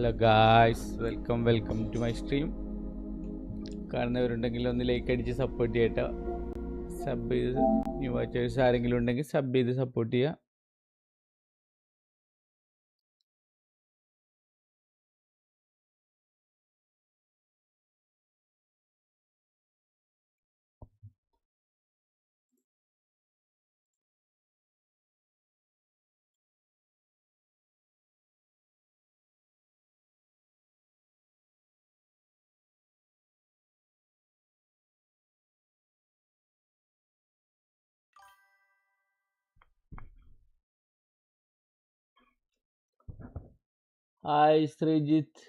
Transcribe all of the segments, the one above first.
Hello guys, welcome to my stream. കാണുന്നവരുണ്ടെങ്കിൽ ഒന്ന് like അടിച്ച് സപ്പോർട്ട് ചെയ്യട്ടോ. സബ് ചെയ്ത് ന്യൂ വാച്ചേഴ്സ് ആരെങ്കിലും ഉണ്ടെങ്കിൽ സബ് ചെയ്ത് സപ്പോർട്ട് ചെയ്യുക. Hi Sreejith,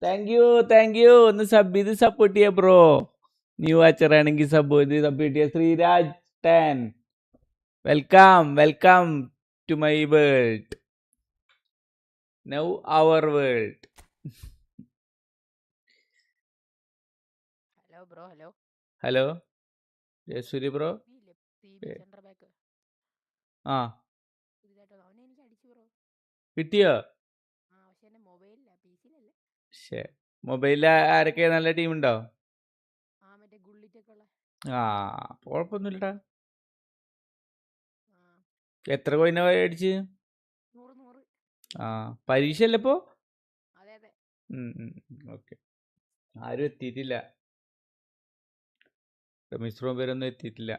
thank you. ഒന്ന് സബ് ചെയ്ത് സപ്പോർട്ട് ചെയ്യാം ബ്രോ. ന്യൂ വാച്ചർ ആണെങ്കിൽ സപ്പോർട്ട് ചെയ്യാം. Sreeraj 10, welcome to my world. Now our world. Hello Jayasurya bro. ആ കിട്ടിയോ? മൊബൈലിൽ ആരൊക്കെ നല്ല ടീമുണ്ടോ? ആ കുഴപ്പമൊന്നുമില്ലടാ. എത്ര കോയിനാ അടിച്ച്? ആ പരീക്ഷ അല്ലേ ഇപ്പോ? ഓക്കെ. ആരും എത്തിയിട്ടില്ല, മിശ്രവും പേരൊന്നും എത്തിയിട്ടില്ല.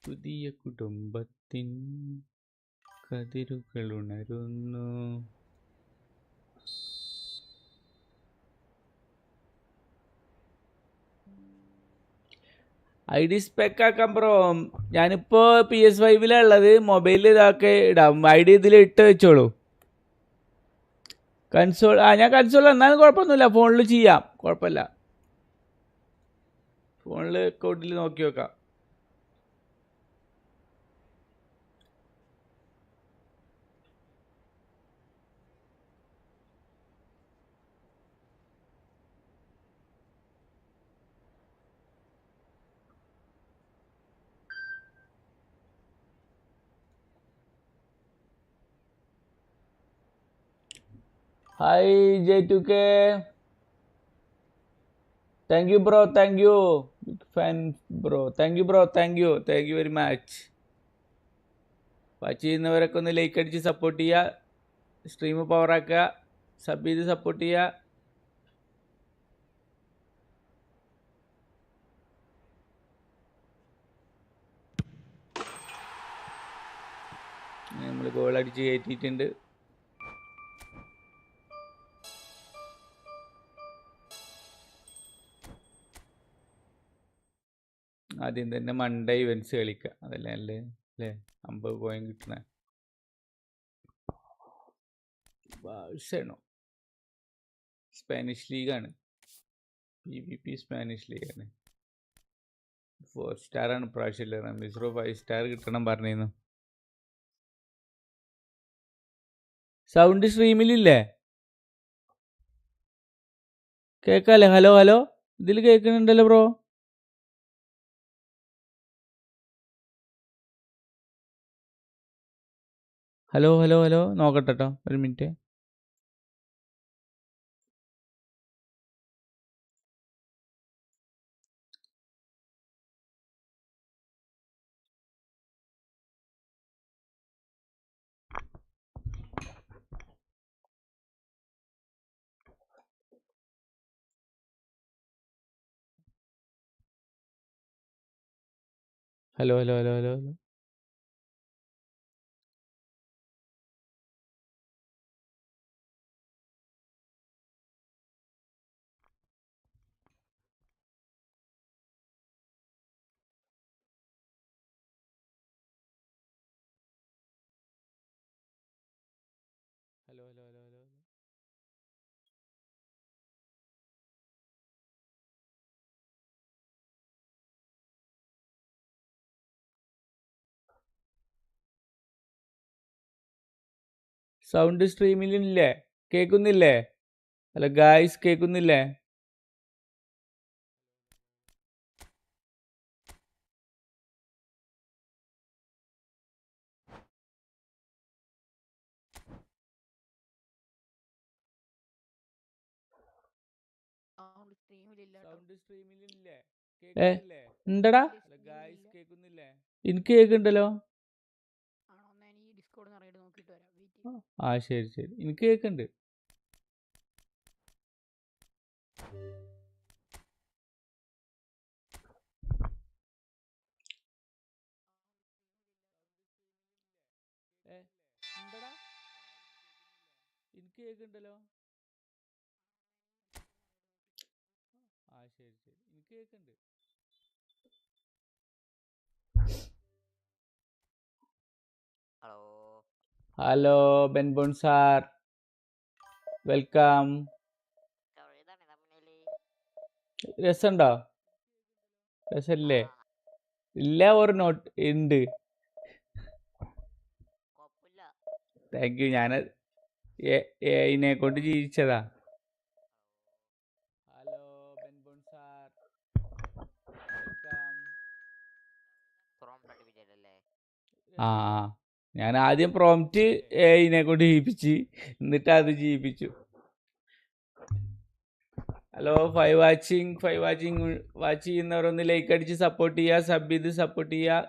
പുതിയ കുടുംബത്തിൻ കതിരുകൾ ഉണരുന്നു. ID സ്പെക്ക് ആക്കാം ബ്രോ. ഞാനിപ്പോ PS5 ഉള്ളത്. മൊബൈലിൽ ഇതാക്കെ ഇടാം. ID ഇതിൽ ഇട്ട് വെച്ചോളൂ. കൺസോൾ ഞാൻ കൺസോൾ എന്നാലും കുഴപ്പമൊന്നുമില്ല, ഫോണിൽ ചെയ്യാം, കുഴപ്പമില്ല. ഫോണിൽ അക്കൗണ്ടിൽ നോക്കി നോക്കാം. Hi J2K, thank you bro, thank you. Big fan bro, thank you bro, thank you very much. Watch ചെയ്യുന്നവരൊക്കെ ഒന്ന് ലൈക്ക് അടിച്ച് സപ്പോർട്ട് ചെയ്യുക, സ്ട്രീം പവറാക്കുക, സബ് ചെയ്ത് സപ്പോർട്ട് ചെയ്യുക. നമ്മൾ ഗോൾ അടിച്ച് കയറ്റിയിട്ടുണ്ട്. ആദ്യം തന്നെ മൺഡേ ഇവൻറ്റ്സ് കളിക്കുക, അതല്ലേ അല്ലേ അല്ലേ? 50 പോയിന്റ് കിട്ടണേ. ബാഴ്സണോ സ്പാനിഷ് ലീഗാണ്. PVP സ്പാനിഷ് ലീഗാണ്. 4 സ്റ്റാറാണ് പ്രാവശ്യമില്ല. മിസ്രോ 5 സ്റ്റാർ കിട്ടണം പറഞ്ഞിരുന്നു. സൗണ്ട് സ്ട്രീമിലില്ലേ? കേൾക്കാല്ലേ? ഹലോ ഇതിൽ കേൾക്കുന്നുണ്ടല്ലോ ബ്രോ. ഹലോ നോക്കട്ടെ കേട്ടോ, ഒരു മിനിറ്റ്. ഹലോ ഹലോ സൗണ്ട് സ്ട്രീമിലില്ലേ? കേൾക്കുന്നില്ലേ? ഹലോ ഗായ്സ്, കേൾക്കുന്നില്ലേ? എന്തടാ? എനിക്ക് കേൾക്കുന്നുണ്ടല്ലോ. ആ ശരി ശരി, എനിക്ക് കേൾക്കുന്നുണ്ട്. എനിക്ക് കേൾക്കുന്നുണ്ടല്ലോ. ആ ശരി ശരി, എനിക്ക് കേൾക്കുന്നുണ്ട്. ഹലോ ബെൻബോൺ സാർ, വെൽക്കം. രസമുണ്ടോ? രസമില്ലേ? ഇല്ല ഓർ നോട്ട്? ഉണ്ട്. Thank you. ഞാൻ ഇതിനെ കൊണ്ട് ജീവിച്ചതാ. ഹലോ ബെൻബോൺ സാർ, വെൽക്കം. ആ ഞാൻ ആദ്യം പ്രോംപ്റ്റ് ഇതിനെ കൊണ്ട് ജീവിപ്പിച്ച്, എന്നിട്ട് അത് ജീവിപ്പിച്ചു. ഹലോ, വാച്ച് ചെയ്യുന്നവരൊന്ന് ലൈക്ക് അടിച്ച് സപ്പോർട്ട് ചെയ്യുക, സബ് ചെയ്ത് സപ്പോർട്ട് ചെയ്യുക.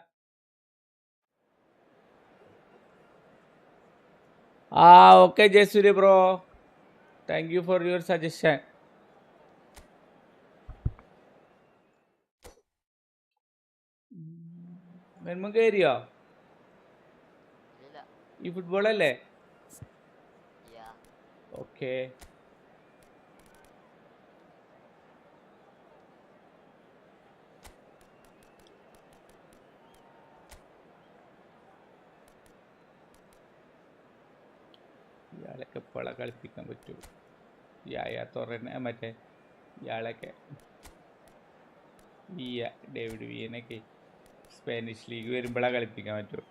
Okay Jayasurya bro, thank you for your suggestion. മെന്മ കയറിയോ? ഈ ഫുട്ബോൾ അല്ലേ? ഓക്കെ. ഇയാളൊക്കെ എപ്പോഴാണ് കളിപ്പിക്കാൻ പറ്റുള്ളൂ? തൊറന്നെ മറ്റേ ഇയാളൊക്കെ ഡേവിഡ് വിയനൊക്കെ സ്പാനിഷ് ലീഗ് വരുമ്പോഴാണ് കളിപ്പിക്കാൻ പറ്റുള്ളൂ.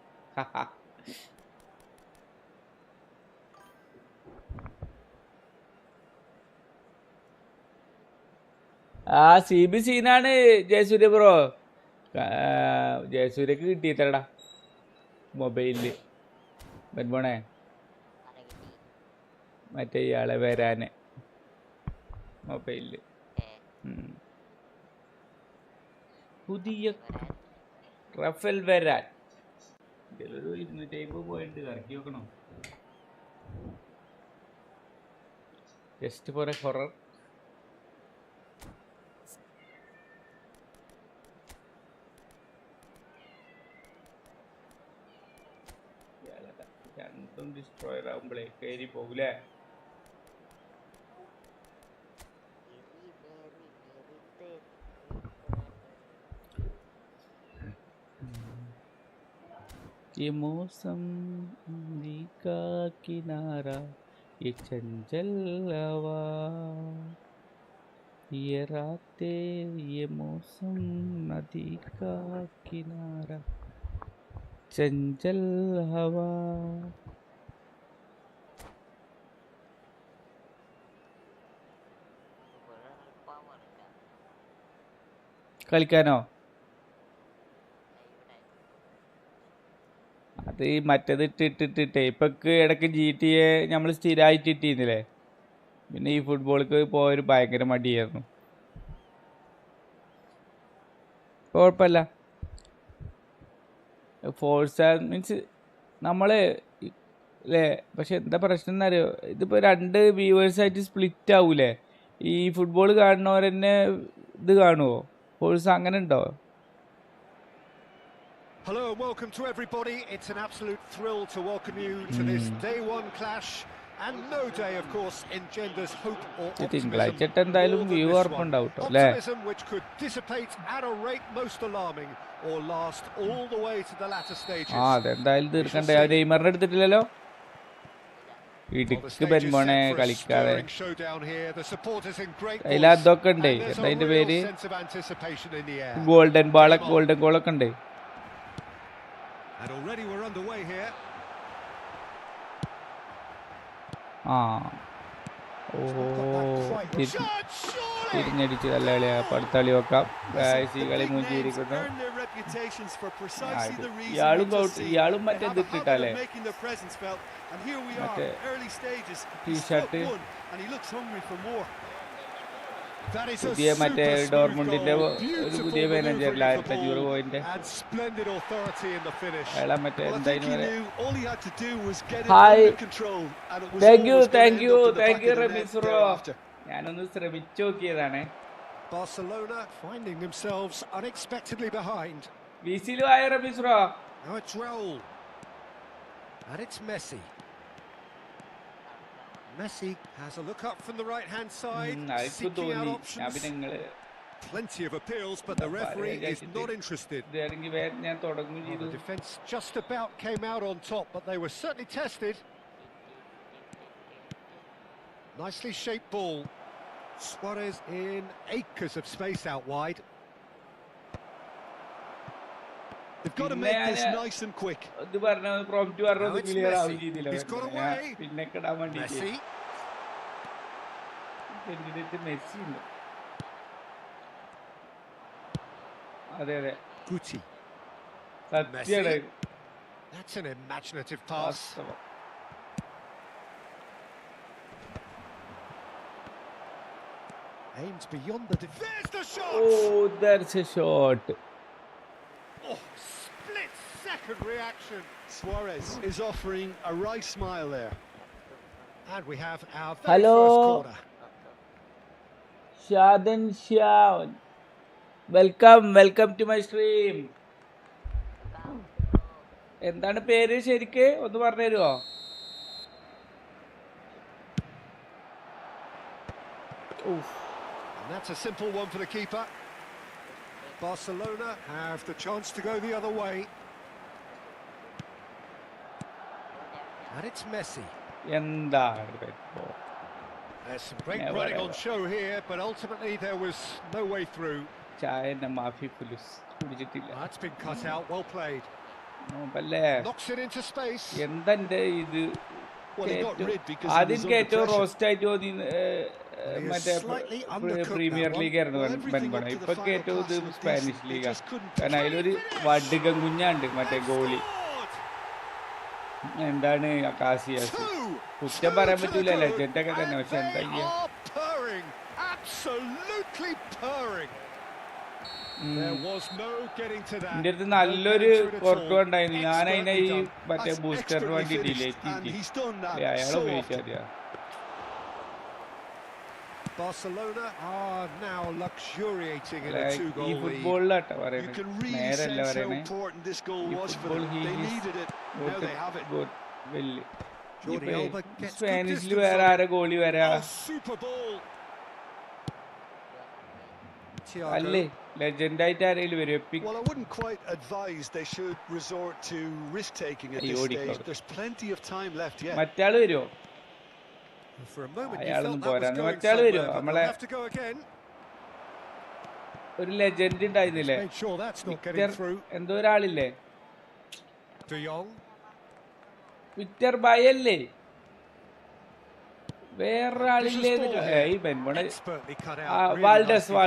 CB സീനാണ് ജയസൂര്യ ബ്രോ. ജയസൂര്യക്ക് കിട്ടിയിട്ടടാ മൊബൈലില്. ബെൻബോണേ, മറ്റേ ഇയാളെ വരാന് മൊബൈലില് പുതിയ റഫേൽ വരാൻ. ഇതിലൊരു 250 പോയിന്റ് ഇറക്കി വെക്കണം ജസ്റ്റ് ഫോർ എ ഹൊറർ. രണ്ടും ഡിസ്ട്രോയർ ആകുമ്പോഴേ കയറി പോകൂലേ? ये मौसम का किनारा, ये चंचल हवा, ये रातें, ये मौसम नदी का किनारा, चंचल हवा. കളിക്കാനോ? അത് മറ്റേത് ഇട്ടിട്ടിട്ടേ ഇപ്പൊക്ക് ഇടയ്ക്ക് GTA നമ്മൾ സ്ഥിരമായിട്ട് ഇട്ടിരുന്നില്ലേ. പിന്നെ ഈ ഫുട്ബോൾക്ക് പോയൊരു ഭയങ്കര മടിയായിരുന്നു. കുഴപ്പമില്ല. ഫോഴ്സ മീൻസ് നമ്മള് അല്ലേ? പക്ഷെ എന്താ പ്രശ്നം എന്നറിയോ, ഇതിപ്പോൾ 2 വ്യൂവേഴ്സായിട്ട് സ്പ്ലിറ്റ് ആവൂലേ? ഈ ഫുട്ബോൾ കാണുന്നവരെന്നെ ഇത് കാണുമോ? ഫോഴ്സ് അങ്ങനെ ഉണ്ടോ? Hello and welcome to everybody. It's an absolute thrill to welcome you to this day one clash, and no day, of course, engenders hope or optimism എന്തായാലും വ്യൂ ഉറപ്പുണ്ടാവും ട്ടോ അല്ലേ? optimism which could dissipate at a rate most alarming or last all the way to the latter stages. അതെന്തായാലും തീർക്കണ്ടേ. നെയ്മറിനെ എടുത്തിട്ടില്ലല്ലോ. ഇടുക്ക് ബെൻബോണെ കളിക്കാതെ അതിലതൊക്കെ ഉണ്ട്. എന്താ അതിന്റെ പേര്? Golden ഗോളൊക്കെ ഉണ്ട്. And already we're underway here. തിരിഞ്ഞടിച്ച് നല്ല കളിയാ. അടുത്തളി വെക്കാം. ഈ കളി മുഞ്ചിരിക്കുന്നു. ഇയാളും മറ്റേ ഇതിട്ടിട്ടല്ലേ, മറ്റേ ടീഷർട്ട്. പുതിയ മറ്റേ ഡോർമുണ്ടിന്റെ ഒരു പുതിയ മാനേജറിൽ 1500 പോയിന്റ് അയാളെ മറ്റേ എന്തായാലും. Hi, thank you Ramees bro. ഞാനൊന്ന് ശ്രമിച്ചു നോക്കിയതാണ്. Barcelona finding themselves unexpectedly behind. Whistle ആയ Ramees bro. Now it's Raul. And it's Messi. Messi has a look up from the right-hand side, seeking out options. Plenty of appeals, but the referee is not interested. The defence just about came out on top, but they were certainly tested. Nicely shaped ball. Suarez in acres of space out wide. They've got to make this nice and quick. Now it's Messi. He's got away. Messi. Guti. Messi. That's an imaginative pass. Aims beyond the defence. There's the shot. Oh, that's a shot. Oh, split-second reaction. Suarez is offering a right smile there. And we have our very first corner. Shadan Shah. Welcome to my stream. എന്താണ് പേര് ശരിക്ക് ഒന്ന് പറഞ്ഞു തരുമോ? And that's a simple one for the keeper. Barcelona have the chance to go the other way. And it's Messi. There's some great running on show here, but ultimately there was no way through. That's been cut out, well played. Knocks it into space. Well, he got rid because he was മറ്റേ premier league ആയിരുന്നു ഇപ്പൊ ഏറ്റവും ഇത് Spanish ലീഗാ. കാരണം അതിലൊരു വടുകം കുഞ്ഞാണ്ട് മറ്റേ goalie. എന്താണ് കാസിയാസ്, കുറ്റം പറയാൻ പറ്റൂല, ലെജൻഡൊക്കെ തന്നെ. പക്ഷെ എന്താ ചെയ്യാ, എന്റെ അടുത്ത് നല്ലൊരു പുറത്തു ഉണ്ടായിരുന്നു. ഞാൻ അതിനെ ഈ മറ്റേ ബൂസ്റ്ററിന് വേണ്ടി ഡിലേറ്റ് ചെയ്തിട്ട് അയാളെ ഉപയോഗിച്ചാൽ മതിയാ. Barcelona are now luxuriating in a two-goal lead. Football-ാട്ടാ You പറയുന്നത്, can really നേരല്ല sense how പറയുന്നത്. important this goal was for them. They needed it. Now they have it. Jordi Alba gets സ്പാനിഷിൽ വേറെ ആരെ ഗോളി വരാ super ball. അല്ലേ? Legend ആയിട്ട് ആരെങ്കിലും വരും? Well, I wouldn't quite advise they should resort to risk-taking at this stage. There's plenty of time left yet. മറ്റാള് വരുമോ? അയാളൊന്നും പോരാന്ന്. മറ്റാള് വരുമോ? നമ്മളെ ഒരു ലെജൻഡ് ഉണ്ടായിരുന്നില്ലേ, എന്തോ ഒരാളില്ലേ, വിക്ടർ ബയല്ലേ, വേറൊരാളില്ലേ? വാൾഡസ്.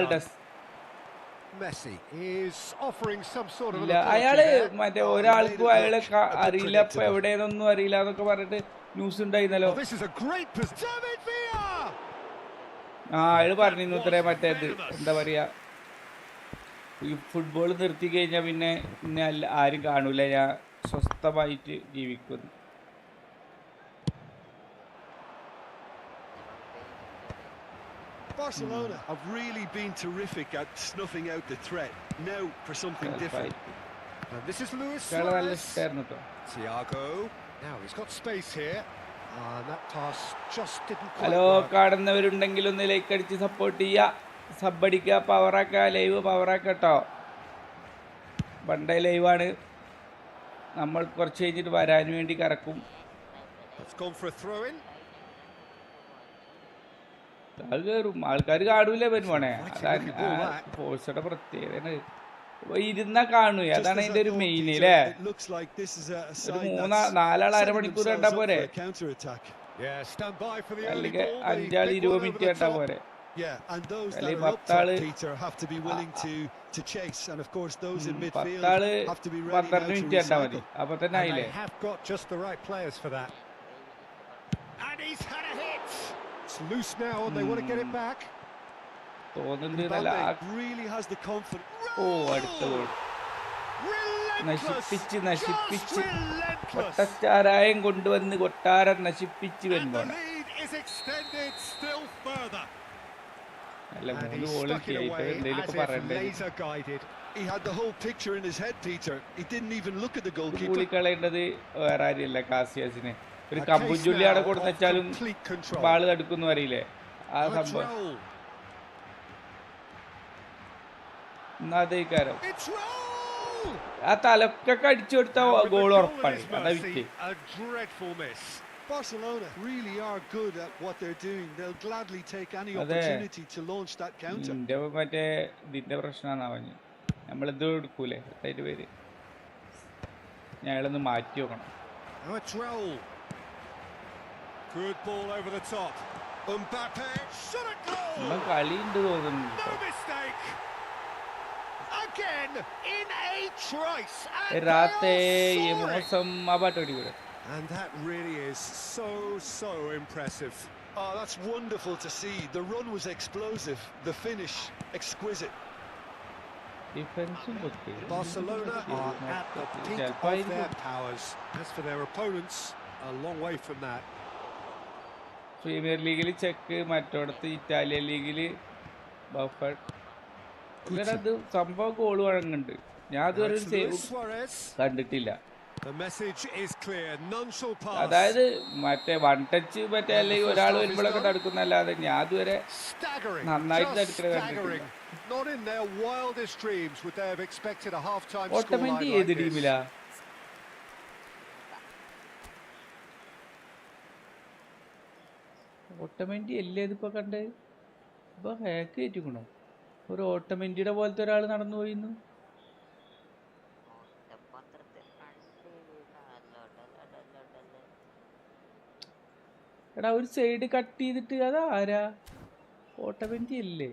അയാള് മറ്റേ ഒരാൾക്കും അയാളെ അറിയില്ല, ഇപ്പൊ എവിടെയെന്നൊന്നും അറിയില്ല എന്നൊക്കെ പറഞ്ഞിട്ട് ന്യൂസ് ഉണ്ടായിരുന്നല്ലോ. അയാള് പറഞ്ഞിരുന്നു ഇത്രേ മറ്റേത് എന്താ പറയാ, ഈ ഫുട്ബോൾ നിർത്തി കഴിഞ്ഞാൽ പിന്നെ ആരും കാണൂല, ഞാൻ സ്വസ്ഥമായിട്ട് ജീവിക്കുന്നു. Barcelona have really been terrific at snuffing out the threat. Now for something different. And this is Luis Suarez. Thiago. Now he's got space here. That pass just didn't quite work. കാണുന്നവരുണ്ടെങ്കിൽ ഒന്ന് like അടിച്ച് support ചെയ്യുക, sub അടിക്കുക, പവറാക്കുക, live പവറാക്കുക കേട്ടോ. പണ്ടേ ലൈവാണ്, നമ്മൾ കുറച്ച് കഴിഞ്ഞിട്ട് വരാൻ വേണ്ടി കറക്കും. അത് കയറും, ആൾക്കാർ കാണൂലേ വരുമ്പോണേ. അതാണ് ഫോഴ്സയുടെ പ്രത്യേകത. ഇരുന്നാ കാണൂ, അതാണ് അതിന്റെ ഒരു മെയിൻ അല്ലേ. ഒരു 3-4 അരമണിക്കൂർ കണ്ടാ പോരെ. Yeah, stand by for the early അല്ലെങ്കിൽ ball. 5-20 മിനിറ്റ് കണ്ടാ പോരെ. Yeah, and those that അല്ലെങ്കിൽ are up top, 10 Peter, have to be willing to chase, and of course those in midfield 10 have to be ready now 12 to minute കണ്ടാ മതി. recycle. അപ്പൊ തന്നെ And ആയില്ലേ. they have got just the right players for that. And he's had a hit. It's loose now, and they want to get it back. തോന്നുന്നുണ്ട് നല്ല Really has the confidence. ഓ അടുത്ത goal നശിപ്പിച്ച് കൊട്ടച്ചാരായം കൊണ്ടുവന്ന് കൊട്ടാരം നശിപ്പിച്ച് വരുമ്പോഴാണ് അല്ല 3 ഗോൾ കിട്ടിയായിട്ട് എന്തെങ്കിലുമൊക്കെ പറയണ്ടേ. കൂളിക്കളയേണ്ടത് വേറെ ആരെയല്ല, കാസിയാസിനെ. ഒരു കമ്പുജുള്ളി അവിടെ കൊടുത്തുവെച്ചാലും ബാള് തടുക്കുന്നു അറിയില്ലേ ആ സംഭവം. അതേക്കാരം ആ തലക്കൊക്കെ അടിച്ചു കൊടുത്ത ഗോൾ ഉറപ്പാണ്. അതാ വിറ്റ്. Barcelona really are good at what they're doing. They'll gladly take any opportunity to launch that counter. മറ്റേ ഇതിന്റെ പ്രശ്നമാണ് അവന്. നമ്മളിത് എടുക്കൂലേ അതിന്റെ പേര്. ഞങ്ങളൊന്ന് മാറ്റി നോക്കണം. Good ball over the top. Mbappe shot a goal. കളി ഉണ്ട് തോന്നുന്നു. No mistake. Again in a trice. And that really is so impressive. Oh, that's wonderful to see. The run was explosive, the finish exquisite. Barcelona are at the peak of their powers. As for their opponents, a long way from that. Premier ലീഗിൽ check, മറ്റോടത്ത് Italian ലീഗിൽ ബഫട്ട്. അത് സംഭവം goal വഴങ്ങുന്നുണ്ട്. ഞാൻ അതുവരെ കണ്ടിട്ടില്ല. അതായത് മറ്റേ one touch മറ്റേ അല്ലെങ്കിൽ ഒരാൾ വരുമ്പോഴൊക്കെ തടുക്കുന്നല്ലാതെ ഞാൻ അതുവരെ നന്നായിട്ട് തടുക്കുന്ന കണ്ടിട്ടില്ല. ഓട്ടോമാറ്റി ഏത് ടീമിലാ? ഓട്ടോമാറ്റി അല്ലേ ഇതിപ്പോ കണ്ടത്? ഇപ്പൊ ഹാക്ക് കയറ്റിക്കണോ? ഒരു ഓട്ടോമാറ്റിയുടെ പോലത്തെ ഒരാൾ നടന്നു പോയിന്നു. എടാ ഒരു സൈഡ് കട്ട് ചെയ്തിട്ട് അതാ ആരാ? ഓട്ടോമാറ്റി അല്ലേ?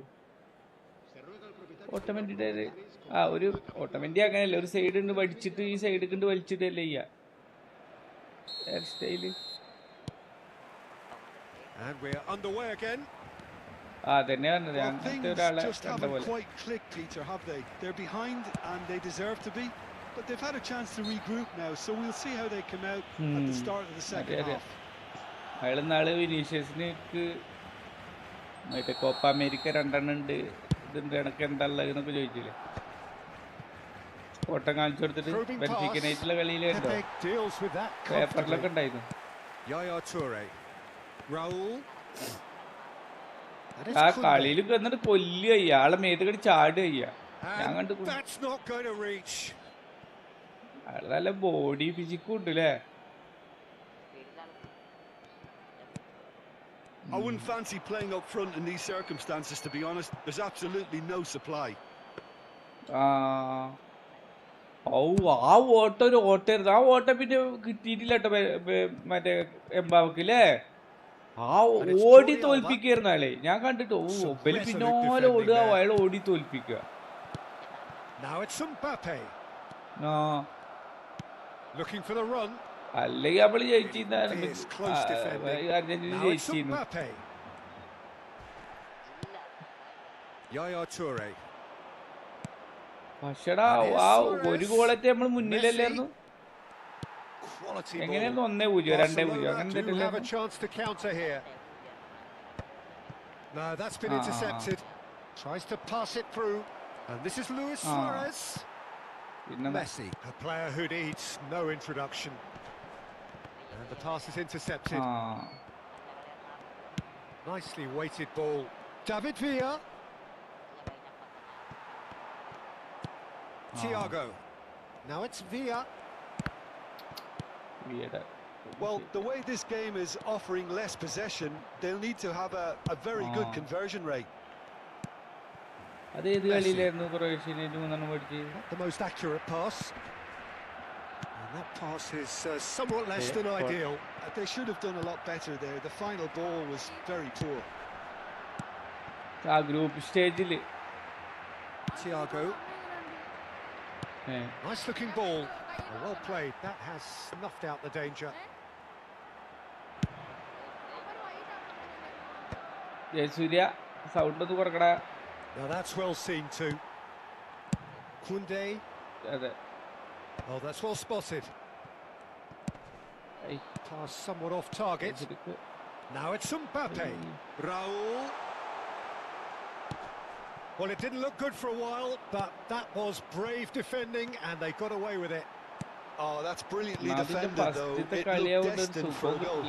ഓട്ടോമാറ്റിയുടെ ഒരു ഓട്ടോമാറ്റി അങ്ങനെയല്ല, ഒരു സൈഡ് ഉണ്ട് വലിച്ചിട്ട് ഈ സൈഡ് കൊണ്ട് വലിച്ചിട്ടല്ലേ ചെയ്യാ ഹെയർ സ്റ്റൈല്. അതന്നെ പറഞ്ഞത് അങ്ങനത്തെ ഒരാളെ കണ്ട പോലെ. അയാൾ നാളെ വിനീഷ്യസിനക്ക് മറ്റേ കോപ്പ അമേരിക്ക 2 ഉണ്ട്, ഇതുണ്ട്, കണക്ക് എന്താ ഉള്ളത് എന്നൊക്കെ ചോദിച്ചില്ലേ? ഓട്ടം കാണിച്ചു കൊടുത്തിട്ട് ബെൻഫിക്കനായിട്ടുള്ള കളിയിലുണ്ടോ പേപ്പറിലൊക്കെ ഉണ്ടായിരുന്നു. ആ കളിയിൽ എന്നിട്ട് കൊല്ലുക ആളെ മേത്ത് കടി ചാടുക. ഞാൻ കണ്ടു അയാൾ നല്ല ബോഡി ഫിസിക്കും ഉണ്ട് അല്ലേ? I wouldn't fancy playing up front in these circumstances, to be honest. There's absolutely no supply. ആ ഓട്ടായിരുന്നു. ആ ഓട്ടം പിന്നെ കിട്ടിയിട്ടില്ല കേട്ടോ മറ്റേ എംബാവക്ക് അല്ലേ? ആ ഓടി തോൽപ്പിക്കായിരുന്നു അയാളെ. ഞാൻ കണ്ടിട്ട് ബലി പിന്നോലെ ഓടുക, അയാൾ ഓടി തോൽപ്പിക്കുക. അല്ലെങ്കിൽ നമ്മള് ജയിച്ചിരുന്നു, അർജന്റീന ജയിച്ചിരുന്നു. പക്ഷെടാ ആ ഒരു ഗോളത്തെ നമ്മൾ മുന്നിലല്ലായിരുന്നു. എങ്ങനെയായിരുന്നു 1-0 2-0 അങ്ങനെ Messi, a player who needs no introduction. And the pass is intercepted. Nicely weighted ball. David Villa. Thiago. Now it's Villa. Well, the way this game is offering less possession, they'll need to have a very good conversion rate. അതേത് കളിയിലായിരുന്നു ക്രൊയേഷ്യയിലേക്ക് 3 പഠിച്ച്? The most accurate pass. And That pass is somewhat less than ideal. They should have done a lot better there. The final ball was very poor. Group stage. Thiago. Nice looking ball. Well played. That has snuffed out the danger. Now that's well seen too. Kunde. Oh, that's well spotted. Pass somewhat off target. Now it's Mbappe. Raul. Well, it didn't look good for a while, but that was brave defending, and they got away with it. Oh, that's brilliantly defended, though. It looked destined for a goal.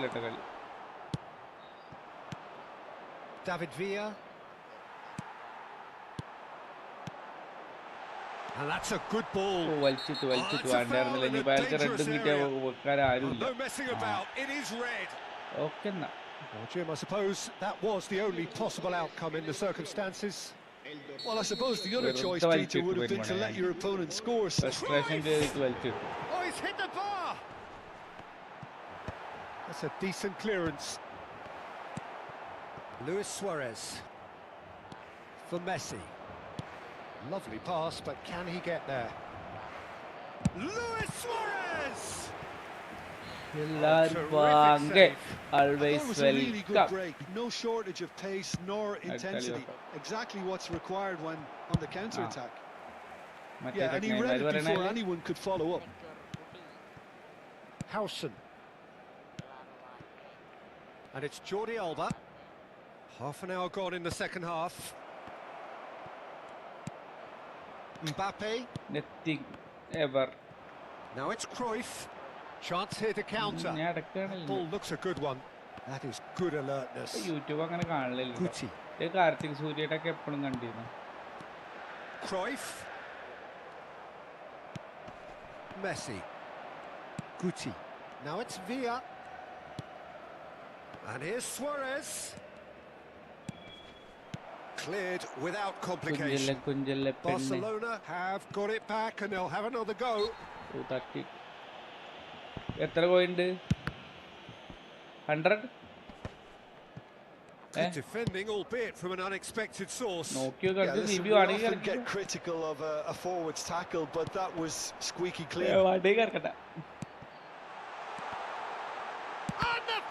David Villa. And that's a good ball. No messing about. It is red. Okay, now. Well, Jim, I suppose that was the only possible outcome in the circumstances. Well, I suppose the other choice, Peter, would have been to let your opponent score. Oh, he's hit the bar! That's a decent clearance. Luis Suarez. For Messi. Lovely pass, but can he get there? Luis Suarez! Always really good break. No shortage of pace nor intensity. Exactly what's required when on the counter attack. Yeah, and he read it before anyone could follow up. Howson. And it's Jordi Alba. Half an hour gone in the second half. Mbappe. Nothing ever. Now it's Cruyff. Chance here to counter. Ball looks a good one. That is good alertness. Guti. Cruyff. Messi. Guti. Now it's Villa. And here's Suarez. Cleared without complication. Barcelona have got it back and they'll have another go. $100? Good defending, albeit from an unexpected source. We often get critical of a forward's tackle, but that was squeaky clean. And the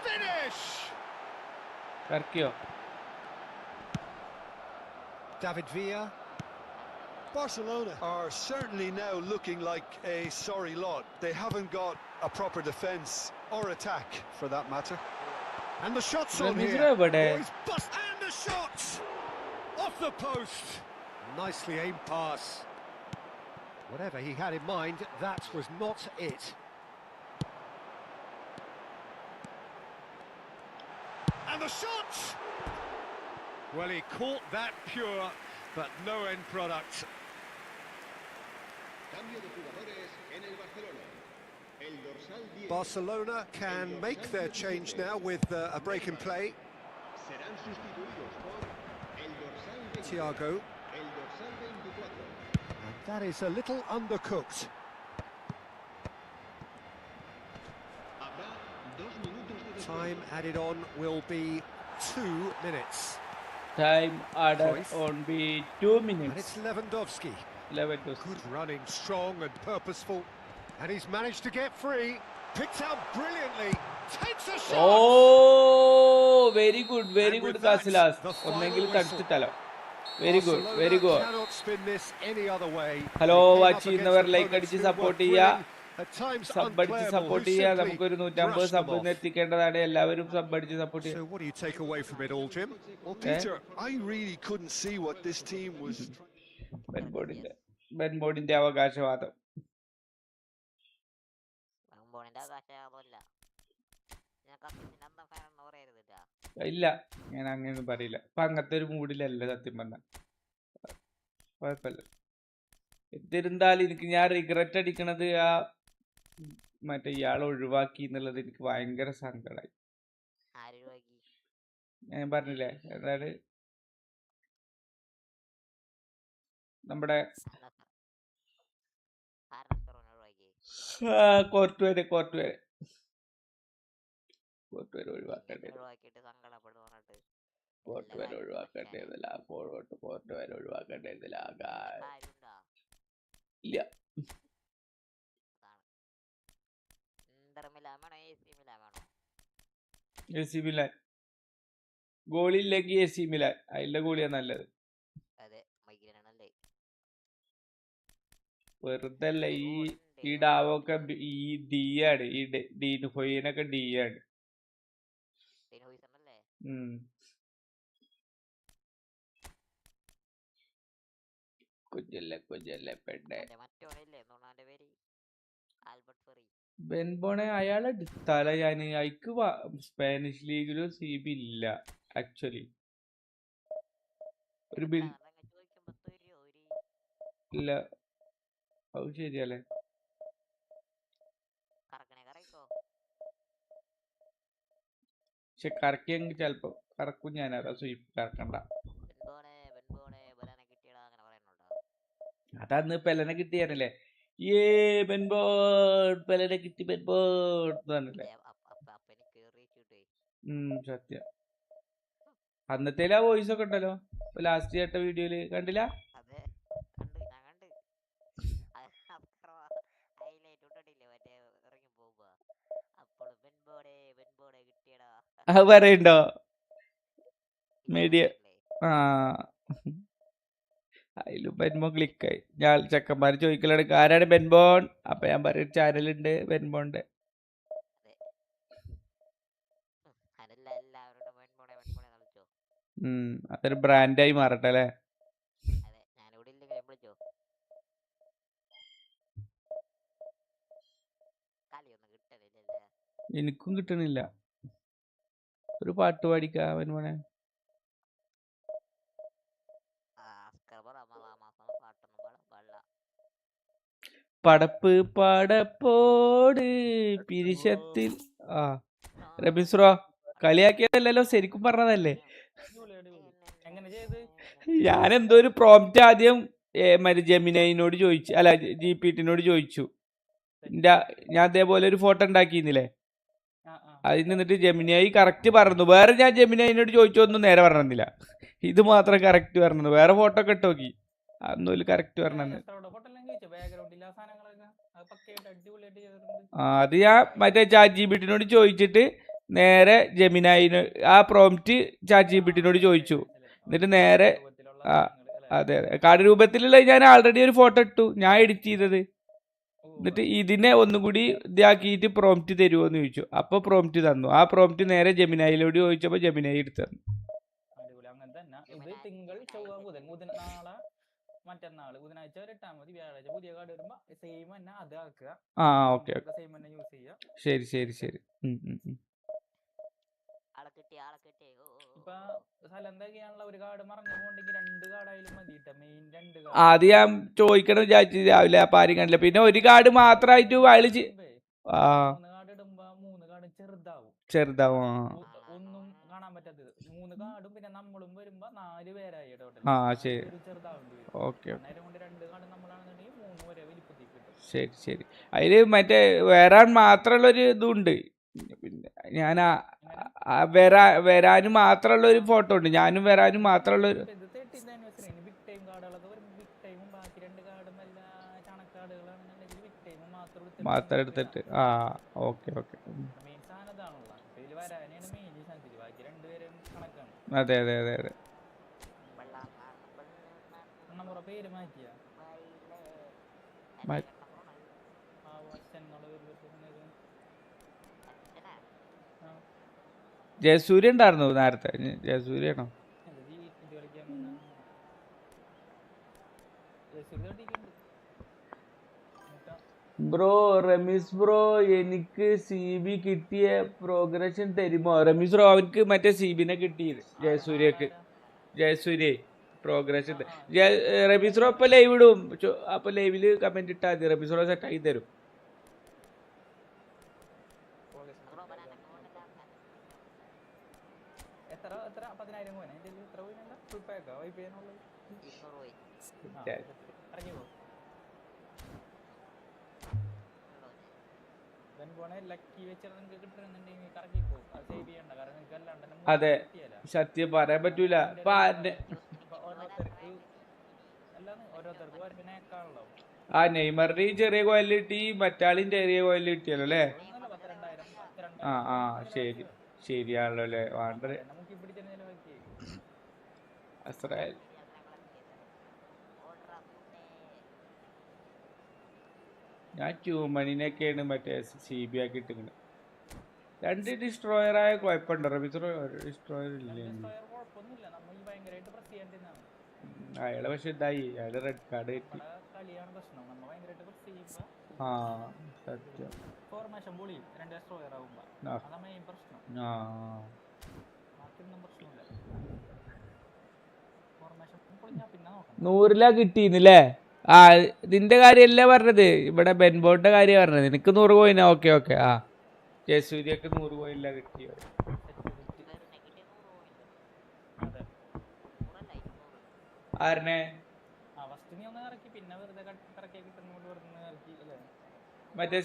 finish! David Villa. Barcelona are certainly now looking like a sorry lot. They haven't got a proper defence or attack, for that matter. And the shots on here. Boys, bust and the shots off the post. Nicely aimed pass. Whatever he had in mind, that was not it. And the shot. Well, he caught that pure, but no end product. Barcelona can make their change now with a break in play. Thiago. And that is a little undercooked. Time added on will be 2 minutes. Time added on be 2 minutes. And it's Lewandowski. Good running, strong and purposeful. And he's managed to get free. Picked out brilliantly. Takes a shot. Oh, very good, Casillas. Very good. Cannot spin this any other way. Hello, watching our like അടിച്ച് support ചെയ്യുക. Sub അടിച്ച് support ചെയ്യുക. നമുക്കൊരു 150 sub എത്തിക്കേണ്ടതാണ്. എല്ലാവരും sub അടിച്ച് support ചെയ്യുക. So what do you take away from it all, Jim? Well, Peter, I really couldn't see what this team was. ബെൻബോർഡിന്റെ അവകാശവാദം. ഇല്ല, ഞാൻ അങ്ങനെയൊന്നും പറയില്ല. ഇപ്പൊ അങ്ങനത്തെ ഒരു മൂഡിലല്ല സത്യം പറഞ്ഞ. കുഴപ്പമില്ല. എന്നിരുന്നാലും എനിക്ക് ഞാൻ റിഗ്രറ്റ് അടിക്കണത് ആ മറ്റേ ഇയാളെ ഒഴിവാക്കി എന്നുള്ളത് എനിക്ക് ഭയങ്കര സങ്കടമായി. ഞാൻ പറഞ്ഞില്ലേ, അതായത് നമ്മുടെ കോർട്ട് വരെ ഒഴിവാക്കേണ്ടത്. കോർട്ട് വരെ ഒഴിവാക്കേണ്ടതില്ല. കോർട്ട് വരെ ഒഴിവാക്കേണ്ടതില്ല. ഇല്ല. AC മിലാൻ ഗോളിയില്ലെങ്കിൽ AC മിലാൻ അതിന്റെ ഗോളിയാ നല്ലത്. വെറുതെ അല്ല ഈ ഡാവൊക്കെ ഈ ഡി ആണ്. ഈ ഡീനൊക്കെ ഡി ആണ്. കുഞ്ഞല്ലേ പെണ്ണെ. ബെൻബോണെ അയാളെ എടുത്താല ഞാൻ അയക്ക് സ്പാനിഷ് ലീഗിലും CB ഇല്ല ആക്ച്വലി. ഒരു ബിൽ ഇല്ല. അത് ശരിയല്ലേ. പക്ഷെ കറക്കിയെങ്കിൽ ചെലപ്പോ കറക്കും. ഞാൻ അതാ സ്വീപ്പ് കറക്കണ്ട. അതന്ന് പെലനെ കിട്ടിയാനല്ലേ. പെലനെ കിട്ടി ബെൻബോണല്ലേ. സത്യം. അന്നത്തേലും ആ വോയിസ് ഒക്കെ ഉണ്ടല്ലോ ലാസ്റ്റ് കേട്ട വീഡിയോയില് കണ്ടില്ല. അത് പറയണ്ടോ മീഡിയ? അതിലും ബെൻബോൺ ക്ലിക്കായി. ഞാൻ ചെക്കന്മാര് ചോദിക്കലാണ് ആരാണ് ബെൻബോൺ. അപ്പൊ ഞാൻ പറയും ചാനലുണ്ട് ബെൻബോണിന്റെ. അതൊരു ബ്രാൻഡായി മാറട്ടെ അല്ലേ. എനിക്കും കിട്ടണില്ല. ഒരു പാട്ട് പാടിക്കാ ബെൻബോണെ. പടപ്പ് പടപ്പോട് പിരിശത്തിൽ. റമീസ്രോ കളിയാക്കിയതല്ലോ, ശരിക്കും പറഞ്ഞതല്ലേ. ഞാൻ എന്തോ ഒരു പ്രോംപ്റ്റ് ആദ്യം ജെമിനൈനോട് ചോദിച്ചു, അല്ല GPT-നോട് ചോദിച്ചു. ഞാൻ അതേപോലെ ഒരു ഫോട്ടോ ഉണ്ടാക്കിയിരുന്നില്ലേ, അതിന് എന്നിട്ട് ജെമിനായി കറക്റ്റ് പറഞ്ഞു. വേറെ ഞാൻ ജെമിനായിനോട് ചോദിച്ചൊന്നും നേരെ പറഞ്ഞില്ല. ഇത് മാത്രം കറക്റ്റ് പറഞ്ഞു. വേറെ ഫോട്ടോ ഒക്കെ ഇട്ട് നോക്കി, അതൊന്നും കറക്റ്റ് പറഞ്ഞു. അത് ഞാൻ മറ്റേ ChatGPT-നോട് ചോദിച്ചിട്ട് നേരെ ജെമിനായിന് ആ പ്രോംപ്റ്റ് ChatGPT-നോട് ചോദിച്ചു. എന്നിട്ട് നേരെ അതെ കാർഡ് രൂപത്തിലുള്ള ഞാൻ ആൾറെഡി ഒരു ഫോട്ടോ ഇട്ടു, ഞാൻ എഡിറ്റ് ചെയ്തത്. എന്നിട്ട് ഇതിനെ ഒന്നും കൂടി ഇതാക്കിയിട്ട് പ്രോംപ്റ്റ് തരുമോന്ന് ചോദിച്ചു. അപ്പൊ പ്രോംപ്റ്റ് തന്നു. ആ പ്രോംപ്റ്റ് നേരെ ജെമിനായിലോട് ചോദിച്ചപ്പോ ജെമിനായി എടുത്തു തന്നു. തിങ്കൾ ചൊവ്വ ബുധൻ നാളെ മറ്റന്നാള് ബുധനാഴ്ച വരെ ഇട്ടാൽ മതി. വ്യാഴാഴ്ച പുതിയ കാർഡ് വരുമ്പോ സെയിം തന്നെ അത് ആക്കുക. ഓക്കെ സെയിം തന്നെ യൂസ് ചെയ്യുക. ശരി. ഇപ്പൊ സ്ഥലം എന്താക്കിയാണല്ലോ, ഒരു കാർഡ് മറന്നു പോകണ്ടെങ്കിൽ 2 കാർഡായാലും മതി. Main 2 card. അത് ഞാൻ ചോദിക്കണം വിചാരിച്ചു രാവിലെ. അപ്പൊ ആരും കണ്ടില്ല. പിന്നെ ഒരു കാർഡ് മാത്രമായിട്ട് 3 കാർഡ് ഇടുമ്പോ 3 കാർഡ് ചെറുതാവും. ഒന്നും കാണാൻ പറ്റാത്തത് 3 കാർഡും പിന്നെ നമ്മളും വരുമ്പോ 4 പേരായി ടോട്ടൽ. ചെറുതാവേണ്ടി വരും. അന്നേരം കൊണ്ട് 2 കാർഡ് നമ്മളാണെന്നുണ്ടെങ്കിൽ 3 വരെ വലിപ്പത്തിൽ കിട്ടും. ശരി. അതില് മറ്റേ വരാൻ മാത്രമുള്ളൊരു ഇതുണ്ട്. പിന്നെ ഞാൻ വരാനും മാത്രമുള്ള ഒരു ഫോട്ടോ ഉണ്ട്. ഞാനും വരാനും മാത്രമുള്ള ഒരു ബിഗ് ടൈം കാർഡുകളൊക്കെ വരും. ബിഗ് ടൈമും ബാക്കി 2 കാർഡും എല്ലാം ചണക്കാർഡുകളാണെന്നുണ്ടെങ്കിൽ ബിഗ് ടൈമും മാത്രം എടുത്തിട്ട്. ഓക്കെ. മെയിൻ സാധനം ഇതാണുള്ള. ഇതിൽ വരാനാണ് മെയിൻ സാധനത്തിൽ. ബാക്കി 2 പേരും കണക്കാണ്. അതെ. നമ്മുടെ പേര് മാറ്റിയ ജയസൂര്യ ഉണ്ടായിരുന്നു നേരത്തെ. ജയസൂര്യാണോ? ബ്രോ റമീസ് ബ്രോ, എനിക്ക് CB കിട്ടിയ പ്രോഗ്രഷൻ തരുമോ? റമീസ് ബ്രോ അവർക്ക് മറ്റേ CB-നെ കിട്ടിയത് ജയസൂര്യ പ്രോഗ്രഷൻ. റമീസ് ബ്രോ ഇപ്പൊ ലൈവ് ഇടും. അപ്പൊ ലൈവില് കമന്റ് ഇട്ടാൽ മതി. റമീസ് ബ്രോ സെറ്റ് ആക്കി തരും. അതെ സത്യം പറയാൻ പറ്റൂല. ഇപ്പൊ ആ നെയ്മറിന് ചെറിയ കോയിൽ കിട്ടി, മറ്റാളും ചെറിയ കോയിൽ കിട്ടിയല്ലോ അല്ലേ? ആ ശരി ശരിയാണല്ലോ അല്ലേ? വേണ്ടത് അസ്രായേൽ ഞാൻ ട്യൂമണിനൊക്കെയാണ് മറ്റേ CB ആക്കി ഇട്ടിങ്ങനെ. 2 ഡിസ്ട്രോയറായ കുഴപ്പമുണ്ടോ? ഡിസ്ട്രോയർ ഇല്ലേ അയാളെ? പക്ഷെ ഇതായി അയാള് റെഡ് കാർഡ് കിട്ടി. ആ സത്യം. നൂറിലാ കിട്ടീന്നില്ലേ? ആ ഇതിന്റെ കാര്യമല്ല പറഞ്ഞത്, ഇവിടെ ബെൻബോന്റെ കാര്യം പറഞ്ഞത്. നിനക്ക് 100 കോയിനാ? ഓക്കെ ആ ജയസൂര്യക്ക് 100 കോയിനിലാ കിട്ടിയത്. ആരനെ? മറ്റേ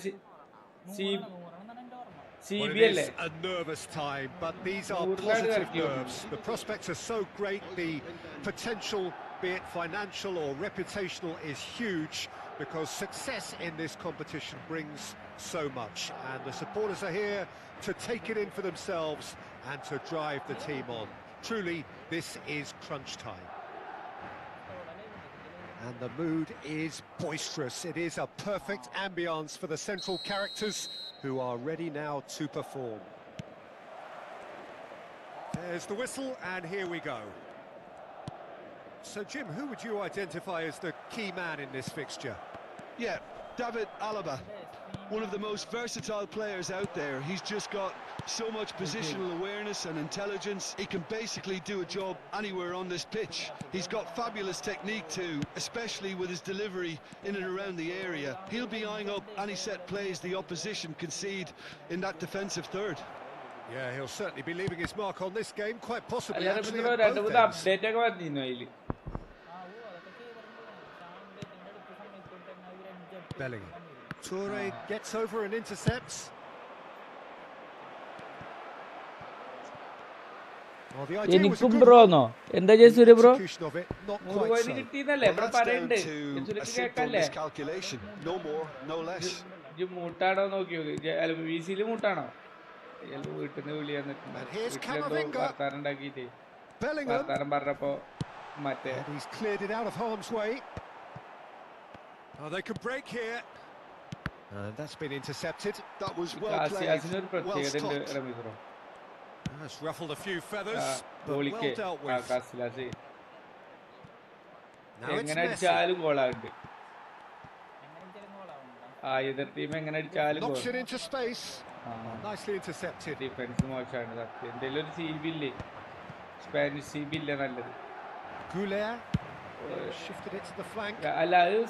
Well, it is a nervous time, but these are positive nerves. The prospects are so great, the potential, be it financial or reputational, is huge because success in this competition brings so much, and the supporters are here to take it in for themselves and to drive the team on. Truly, this is crunch time. And the mood is boisterous. It is a perfect ambience for the central characters who are ready now to perform. There's the whistle, and here we go. So, Jim, who would you identify as the key man in this fixture? Yeah, David Alaba, one of the most versatile players out there. He's just got so much positional awareness and intelligence. He can basically do a job anywhere on this pitch. He's got fabulous technique too, especially with his delivery in and around the area. He'll be eyeing up any set plays the opposition concede in that defensive third. Yeah, he'll certainly be leaving his mark on this game, quite possibly actually at both ends. Bellingham. Toure gets over and intercepts. Well, the idea was a good one. Execution of it, not quite so. Well, that's down to a simple miscalculation. No more, no less. And here's Camavinga. Bellingham. And he's cleared it out of harm's way. Oh, they could break here. And that's been intercepted. That was well played, well stopped. That's ruffled a few feathers, but well dealt with. Now it's Messi. Knocks it into space. Nicely intercepted. Goulet shifted it to the flank.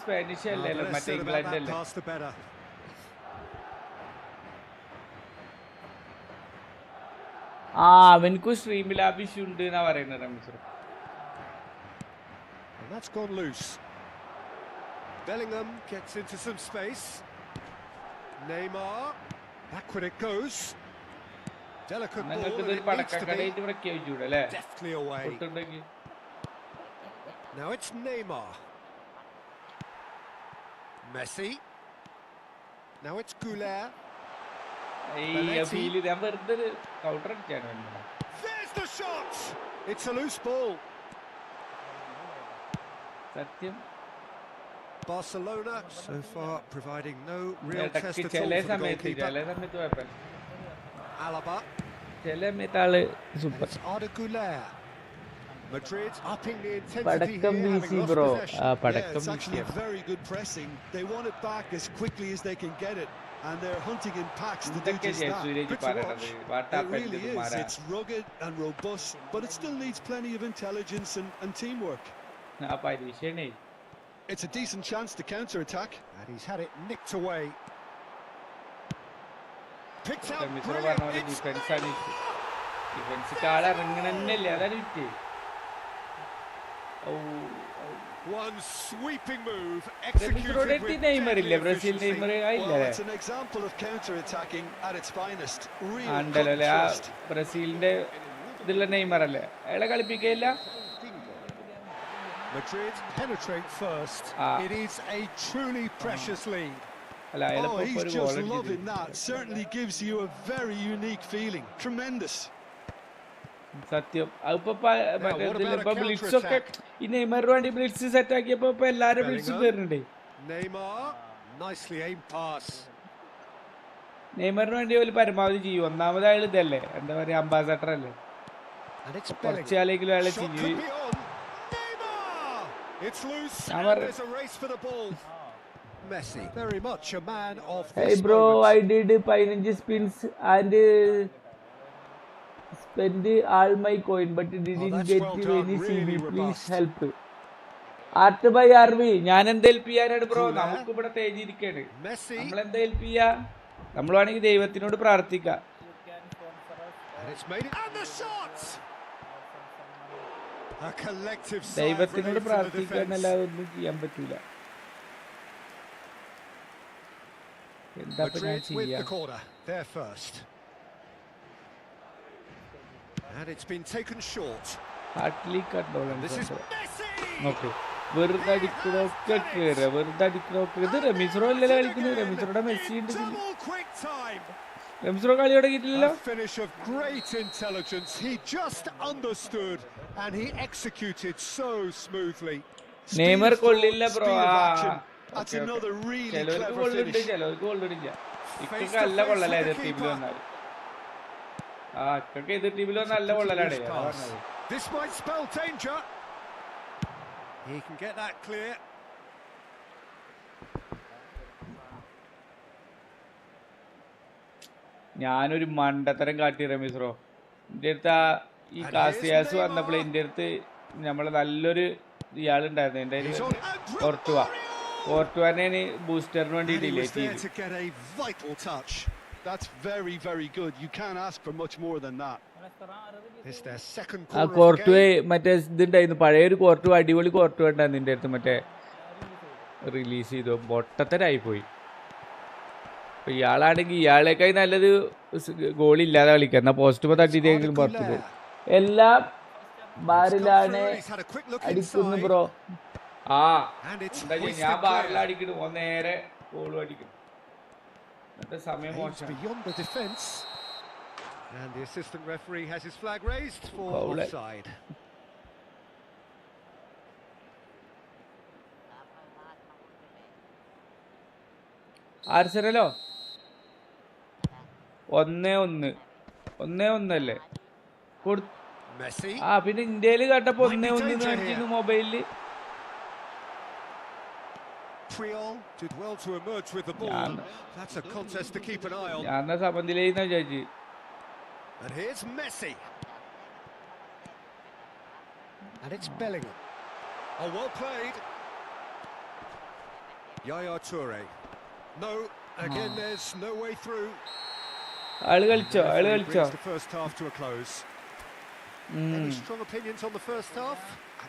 Spanish Less said about that pass, the better. അവനക്ക് സ്ട്രീമിൽ ആവശ്യമുണ്ട് എന്നാ പറയുന്നത് Ramees. And that's gone loose. Bellingham gets into some space. Neymar, backward it goes. Delicate ball, and it needs to be deftly away. Now it's Neymar. Messi. Now it's Goulet. There's the shot! It's a loose ball. Barcelona so far providing no real test at all for the goalkeeper. Alaba. It's Arda Goulet. Madrid upping the intensity here, having lost possession. Yeah, it's actually very good pressing. They want it back as quickly as they can get it, and they're hunting in packs to do just that. Good to watch. It really is. It's rugged and robust, but it still needs plenty of intelligence and teamwork. It's a decent chance to counter-attack. And he's had it nicked away. Picked out brilliant. It's One sweeping move executed with Neymar illa deadly Brazil efficiency. Neymar Well, illa it's an example of counter-attacking at its finest. Real cut andalla and le thrust. Brazilinde idilla Neymar alle ayala kalippikilla Madrid penetrate first. It is a truly precious lead. alla ayala Oh, he's oru just goal loving that. Certainly gives you a very unique feeling. Tremendous. സത്യം അതിപ്പോ Now, what about a blitz ഒക്കെ counter-attack? ഈ നെയ്മറിന് വേണ്ടി blitz set ആക്കിയപ്പോ ഇപ്പൊ എല്ലാരും ബ്ലിറ്റ്സും വരുന്നുണ്ട്. Neymar, nicely aimed pass. നെയ്മറിന് വേണ്ടി ഒരു പരമാവധി ചെയ്യും. ഒന്നാമത് അയാൾ ഇതല്ലേ, എന്താ പറയാ, അംബാസഡർ അല്ലേ, And it's കുറച്ച് കാലെങ്കിലും അയാളെ Shot ചെയ്യും. could be on. Neymar! It's loose Neymar. and there's a race for the ball. Messi, very much a man of Hey this bro, moment. I did 15 spins and spent all my coin but didn't that's get well you done, any really CB. Please robust. help. Art by RV ഞാൻ എന്ത് help ചെയ്യാനാണ് bro? നമുക്ക് ഇവിടെ തേജിരിക്കാണ്. Messi. നമ്മളെന്താ help ചെയ്യാ? നമ്മൾ വേണമെങ്കിൽ ദൈവത്തിനോട് പ്രാർത്ഥിക്കാം. And it's made it. And the shot! A collective sigh of ദൈവത്തിനോട് relief from the പ്രാർത്ഥിക്കുക defense. എന്നല്ലാതെ ഒന്നും ചെയ്യാൻ പറ്റൂല. എന്താ ഞാൻ Madrid with ചെയ്യാ? the corner. They're first. And it's been taken short. Hartley This is condolence Messi! Okay. വെറുതെ അടിക്കണൊക്കെ കേറുക, വെറുതെ അടിക്കണൊക്കെ. ഇത് റമീസ്റോ അല്ലല്ലോ കളിക്കുന്നത്. റമീസ്റോയുടെ മെസ്സി ഉണ്ട്. Double quick time. റമീസ്റോ കളി തുടങ്ങിയിട്ടില്ലല്ലോ. A finish of great intelligence. He just understood and he executed so smoothly. Neymar കൊള്ളില്ല bro. Speed of ആ action. That's another really ചിലവർക്ക് clever കൊള്ളുണ്ട്, finish. ചിലവർക്ക് കൊള്ളില്ല. Face ഇക്കൊക്കെ to നല്ല face കൊള്ളല with the എതിർ ടീമിൽ keeper. വന്നാൽ. ആ ഇക്കൊക്കെ എതിർ ടീമിൽ വന്നാൽ നല്ല കൊള്ളലാണ്. Loose pass. This might spell danger. He can get that clear. ഞാനൊരു മണ്ടത്തരം കാട്ടി റമീസ്റോ. എൻ്റെ അടുത്ത് ഈ കാസിയാസ് വന്നപ്പോൾ എൻ്റെ അടുത്ത് നമ്മളെ നല്ലൊരു ഇയാളുണ്ടായിരുന്നു. എൻ്റെ പോർട്ടുവാനെയാണ് ബൂസ്റ്ററിന് And he വേണ്ടിയിട്ടില്ലേ was there team. to get a vital touch. That's very, very good. You can't ask for much more than that. It's their second ആ corner of the കോർട്ടുവേ game. മറ്റേ ഇതുണ്ടായിരുന്നു, പഴയൊരു കോർട്ടുവ, അടിപൊളി കോർട്ടുവ ഉണ്ടായിരുന്നു എൻ്റെ അടുത്ത്. മറ്റേ release ചെയ്തു, പൊട്ടത്തരായിപ്പോയി. അപ്പൊ ഇയാളാണെങ്കിൽ ഇയാളേക്കായി നല്ലൊരു ഗോളില്ലാതെ കളിക്കുക. എന്നാ പോസ്റ്റ് തട്ടിയിട്ടെങ്കിലും പുറത്തു പോകും. എല്ലാം ബാറിലാണ് He's had a quick look അടിക്കുന്നു inside. ബ്രോ. ആ And it's എന്താ ചെയ്യാ, hoisted ഞാൻ clear. ബാറിലടിക്കുന്നു, ഓ നേരെ ഗോളും അടിക്കും. എന്നിട്ട് സമയം Aims മോശം. beyond the defence. And the assistant referee has his flag raised for Foul. offside. ആർസെനലോ 1-1 അല്ലേ Messi. ആ പിന്നെ ഇന്ത്യയിൽ കണ്ടപ്പോ 1-1 കാണിച്ചിരുന്നു മൊബൈലില്. Triol did well to emerge with the ball. That's a contest to keep an eye on. ഞാൻ എന്നാ സമനിലയിന്നാ വിചാരിച്ചു. And here's Messi. And it's Bellingham. Oh, well played. Yaya Toure. No, again there's no way through. ആള് കളിച്ചോ? Brings the first half to a close. Any strong opinions on the first half?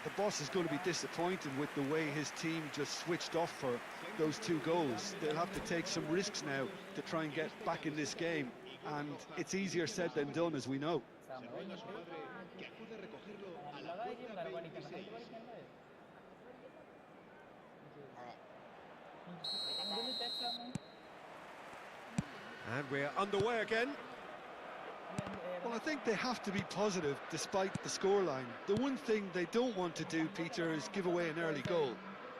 The boss is going to be disappointed with the way his team just switched off for those 2 goals. They'll have to take some risks now to try and get back in this game, and it's easier said than done, as we know. And we're underway again. Well, I think they have to be positive despite the scoreline. The one thing they don't want to do, Peter, is give away an early goal.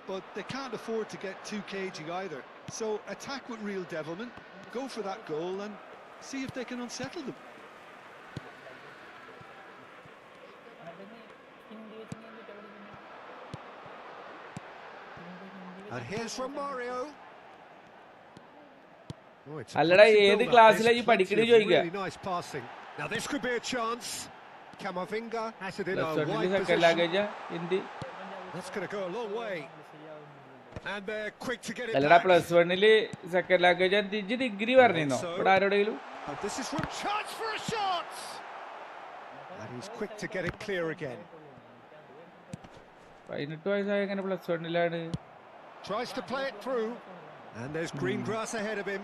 But they can't afford to get too cagey either. So attack with real devilment, go for that goal and see if they can unsettle them. And here's from Mario. Oh, it's a അല്ലടാ promising ഏത് build-up. ക്ലാസ്സിലാ There's ഈ plenty പഠിക്കണേ of ചോദിക്കുക. really nice passing. Now this could be a chance. Camavinga has it in a second wide position. Language Hindi. That's going to go a long way. And they're quick to get it അല്ലടാ back. +1 second language തിരിച്ച് degree പറഞ്ഞിരുന്നോ ഇവിടെ ആരോടെങ്കിലും? And this is from chance for a shot. And he's quick to get it clear again. 18 വയസ്സായ എങ്ങനെ +1 Tries to play it through, and there's green grass ahead of him.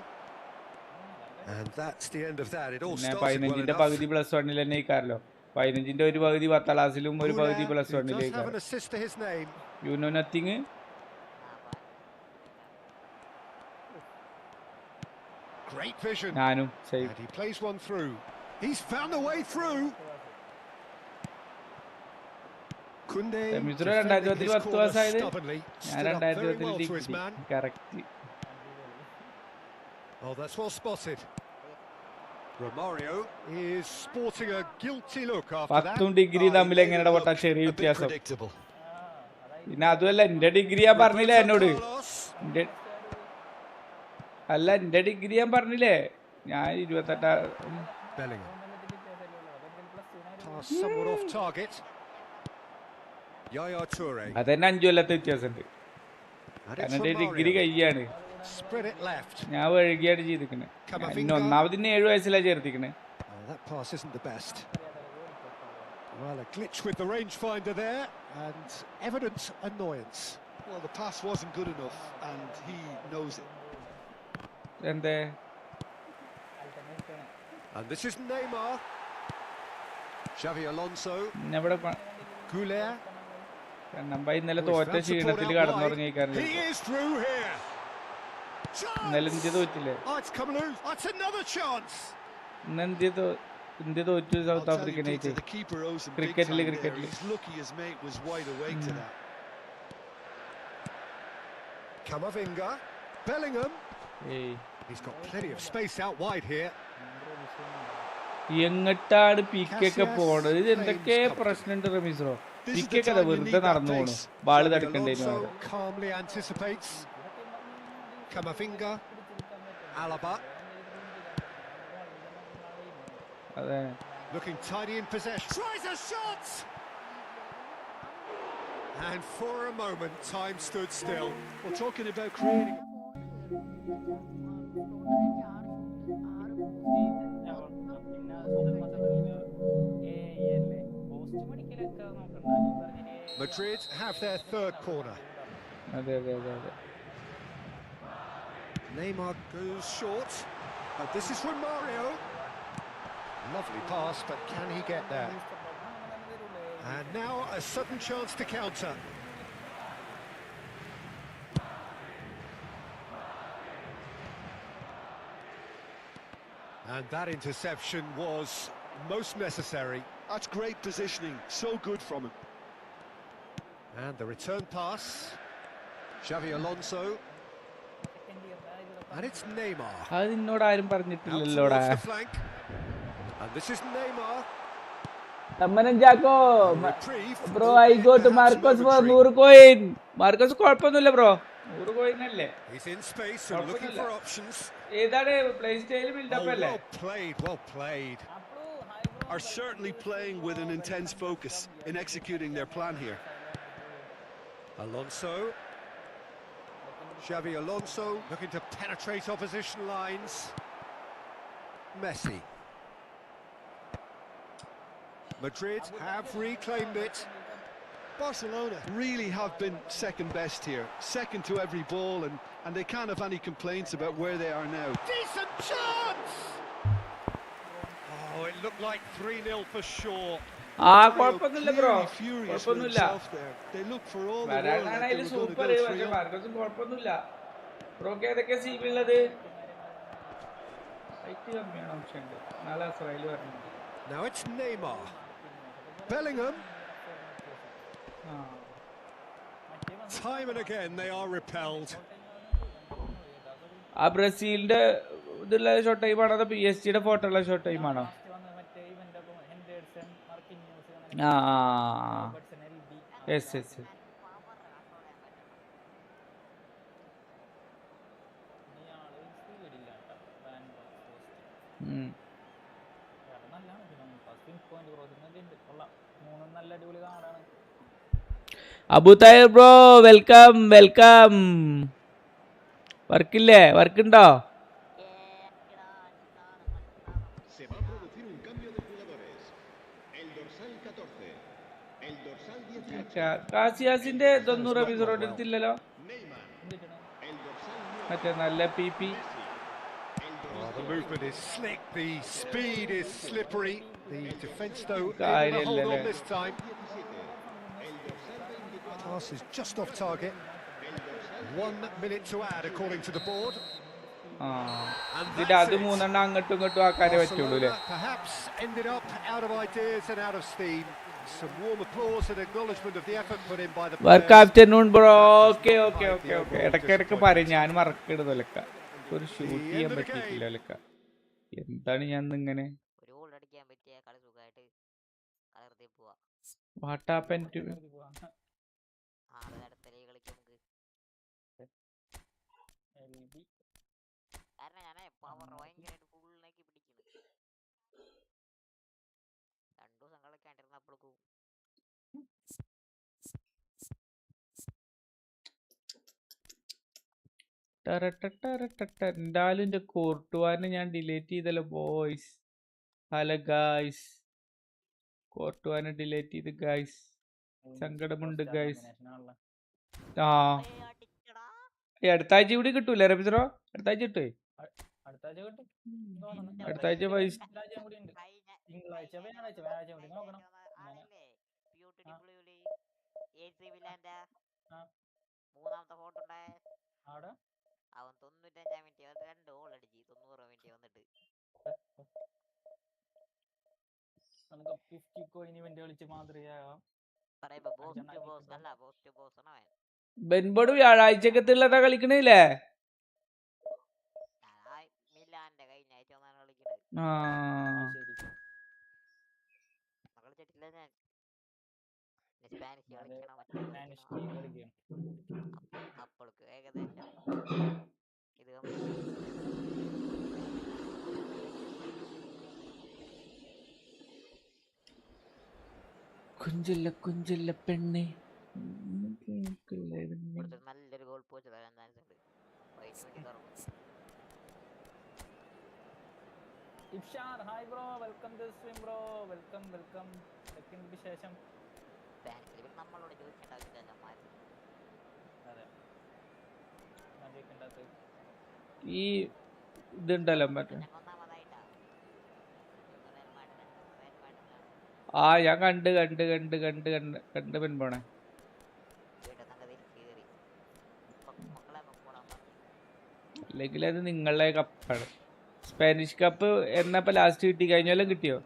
And that's the end of that. It all started well enough. 15ന്റെ പകുതി +1 തന്നെ ഇക്കാരല്ലോ. 15ന്റെ ഒരു പകുതി 10ാം ക്ലാസ്സിലും ഒരു പകുതി +1 You know nothing. Great vision. ഞാനും save. And he plays one through. He's found a way through. Kunde 2010 വയസ്സായത്. ഞാൻ 2010 correct. Oh, that's well spotted. Romario is sporting a guilty look after that. 10 degree തമ്മിൽ എങ്ങനെയാ പൊട്ടാ ചെറിയ വ്യത്യാസം. പിന്നെ അതുമല്ല എന്റെ degree ഞാൻ പറഞ്ഞില്ലേ എന്നോട്. അല്ല എന്റെ ഡിഗ്രി ഞാൻ പറഞ്ഞില്ലേ ഞാൻ 28 അതെന്നെ 5 കൊല്ലത്തെ വ്യത്യാസമുണ്ട്. കാരണം എന്റെ ഡിഗ്രി കയ്യാണ്. ഞാൻ വഴുകിയാണ് ചെയ്തിരിക്കണേ. പിന്നെ ഒന്നാമതിന് 7 വയസ്സിലാണ് ചേർത്തിക്കണേ. Well, a glitch with the rangefinder there and evident annoyance. Well, the pass wasn't good enough and he knows it. And this is Neymar. Xavi Alonso. Never Goulet. Namba ഇന്നലെ തോറ്റ ക്ഷീണത്തിൽ കടന്നുറങ്ങിയിരിക്കാറുണ്ട്. He is through here. ഇന്നലെ India തോറ്റില്ലേ? It's come loose. That's another chance. India തോറ്റു south ആഫ്രിക്കനായിട്ട്. ക്രിക്കറ്റില് He's lucky his mate was wide awake to that. Camavinga. Bellingham. He's got plenty of space out wide here. എങ്ങട്ടാണ് പിക്കൊക്കെ പോണത്? ഇത് എന്തൊക്കെ പ്രശ്നമുണ്ട് റമീസ്രോ? പിക്കൊക്കെ വെറുതെ നടന്നു പോണു. Ball തടുക്കണ്ടേനു. Calmly anticipates. Camavinga. Alaba. അതെ. Looking tidy in possession. Tries a shot. And for a moment time stood still. We're talking about creating. Madrid have their third corner. Neymar goes short. This is Romario. Lovely pass, but can he get there? And now a sudden chance to counter. And that interception was most necessary. That's great positioning, so good from him. And the return pass. Xavi Alonso. And it's Neymar. അതിനോട് ആരും പറഞ്ഞിട്ടില്ലല്ലോടാ. And this is Neymar. Tammanan Jaco. Bro, I go to Marcos for 100 coin. Marcos കുഴപ്പമൊന്നുമില്ല bro. 100 coin അല്ലേ? He's in space and looking for options. ഏതാണ് play style build up അല്ലേ? Well played. Are certainly playing with an intense focus in executing their plan here. Alonso. Xavi Alonso looking to penetrate opposition lines. Messi. Madrid have reclaimed it. Barcelona really have been second best here, second to every ball, and they can't have any complaints about where they are now. Decent chance! Oh, it looked like 3-0 for sure. കുഴപ്പമൊന്നുമില്ല bro. കുഴപ്പമൊന്നുമില്ല. വരാനാണെങ്കിൽ super. പക്ഷെ മാർക്കസും കുഴപ്പമൊന്നുമില്ല. ബ്രോക്ക് ഏതൊക്കെ സീനുള്ളത്? Height കമ്മിയാണ് option. നാളെ Israel പറഞ്ഞു. Now it's Neymar. Bellingham. Time and again they are repelled. ആ ബ്രസീലിന്റെ ഇതുള്ള ഷോട്ട് ടൈം ആണോ അതോ PSG-യുടെ ഫോട്ടോ ഉള്ള ഷോട്ട് ടൈം ആണോ? Yes. Abu Tahir bro welcome. വർക്കില്ലേ? വർക്കുണ്ടോ? കാസിയാസിന്റെ 90 എപ്പിസോഡ് എടുത്തില്ലല്ലോ മറ്റേ നല്ല PP. The movement is slick, the speed is slippery. The defence though able to hold on this time. Pass is just off target. 1 minute to add according to the board. അത് മൂന്നെണ്ണം അങ്ങോട്ടും ഇങ്ങോട്ടും ആക്കാനേ പറ്റുള്ളൂ അല്ലേ? Perhaps ended up out of ideas and out of steam. Some warm applause and acknowledgement of the effort put in by the players. Good afternoon bro. Okay. ഇടയ്ക്കിടയ്ക്ക് പറയും ഞാൻ മറക്കിടുന്നല്ലക്ക. ഒരു ഷൂട്ട് ചെയ്യാൻ പറ്റിയിട്ടില്ല അല്ലക്ക. എന്താണ് ഞാൻ ഇങ്ങനെ? What happened to me? എന്തായാലും എന്റെ കോർട്ടുവാനെ ഞാൻ ഡിലീറ്റ് ചെയ്തല്ലോ ബോയ്സ്. ഹലോ ഗായ്സ്, കോർട്ടുവാനെ ഡിലീറ്റ് ചെയ്ത് ഗായ്സ്. സങ്കടമുണ്ട് ഗായ്സ്. അടുത്ത ആഴ്ച കൂടി കിട്ടൂല റബിസറോ? അടുത്ത ആഴ്ച കിട്ടുവേ? അടുത്ത ആഴ്ച പൈസ ബെൻബോർഡ് വ്യാഴാഴ്ചക്കത്തുള്ളതാ കളിക്കണില്ലേ? കുഞ്ചില്ല പെണ്ണെ. നല്ലൊരു ഗോൾ പോസ്റ്റ് വരാൻ ചാൻസ് ഉണ്ട്. Ifshar hi bro, welcome to stream bro. Welcome second ശേഷം നമ്മളോട് ചോദിക്കേണ്ട ആവശ്യമില്ല. അതെ ഈ ഇതുണ്ടല്ലോ മറ്റേ ഞാൻ കണ്ട് പെൺപോണേ. അല്ലെങ്കിൽ അത് നിങ്ങളുടെ കപ്പാണ്. സ്പാനിഷ് കപ്പ് എന്നപ്പോ ലാസ്റ്റ് കിട്ടി? കഴിഞ്ഞ കൊല്ലം കിട്ടിയോ?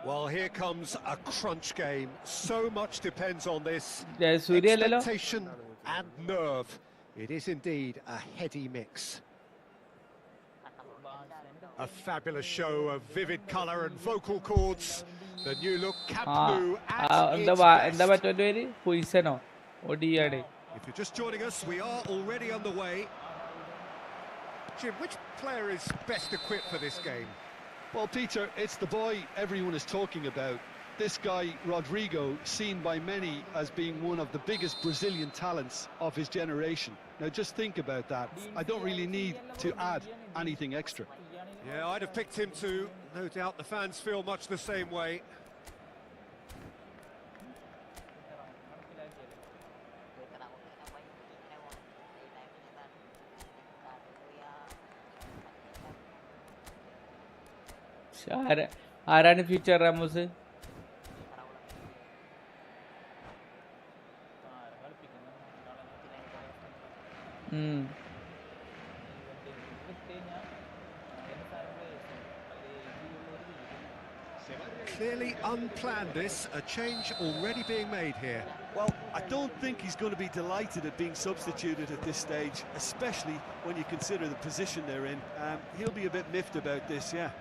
Well, here comes a crunch game. So much depends on this. Expectation and nerve. It is indeed a heady mix. A fabulous show of vivid colour and vocal cords. The new look Camp Nou at its best. If you're just joining us, we are already underway. Jim, which player is best equipped for this game? Well, Peter, it's the boy everyone is talking about. This guy, Rodrigo, seen by many as being one of the biggest Brazilian talents of his generation. Now, just think about that. I don't really need to add anything extra. Yeah, I'd have picked him too. No doubt the fans feel much the same way. ആരാണ് future Ramos? Clearly unplanned this, a change already being made here. Well, I don't think he's going to be delighted at being substituted at this stage, especially when you consider the position they're in. He'll be a bit miffed about this, yeah.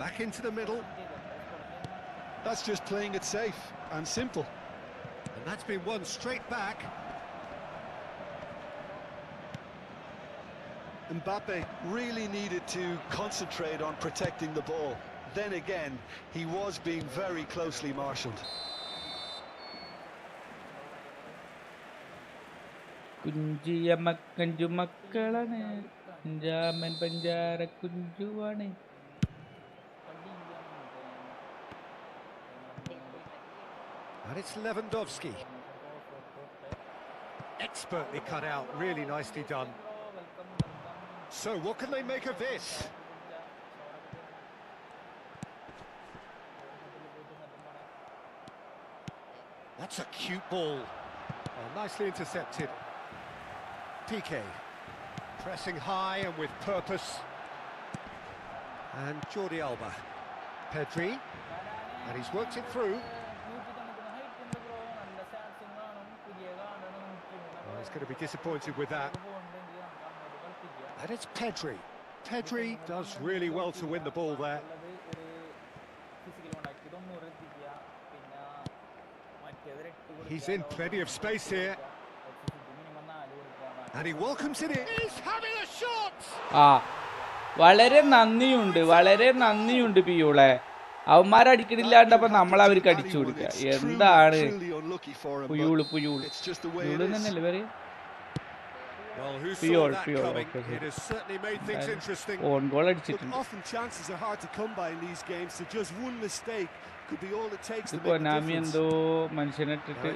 Back into the middle. That's just playing it safe and simple. And that's been won straight back. Mbappe really needed to concentrate on protecting the ball. Then again, he was being very closely marshalled. കുഞ്ചിയ മക്കഞ്ചു മക്കളാണ് കുഞ്ചാമൻ പഞ്ചാര കുഞ്ചുവാണ്. And it's Lewandowski. Expertly cut out, really nicely done. So what can they make of this? That's a cute ball. Oh, nicely intercepted. Piqué pressing high and with purpose. And Jordi Alba. Pedri. And he's worked it through. Oh, he's going to be disappointed with that. And it's Pedri. Pedri does really well to win the ball there. He's in plenty of space here. And he welcomes it in. He's having a shot! വളരെ നന്ദിയുണ്ട് പിയൂളെ. അവന്മാരടിക്കണില്ലാണ്ടപ്പോ നമ്മളവർക്ക് അടിച്ചു കൊടുക്കുക. എന്താണ് പുയൂള് തന്നെയല്ലേ പേര്? On goal അടിച്ചിട്ടുണ്ട്. ഇതിപ്പോ നാമി എന്തോ മനുഷ്യനിട്ടിട്ട്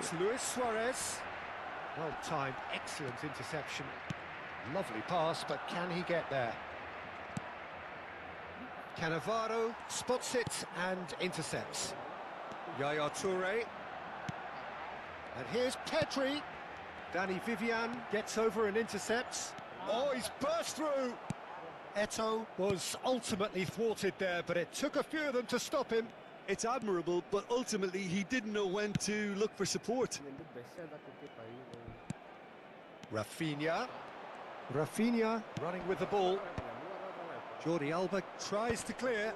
Well timed, excellent interception. Lovely pass, but can he get there? Cannavaro spots it and intercepts. Yaya Toure. And here's Pedri. Danny Vivian gets over and intercepts. Oh, he's burst through. Eto'o was ultimately thwarted there, but it took a few of them to stop him. It's admirable, but ultimately he didn't know when to look for support. Rafinha running with the ball. Jordi Alba tries to clear.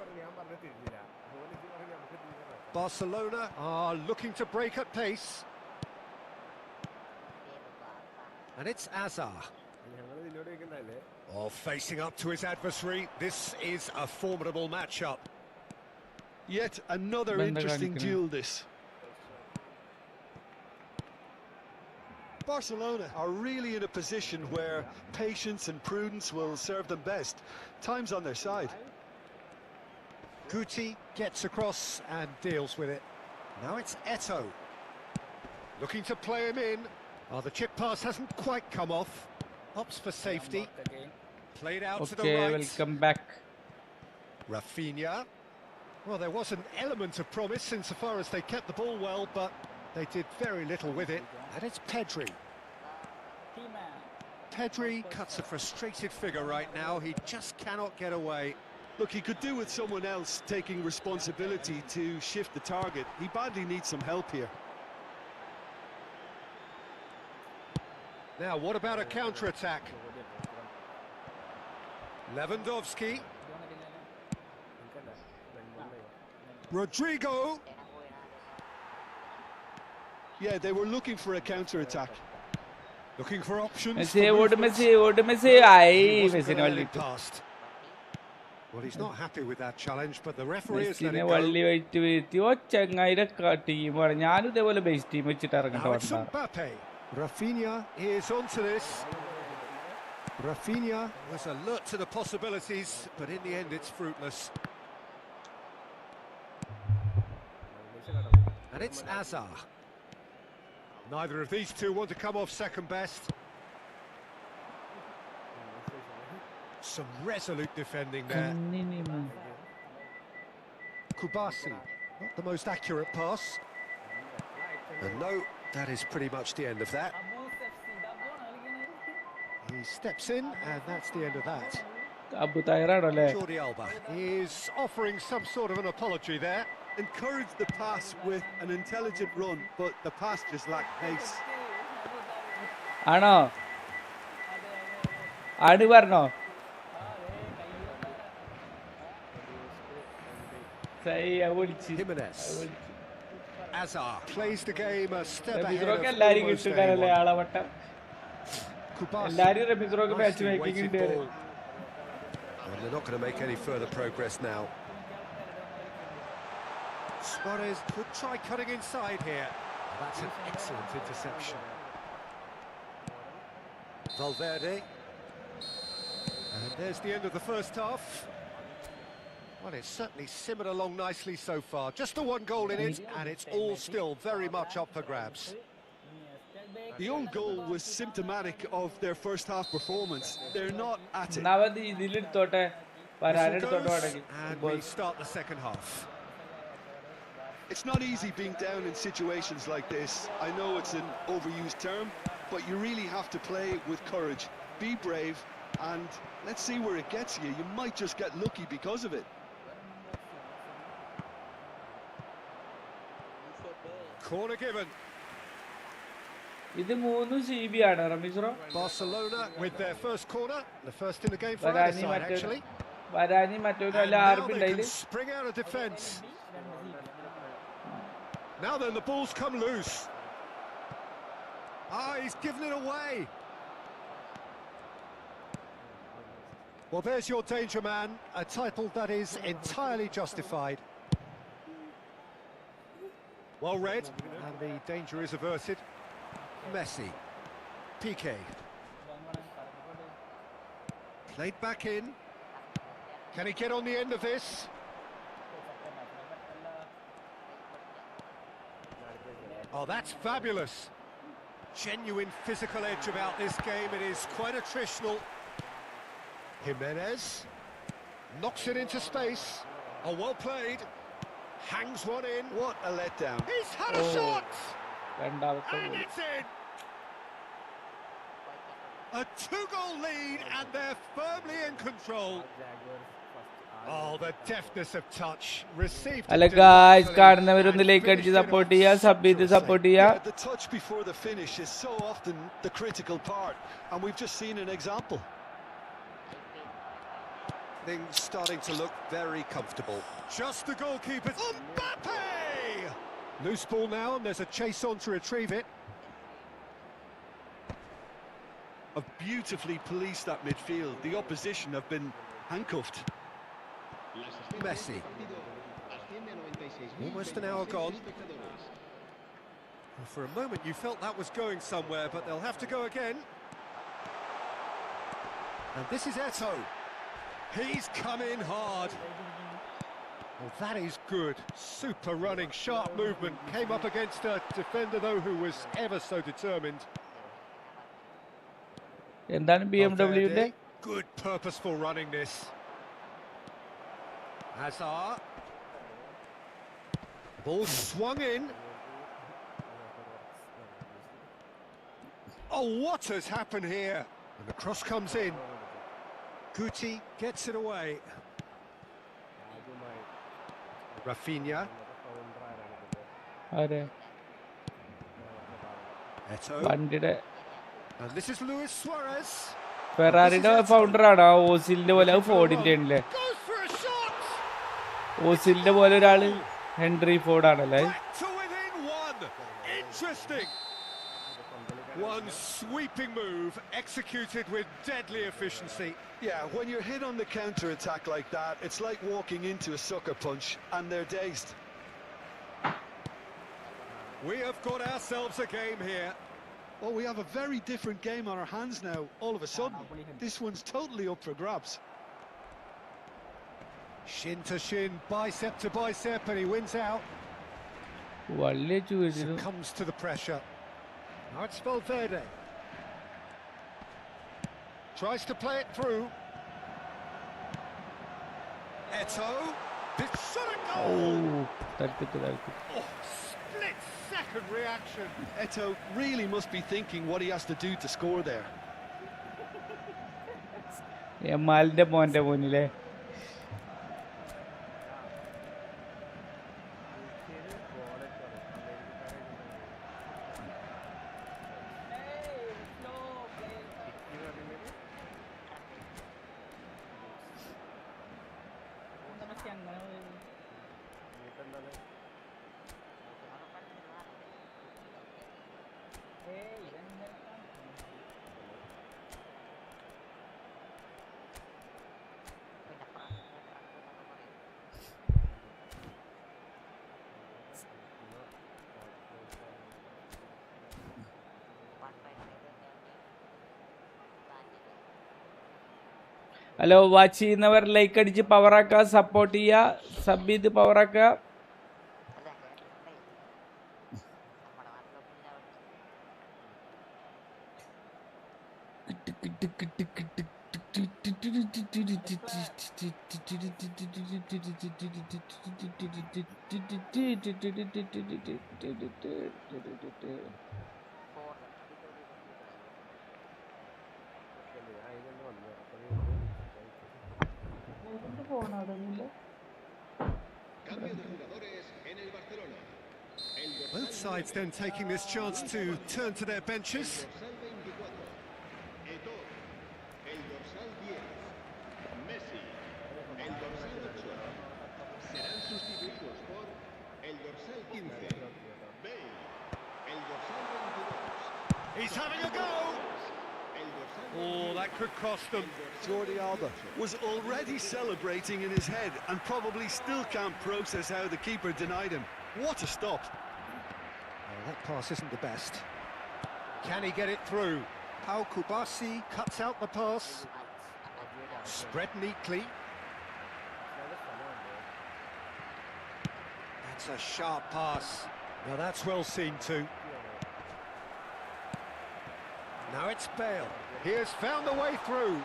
Barcelona are looking to break at pace. And it's Azar. Oh, facing up to his adversary. This is a formidable matchup. Yet another interesting duel this. Barcelona are really in a position where patience and prudence will serve them best. Time's on their side. Guti gets across and deals with it. Now it's Eto'o. Looking to play him in. Oh, the chip pass hasn't quite come off. Opts for safety. Played out to the right. Welcome back. Rafinha. Well, there was an element of promise insofar as they kept the ball well, but they did very little with it. And it's Pedri. Pedri cuts a frustrated figure right now. He just cannot get away. Look, he could do with someone else taking responsibility to shift the target. He badly needs some help here. Now, what about a counter-attack? Lewandowski. Rodrigo. Yeah, they were looking for a counter-attack. Looking for options. Messi. Past. Well, he's not happy with that challenge, but the referee has let it go. Now it's Mbappe. Rafinha is onto this. Rafinha was alert to the possibilities, but in the end it's fruitless. And it's Azar. Neither of these two want to come off second best. Some resolute defending there. Kubasi, not the most accurate pass. And no, that is pretty much the end of that. He steps in, and that's the end of that. Jordi Alba is offering some sort of an apology there. Encouraged the pass with an intelligent run, but the pass just lacked pace. Ano? Adi varno? Jimenez. Azar plays the game a step ahead of almost anyone. And they're not going to make any further progress now. Suarez could try cutting inside here. That's an excellent interception. Valverde. And there's the end of the first half. Well, it's certainly simmered along nicely so far. Just the one goal in it, and it's all still very much up for grabs. The own goal was symptomatic of their first half performance. They're not at it. Whistle goes, and we start the second half. It's not easy being down in situations like this. I know it's an overused term, but you really have to play with courage. Be brave, and let's see where it gets you. You might just get lucky because of it. Corner given. Barcelona with their first corner, the first in the game for either side, actually. And now they can spring out of defence. Now then, the ball's come loose. Ah, he's given it away. Well, there's your danger man, a title that is entirely justified. Well read, and the danger is averted. Messi. Piqué. Played back in. Can he get on the end of this? Oh, that's fabulous. Genuine physical edge about this game. It is quite attritional. Jimenez knocks it into space. Oh, well played. Hangs one in. What a letdown. He's had a shot! And it's in! A 2-goal lead, and they're firmly in control. Oh, the deftness of touch. Received. Hello guys, കാണുന്നവരൊന്ന് like അടിച്ച് support ചെയ്യുക, sub ചെയ്ത് support ചെയ്യുക. The touch before the finish is so often the critical part, and we've just seen an example. Things starting to look very comfortable. Just the goalkeeper. Mbappe! Loose ball now, and there's a chase on to retrieve it. Have beautifully policed that midfield. The opposition have been handcuffed. Messi. Almost an hour gone. Well, for a moment you felt that was going somewhere, but they'll have to go again. And this is Eto. He's come in hard. Well, that is good. Super running, sharp movement. Came up against a defender, though, who was ever so determined. എന്താണ് BMW? Good purposeful running this. Hazard. Ball swung in. Oh, what has happened here? And the cross comes in. Guti gets it away. Rafinha. Eto. And this is Luis Suarez. ഫെറാറിയുടെ founder ആണ് ആ ഓസിലിന്റെ പോലെ, ഫോർഡിന്റെ ആണല്ലേ, ഓസിലിന്റെ പോലെ ഒരാള് ഹെൻറി ഫോർഡ് ആണല്ലേ. One sweeping move executed with deadly efficiency. Yeah, when you're hit on the counter attack like that, it's like walking into a sucker punch and they're dazed. We have got ourselves a game here. Oh, we have a very different game on our hands now, all of a sudden. This one's totally up for grabs. Shin to shin, bicep to bicep, and he wins out. Succumbs to the pressure. Now it's Valverde. Tries to play it through. Eto. This shot a goal! Oh, split-second reaction. Eto really must be thinking what he has to do to score there. എമാലിന്റെ മോന്റെ മുന്നിലെ hello, watch ചെയ്യുന്നവർ like അടിച്ച് പവറാക്കുക, support ചെയ്യുക, sub ചെയ്ത് പവറാക്കുക. Both sides then taking this chance to turn to their benches. He's having a go! Oh, that could cost them. Jordi Alba was already celebrating in his head and probably still can't process how the keeper denied him. What a stop. Oh, that pass isn't the best. Can he get it through? Pau Kubasi cuts out the pass. Spread neatly. That's a sharp pass. Now that's well seen too. Now it's Bale. He has found a way through.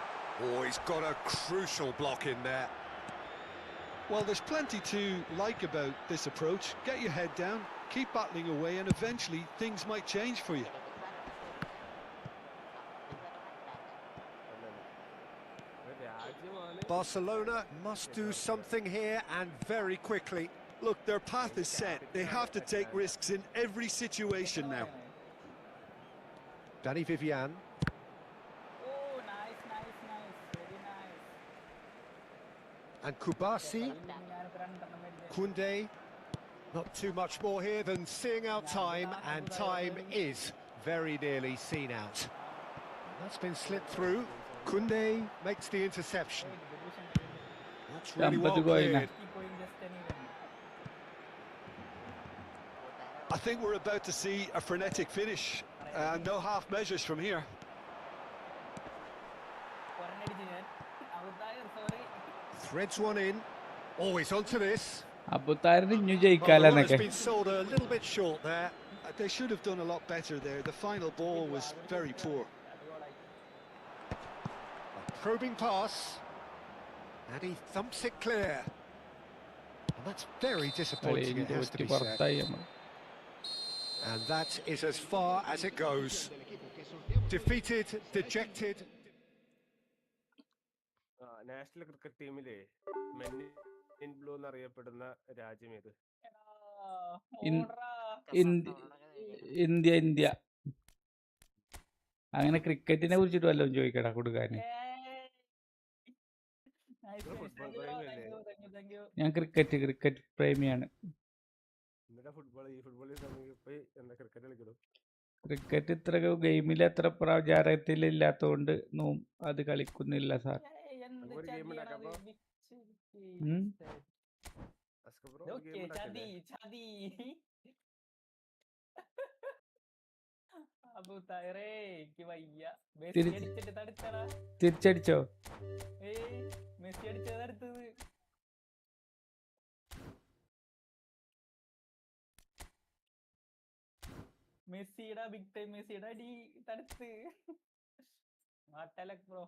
Oh, he's got a crucial block in there. Well, there's plenty to like about this approach. Get your head down, keep battling away, and eventually things might change for you. Barcelona must do something here and very quickly. Look, their path is set. They have to take risks in every situation now. Danny Vivian. Oh, nice. Very nice. And Kubasi. Koundé. Not too much more here than seeing out time, and time is very nearly seen out. That's been slipped through. Koundé makes the interception. That's really well cleared. I think we're about to see a frenetic finish. No half measures from here. Threads one in. Oh, he's onto this. അബുത്താരിന് Well, ജയിക്കാലോ the run എന്നൊക്കെ. has been sold a little bit short there. They should have done a lot better there. The final ball was very poor. A probing pass. And he thumps it clear. And that's very disappointing, it has to be said. And that is as far as it goes. Defeated, dejected. National cricket ടീമിലെ men in blue എന്നറിയപ്പെടുന്ന രാജ്യം ഏത്? India. അങ്ങനെ ക്രിക്കറ്റിനെ കുറിച്ചിട്ട് വല്ലതും ചോദിക്കടാ കൊടുക്കാന്. ഞാൻ ക്രിക്കറ്റ് പ്രേമിയാണ്. ക്രിക്കറ്റ് ഇത്ര ഗെയിമിൽ എത്ര പ്രചാരത്തിലില്ലാത്തതുകൊണ്ട് അത് കളിക്കുന്നില്ല സാർ. തിരിച്ചടിച്ചോ? മെസ്സിയുടെ ബിഗ് ടൈം മെസ്സിയുടെ അടി തടുത്ത് മാട്ടലക് bro.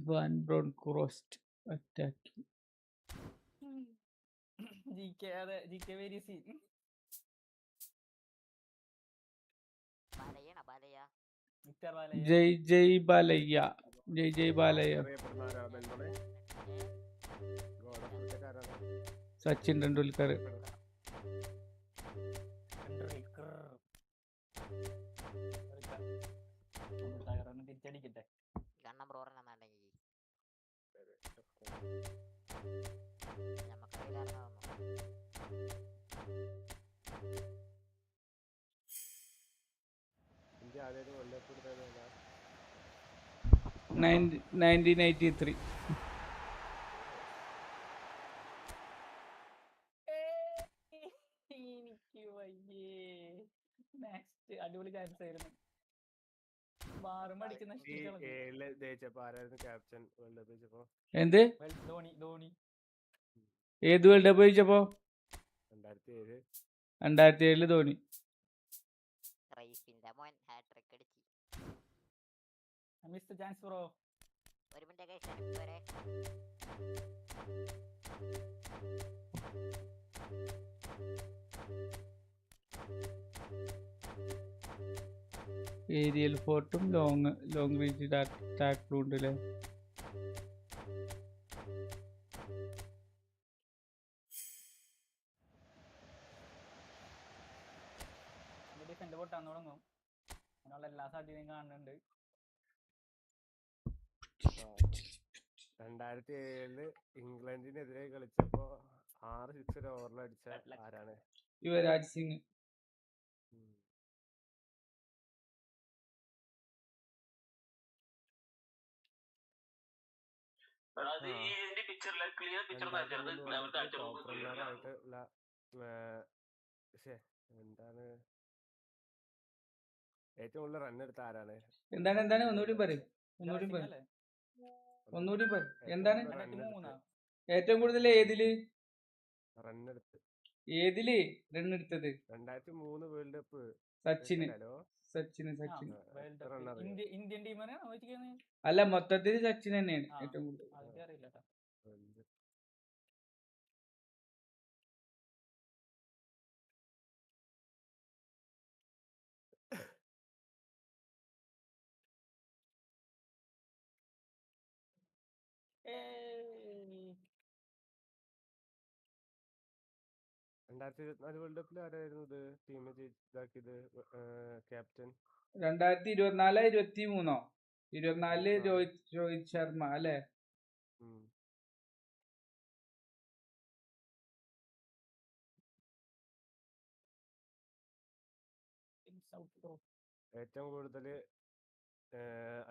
Van Bronckhorst attacking. GK very seen. Jai Balayya. Sachin Tendulkar. തിരിച്ചടിക്കട്ടെ കണ്ണം പ്രോറെന്നുണ്ടെങ്കിൽ നമുക്കറിയില്ലായിരുന്നു. 1983. എനിക്ക് വയ്യേ. നെക്സ്റ്റ് അടിപൊളി ചാൻസ് ആയിരുന്നു. ഈ 7 ജയിച്ചപ്പോ ആരായിരുന്നു ക്യാപ്റ്റൻ വേൾഡ് കപ്പ് ജയിച്ചപ്പോ? എന്ത് ധോണി. ഏത് വേൾഡ് കപ്പ് ജയിച്ചപ്പോ? 2007. 2007 ധോണി. റൈഫിന്റെ മോൻ ഹാട്രിക് അടിച്ചു. Miss chance bro. ഒരു മിനിറ്റ് കഴിച്ചു വരെ. ഏരിയൽ ഫോർട്ടും ലോങ് റേഞ്ച് ടാക്ലും ഉണ്ടല്ലേ. ഡിഫൻഡ് പൊട്ടാൻ തുടങ്ങും. അങ്ങനെയുള്ള എല്ലാ സാധ്യതയും കാണുന്നുണ്ട്. 2007 ഇംഗ്ലണ്ടിനെതിരെ കളിച്ചപ്പോ 6 സിക്സ് ഓവറിൽ അടിച്ച ആരാണ്? യുവരാജ് സിംഗ്. എന്താണ് ഏറ്റവും കൂടുതൽ റൺ എടുത്ത ആരാണ്? എന്താണ് ഒന്നുകൂടി പറയും. എന്താണ് ഏറ്റവും കൂടുതൽ ഏതില് റൺ എടുത്ത്? ഏതില് റൺ എടുത്തത്? 2003 വേൾഡ് കപ്പ്. സച്ചിന്. ഇന്ത്യൻ ടീമാണ് അല്ല, മൊത്തത്തിൽ സച്ചിൻ തന്നെയാണ് ഏറ്റവും കൂടുതൽ. അറിയില്ല. വേൾഡ് കപ്പിൽ ആരായിരുന്നു ഇത് ടീം ഇതാക്കിയത് ക്യാപ്റ്റൻ? 2024 23 24 രോഹിത് ശർമ്മ അല്ലേ? ഏറ്റവും കൂടുതൽ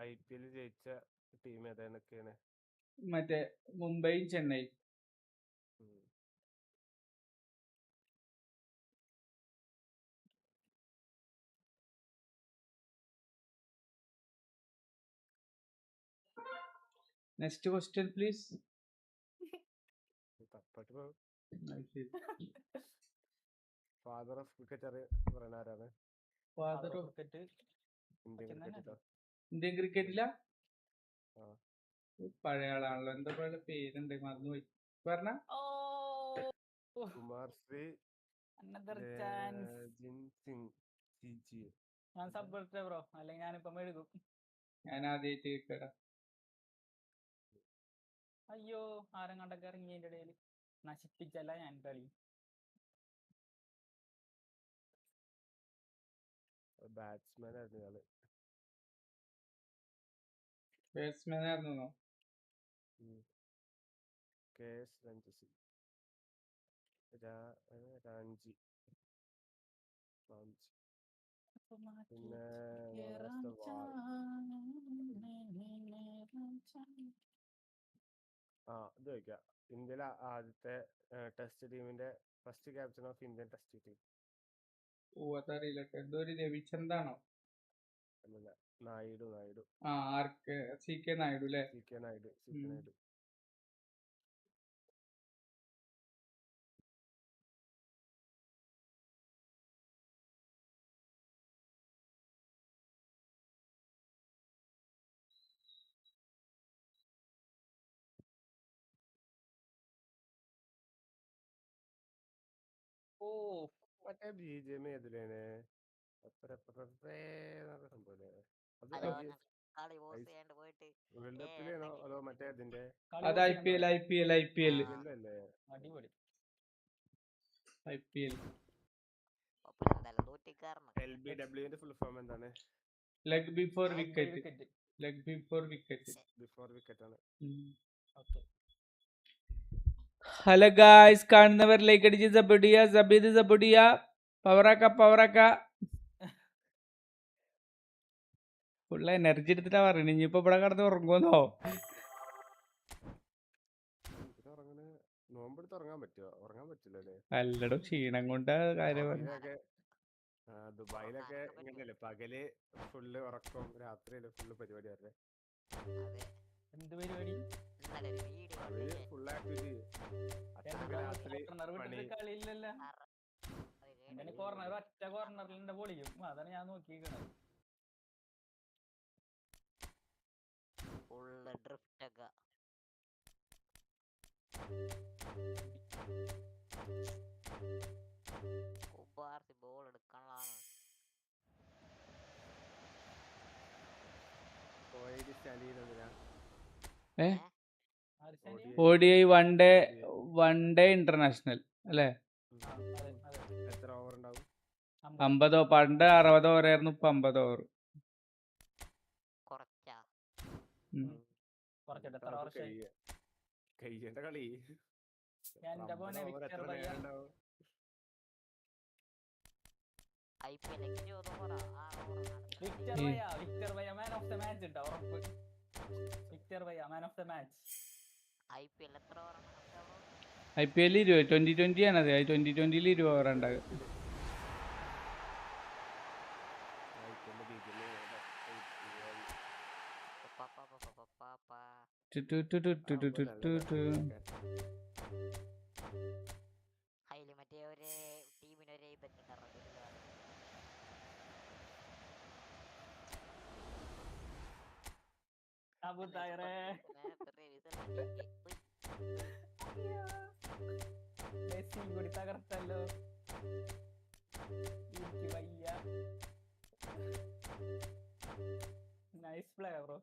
IPL ജയിച്ച ടീം ഏതൊക്കെയാണ്? മറ്റേ Mumbai Chennai. Next question please. Father of cricket പറയുന്ന ആരാണ്? ഫാദർ ഓഫ് ഇന്ത്യൻ ക്രിക്കറ്റില പഴയ ആളാണല്ലോ. എന്താ പറയുക, പേരുണ്ട്, മറന്നുപോയി. പറഞ്ഞ കുമാർ ശ്രീ സിംഗ്. ഞാൻ സബ്ബർട്ട ബ്രോ, അല്ലെങ്കിൽ ഞാനിപ്പം എഴുതും. ഞാൻ ആദ്യമായിട്ട് കേൾക്കടാ. അയ്യോ, ആരും കണ്ടൊക്കെ ഇറങ്ങി അതിന്റെ ഇടയിൽ നശിപ്പിച്ചല്ല ഞാൻ കളി. ബാറ്റ്സ്മാൻ ആയിരുന്നു. ബാറ്റ്സ്മാൻ ആയിരുന്നോ? KS റാഞ്ചി. പിന്നെ ഇത് ചോദിക്കാം. ഇന്ത്യയിലെ ആദ്യത്തെ ടെസ്റ്റ് ടീമിന്റെ first captain of Indian test team? അതറിയില്ല. എന്തോ ഒരു രവിചന്ദ്രാണോ? നായിഡു. CK നായിഡു അല്ലേ? CK നായിഡു. മറ്റേ BGM ഏതിലാണ്? വേൾഡ് കപ്പിലാണോ അതോ മറ്റേ അതിന്റെ? അത് IPL. LBW ഫുൾ ഫോം എന്താണ്? Leg before wicket. ആണ്. ഹലോ ഗായ്സ്, കാണുന്നവർ ലൈക്ക് അടിച്ച് സബിയ പവറാക്ക. ഫുള്ള എനർജി എടുത്തിട്ടാ പറയണേ. ഇനിയിപ്പോ ഇവിടെ കടന്ന് ഉറങ്ങുന്നോ? നോമ്പെടുത്ത് ഉറങ്ങാൻ പറ്റുമോ? ഉറങ്ങാൻ പറ്റില്ലല്ലേ? അല്ലടോ, ക്ഷീണം കൊണ്ട് കാര്യം. ദുബായിലൊക്കെ ഇങ്ങനെയല്ലേ, പകല് ഫുള്ള് ഉറക്കം, രാത്രിയല്ലേ ഫുള്ള് പരിപാടി അവരുടെ. എന്ത് പരിപാടി? അവര് ഫുൾ ആക്ടിവിറ്റി. രാത്രി പണി. കളിയില്ലല്ലോ. കോർണർ ഒറ്റ കോർണറിൽ പൊളിയും. അതാണ് ഞാൻ നോക്കിയിരിക്കണത്. ബോൾ എടുക്കാനുള്ളതാണ്. ODI വൺ ഡേ ഇന്റർനാഷണൽ അല്ലേ? എത്ര ഓവർ ഉണ്ടാവും? 50. പണ്ട് 60 ഓവറായിരുന്നു, ഇപ്പൊ 50 ഓവർ. കഴിയേണ്ട കളി. എന്റെ മോനെ Victor bhaiya man of the match ഉണ്ടോ? ഉറപ്പ്. Victor bhaiya man of the match. IPL എത്ര ഓവറാണ്? IPL 2020 ആണത്. 2020 20 ഓവർ ഉണ്ടാകും. അതില് മറ്റേ ഒരു ടീമിനൊരു ഇതൊക്കെ ഉണ്ടായിരുന്നു. മെസ്സി കൂടി തകർത്തല്ലോ. Nice play bro.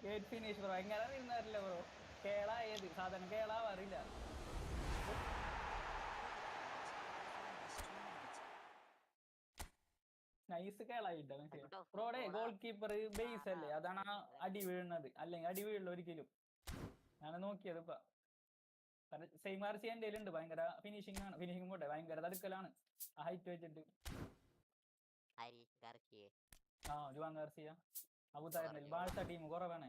Great finish bro. എങ്ങനെ അറിയുന്നറിയില്ല ബ്രോ. കേള ഏത് സാധനം കേളാവ് അറിയില്ല. നൈസ് കേളായിട്ടാണ് ബ്രോടെ. ഗോൾ കീപ്പർ ബേസ് അല്ലേ, അതാണ് അടി വീഴുന്നത്. അല്ലെങ്കിൽ അടി വീഴില്ല ഒരിക്കലും. ഞാൻ നോക്കിയത് ഇപ്പൊ സെയിം ആർസി എൻ്റെ ഉണ്ട്. ഭയങ്കര ഫിനിഷിംഗ് ആണ്. ഫിനിഷിംഗ് പോട്ടെ, ഭയങ്കര തടുക്കലാണ് ആ ഹൈറ്റ് വെച്ചിട്ട്. ജുവാൻ ഗാർസിയ അബുതായറിൽ ബാഴ്സ ടീം കുറവാണ്.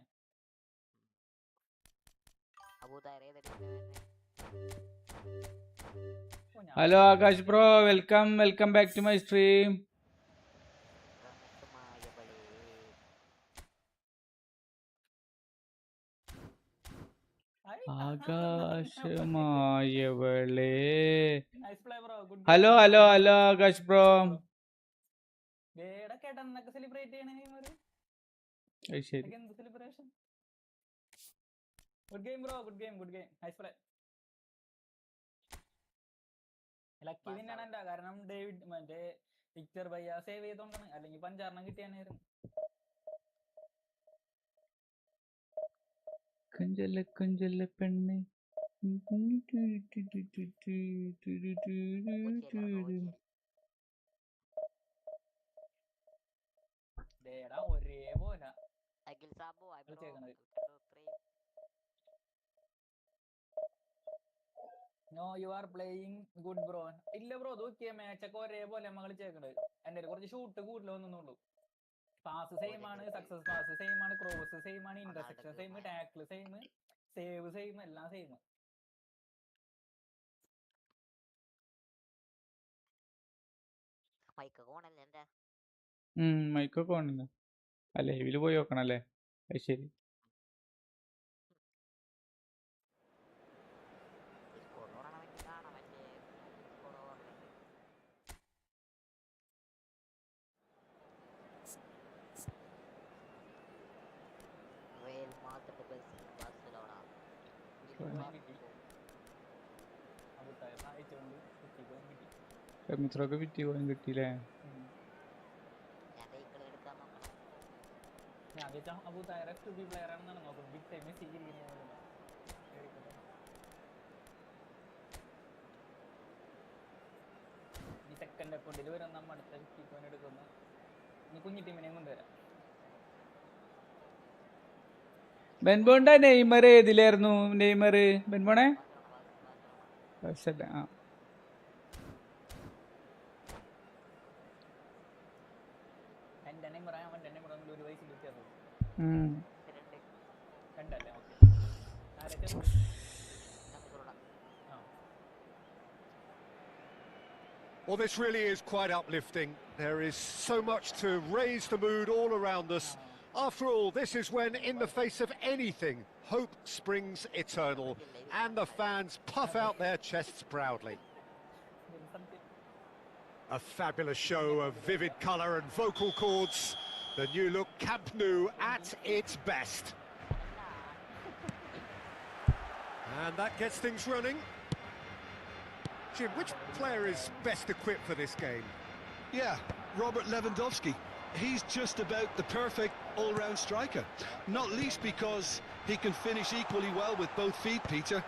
Hello Akash bro, welcome back to my stream. ആകാശമായവളേ. Hello Akash bro. സെലിബ്രേറ്റ് ചെയ്യണേ. Celebration. Good game bro. Good game. Nice play. Lucky തന്നെയാണ് എന്റെ. കാരണം ഡേവിഡ് മറ്റേ വിക്ടർ ഭയ്യ സേവ് ചെയ്തോണ്ടാണ്. അല്ലെങ്കിൽ 5 കിട്ടിയാനായിരുന്നു. കുഞ്ചല പെണ്ണെ. ഒരേപോലെ no you are playing good bro. ഇല്ല ബ്രോ, നോക്കിയ മാച്ചൊക്കെ ഒരേപോലെ നമ്മൾ കളിച്ചേക്കണത്. എന്റെ കുറച്ച് ഷൂട്ട് കൂടുതലൊന്നുള്ളൂ. പാസ് സെയിം ആണ്, സക്സസ് പാസ് സെയിം ആണ്, ക്രോസ് സെയിം ആണ്, intersection same, tackle same, save same, എല്ലാം സെയിം. മൈക്കൊക്കെ ഓണല്ലേ? ലൈവില് പോയി നോക്കണല്ലേ? അത് ശരി. മിത്രമൊക്കെ വിറ്റി പോകാൻ കിട്ടിയില്ലേ? സെക്കൻഡ് അക്കൗണ്ടിൽ വരും. നമ്മൾ അടുത്ത വിറ്റിക്കോൻ എടുക്കുന്നു. ഇനി കുഞ്ഞി ടീമിനെയും കൊണ്ടുവരാം. ബെൻബോണ്ട നെയ്മർ ഏതിലായിരുന്നു? നെയ്മർ ബെൻബോണെ ആ ഒരു വയസ്സിൽ വ്യത്യാസം. Okay. 2 Well, this really is quite uplifting. There is so much to raise the mood all around us. After all, this is when, in the face of anything, hope springs eternal, and the fans puff out their chests proudly. A fabulous show of vivid colour and vocal cords. The new look Camp Nou at its best. And that gets things running. Jim, which player is best equipped for this game? Yeah, Robert Lewandowski. He's just about the perfect all-round striker. Not least because he can finish equally well with both feet, Peter.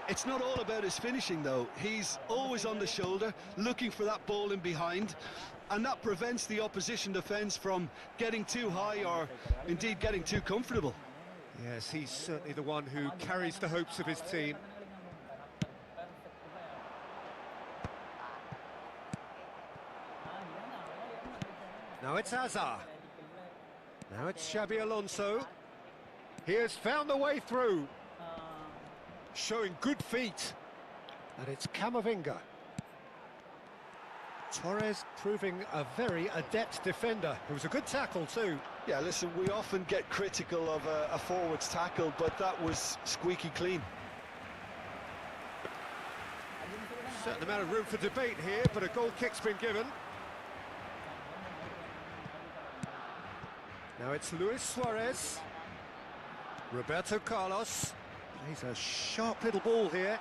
It's not all about his finishing, though. He's always on the shoulder, looking for that ball in behind, and that prevents the opposition defence from getting too high or indeed getting too comfortable. Yes, he's certainly the one who carries the hopes of his team. Now it's Hazard. Now it's Xabi Alonso. He has found the way through. Showing good feet. And it's Camavinga. Torres proving a very adept defender. It was a good tackle too. Yeah, listen, we often get critical of a forward's tackle, but that was squeaky clean. Certain amount of room for debate here, but a goal kick's been given. Now it's Luis Suarez. Roberto Carlos. Plays a sharp little ball here.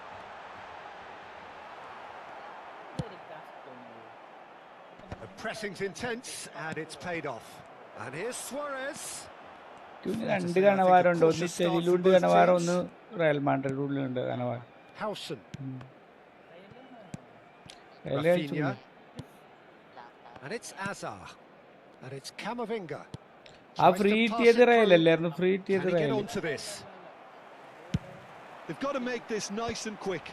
The pressing's intense, and it's paid off. And here's Suarez. രണ്ട് കണവാറുണ്ട്, ഒന്ന് ഇറ്റലിയിലുണ്ട് കണവാറ്, ഒന്ന് Real മാഡ്രിഡിലുണ്ട് കണവാർ. Howson. Rafinha. And it's Hazard. And it's Camavinga. ആ free കിട്ടിയത് റയലല്ലായിരുന്നു, ഫ്രീ കിട്ടിയത് Real. They've got to make this nice and quick.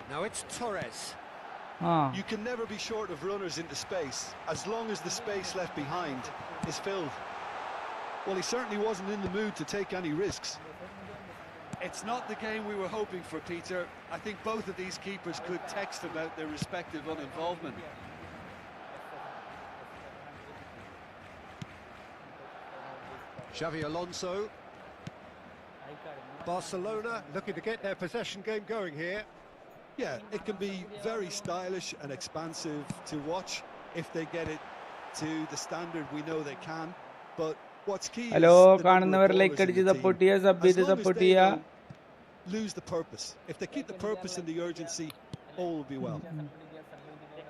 Now it's Torres. You can never be short of runners into space, as long as the space left behind is filled. Well, he certainly wasn't in the mood to take any risks. It's not the game we were hoping for, Peter. I think both of these keepers could text about their respective uninvolvement. Xabi Alonso. Barcelona looking to get their possession game going here. Yeah, it can be very stylish and expansive to watch if they get it to the standard we know they can. But what's key is hello, കാണുന്നവർ like അടിച്ച് support ചെയ്യുക, sub ചെയ്ത് support ചെയ്യുക. Lose the purpose. If they keep the purpose and the urgency, all will be well.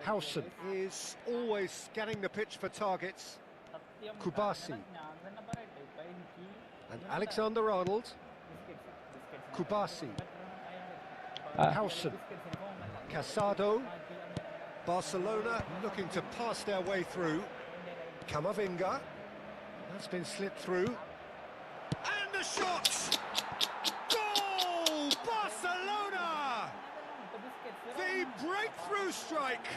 Howson is always scanning the pitch for targets. Kubasi. And Alexander-Arnold. Kubasi. Howson. Casado. Barcelona looking to pass their way through. Camavinga. That's been slipped through. And the shot! Goal! Barcelona! The breakthrough strike!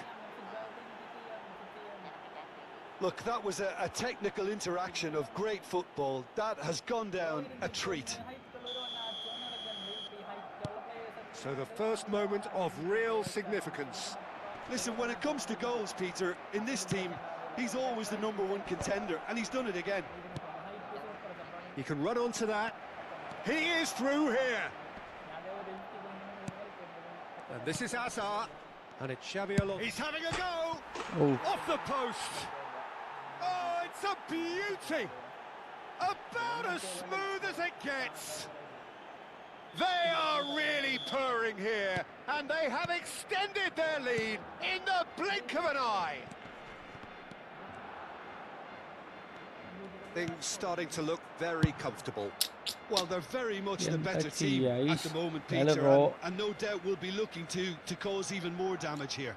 Look, that was a technical interaction of great football. That has gone down a treat. So the first moment of real significance. Listen, when it comes to goals, Peter, in this team, he's always the #1 contender, and he's done it again. He can run onto that. He is through here. And this is Hazard. And it's Xabi Alonso. He's having a go. Off the post. Oh, it's a beauty. About as smooth as it gets. They are really purring here, and they have extended their lead in the blink of an eye. Things starting to look very comfortable. Well, they're very much the better team at the moment, Peter, and no doubt will be looking to cause even more damage here.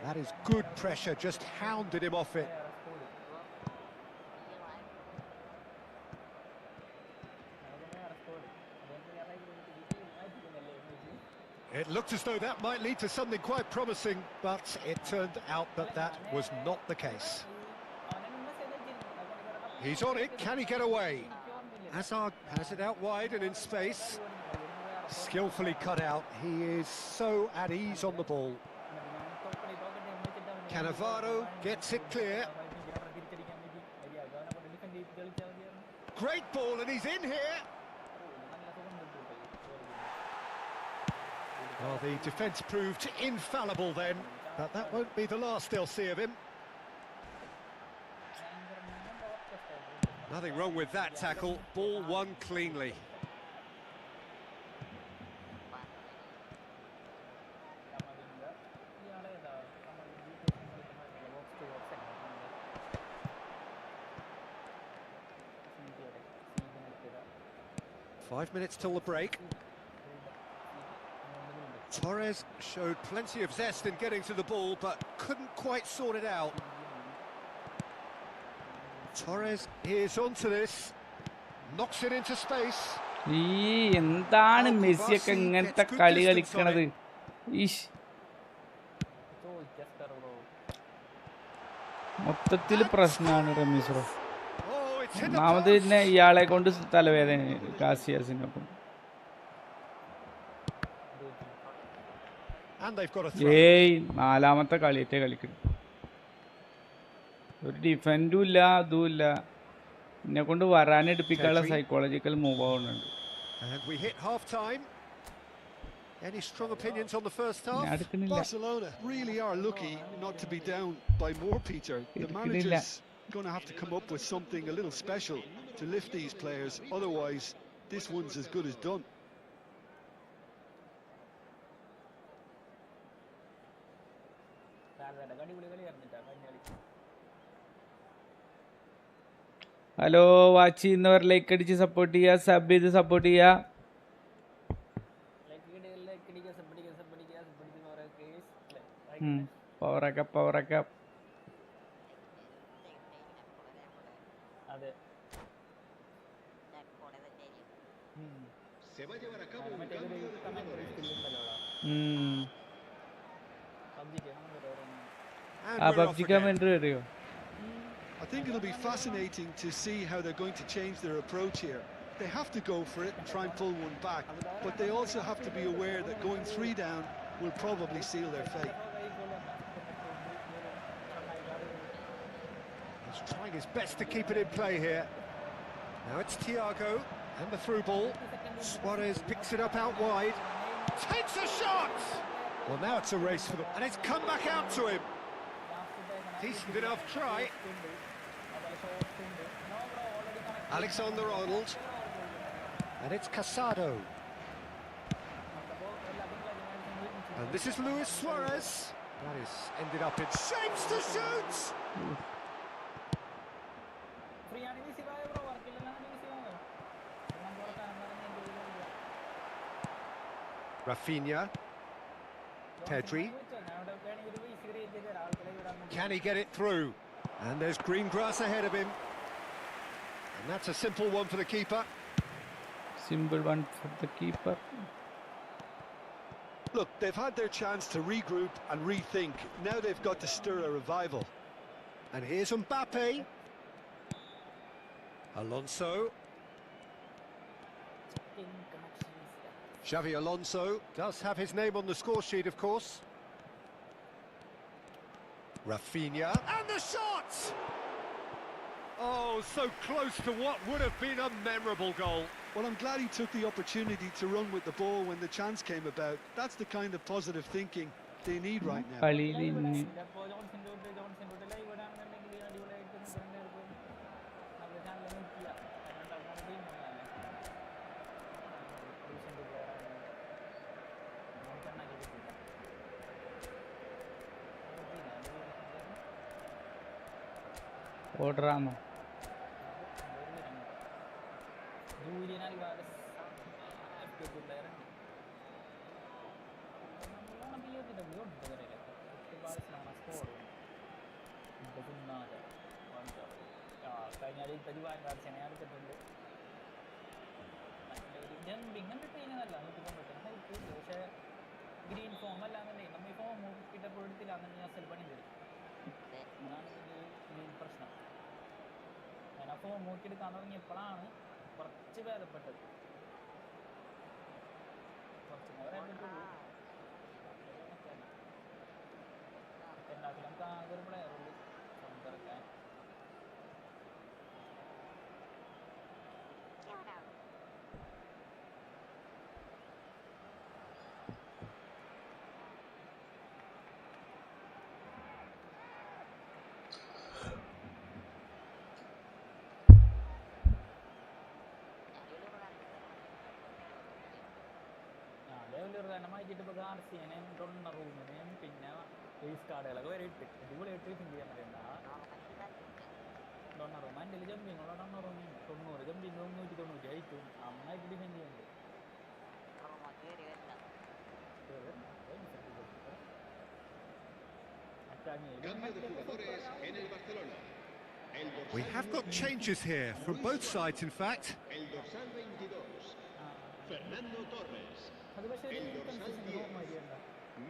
That is good pressure, just hounded him off it. It looked as though that might lead to something quite promising, but it turned out that that was not the case. He's on it, can he get away? Hazard has it out wide and in space. Skillfully cut out. He is so at ease on the ball. Cannavaro gets it clear. Great ball, and he's in here. Well, the defence proved infallible then, but that won't be the last they'll see of him. Nothing wrong with that tackle. Ball won cleanly. Five minutes till the break. Torres showed plenty of zest in getting to the ball, but couldn't quite sort it out. Torres is onto this. Knocks it into space. എന്താണ് മെസ്സിയൊക്കെ ഇങ്ങനത്തെ കളി കളിക്കണത്? മൊത്തത്തിൽ പ്രശ്നമാണ് Ramees bro. ഒന്നാമത് തന്നെ ഇയാളെ കൊണ്ട് തലവേദന കാസിയാസിനൊപ്പം. ഏയ് നാലാമത്തെ കളിയേറ്റേ കളിക്കുന്നു. ഒരു ഡിഫൻഡും ഇല്ല, അതും ഇല്ല. എന്നെ കൊണ്ട് വരാനെടുപ്പിക്കാനുള്ള സൈക്കോളജിക്കൽ മൂവ് ആവുന്നുണ്ട്. Any strong opinions on the first half? Barcelona really are lucky not to be down by more, Peter. The manager's going to have to come up with something a little special to lift these players. Otherwise, this one's as good as done. Hello, watch ചെയ്യുന്നവർ like അടിച്ച് support ചെയ്യുക, sub ചെയ്ത് support ചെയ്യുക. പവറൊക്കെ പബ്ജിക്കാൻ വേണ്ടി അറിയോ? I think it'll be fascinating to see how they're going to change their approach here. They have to go for it and try and pull one back, but they also have to be aware that going 3 down will probably seal their fate. He's trying his best to keep it in play here. Now it's Thiago and the through ball. Suarez picks it up out wide. Takes a shot! Well, now it's a race for them, and it's come back out to him. Decent enough try. Alexander-Arnold. And it's Casado. And this is Luis Suarez. That is ended up in shapes to shoot! Rafinha. Pedri. Can he get it through? And there's green grass ahead of him. And that's a simple one for the keeper. Simple one for the keeper. Look, they've had their chance to regroup and rethink. Now they've got to stir a revival. And here's Mbappe. Alonso. Xavi Alonso does have his name on the score sheet, of course. Rafinha, and the shot! Oh, so close to what would have been a memorable goal. Well, I'm glad he took the opportunity to run with the ball when the chance came about. That's the kind of positive thinking they need right now. ഓർഡറാണോ? Green form അല്ലാന്നുണ്ടെങ്കിൽ നമ്മൾ ഈ form കിട്ടപ്പെടുത്തില്ല എന്നുണ്ടെങ്കിൽ അസൽ പണി തരും. അതാണ് main പ്രശ്നം. ഞാൻ ആ ഫോം നോക്കിയെടുക്കാൻ തുടങ്ങിയപ്പോഴാണ് കുറച്ച് ഭേദപ്പെട്ടത്. എന്ന് പറയാൻ പറ്റുള്ളൂ. എല്ലാത്തിലും നമുക്ക് ആകെ ഒരു പ്ലെയർ ഉണ്ട് സംതർക്കാൻ. ഒരു കാരണം മാറ്റിയിട്ട് ഇപ്പോൾ ഗാർസിയനെയും ഡൊണ്ണറൂമിനെയും പിന്നെ ഫേസ് കാർഡുകളൊക്കെ വരെ ഇട്ട് അടിപൊളിയായിട്ട് ഡിഫെൻഡ് ചെയ്യാൻ അറിയണ്ട. ഡൊണ്ണറൂം എൻ്റെ ജമ്പിങ്ങുള്ള ഡൊണ്ണറൂമിയും 90 ജമ്പിങ്ങും 190 ഹൈറ്റും നന്നായിട്ട് ഡിഫെൻഡ് ചെയ്യുന്നുണ്ട്. We have got changes here from both sides, in fact. Fernando Torres. El dorsal 10.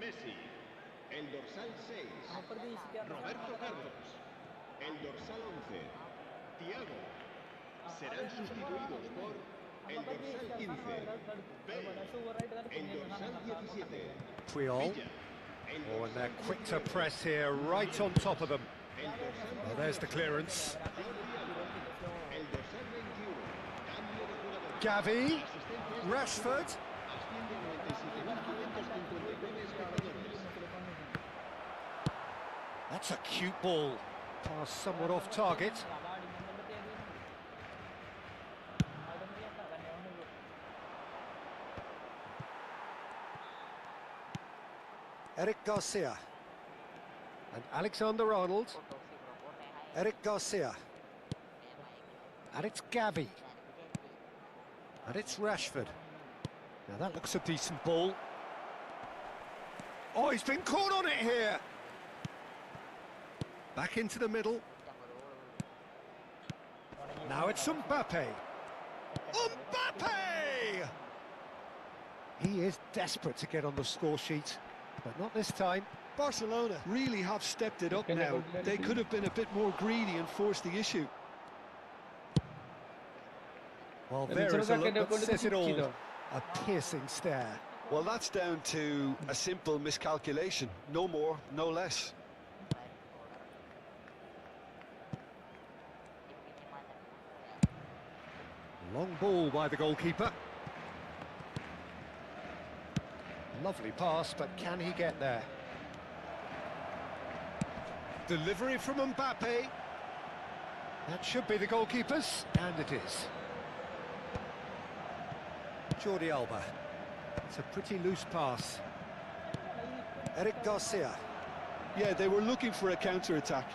Messi. El dorsal 6. Roberto Carlos. El dorsal 11. Thiago. Serán sustituidos por el dorsal 15. Bale. El dorsal 17. Puyol. Oh, and they're quick to press here, right on top of them. Oh, there's the clearance. Gavi. Rashford. That's a cute ball. Pass somewhat off target. Eric Garcia. And Alexander-Arnold. Eric Garcia. And it's Gavi. And it's Rashford. Now that looks a decent ball. Oh, he's been caught on it here. Back into the middle. Now it's Mbappe. Mbappe! He is desperate to get on the score sheet, but not this time. Barcelona really have stepped it up now. They could have been a bit more greedy and forced the issue. Well, there is a look that says it all. A piercing stare. Well, that's down to a simple miscalculation. No more, no less. Long ball by the goalkeeper. Lovely pass, but can he get there? Delivery from Mbappe. That should be the goalkeeper's, and it is. Jordi Alba. It's a pretty loose pass. Eric Garcia. Yeah, they were looking for a counter-attack.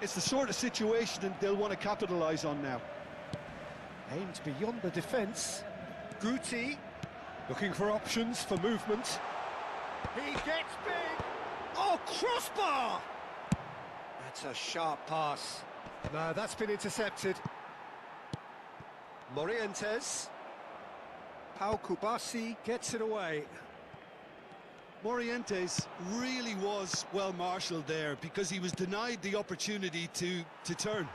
It's the sort of situation that they'll want to capitalise on now. Aimed beyond the defence. Guti looking for options for movement. He gets big. Oh, crossbar! That's a sharp pass. No, that's been intercepted. Morientes. Pau Kubasi gets it away. Morientes really was well marshalled there because he was denied the opportunity to turn.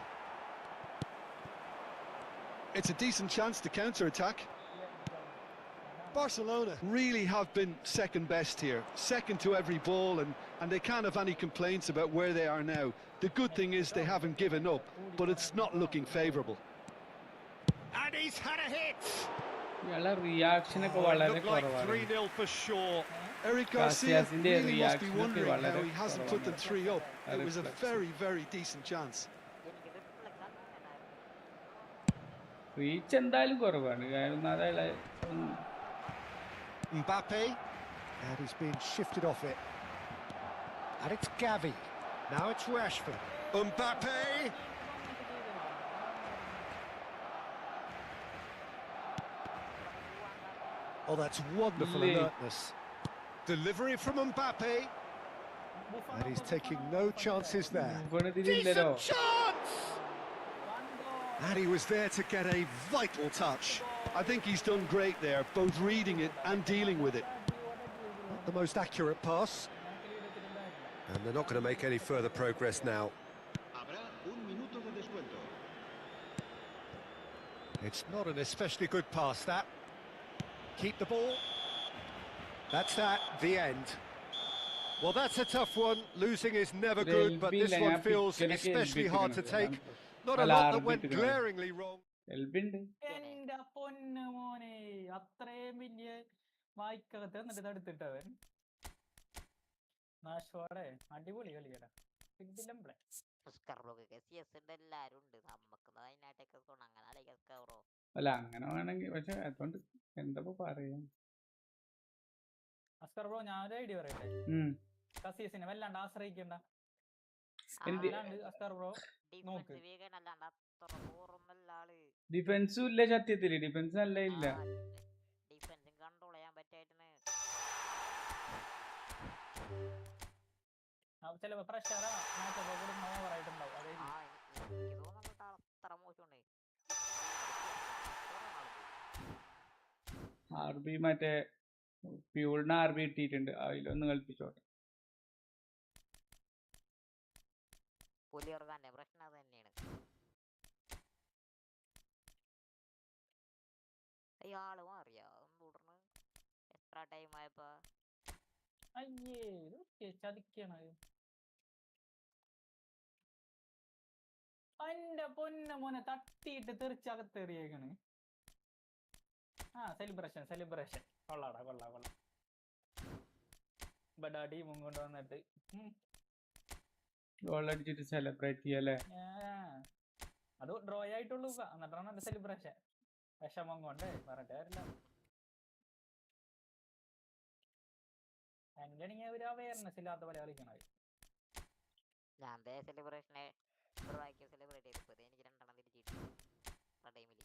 It's a decent chance to counter-attack. Barcelona really have been second best here, second to every ball, and they can't have any complaints about where they are now. The good thing is they haven't given up, but it's not looking favourable. And he's had a hit! reaction looked like 3-0 for sure. Eric Garcia really must be reaction wondering how he hasn't put them 3 up. It was a very, very decent chance. reach എന്തായാലും കുറവാണ് Mbappe, and he's been shifted off it. And it's Gavi. Now it's Rashford. Mbappe! Oh, that's wonderful alertness. Delivery from Mbappe. And he's taking no chances there. Decent chance! And he was there to get a vital touch. I think he's done great there, both reading it and dealing with it. Not the most accurate pass. And they're not going to make any further progress now. It's not an especially good pass, that. keep the ball. That's that, the end. Well, that's a tough one. Losing is never good, but this one feels especially hard to take. Not a lot that went glaringly wrong. എന്റെ പൊന്നു മോനെ, അത്രയും വലിയ വായിക്കകത്ത് എന്നിട്ട് തടുത്തിട്ടവൻ നാശോടെ. അടിപൊളി കളിക്കടാ. എല്ലാരും ഉണ്ട്, നമുക്ക് അതിനായിട്ടൊക്കെ അങ്ങനെ അല്ല അങ്ങനെ വേണമെങ്കിൽ, പക്ഷെ അതുകൊണ്ട് എന്താ പറയാ. അസ്കർ ബ്രോ, ഞാനൊരു ഐഡിയ പറയട്ടെ. കസീസിനെ വല്ലാണ്ട് ആശ്രയിക്കണ്ട. അസ്കർ ബ്രോ നോക്ക്, ഡിഫൻസും ഇല്ല സത്യത്തില്. ഡിഫൻസ് നല്ല ഇല്ല. ഡിഫൻസും കൺട്രോൾ ചെയ്യാൻ പറ്റായിട്ട് ചിലപ്പോ പ്രഷറാ ഓവറായിട്ടുണ്ടാവും. അത്ര മോശമുണ്ട്. RB മറ്റേ പ്യൂളിന് RB ഇട്ടിട്ടുണ്ട്, അതിലൊന്ന് കളിപ്പിച്ചോട്ടെ. പുലിയോർഗാന്റെ പ്രശ്നം അത് തന്നെയാണ്. അയാള് മാറിയാ തുടർന്ന് എത്ര ടൈം ആയപ്പോ അയ്യേ ചതിക്കണ. എന്റെ പൊന്ന മോനെ തട്ടിയിട്ട് തെറിച്ചകത്തേറിയേക്കണ്. സെലിബ്രേഷൻ കൊള്ളാടാ, കൊള്ളാം. ബഡാ ടീമും കൊണ്ട് വന്നിട്ട് ഗോൾ അടിച്ചിട്ട് സെലിബ്രേറ്റ് ചെയ്യല്ലേ. അത് ഡ്രോ ആയിട്ടുള്ളൂ, എന്നിട്ടാണ് എന്റെ സെലിബ്രേഷൻ. വിഷമം കൊണ്ട് പറഞ്ഞിട്ട് കാര്യമില്ല. എന്റെ ഒരു അവയർനെസ് ഇല്ലാത്ത പോലെ കളിക്കണത്. ഞാൻ സെലിബ്രേഷനെ സെലിബ്രേറ്റ് ചെയ്തപ്പോ എനിക്ക് 2 എണ്ണം തിരിച്ചിട്ടു ആ ടൈമില്.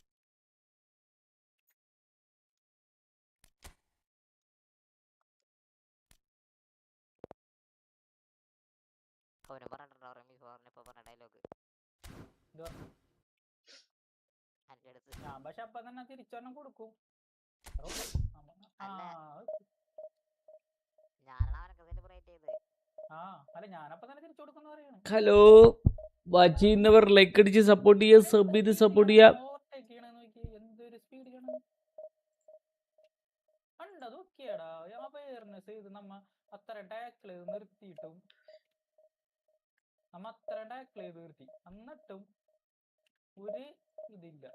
അവന് പറഞ്ഞിട്ടുണ്ടോ റമീസ് പറഞ്ഞപ്പോ പറഞ്ഞ ഡയലോഗ് എന്റെ അടുത്ത്? ഞാൻ പക്ഷെ അപ്പൊ തന്നെ തിരിച്ചൊരെണ്ണം കൊടുക്കും. ഞാനാണ് അവനൊക്കെ സെലിബ്രേറ്റ് ചെയ്ത്. അല്ല ഞാനപ്പോ തന്നെ തിരിച്ചു കൊടുക്കുന്ന പറയാണ്. ഹലോ, വാച്ച് ചെയ്യുന്നവർ ലൈക്ക് അടിച്ച് സപ്പോർട്ട് ചെയ്യുക, സബ് ചെയ്ത് സപ്പോർട്ട് ചെയ്യുക. എന്തൊരു സ്പീഡ് കണ്ടത് ഒക്കെയാടാ. അവയർനെസ് ചെയ്ത് നമ്മ അത്ര ടാക്കിൾ ചെയ്ത് നിർത്തിയിട്ടും എന്നിട്ടും ഒരു ഇതില്ല.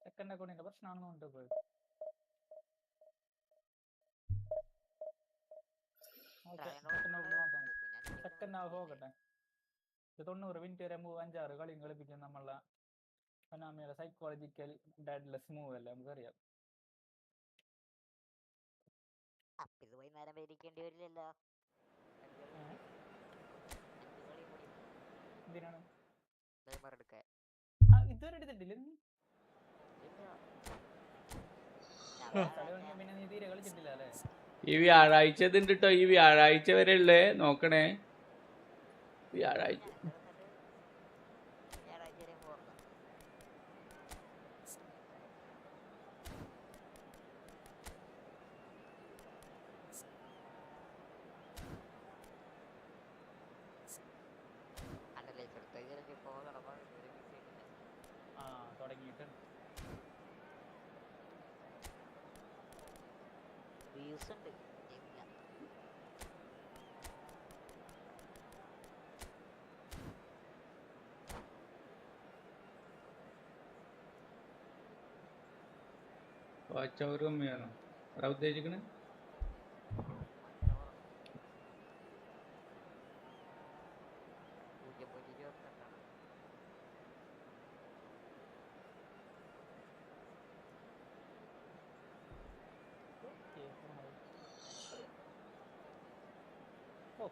സെക്കൻഡ് അക്കൗണ്ടിന്റെ പ്രശ്നമാണെന്ന് കൊണ്ടുപോയത്. സെക്കൻഡ് ഹാഫ് നോക്കട്ടെ. 90 മിനിറ്റ് വരെ 5-6 കളിയും കളിപ്പിക്കും നമ്മളെ ഫനാമിയുടെ സൈക്കോളജിക്കൽ ഡെഡ്ലെസ് മൂവ് അല്ലേ, നമുക്കറിയാം. ഇത് വൈകുന്നേരം വരിക്കേണ്ടി വരില്ലല്ലോ. എന്തിനാണ് ഇതുവരെ എടുത്തിട്ടില്ല? പിന്നെ നീ തീരെ കളിച്ചിട്ടില്ല അല്ലേ? ഈ വ്യാഴാഴ്ച ഇതുണ്ട് കേട്ടോ, ഈ വ്യാഴാഴ്ച വരെ ഉള്ളേ, നോക്കണേ. വ്യാഴാഴ്ച തുടങ്ങിയിട്ട് വാച്ച് അവർ കമ്മിയാണോ അതാ ഉദ്ദേശിക്കണേ?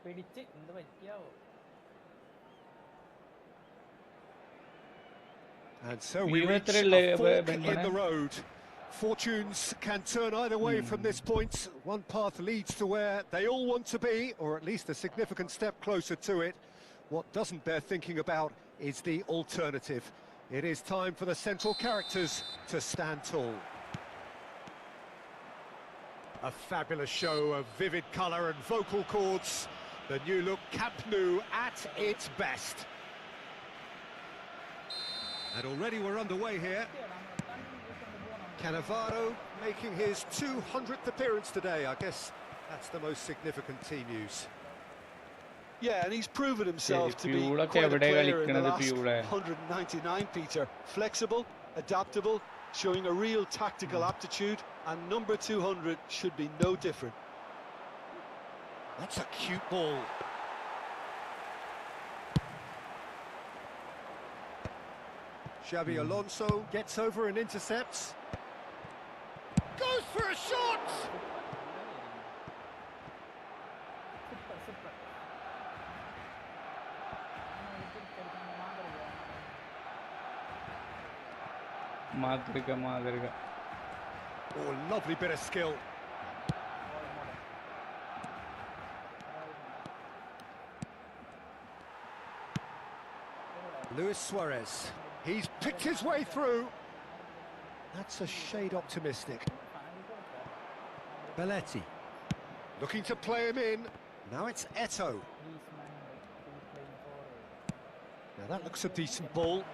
പിടിച്ച് എന്ത് പറ്റിയാവോ? And so we reach a fork in the road. Fortunes can turn either way from this point. One path leads to where they all want to be, or at least a significant step closer to it. What doesn't bear thinking about is the alternative. It is time for the central characters to stand tall. A fabulous show of vivid colour and vocal cords. The new look Camp Nou at its best. And already we're underway here. Cannavaro making his 200th appearance today. I guess that's the most significant team news. Yeah, and he's proven himself to be Pure quite a player in the കളിക്കുന്നത് last Pure. 199, Peter. Flexible, adaptable, showing a real tactical aptitude, and number 200 should be no different. That's a cute ball. Xabi Alonso gets over and intercepts. Goes for a shot! മാതൃക. Oh, lovely bit of skill. Luis Suarez. He's picked his way through. That's a shade optimistic. Belletti. Looking to play him in. Now it's Eto'o. Now that looks a decent ball.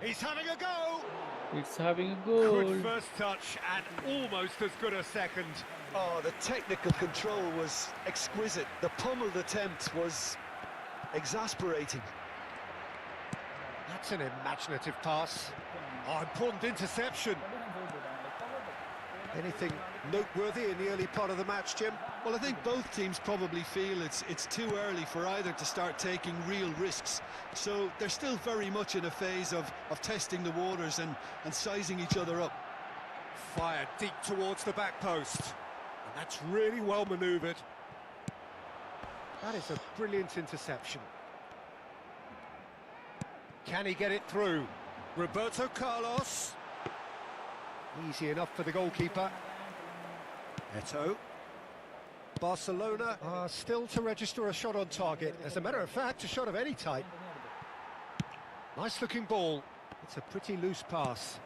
He's having a go! It's having a goal. Good first touch and almost as good a second. Oh, the technical control was exquisite. The pummeled attempt was exasperating. That's an imaginative pass. Oh, important interception. Anything noteworthy in the early part of the match, Jim? Well, I think both teams probably feel it's too early for either to start taking real risks. So they're still very much in a phase of testing the waters and sizing each other up. Fired deep towards the back post. And that's really well manoeuvred. That is a brilliant interception. Can he get it through? Roberto Carlos. Easy enough for the goalkeeper. Eto'o. Barcelona are still to register a shot on target. As a matter of fact, a shot of any type. Nice looking ball. It's a pretty loose pass.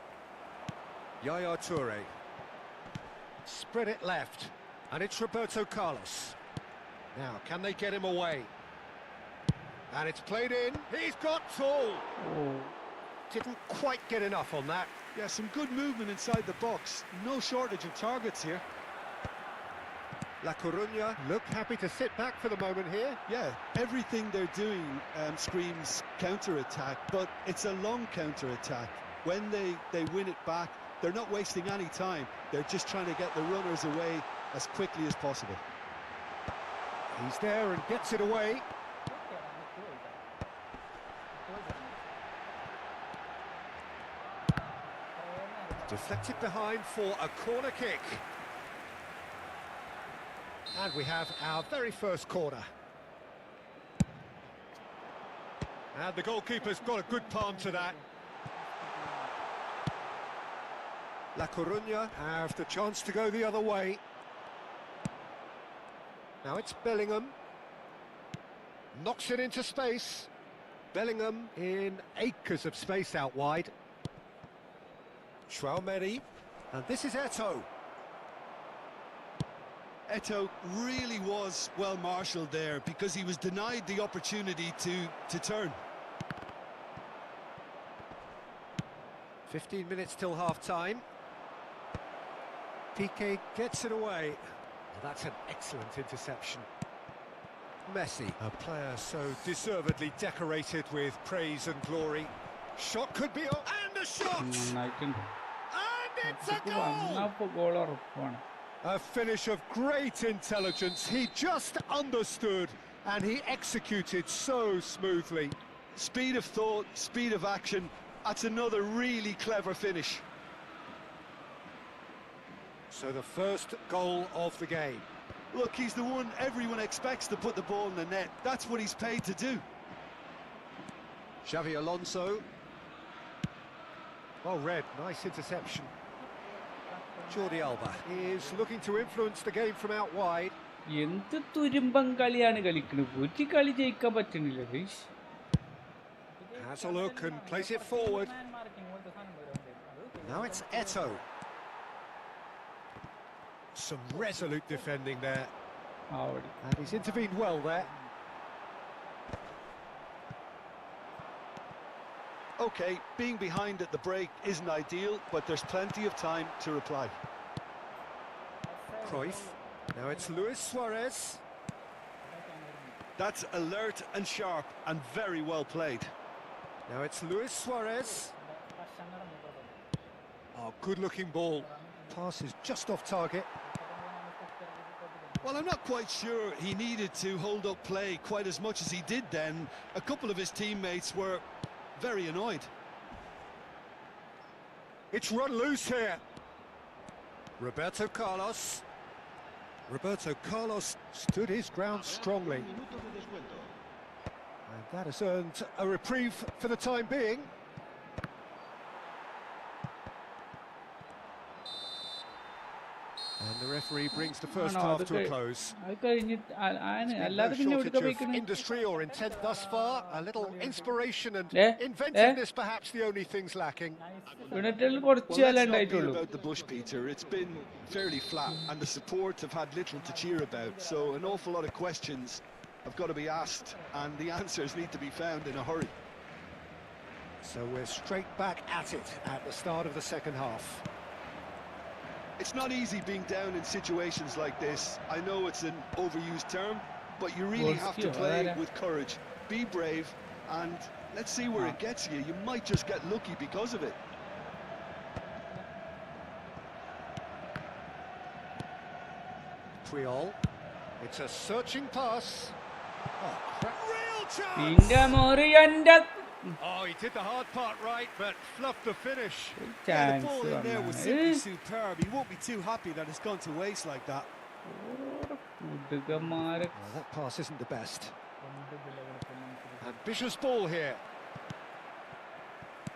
Yaya Toure. Spread it left. And it's Roberto Carlos. Now, can they get him away? And it's played in. He's got tall. Oh. Didn't quite get enough on that. Yeah, some good movement inside the box. No shortage of targets here. La Coruña look happy to sit back for the moment here. Yeah, everything they're doing screams counter-attack, but it's a long counter-attack. When they win it back, they're not wasting any time. They're just trying to get the runners away as quickly as possible. He's there and gets it away. Deflected behind for a corner kick. And we have our very first corner. And the goalkeeper's got a good palm to that. La Coruña have the chance to go the other way. Now it's Bellingham. Knocks it into space. Bellingham in acres of space out wide. Traumeri, and this is Eto'o. Eto'o really was well marshalled there because he was denied the opportunity to turn. 15 minutes till half-time. Piqué gets it away. Well, that's an excellent interception. Messi, a player so deservedly decorated with praise and glory. Shot could be on, and a shot! And it's a goal! A finish of great intelligence. He just understood and he executed so smoothly. Speed of thought, speed of action. That's another really clever finish. So the first goal of the game. Look, he's the one everyone expects to put the ball in the net. That's what he's paid to do. Xabi Alonso. Well read, nice interception. Jordi Alba is looking to influence the game from out wide. എന്ത് തുരുമ്പം കളിയാണ് കളിക്കുന്നത് ഒരു കളി ജയിക്കാൻ പറ്റുന്നില്ല guys. Has a look and plays it forward. Now it's Eto'o. Some resolute defending there. And he's intervened well there. OK, being behind at the break isn't ideal, but there's plenty of time to reply. Cruyff. Now it's Luis Suarez. That's alert and sharp and very well played. Now it's Luis Suarez. Oh, good-looking ball. Pass is just off target. Well, I'm not quite sure he needed to hold up play quite as much as he did then. A couple of his teammates were very annoyed. It's run loose here. Roberto Carlos. Roberto Carlos stood his ground strongly. And that has earned a reprieve for the time being. And the referee brings the first half to a close. No shortage of industry or intent thus far. A little inspiration and inventiveness, perhaps the only things lacking. Well, let's not beat about the bush, Peter. It's been fairly flat, and the support have had little to cheer about. So an awful lot of questions have got to be asked, and the answers need to be found in a hurry. So we're straight back at it at the start of the second half. It's not easy being down in situations like this. I know it's an overused term, but you really have to play with courage. Be brave, and let's see where it gets you. You might just get lucky because of it. Puyol. It's a searching pass. Oh, real chance! Oh, he did the hard part right, but fluffed the finish. Yeah, the ball in there was simply superb. He won't be too happy that it's gone to waste like that. Well, that pass isn't the best. Ambitious ball here.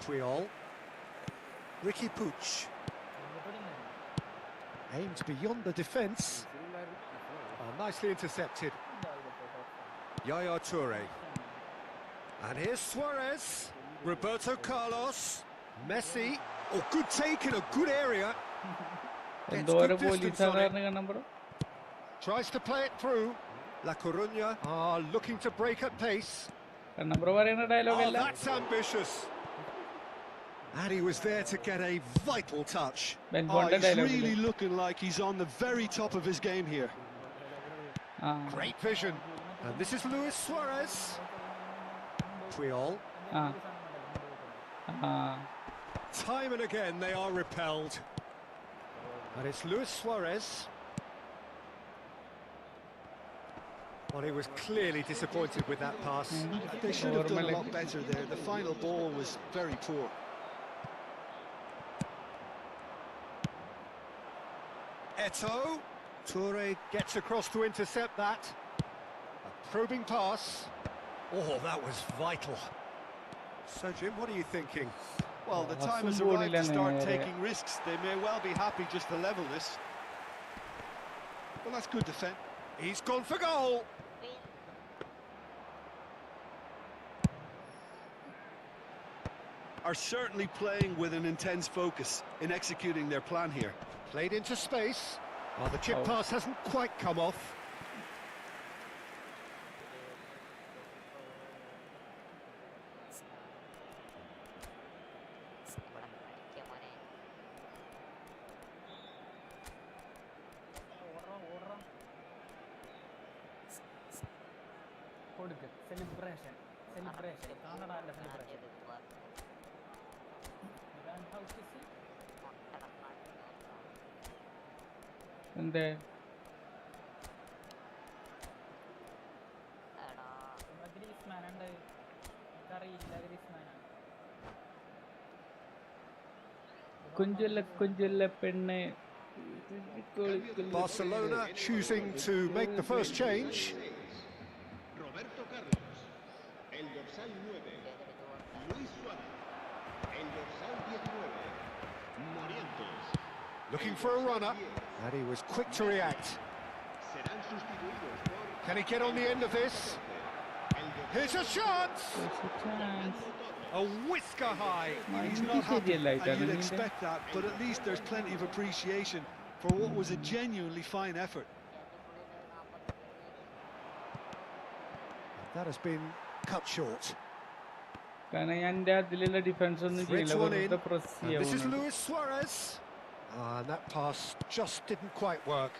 Puyol. Ricky Puig. Aims beyond the defence. Oh, nicely intercepted. Yaya Toure. And here's Suarez, Roberto Carlos, Messi. Oh, good take in a good area. Gets good distance on it. Tries to play it through. La Coruña are looking to break at pace. Oh, that's ambitious. And he was there to get a vital touch. Oh, he's really looking like he's on the very top of his game here. Great vision. And this is Luis Suarez. Puyol. Time and again they are repelled. And it's Luis Suarez. Well, he was clearly disappointed with that pass. They should have done a lot better there. The final ball was very poor. Eto'o. Toure gets across to intercept that. A probing pass. Oh, that was vital. So, Jim, what are you thinking? Well, the time has arrived to start taking risks. They may well be happy just to level this. Well, that's good defence. He's gone for goal. Are certainly playing with an intense focus in executing their plan here. Played into space. Well, the chip pass hasn't quite come off. Celebration. And then Barcelona choosing to make the first change. Roberto Carlos, el dorsal 9, Luis Suárez, el dorsal 19, Morientes. Looking for a runner, and he was quick to react. Can he get on the end of this? Here's a chance! A whisker high. He's not happy, and you'd expect that, but at least there's plenty of appreciation for what was a genuinely fine effort. That has been cut short. കാരണം ഞാൻ എൻ്റെ അതിലുള്ള defence ഒന്നും ചെയ്യില്ല, വെറുതെ press ചെയ്യാൻ This is പോകുന്നുണ്ട്. Luis Suarez. And that pass just didn't quite work.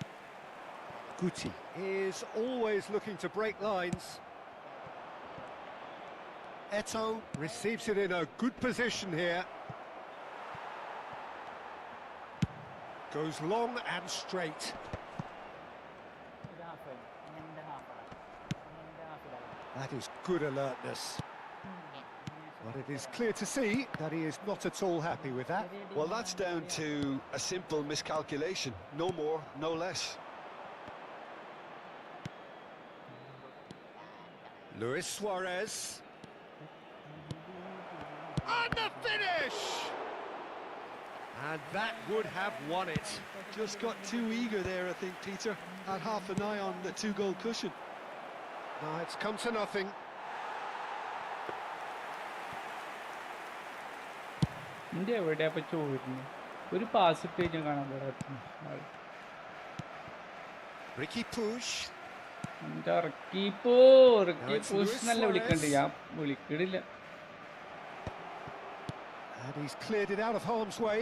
Guti is always looking to break lines. Eto receives it in a good position here. Goes long and straight. That is good alertness. But it is clear to see that he is not at all happy with that. Well, that's down to a simple miscalculation. No more, no less. Luis Suarez. And the finish! And that would have won it. Just got too eager there, I think, Peter. Had half an eye on the 2-goal cushion. No, it's come to nothing. India എവിടെയാ ഇപ്പൊ ചോദിക്കുന്നു? ഒരു pass ഇട്ട് കഴിഞ്ഞാൽ കാണാൻ പറ്റാത്ത Ricky Push. നല്ല വിളിക്കണ്ട്, ഞാൻ വിളിക്കണില്ല. And he's cleared it out of harm's way.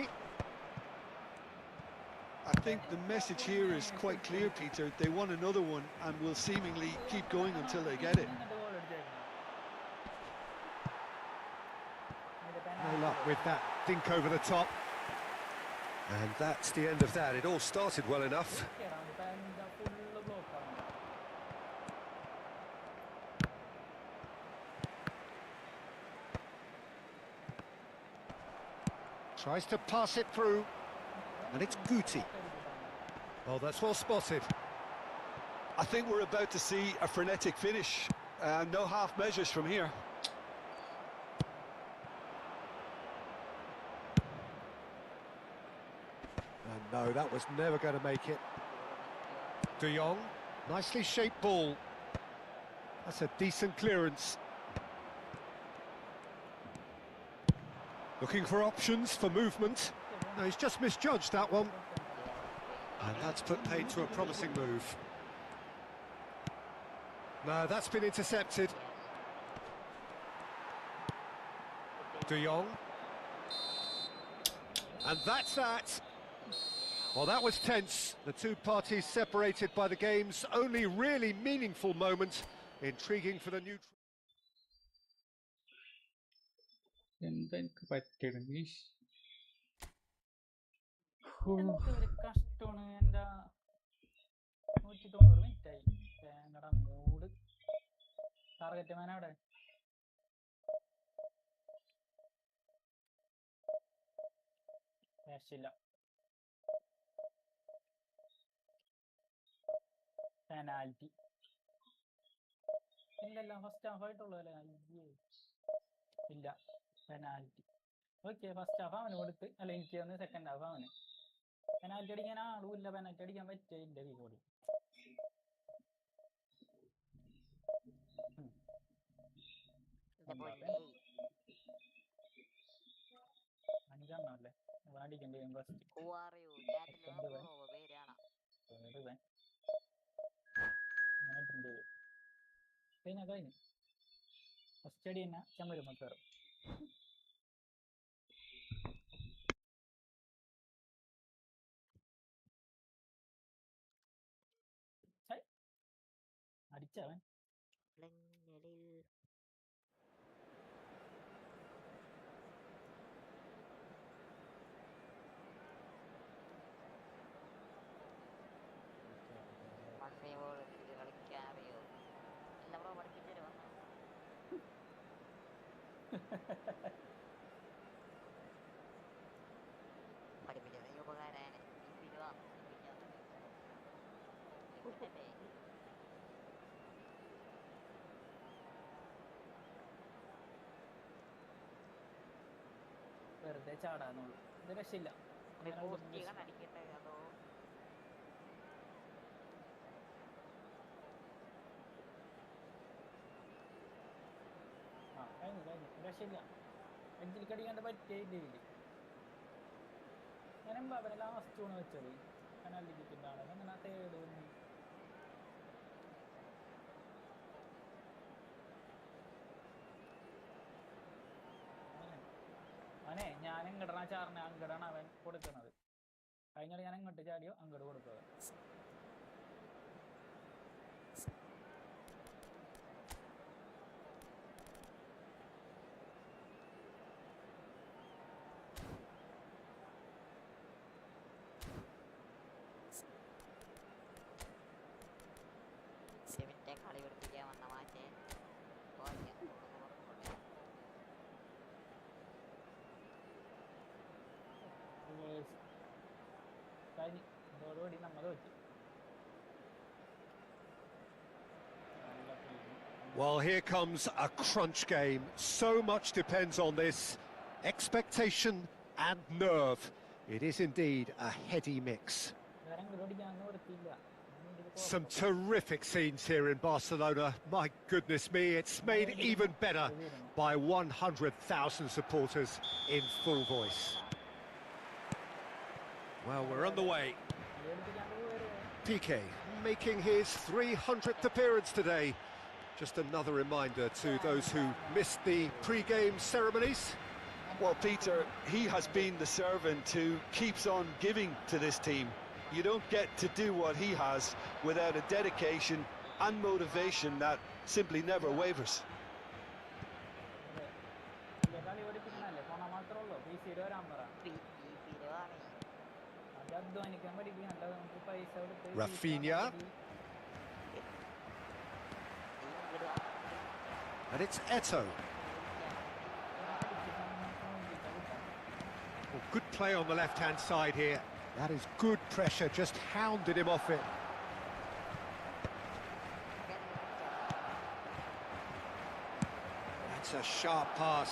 I think the message here is quite clear, Peter. They want another one and will seemingly keep going until they get it. No luck with that dink over the top. And that's the end of that. It all started well enough. Tries to pass it through. And it's Guti. Oh, that's well spotted. I think we're about to see a frenetic finish. No half measures from here. And no, that was never going to make it. De Jong, nicely shaped ball. That's a decent clearance. Looking for options for movement. No, he's just misjudged that one. And that's put paid to a promising move. No, that's been intercepted. De Jong. And that's that. Well, that was tense. The two parties separated by the game's only really meaningful moment. Intriguing for the neutral. എന്താ എനിക്ക് പറ്റണെങ്കിൽ കഷ്ടമാണ്. എന്താ 190 minute ആയി. തേങ്ങട മൂട് target മാൻ അവിടെ രക്ഷയില്ല. Penalty ഇല്ലല്ല, first half ആയിട്ടുള്ളൂ അല്ലേ? ഇല്ല, പെനാൽറ്റി. ഓക്കെ, ഫസ്റ്റ് ഹാഫ് അവന് കൊടുത്ത്, അല്ല എനിക്ക് വന്ന് സെക്കൻഡ് ഹാഫ് അവന്. പെനാൽറ്റി അടിക്കാൻ ആളും ഇല്ല, പെനാൽറ്റി അടിക്കാൻ പറ്റിയ ഇല്ല കൂടി. അഞ്ചെണ്ണല്ലേ അടിക്കേണ്ടി വരും ഫസ്റ്റ്. പിന്നെ കഴിഞ്ഞു ഫസ്റ്റ് അടി തന്നെ ചമ്മരുമ്പോ കയറും. അടിച്ചവൻ കളിക്കാറിയോ? എല്ലാം ബ്രോ പഠിപ്പിച്ചു തരുമോ? പഠിപ്പിച്ചത് ഉപകാരമാണ്. വെറുതെ ചാടാന്നുള്ളൂ, ഇത് രക്ഷയില്ല. അടിക്കട്ടെ അതോ കഴിഞ്ഞു രക്ഷയില്ല. എഡ്ജിലേക്ക് അടിക്കാണ്ട് പറ്റിയ ഇതില്ല. ഞാൻ അവരെ ലാസ്റ്റ് ആണ് വെച്ചത്. പെനാൽറ്റിക്കിന്റെ ആളെ അങ്ങനെ തേർഡ് വന്നു. എങ്ങടാണ് ചാറിനെ അങ്ങടാണ് അവൻ കൊടുക്കുന്നത്. കഴിഞ്ഞാൽ ഞാൻ എങ്ങോട്ട് ചാടിയോ അങ്ങോട്ട് കൊടുക്കുക. കളി പഠിപ്പിക്കാൻ വന്ന മാറ്റേ ഇതോടുകൂടി നമ്മൾ വെച്ചു. Well, here comes a crunch game. So much depends on this. Expectation and nerve. It is indeed a heady mix. Some terrific scenes here in Barcelona. My goodness me, it's made even better by 100,000 supporters in full voice. Well, we're on the way. Piqué making his 300th appearance today. Just another reminder to those who missed the pre-game ceremonies. Well, Peter, he has been the servant who keeps on giving to this team. You don't get to do what he has without a dedication and motivation that simply never wavers. Rafinha. And it's Eto'o. Well, good play on the left-hand side here. That is good pressure, just hounded him off it. That's a sharp pass.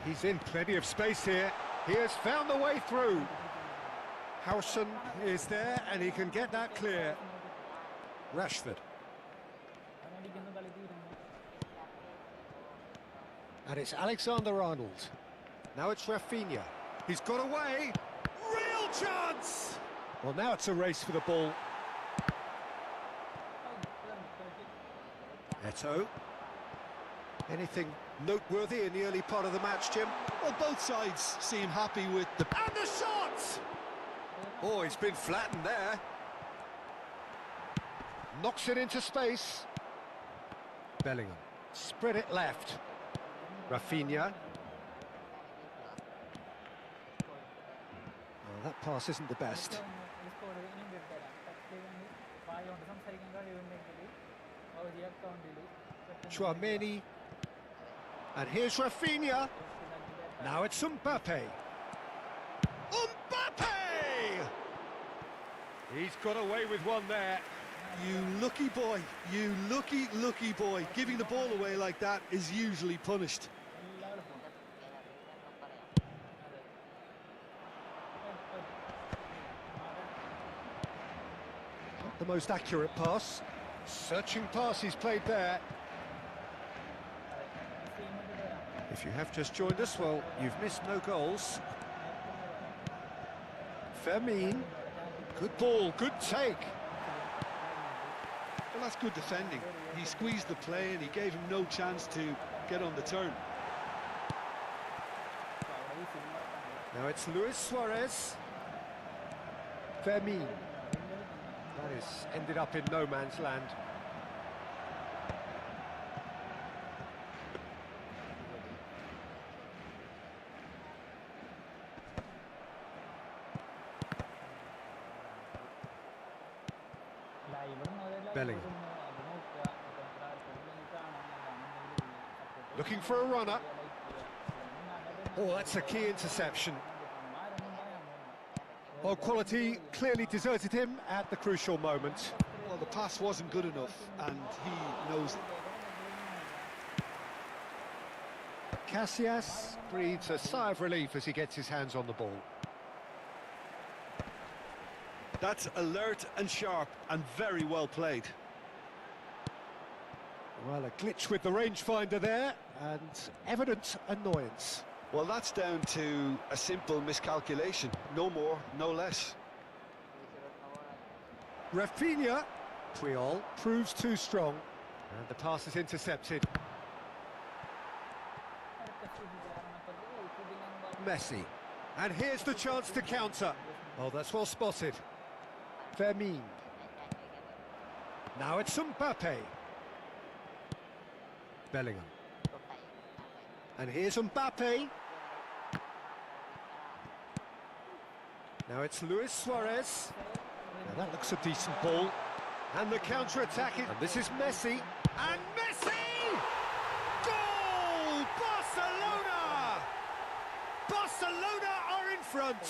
He's in plenty of space here. He has found the way through. Howson is there and he can get that clear. Rashford. And it's Alexander-Arnold. Now it's Rafinha. He's got away. Real chance! Well, now it's a race for the ball. Eto'o. Anything noteworthy in the early part of the match, Jim? Well, both sides seem happy with the... And the shot! Oh, he's been flattened there. Knocks it into space. Bellingham. Spread it left. Rafinha. Oh, that pass isn't the best. Chouameni. And here's Rafinha. Now it's Mbappe. Mbappe! He's got away with one there. You lucky boy, you lucky boy. Giving the ball away like that is usually punished. Not the most accurate pass. Searching pass he's played there. If you have just joined us, well, you've missed no goals. Fermin. Good ball, good take. Well, that's good defending. He squeezed the play and he gave him no chance to get on the turn. Now it's Luis Suarez. Fermin. That is ended up in no man's land. Bellingham. Looking for a runner. Oh, that's a key interception. Well, quality clearly deserted him at the crucial moment. Well, the pass wasn't good enough, and he knows it. Casillas breathes a sigh of relief as he gets his hands on the ball. That's alert and sharp and very well played. Well, a glitch with the rangefinder there, and evident annoyance. Well, that's down to a simple miscalculation. No more, no less. Rafinha. Puyol proves too strong, and the pass is intercepted. Messi. And here's the chance to counter. Oh, that's well spotted. Vermeer. Now it's Mbappe. Bellingham. And here's Mbappe. Now it's Luis Suarez. Now that looks a decent ball. And the counter-attack, and this is Messi. And Messi! Goal! Barcelona! Barcelona are in front.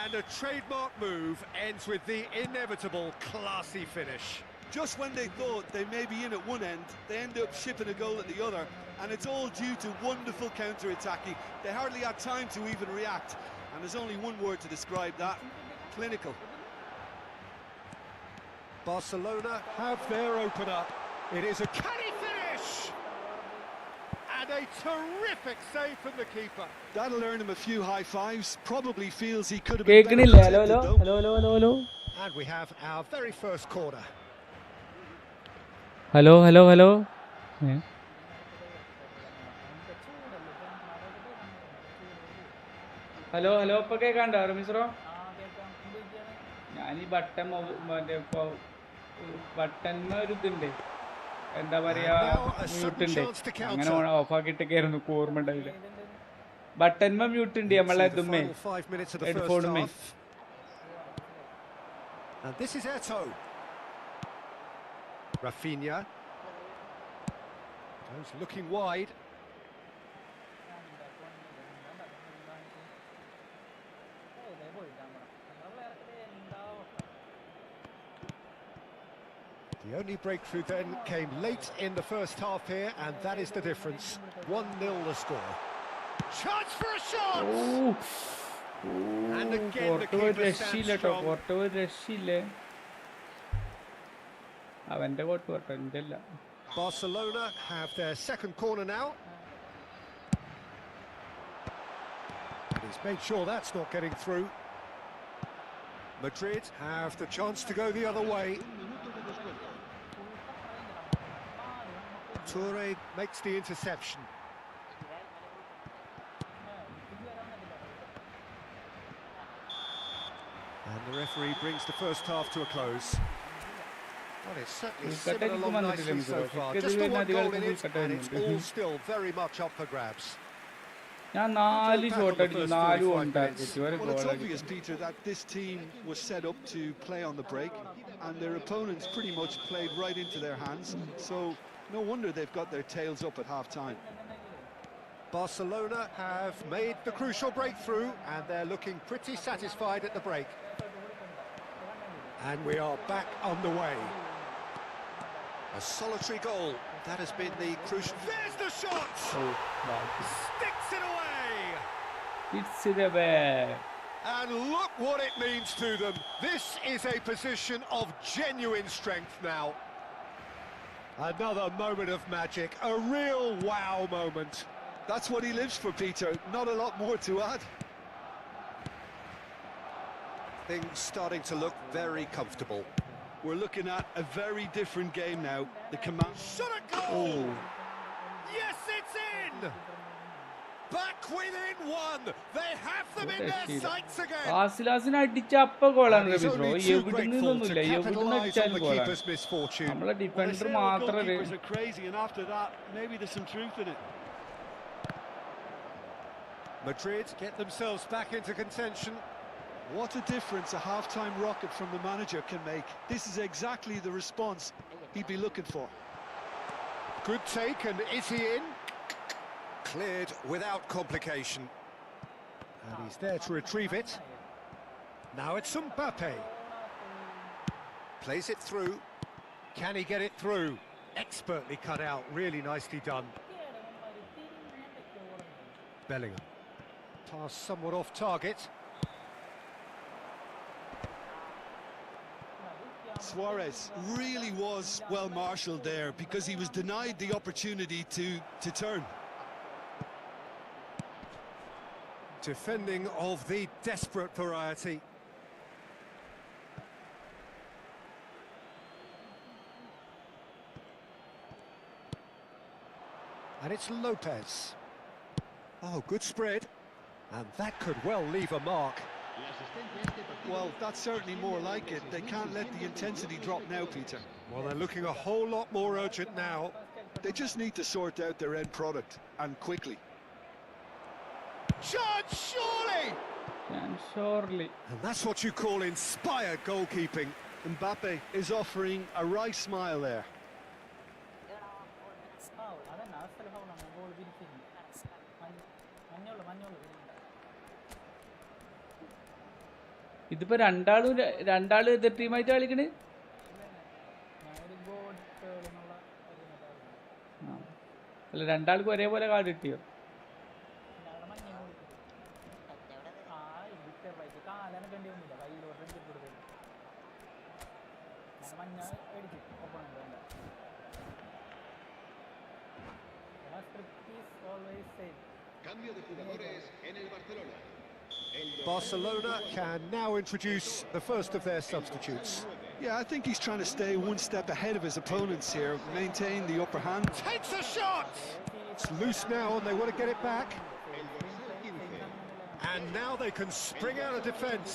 And a trademark move ends with the inevitable classy finish. Just when they thought they may be in at one end, they end up shipping a goal at the other, and it's all due to wonderful counter-attacking. They hardly had time to even react, and there's only one word to describe that: clinical. Barcelona have their opener. It is a canny finish! And a terrific save from the keeper. That'll earn him a few high fives. Probably feels he could have been better protected, though. Hello. And we have our very first corner. Hello. Hello ഇപ്പൊ കേൾക്കാണ്ടോ റമീസ്രോ? ഞാൻ ഈ ബട്ടന്മ ഒരു ഇതുണ്ട്, എന്താ പറയാ, mute ഉണ്ട്. അങ്ങനെ of ആക്കിയിട്ടൊക്കെയായിരുന്നു, ഓർമ്മ ഉണ്ടാവില്ല. ബട്ടന്മ മ്യൂട്ട് ഉണ്ട് നമ്മളെ ഇതുമ്മേ, ഹെഡ്ഫോണുമേ. And this is Eto. Rafinha. Goes looking wide. The only breakthrough then came late in the first half here, and that is the difference. 1-0 the score. Chance for a shot! And again the keeper stands strong. Barcelona have their second corner now. And he's made sure that's not getting through. Madrid have the chance to go the other way. Toure makes the interception. And the referee brings the first half to a close. Well, it's certainly simmered along nicely so far. Just the one goal in it, and it's all still very much up for grabs. Well, it's obvious, Peter, that this team was set up to play on the break, and their opponents pretty much played right into their hands, so no wonder they've got their tails up at half-time. Barcelona have made the crucial breakthrough, and they're looking pretty satisfied at the break. And we are back on the way. A solitary goal. That has been the crucial... There's the shot! Sticks it away! It's away. And look what it means to them. This is a position of genuine strength now. Another moment of magic. A real wow moment. That's what he lives for, Peter. Not a lot more to add. Things starting to look very comfortable. We're looking at a very different game now. The command... Shot a goal! Yes, it's in! Back within one! They have them in their sights again! അടിച്ച അപ്പ ഗോളാണ് റമീസ്രോ. എവിടെ നിന്നൊന്നുമില്ല, എവിടെ നിന്ന് അടിച്ചാലും ഗോളാണ്. നമ്മളെ defender മാത്രം. Maybe there's some truth in it. Madrid get themselves back into contention. What a difference a half-time rocket from the manager can make. This is exactly the response he'd be looking for. Good take, and is he in? Cleared without complication. And he's there to retrieve it. Now it's Mbappe. Plays it through. Can he get it through? Expertly cut out, really nicely done. Bellingham. Pass somewhat off target. Suarez really was well marshalled there because he was denied the opportunity to turn. Defending of the desperate variety. And it's Lopez. Oh, good spread. And that could well leave a mark. Well, that's certainly more like it. They can't let the intensity drop now, Peter. Well, they're looking a whole lot more urgent now. They just need to sort out their end product, and quickly. Chance, surely! And surely. And that's what you call inspired goalkeeping. Mbappe is offering a wry smile there. ഇതിപ്പോ രണ്ടാളും എതിർ ടീമായിട്ട് കളിക്കണ്. അല്ല, രണ്ടാൾക്കും ഒരേപോലെ card കിട്ടിയോ? Cambio de jugadores en el Barcelona. Barcelona can now introduce the first of their substitutes. Yeah, I think he's trying to stay one step ahead of his opponents here, maintain the upper hand. Takes a shot! It's loose now and they want to get it back. And now they can spring out of defence.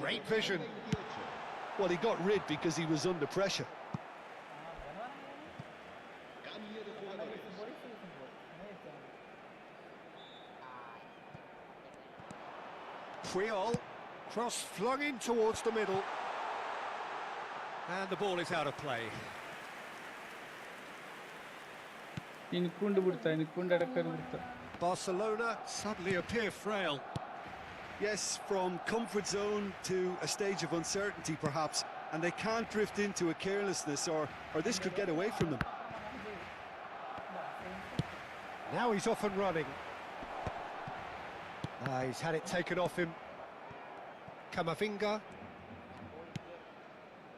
Great vision. Well, he got rid because he was under pressure. Friol, cross flung in towards the middle, and the ball is out of play. Barcelona suddenly appear frail. Yes, from comfort zone to a stage of uncertainty perhaps, and they can't drift into a carelessness or this could get away from them. Now he's off and running. He's had it taken off him. Camavinga.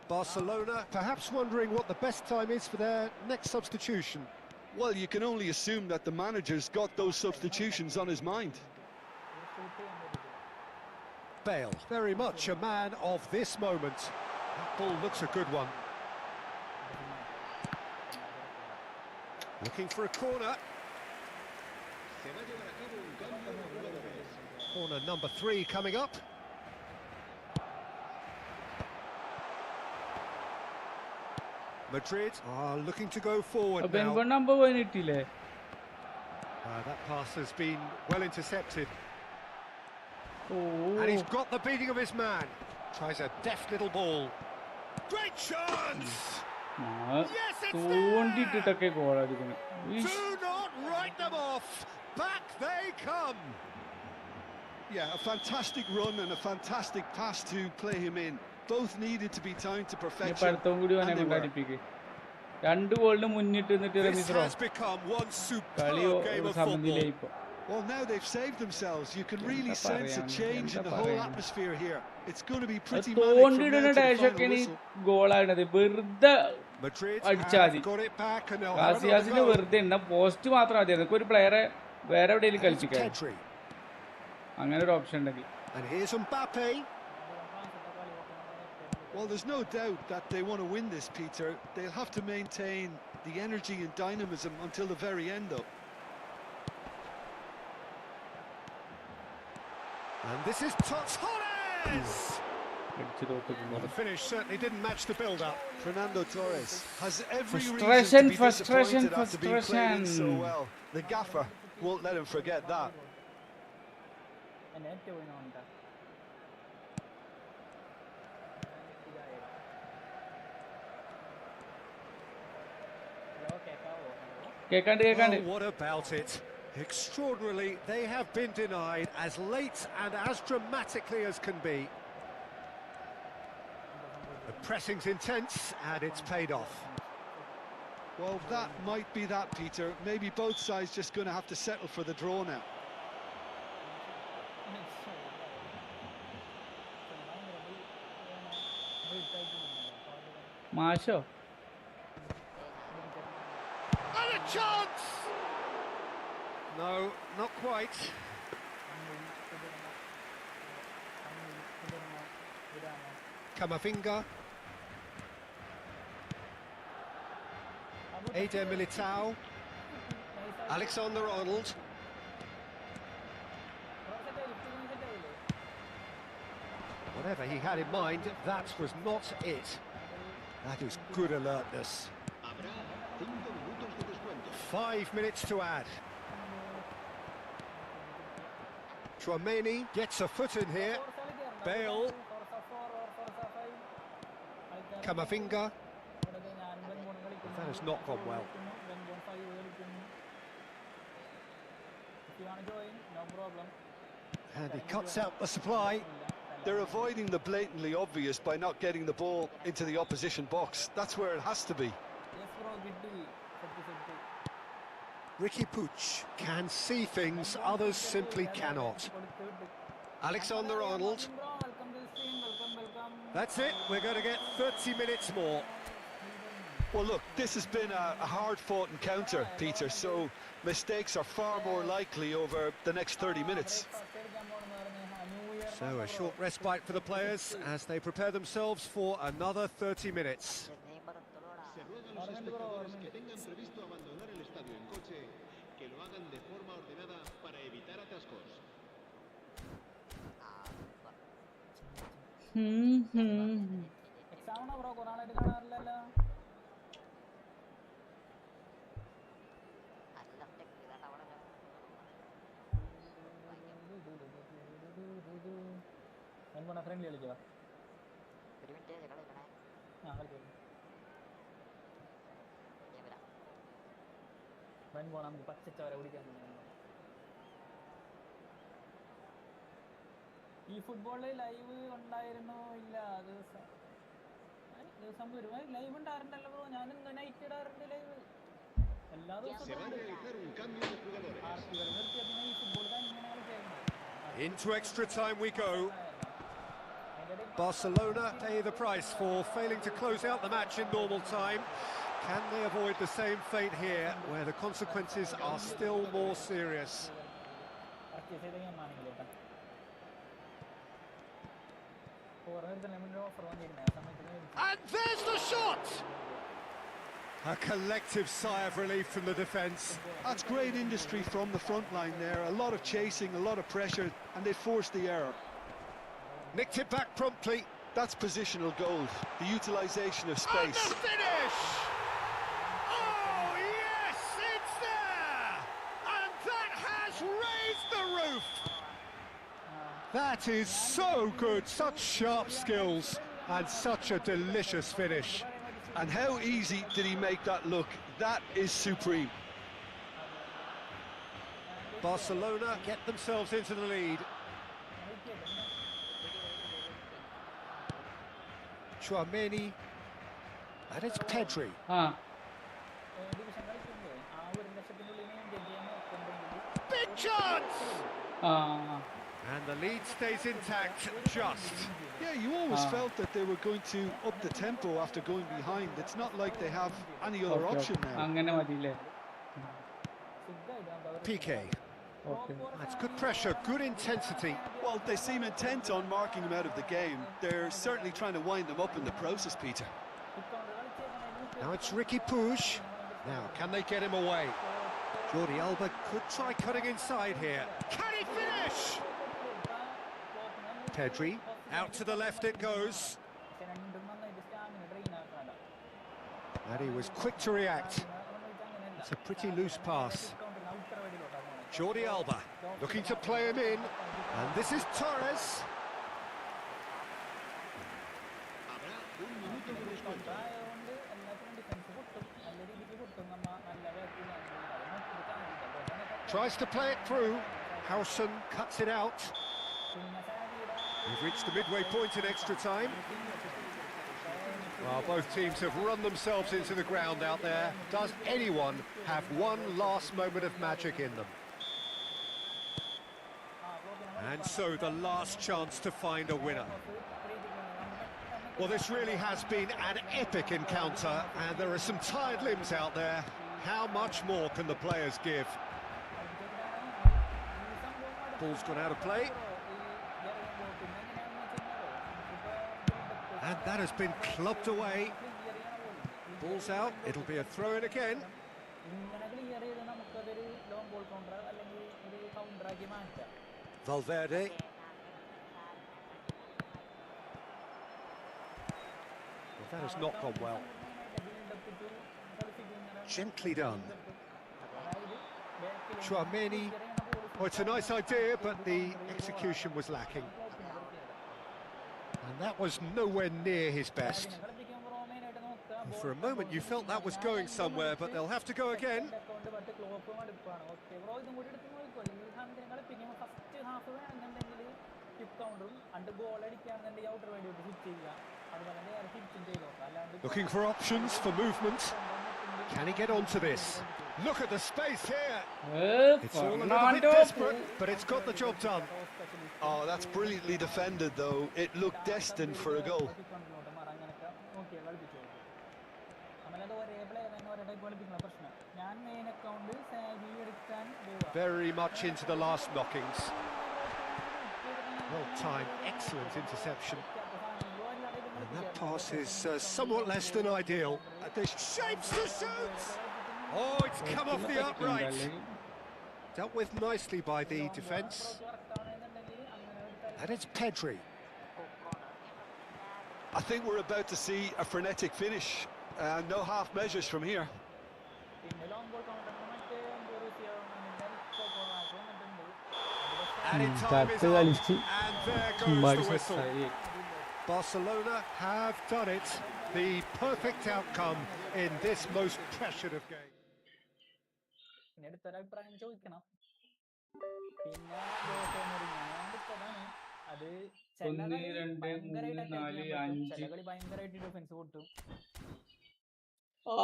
Barcelona perhaps wondering what the best time is for their next substitution. Well, you can only assume that the manager's got those substitutions on his mind. Bale, very much a man of this moment. That ball looks a good one. Looking for a corner. Corner number 3 coming up. Madrid are looking to go forward now. That pass has been well intercepted. And he's got the beating of his man. Tries a deft little ball. Great chance! Yes, it's there! Do not write them off! Back they come! Yeah, a fantastic run and a fantastic pass to play him in. Both needed to be timed to perfection. And they were. This has become one superb game of football. Well, now they've saved themselves. You can really sense a change in the whole atmosphere here. It's going to be pretty manic from now to the final whistle. Madrid have got it back and they'll have another goal. And here's Mbappe. Well, there's no doubt that they want to win this, Peter. They'll have to maintain the energy and dynamism until the very end, though. And this is Torres! Well, the finish certainly didn't match the build-up. Fernando Torres has every reason to be disappointed after being played in so well. The gaffer won't let him forget that. Oh, what about it? Extraordinarily, they have been denied as late and as dramatically as can be. The pressing's intense and it's paid off. Well, that might be that, Peter. Maybe both sides just going to have to settle for the draw now. Masho. And a chance! No, not quite. Camavinga. Eder Militao. Alexander-Arnold. Whatever he had in mind, that was not it. That is good alertness. 5 minutes to add. Chouameni gets a foot in here. Bale. Kamavinga. That has not gone well. And he cuts out the supply. They're avoiding the blatantly obvious by not getting the ball into the opposition box. That's where it has to be. Ricky Puig can see things others simply cannot. Alexander-Arnold. That's it, we're going to get 30 minutes more. Well, look, this has been a hard-fought encounter, Peter, so mistakes are far more likely over the next 30 minutes. So a short respite for the players as they prepare themselves for another 30 minutes. Se ruega a los espectadores que tengan previsto abandonar el estadio en coche, que lo hagan de forma ordenada para evitar atascos. Friendly കളിക്കുക നമുക്ക് പച്ചച്ചവര കുടിക്കാൻ ഈ ഫുട്ബോളിൽ live ഉണ്ടായിരുന്നോ ഇല്ല ദിവസം വരും live ഉണ്ടാറുണ്ടല്ലോ bro ഞാൻ നൈറ്റ് ഇടാറുണ്ട് ലൈവ് എല്ലാ ദിവസവും ഈ ഫുട്ബോൾ ഇങ്ങനെ കളിക്കായിരുന്നു. Into extra time we go. Barcelona pay the price for failing to close out the match in normal time. Can they avoid the same fate here, where the consequences are still more serious? And there's the shot! A collective sigh of relief from the defence. That's great industry from the front line there. A lot of chasing, a lot of pressure, and they forced the error. Nicked it back promptly. That's positional gold, the utilisation of space. And the finish! Oh, yes, it's there! And that has raised the roof! That is so good, such sharp skills, and such a delicious finish. And how easy did he make that look? That is supreme. Barcelona get themselves into the lead. Chouameni, and it's Pedri. Big chance! And the lead stays intact, just. Yeah, you always felt that they were going to up the tempo after going behind. It's not like they have any other option now. Piqué. That's good pressure, good intensity. Well, they seem intent on marking him out of the game. They're certainly trying to wind them up in the process, Peter. Now it's Ricky Puig. Now, can they get him away? Jordi Alba could try cutting inside here. Can he finish? Pedri, out to the left it goes. And he was quick to react. It's a pretty loose pass. Jordi Alba looking to play him in, and this is Torres. Tries to play it through. Howson cuts it out. We've reached the midway point in extra time. Well, both teams have run themselves into the ground out there. Does anyone have one last moment of magic in them? And so the last chance to find a winner. Well, this really has been an epic encounter, and there are some tired limbs out there. How much more can the players give? Ball's gone out of play. And that has been clubbed away. Ball's out, it'll be a throw-in again. Valverde. That has not gone well. Gently done. Chouameni. Oh, it's a nice idea, but the execution was lacking. And that was nowhere near his best. And for a moment you felt that was going somewhere, but they'll have to go again. Looking for options for movement. Can he get onto this? Look at the space here. It's all a little bit desperate, but it's got the job done. Oh, that's brilliantly defended, though. It looked destined for a goal. Very much into the last knockings. Well timed, excellent interception. And that pass is somewhat less than ideal. The shapes to shoot! Oh, it's come off the upright. Dealt with nicely by the defence. And it's Pedri. I think we're about to see a frenetic finish. No half measures from here. And time is up, and there goes the whistle. Barcelona have done it. The perfect outcome in this most pressured of games.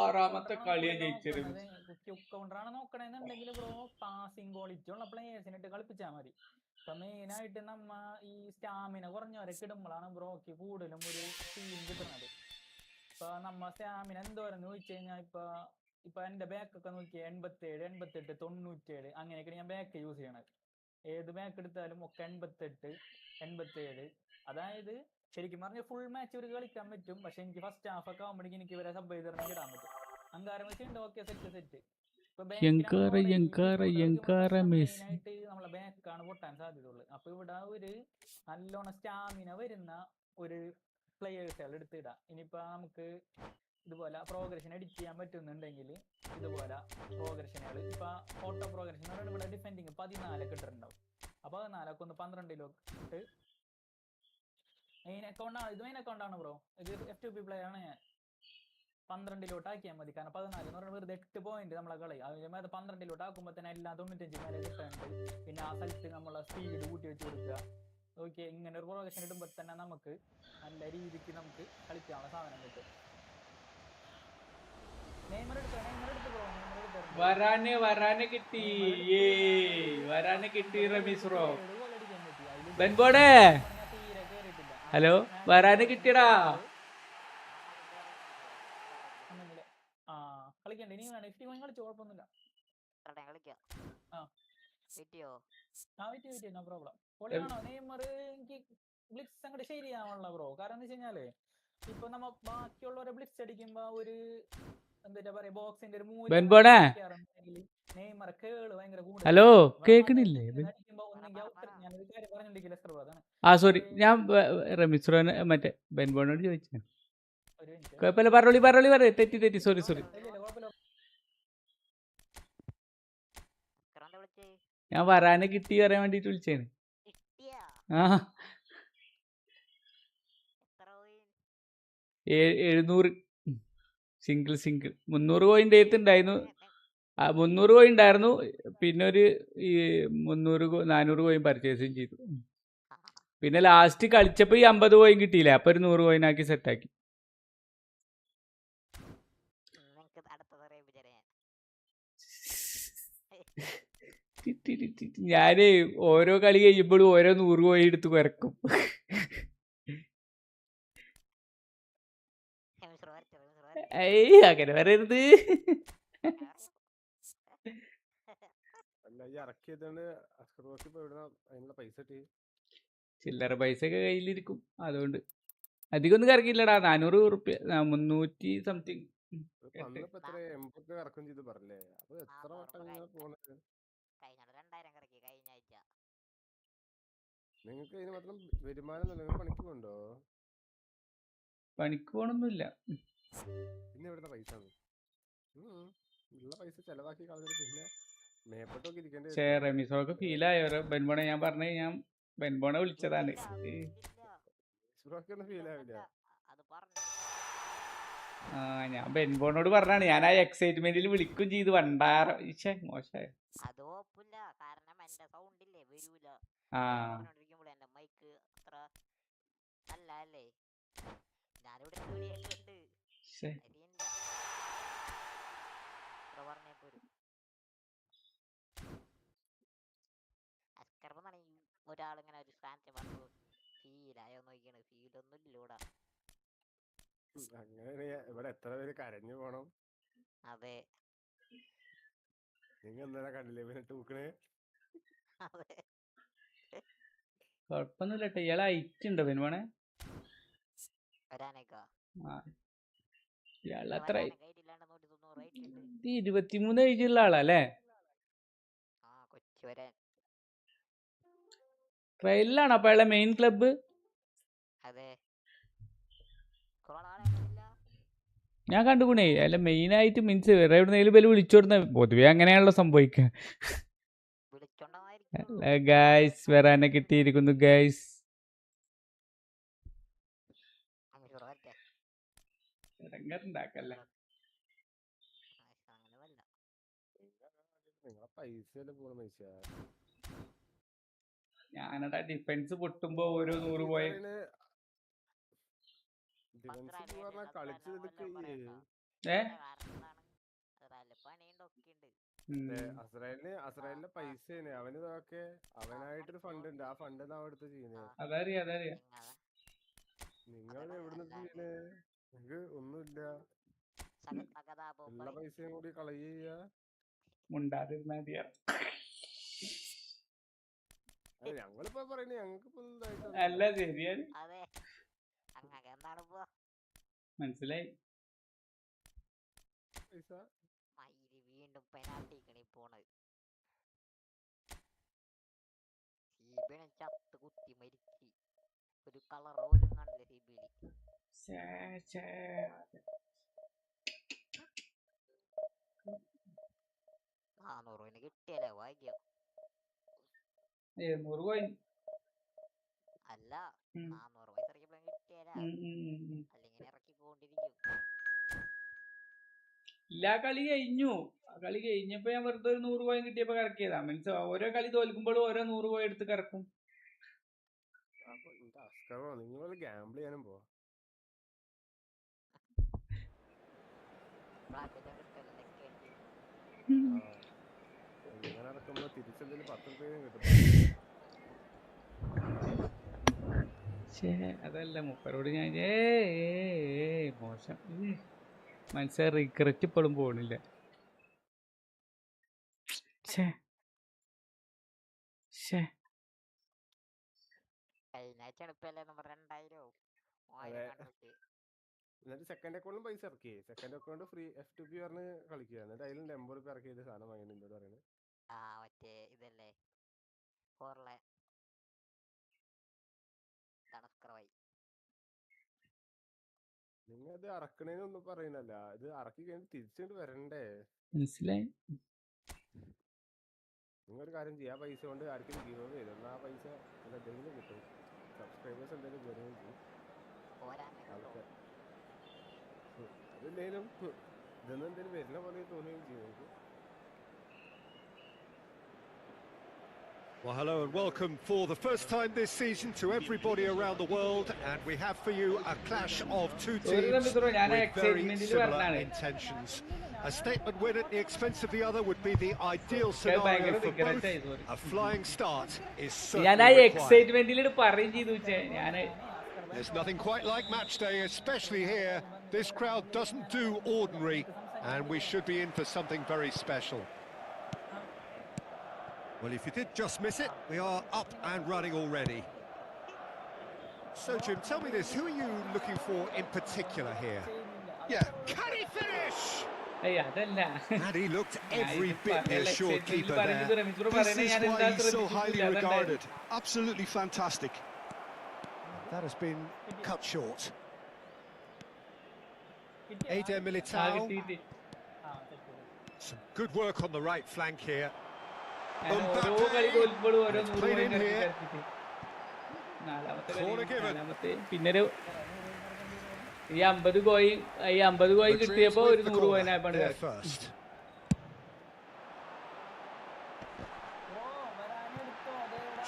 ആറാമത്തെ കളിയെ ജയിച്ചത് നോക്കണെന്നുണ്ടെങ്കിൽ bro passing quality ഉള്ള പ്ലേയേഴ്സിനിട്ട് കളിപ്പിച്ചാൽ മതി. ഇപ്പൊ മെയിനായിട്ട് നമ്മ ഈ stamina കുറഞ്ഞവരൊക്കെ ഇടുമ്പോഴാണ് ബ്രോക്ക് കൂടുതലും ഒരു ടീം കിട്ടുന്നത്. ഇപ്പൊ നമ്മ സ്റ്റാമിന എന്തോരെന്ന് ചോദിച്ചു കഴിഞ്ഞാൽ ഇപ്പൊ എന്റെ ബാക്കൊക്കെ നോക്കിയാൽ 87, 88, 97 അങ്ങനെയൊക്കെ ഞാൻ ബാക്ക് യൂസ് ചെയ്യണത്. ഏത് ബാക്ക് എടുത്താലും ഒക്കെ 88, 87. അതായത് ശരിക്കും പറഞ്ഞാൽ ഫുൾ മാച്ച് ഒരു കളിക്കാൻ പറ്റും. പക്ഷെ എനിക്ക് ഫസ്റ്റ് ഹാഫ് ഒക്കെ ആകുമ്പോഴേക്കും എനിക്ക് ഇവരെ സബ് ചെയ്തിറങ്ങി ഇടാൻ പറ്റും. അങ്കാരം വെച്ചുണ്ട് ഓക്കെ സെറ്റ്. ഇപ്പൊ മെയിനായിട്ട് നമ്മളെ ബാക്കാണ് പൊട്ടാൻ സാധ്യതയുള്ളൂ. അപ്പൊ ഇവിടെ ഒരു നല്ലോണം സ്റ്റാമിന വരുന്ന ഒരു പ്ലെയേഴ്സുകൾ എടുത്തിടാം. ഇനിയിപ്പോ നമുക്ക് ഇതുപോലെ പ്രോഗ്രഷൻ എഡിറ്റ് ചെയ്യാൻ പറ്റുന്നുണ്ടെങ്കിൽ ഇതുപോലെ പ്രോഗ്രഷനുകൾ ഇപ്പൊ ഓട്ടോ പ്രോഗ്രഷൻ എന്ന് പറയുന്നത് ഇവിടെ ഡിഫെൻഡിങ് 14 ഇട്ടിട്ടുണ്ടാവും. അപ്പൊ 14 ഒന്ന് 12 മെയിൻ അക്കൗണ്ടാണ് ഇത്. മെയിൻ അക്കൗണ്ടാണ് ബ്രോ. ഇത് F2P പ്ലെയർ ആണ്. ഞാൻ 12 ആക്കിയാൽ മതി. കാരണം 14 എന്ന് പറയുന്നത് വെറുതെ 8 പോയിന്റ് നമ്മളെ കളി. അത് 12 ആക്കുമ്പോൾ തന്നെ എല്ലാം 95 മേലെ കിട്ടുന്നുണ്ട്. പിന്നെ ആ സ്ഥലത്ത് നമ്മളെ സ്പീഡ് കൂട്ടി വെച്ച് കൊടുക്കുക. ഓക്കെ, ഇങ്ങനെ ഒരു പ്രോഗ്രഷൻ ഇടുമ്പോൾ തന്നെ നമുക്ക് നല്ല രീതിക്ക് നമുക്ക് കളിക്കാനുള്ള സാധനം കിട്ടും. വരാനെ കിട്ടി റമീസ് ബ്രോ. ബെൻബോടെ ഹലോ, വരാനെ കിട്ടിയടാ. കളിക്കണ്ടേ ഇനി വേണം. FT കളിച്ചു കുഴപ്പമൊന്നുമില്ല. No problem. പൊളിയാണോ നെയ്മർ? എനിക്ക് ബ്ലിറ്റ്സ് അങ്ങോട്ട് ശരിയാവണല്ലോ ബ്രോ. കാരണം എന്താ വെച്ച് കഴിഞ്ഞാല് ഇപ്പൊ നമ്മ ബാക്കിയുള്ളവരെ ബ്ലിറ്റ്സ് അടിക്കുമ്പോ ഒരു എന്താ പറയാ ബോക്സിന്റെ ഒരു നെയ്മർ കേള് ഭയങ്കര കൂടുതൽ. ഹലോ, കേക്കണില്ലേ? സോറി, ഞാൻ റമീസ് ബ്രോനെ മറ്റേ ബെൻബോണോട് ചോദിച്ചു. കുഴപ്പമില്ല, പറഞ്ഞോളി. തെറ്റി സോറി. ഞാൻ വരാനെ കിട്ടി പറയാൻ വേണ്ടിട്ട് വിളിച്ചേന്. ആ 700 സിംഗിൾ 300 കോയിൻ ഉണ്ടായിരുന്നു. 300 കോയിൻ ഉണ്ടായിരുന്നു. പിന്നെ ഒരു 400 കോയിൻ പർച്ചേസും ചെയ്തു. പിന്നെ ലാസ്റ്റ് കളിച്ചപ്പോ 50 കോയിൻ കിട്ടിയില്ല. അപ്പൊ ഒരു 100 കോയിൻ ആക്കി സെറ്റാക്കി. ഞാന് ഓരോ കളി കഴിയുമ്പോഴും ഓരോ 100 കോയിൻ എടുത്ത് കുരക്കും. അങ്ങനെ പറയരുത്. ചില്ലറ പൈസ ഒക്കെ കയ്യിലിരിക്കും. അതുകൊണ്ട് അധികം ഒന്നും കറക്കില്ലടാ. 400 റുപ്യ, 300 സംതിങ്. നിങ്ങൾക്ക് ഇതിന് മാത്രം വരുമാനം പണിക്ക് പോണ്ടോ? പണിക്ക് പോകണൊന്നുമില്ല. പിന്നെ എവിടുന്ന പൈസ ഉള്ള പൈസ ചെലവാക്കി കളഞ്ഞിട്ട് പിന്നെ മേപ്പെട്ടൊക്കെ ഇരിക്കേണ്ടി റെമിസോക്ക് ഫീൽ ആയോ ബെൻബോണെ? ഞാൻ പറഞ്ഞു ഞാൻ ബെൻബോണെ വിളിച്ചതാണ്. ഫീൽ ആവില്ല. ഞാൻ ബെൻബോണോട് പറഞ്ഞാണ്, ഞാൻ ആ എക്സൈറ്റ്മെന്റിൽ വിളിക്കും ചെയ്ത് വണ്ടാറ മോശമായ. ഒരാളിങ്ങനെ ഒരു സ്ഥാനത്ത് പറഞ്ഞു ഫീലായോ നോക്കിയാണ്. ഫീലൊന്നും ഇല്ലൂടാ. അങ്ങനെ ഇവിടെ എത്ര പേര് കരഞ്ഞു പോണം. അതെ, നിങ്ങൾ എന്താ കണ്ടില്ലേ പിന്നെ തൂക്കണേ? അതെ, കൊഴപ്പൊന്നുമില്ല കേട്ടോ. ഇയാളെ ഹൈറ്റ് ഉണ്ടോ ബെൻബോണെ? ഇയാള് അത്ര 23 ഏജുള്ള ആളല്ലേ? ട്രയലിലാണോ അപ്പൊ അയാളെ മെയിൻ ക്ലബ്ബ്? ഞാൻ കണ്ടുകൂണേ. അല്ല മെയിൻ ആയിട്ട് മീൻസ് വേറെ എവിടുന്നേലും ബല് വിളിച്ചോടുന്ന പൊതുവെ അങ്ങനെയാണല്ലോ സംഭവിക്കുക. ഗൈസ് വരാനെ കിട്ടിയിരിക്കുന്നു ഗൈസ്. ഇടങ്ങറുണ്ടാക്കല്ലേ. ഞാനടാ ഡിഫൻസ് പൊട്ടുമ്പോ ഓരോ 100 പോയ അസ്രായേലിന്റെ പൈസയാണ് അവന്. ഇതൊക്കെ അവനായിട്ടൊരു ഫണ്ട് ഉണ്ട്. ആ ഫണ്ട് എടുത്ത് ചെയ്യുന്നത്. അതറിയാം. നിങ്ങൾ എവിടുന്ന് ചെയ്യണേ? നിങ്ങക്ക് ഒന്നുമില്ല. എല്ലാ പൈസയും കൂടി കളയ. മുണ്ടാതിരുന്നാ മതിയാ. ഞങ്ങളിപ്പോ പറയുന്നത് ഞങ്ങൾക്ക് അല്ല ശരിയാണ്, മനസ്സിലായി. പൈസ വീണ്ടും പെനാൽറ്റി പോണത്. ചത്ത് കുത്തി മരിച്ച് ഒരു കളർ പോലും കാണില്ല സിബിയിൽ. 400 കിട്ടിയല്ലേ ഭാഗ്യം. 700 കോയിൻ അല്ല, 400 പൈസ ഇറക്കിയപ്പോഴും കിട്ടിയല്ല. അല്ലെങ്കിൽ ഇറക്കിക്കൊണ്ടിരിക്കും. ഇല്ല, കളി കഴിഞ്ഞു. കളി കഴിഞ്ഞപ്പോ ഞാൻ വെറുതെ ഒരു 100 കോയിൻ കിട്ടിയപ്പോ ഇറക്കിയതാ. മീൻസ് ഓരോ കളി തോൽക്കുമ്പോഴും ഓരോ 100 കോയിൻ എടുത്ത് കറക്കും. നിങ്ങൾ ഗാംബിൾ ചെയ്യാനും പോവാ. ഇങ്ങനെ ഇറക്കുമ്പോ തിരിച്ചെന്തെങ്കിലും 10 രൂപയും കിട്ടും. അതല്ല മൂപ്പരോട് ഞാൻ മോശം മനസ്സിലാ. റിഗ്രറ്റ് ഇപ്പോഴും പോണില്ല. എന്നിട്ട് സെക്കൻഡ് അക്കൗണ്ടിലും പൈസ ഇറക്കി. സെക്കൻഡ് അക്കൗണ്ട് ഫ്രീ F2P പറഞ്ഞ് കളിക്കുക. എന്നിട്ട് അതിലും 80 രൂപ ഇറക്കിയത് സാധനം വാങ്ങി എന്നോട് പറയുന്നത്. ഇതല്ലേ നിങ്ങൾ ഇത് അറക്കണേന്നൊന്നും പറയുന്നല്ല. ഇത് അറക്കി കഴിഞ്ഞ് തിരിച്ചിട്ട് വരണ്ടേ? മനസ്സിലായി. നിങ്ങളൊരു കാര്യം ചെയ്യാ, പൈസ കൊണ്ട് ആർക്കും ഗീവ് അവേ ചെയ്തു. ആ പൈസ എന്തെങ്കിലും കിട്ടും. സബ്സ്ക്രൈബേഴ്സ് എന്തെങ്കിലും കയറുകയും ചെയ്യും. അതില്ലേലും ഇതൊന്നും എന്തെങ്കിലും വരുന്ന പോലെ തോന്നുകയും ചെയ്യും എനിക്ക്. Well, hello and welcome for the first time this season to everybody around the world, and we have for you a clash of two teams with very similar intentions. A statement win at the expense of the other would be the ideal scenario for both. A flying start is certainly required. There's nothing quite like match day, especially here. This crowd doesn't do ordinary, and we should be in for something very special. Well, if you did just miss it, we are up and running already. So, Jim, tell me this, who are you looking for in particular here? Yeah, can he finish? And he looked every bit their short keeper there. This is why he's so highly regarded. Absolutely fantastic. That has been cut short. Eder Militao. Some good work on the right flank here. ഓരോ കളി തോൽക്കുമ്പോഴും ഓരോ It's 100 played point in here. നാലാമത്തെ Corner given. പിന്നെ ഈ 50 coin കിട്ടിയപ്പോ ഒരു 100 coin ആയപ്പോൾ There first.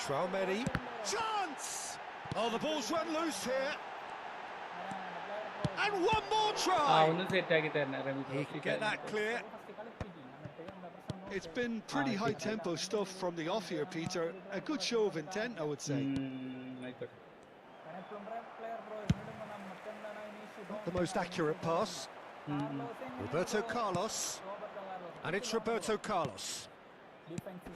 Traumeri. Chance! Oh, the ball's run loose here. And one more try. ഒന്ന് സെറ്റ് ആക്കി തരണം He can get that clear. It's been pretty high-tempo stuff from the off here, Peter. A good show of intent, I would say. Not the most accurate pass. Roberto Carlos. And it's Roberto Carlos.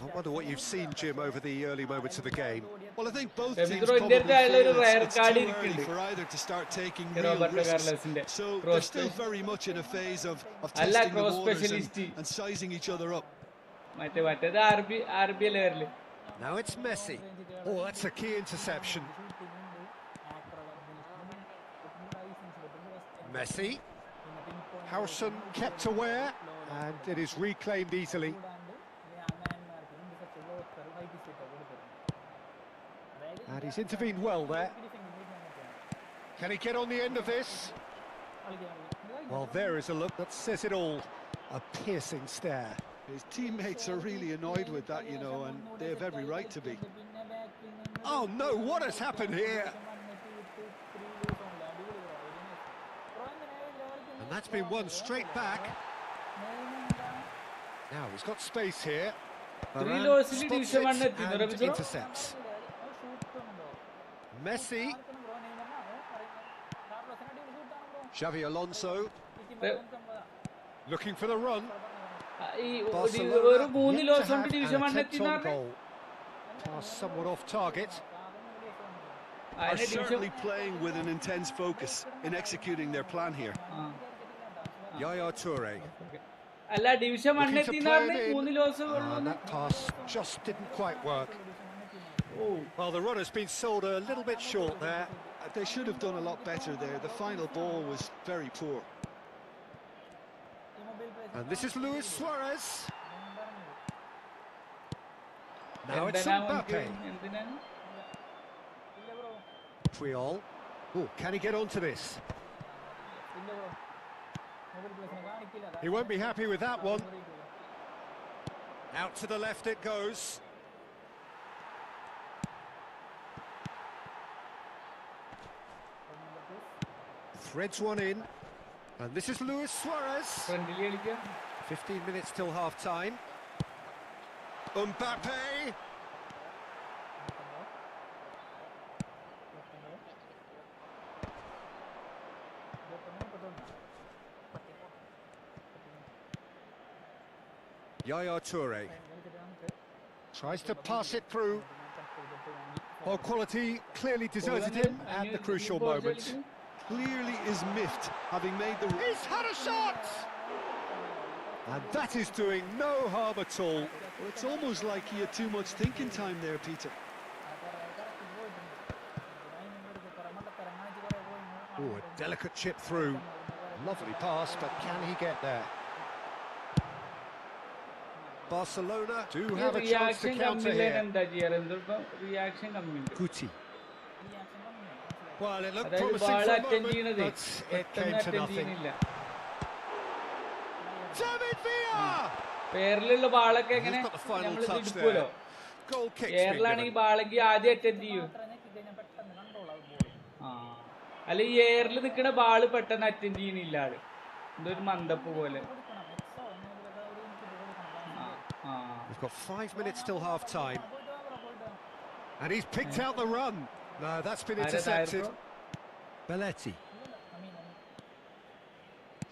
I wonder what you've seen, Jim, over the early moments of the game. Well, I think both Remigro teams probably India feel rare it's card too early ഇരിക്കുന്നുണ്ട്. for either to start taking real Roberto risks. Carlosന്റെ So cross they're still very much in a phase of അല്ല testing the cross waters specialist and sizing each other up. മറ്റേത് RB അല്ലേ വരല്. Now it's Messi. Oh, that's a key interception. Messi. Howson kept aware, and it is reclaimed easily. And he's intervened well there. Can he get on the end of this? Well, there is a look that says it all. A piercing stare. His teammates are really annoyed with that, you know, and they have every right to be. Oh no, what has happened here? And that's been won straight back. Now he's got space here. Varane loss spots division one it and intercepts. Messi. Xavi Alonso looking for the run. ഈ ഒരു Barcelona 3 yet loss to കൊണ്ട് have division an 1 attempt എത്തിന്ന് on പറഞ്ഞേ. goal. Pass somewhat off target. Are certainly playing with an intense focus in executing their plan here. Yaya Toure. അല്ല division 1 Looking to എത്തിന്ന് play പറഞ്ഞേ. it in. 3 loss And that pass just didn't quite work. Well, the run has been sold a little bit short there. They should have done a lot better there. The final ball was very poor. And this is Luis Suarez. Now it's എന്തിനാ Mbappe. എന്തിനാണ് Puyol. Oh, can he get onto this? He won't be happy with that one. Out to the left it goes. Threads one in. And this is Luis Suarez. ഫ്രണ്ടിൽ കളിക്കാം. 15 minutes till half time. Mbappe. Yaya Toure tries to pass it through. Well, quality clearly deserted him at the crucial moment. Clearly is miffed, having made the... He's had a shot! And that is doing no harm at all. Well, it's almost like he had too much thinking time there, Peter. Oh, a delicate chip through. Lovely pass, but can he get there? Barcelona do have a chance to counter here. എന്താ ചെയ്യാറ് എന്തിപ്പം reaction കമ്മിയുണ്ട്. Guti. Well, it looked അതായത് promising ball for a attend moment, ചെയ്യണത് but it പെട്ടെന്ന് came to attend nothing. ചെയ്യണില്ല. David Villa! പേരിലുള്ള ബാളൊക്കെ He's എങ്ങനെ got the final നമ്മൾ touch എടുക്കുമല്ലോ. there. Goal kick's been എയറിലാണെങ്കിൽ given. ബാളെങ്കിൽ ആദ്യം അറ്റൻഡ് ചെയ്യൂ. അല്ല ഈ എയറിൽ നിൽക്കുന്ന ബാള് പെട്ടെന്ന് അറ്റൻഡ് ചെയ്യണില്ല ആള്. എന്തൊരു മന്ദപ്പ് പോലെ. We've got 5 minutes till half time. And he's picked out the run. No, that's been intercepted. Belletti.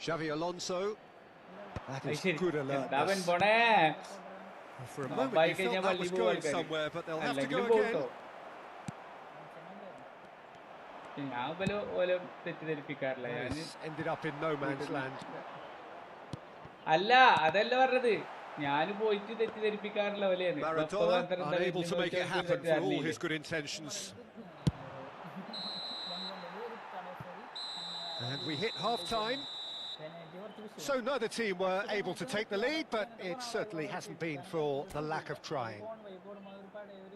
Xavi Alonso. That is good alertness. For a moment you felt that was going somewhere, but they'll have to go again. ഞാൻ പോലെ തെറ്റിദ്ധരിപ്പിക്കാറില്ല. This ended up in no man's land. അല്ല അതല്ല പറഞ്ഞത്. ഞാൻ പോയിട്ട് തെറ്റിദ്ധരിപ്പിക്കാറില്ല പോലെയാണ്. Maradona unable to make it happen for all his good intentions. And we hit half time. So neither team were able to take the lead, but it certainly hasn't been for the lack of trying.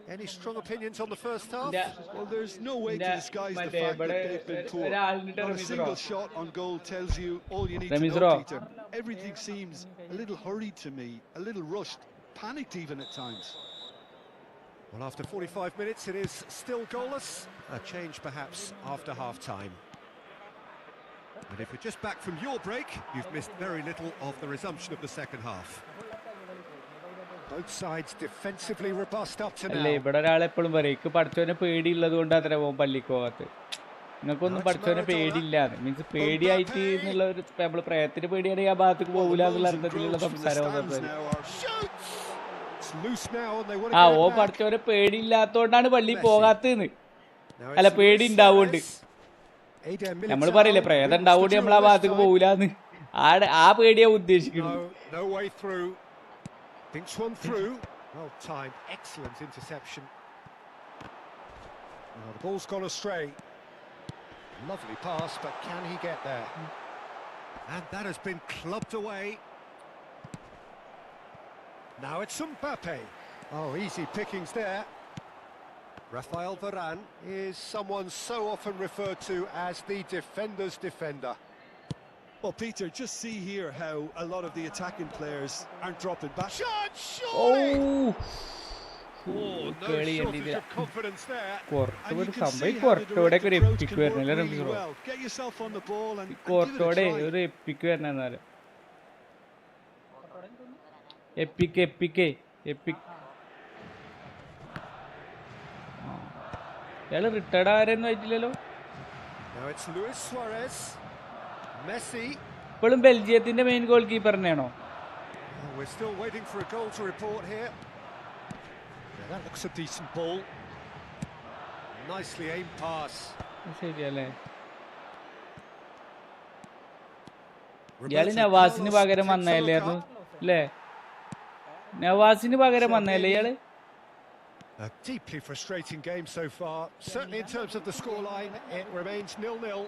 Any strong opinions on the first half? Well, there's no way to disguise the fact that they've been poor. Not a single shot on goal tells you all you need to know, Peter. Everything seems a little hurried to me, a little rushed, panicked even at times. Well, after 45 minutes, it is still goalless. A change perhaps after half-time. And if you're just back from your break, you've missed very little of the resumption of the second half. Both sides defensively robust up to now. അല്ലേ ഇവിടെ ഒരാളെപ്പോഴും പറയും എനിക്ക് പഠിച്ചവനെ പേടിയുള്ളത് കൊണ്ട് അത്ര പോകും പള്ളിക്ക് പോകാത്ത നിങ്ങൾക്കൊന്നും പഠിച്ചവനെ പേടിയില്ലാന്ന് മീൻസ് പേടിയായിട്ട് എന്നുള്ള ഒരു നമ്മൾ പ്രയത്തിന് പേടിയാണെങ്കിൽ ആ ഭാഗത്തേക്ക് പോകില്ല എന്നുള്ള അർത്ഥത്തിലുള്ള സംസാരം ആ ഓ പഠിച്ചവനെ പേടിയില്ലാത്തോണ്ടാണ് പള്ളി പോകാത്തന്ന് അല്ല പേടി ഉണ്ടാവുകൊണ്ട് നമ്മൾ പറയില്ലേ പ്രേതം ഉണ്ടാവുകൊണ്ട് നമ്മൾ ആ ഭാഗത്തേക്ക് പോകില്ലാന്ന് ആ പേടിയാ ഉദ്ദേശിക്കുന്നത്. Thinks one through. Well timed, excellent interception. Well, the ball's gone astray. Lovely pass, but can he get there? And that has been clubbed away. Now it's Mbappe. Oh, easy pickings there. Rafael Varane is someone so often referred to as the defender's defender. Well, Peter, just see here how a lot of the attacking players aren't dropping back. Shot, surely! Oh, no shortage of confidence there. And you can see how the direct approach can work really well. Get yourself on the ball and give it a try. retired ആരെയൊന്നും ആയിട്ടില്ലല്ലോ. Now it's Luis Suarez. Messi. ഇപ്പോഴും ബെൽജിയത്തിന്റെ main goal keeper തന്നെയാണോ? We're still waiting for a goal to report here. Yeah, that looks a decent ball. Nicely aimed pass. ശരിയല്ലേ? ഇയാള് നവാസിന് പകരം വന്നതല്ലായിരുന്നു അല്ലേ? നവാസിന് പകരം വന്നതല്ലേ ഇയാള്? A deeply frustrating game so far. Certainly in terms of the scoreline, it remains 0-0.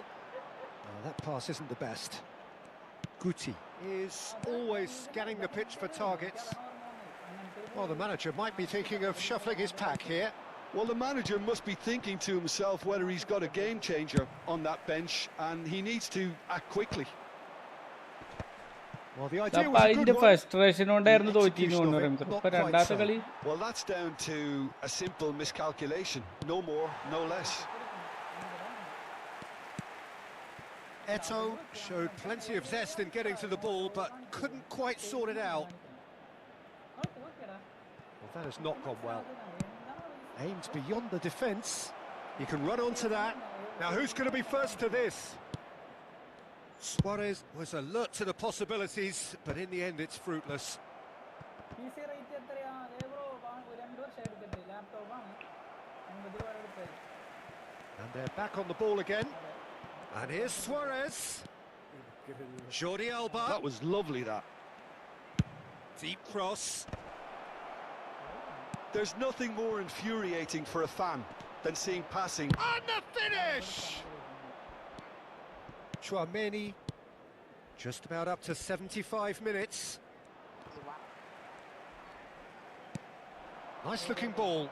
That pass isn't the best. Guti is always scanning the pitch for targets. Well, the manager might be thinking of shuffling his pack here. Well, the manager must be thinking to himself whether he's got a game changer on that bench, and he needs to act quickly. Well, the idea was a good frustration ഉണ്ടായിരുന്നു തോറ്റിരുന്നു രണ്ടാമത്തെ കളി. Well, that's down to a simple miscalculation. No more, no less. Eto showed plenty of zest in getting to the ball, but couldn't quite sort it out. Well, that has not gone well. Aimed beyond the defence. He can run onto that. Now, who's going to be first to this? Suarez was alert to the possibilities, but in the end, it's fruitless. And they're back on the ball again. And here's Suarez. Jordi Alba. That was lovely, that. Deep cross. There's nothing more infuriating for a fan than seeing passing. And the finish! Chouameni. Just about up to 75 minutes. Nice looking ball.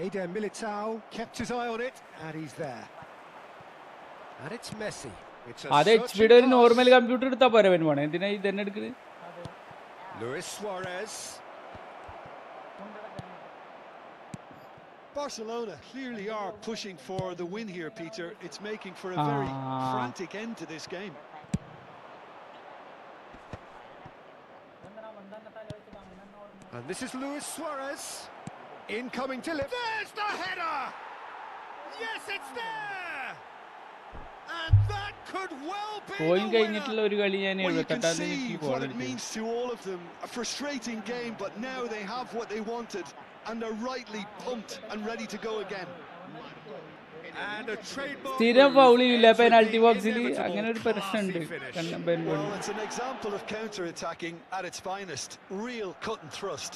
Eder Militao kept his eye on it, and he's there. And it's Messi. It's a searching pass. Normal computer എടുത്താ പോരെ വേണം എന്തിനാ ഇതെന്നെ എടുക്കുന്നത്? Luis Suarez. Barcelona clearly are pushing for the win here, Peter. It's making for a very frantic end to this game. And this is Luis Suarez. Incoming delivery. There's the header! Yes, it's there! And that could well be the winner. Well, you can see what it means to all of them. A frustrating game, but now they have what they wanted, and they're rightly pumped and ready to go again. And a trademark. Well, it's an example of counter-attacking at its finest. Real cut and thrust.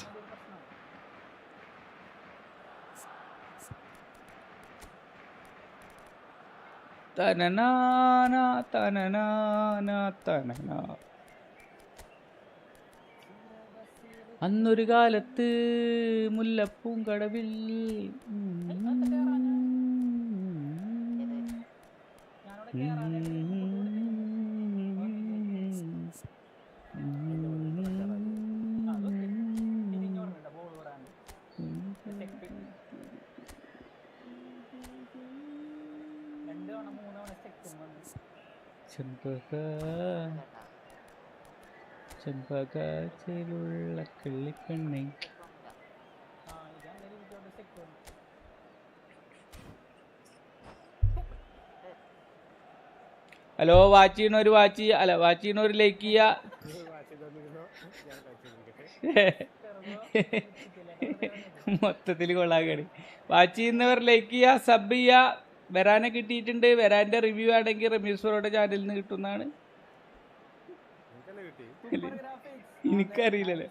Ta-na-na-na, ta-na-na-na, ta-na-na. അന്നൊരു കാലത്ത് മുല്ലപ്പൂങ്കടവിൽ ചെമ്പകച്ചിലുള്ള കിള്ളിക്കണ്ണി. Hello, watch ചെയ്യണൊരു watch അല്ല watch ചെയ്യണൊരു like ചെയ്യാ. മൊത്തത്തിൽ കൊള്ളാകടി. Watch ചെയ്യുന്നവർ like ചെയ്യുക, sub ചെയ്യുക. വരാനെ കിട്ടിയിട്ടുണ്ട്. വരാൻ്റെ review ആണെങ്കിൽ റമീസ് ചാനലിൽ നിന്ന് കിട്ടുന്നതാണ്. എനിക്കറിയില്ലല്ലേ.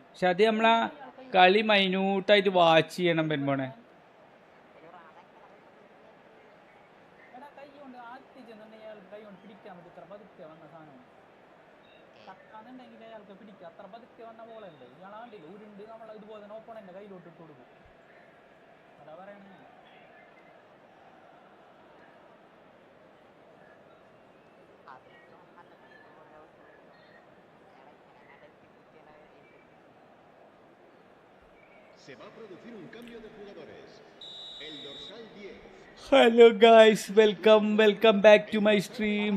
പക്ഷെ അത് നമ്മളാ കളി മൈന്യൂട്ടായിട്ട് വാച്ച് ചെയ്യണം പെൺപോണെ. Se va a producir un cambio de jugadores. El dorsal 10. Hello guys, welcome back to my stream.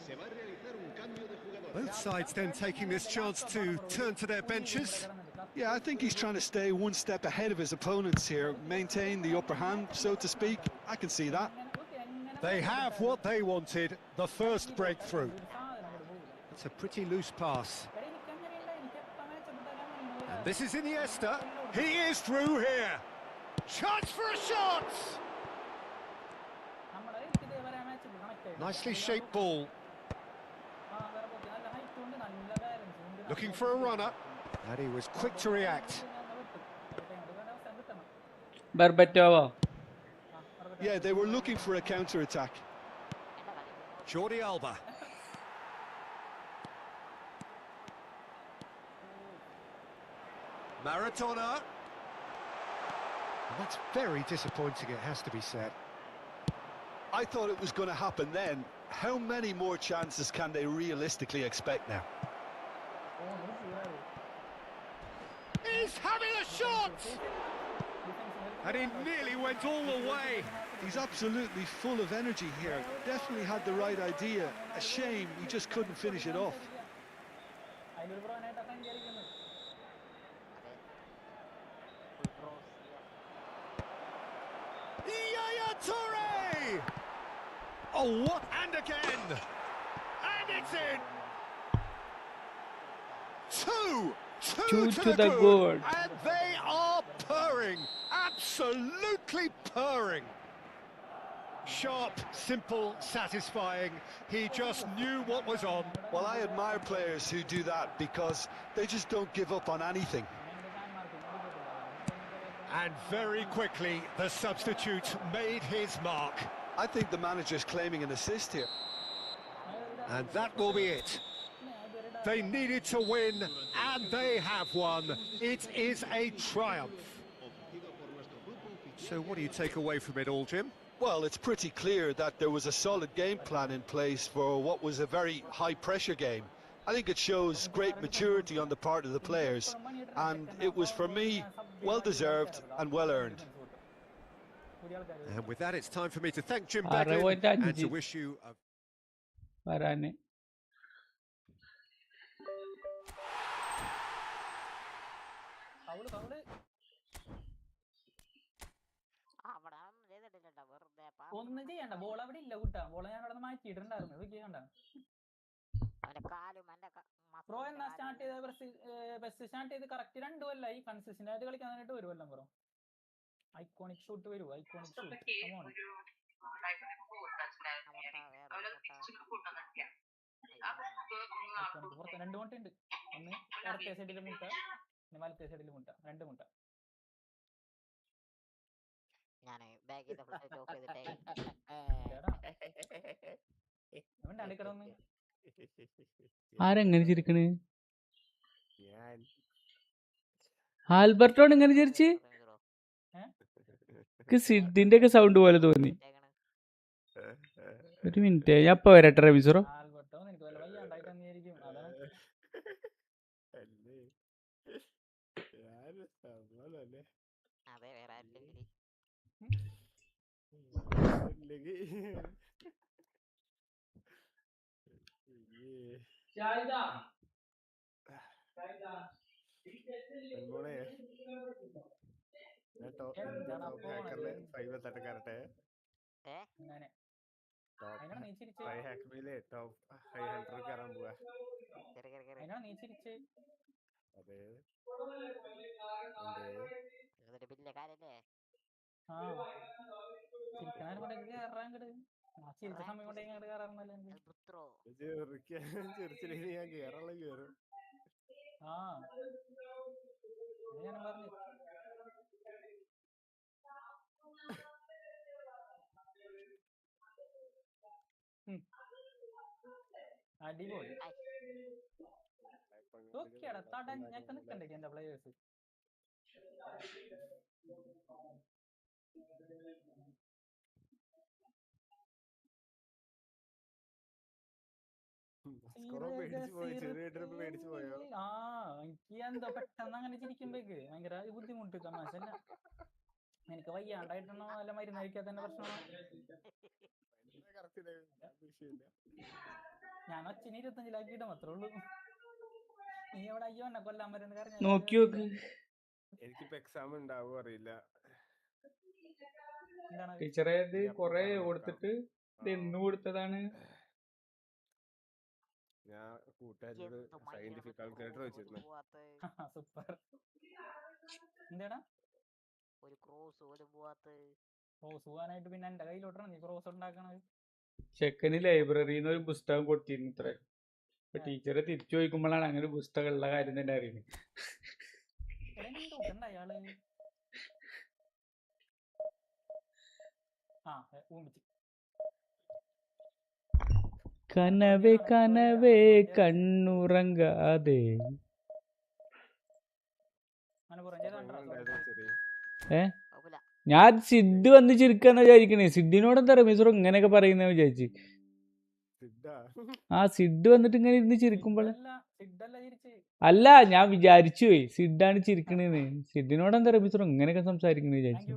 Se va a realizar un cambio de jugadores. Both sides then taking this chance to turn to their benches. Yeah, I think he's trying to stay one step ahead of his opponents here, maintain the upper hand, so to speak. I can see that. They have what they wanted, the first breakthrough. It's a pretty loose pass. And this is Iniesta. He is through here. Chance for a shot! Nicely shaped ball. Looking for a runner. And he was quick to react. Berbatova. Yeah, they were looking for a counter-attack. Jordi Alba. Maradona. And that's very disappointing, it has to be said. I thought it was going to happen then. How many more chances can they realistically expect now? He's having a shot! And he nearly went all the way. He's absolutely full of energy here. Definitely had the right idea. A shame he just couldn't finish it off. Yaya Toure! Oh, what? And again! And it's in! Two to the good. And they are purring. Absolutely purring. Sharp, simple, satisfying. He just knew what was on. Well, I admire players who do that because they just don't give up on anything. And very quickly, the substitute made his mark. I think the manager's claiming an assist here. And that will be it. They needed to win, and they have won. It is a triumph. So what do you take away from it all, Jim? Well, it's pretty clear that there was a solid game plan in place for what was a very high-pressure game. I think it shows great maturity on the part of the players, and it was, for me, well-deserved and well-earned. And with that, it's time for me to thank Jim Beglin and to wish you a... ഒന്നും ചെയ്യണ്ട, ball അവിടെ ഇല്ല കൂട്ടാ. Ball ഞാൻ അവിടെ മാറ്റിയിട്ടുണ്ടായിരുന്നു. Bro എന്നാ start ചെയ്ത best start ചെയ്ത് കറക്റ്റ് 2 കൊല്ലായി കൺസിസ്റ്റന്റ് ആയിട്ട് കളിക്കാനായിട്ട് 1 കൊല്ലം ബ്രോ. ഐക്കോണിക് ഷൂട്ട് വരൂ, ഐക്കോണിക് ഷൂട്ട്. പുറത്ത് 2 മുട്ട ഉണ്ട്. ഒന്ന് ഇടത്തെ സൈഡിൽ മുട്ട, പിന്നെ വലത്തെ സൈഡിൽ മുട്ട. 2 മുട്ട. ഞാൻ ബാഗിന്റെ ഫ്ലൈറ്റ് ഓഫ് ചെയ്തിട്ടേ ആരെങ്ങനെ ചിരിക്കണ്? ആൽബർട്ടോണ് ഇങ്ങനെ ചിരിച്ച് സിഡിന്റെ ഒക്കെ സൗണ്ട് പോലെ തോന്നി. ഒരു മിനിറ്റ്, ഞാൻ ഇപ്പൊ വരട്ടെ റമീസറോ. അതെ വേറെ ആരില്ലെങ്കിൽ വലിയ കാര്യല്ലേ. അടിപൊളി. തടഞ്ഞൊക്കെ നിക്കണ്ടേ എന്റെ പ്ലേയേഴ്സ്. എനിക്ക് എന്തോ പെട്ടെന്ന് അങ്ങനെ ചിരിക്കുമ്പോഴേക്ക് ഭയങ്കര ബുദ്ധിമുട്ട്. തമാശല്ല, എനിക്ക് വയ്യാണ്ടായിട്ടാണോ അല്ല മരുന്ന് കഴിക്കാത്തതിന്റെ പ്രശ്നമാണോ? ഞാൻ അച്ഛന് 25 അത്രേ ഉള്ളൂ. നീ എവിടെ അയ്യോ എന്നെ കൊല്ലാൻ വരുന്ന നോക്കി നോക്ക്. എനിക്കിപ്പോ എക്സാം ഉണ്ടാവോ അറിയില്ല. ടീച്ചറെ ഇത് കൊറേ കൊടുത്തിട്ട് എന്ന് കൊടുത്തതാണ്. ഞാൻ കൂട്ടുകാരോട് സയന്റിഫിക് കാൽക്കുലേറ്റർ വെച്ചിരുന്നു. സൂപ്പർ. എന്താടാ ഒരു ക്രോസ് പോലും പോവാത്ത. ക്രോസ് പോവാനായിട്ട് പിന്നെ എന്റെ കയ്യിലോട്ടാണ് നീ ക്രോസ് ഉണ്ടാക്കണത്. ചെക്കന് ലൈബ്രറിന്ന് ഒരു പുസ്തകം കൊടുത്തിരുന്നു ഇത്ര. അപ്പൊ ടീച്ചറെ തിരിച്ചു ചോദിക്കുമ്പോഴാണ് അങ്ങനെ ഒരു പുസ്തകം ഉള്ള കാര്യം തന്നെ അറിയുന്നത്. അയാള് കനവേ കനവേ കണ്ണുറങ്ങാതെ. ഞാൻ സിഡ് വന്ന് ചിരിക്കാന്ന് വിചാരിക്കണേ. സിഡിനോട് എന്താ റമീസറോ ഇങ്ങനെയൊക്കെ പറയുന്ന വിചാരിച്ച്. ആ സിഡ് വന്നിട്ട് ഇങ്ങനെ ഇരുന്ന് ചിരിക്കുമ്പോൾ അല്ല, ഞാൻ വിചാരിച്ചു പോയി സിഡാണ് ചിരിക്കണേന്ന്. സിഡിനോട് എന്താ റമീസറോ ഇങ്ങനെയൊക്കെ സംസാരിക്കണെന്ന് വിചാരിച്ചു.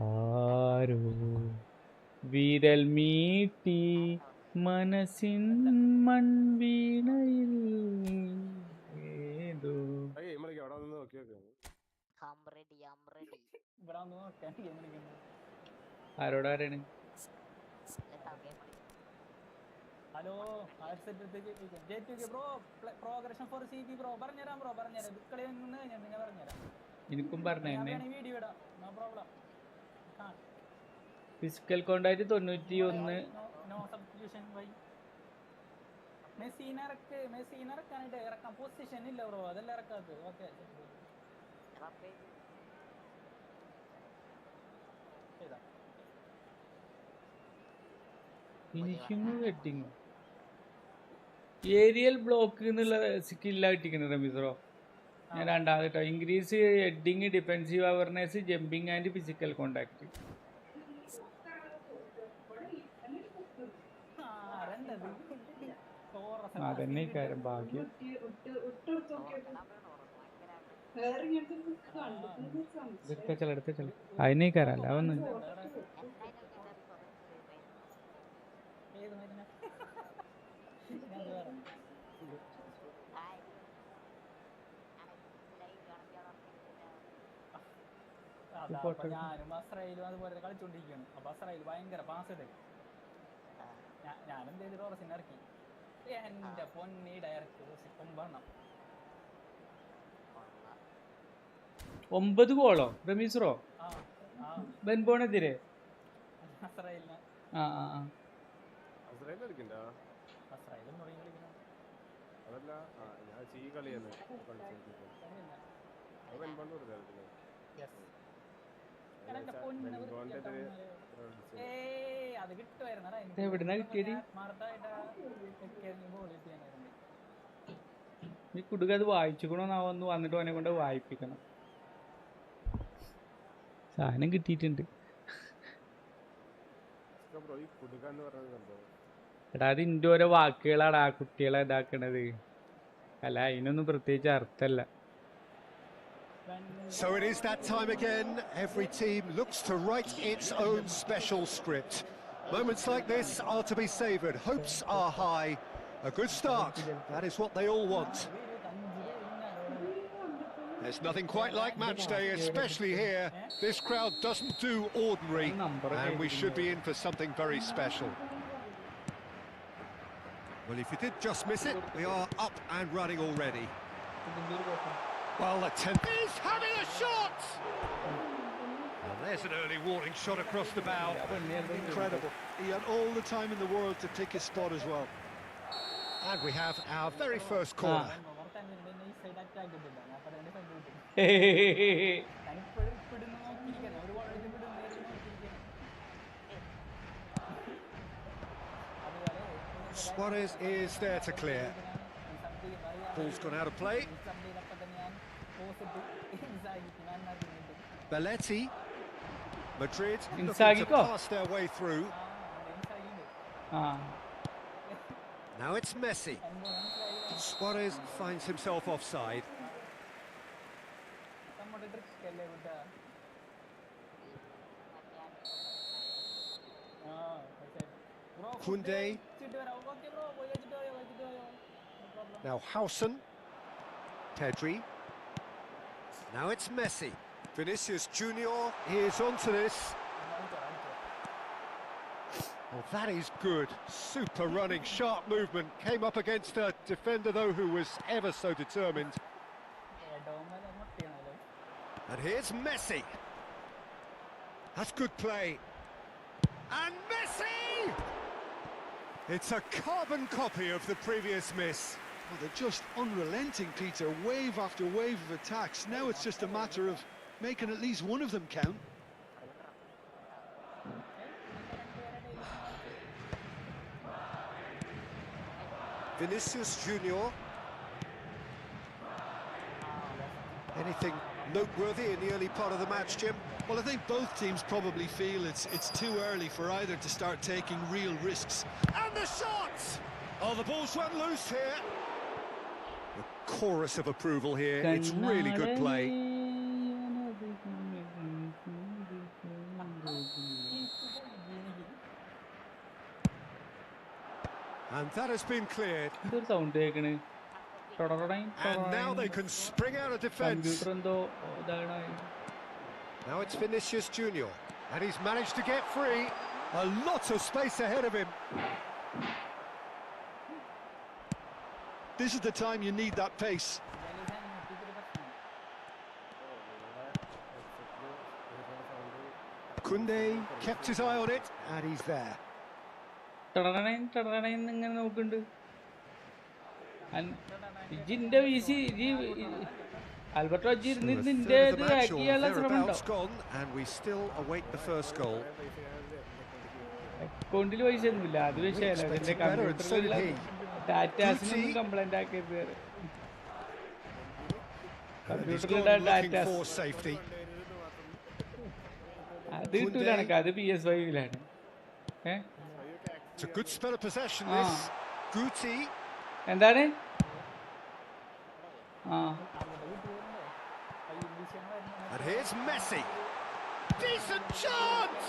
ആരോ വിരൽ മീട്ടി മനസ്സിൻ മൺവീണയിൽ ഏതോ. ആരോടാരാണ്? Hello bro, progression for CP bro. പറഞ്ഞുതരാം ബ്രോ, പറഞ്ഞുതരാം. ദുക്കളി ഞാൻ പറഞ്ഞുതരാം. എനിക്കും പറഞ്ഞു വീഡിയോ ഇടാം, no problem. Physical contact 91. No substitution by മെസ്സിനെ ഇറക്കാനായിട്ട് ഇറക്കാൻ പൊസിഷൻ ഇല്ല ബ്രോ, അതെല്ലാം ഇറക്കാത്തത്. ഓക്കെ ഫിനിഷിംഗ് വെട്ടിങ് ഏരിയൽ ബ്ലോക്ക് എന്നുള്ള സ്കില്ലാ കിട്ടിക്കുന്നത് റമീസറോ. ഞാൻ രണ്ടാമത് increase heading, defensive awareness, jumping and physical contact. അതന്നെ കാര്യം ഭാഗ്യം. എടുത്തല്ല അതിനേ കാരല്ല അതൊന്നും. ഞാനും അസ്രയിലും അതുപോലെ കളിച്ചോണ്ടിരിക്കുകയാണ്. അപ്പൊ അസ്രയിൽ ഭയങ്കര പാസ് ഇടൽ. ഞാനും ചെയ്ത് റോറസിനെ ഇറക്കി. എന്റെ പൊന്നി ഡയറക്റ്റ് 9 ഗോളോ റമീസറോ ബെൻബോണെതിരെ? ആ അസ്രയേൽ കളിക്കണ്ടോ? അതല്ല, ഞാൻ ഈ കളിയാണ് കളിച്ചിരിക്കുന്നത്. അത് വെൻബോണ്ട് കൊടുത്തായിരുന്നു. എവിടുന്നാ കിട്ടിയടി ഈ കുടുക? അത് വായിച്ചുക്കണോന്നാവൊന്ന് വന്നിട്ട് അവനെ കൊണ്ട് വായിപ്പിക്കണം. സാധനം കിട്ടിയിട്ടുണ്ട്. എടാ അത് ഇന്റെ ഓരോ വാക്കുകളാടാ കുട്ടികളെ ഇതാക്കണത്. അല്ല അതിനൊന്നും പ്രത്യേകിച്ച് അർത്ഥമല്ല. So it is that time again. Every team looks to write its own special script. Moments like this are to be savoured. Hopes are high. A good start. That is what they all want. There's nothing quite like match day, especially here. This crowd doesn't do ordinary, and we should be in for something very special. Well, if you did just miss it, we are up and running already. Well, the 10th is having a shot! Well, there's an early warning shot across the bow. Incredible. He had all the time in the world to pick his spot as well. And we have our very first corner. Suarez is there to clear. Ball's gone out of play. Belletti. Madrid looking to pass their way through. Now it's Messi. Suarez finds himself offside. Koundé. Now Hausen. Pedri. Now it's Messi. Vinicius Junior is onto this. Well, that is good. Super running, sharp movement. Came up against a defender, though, who was ever so determined. And here's Messi. That's good play. And Messi! It's a carbon copy of the previous miss. Well, they're just unrelenting, Peter. Wave after wave of attacks. Now it's just a matter of making at least one of them count. Vinicius Junior. Anything noteworthy in the early part of the match, Jim? Well, I think both teams probably feel it's too early for either to start taking real risks. And the shots! Oh, the ball's run loose here. A chorus of approval here. It's really good play. And that has been cleared. And now they can spring out of defence. Now it's Vinicius Junior. And he's managed to get free. A lot of space ahead of him. This is the time you need that pace. Koundé kept his eye on it, and he's there. ഇങ്ങനെ നോക്കുന്നുണ്ട്. ഇജിന്റെ വീശി Alberto ഇജി ഇരുന്നിന്റെ ഇത് hack ചെയ്യാനുള്ള ശ്രമമുണ്ടോ? അക്കൗണ്ടിൽ പൈസ ഒന്നുമില്ല, അത് വിഷയമല്ല. ഇതിന്റെ കമ്പ്യൂട്ടറിലുള്ള ഡാറ്റാസിനൊന്നും കംപ്ലൈന്റ് ആക്കരുത്. കമ്പ്യൂട്ടറിലുള്ള ഡാറ്റാസ് അത് കിട്ടൂല കണക്ക്, അത് PS5-ലാണ്. എന്താണ്? And here's Messi. Decent chance.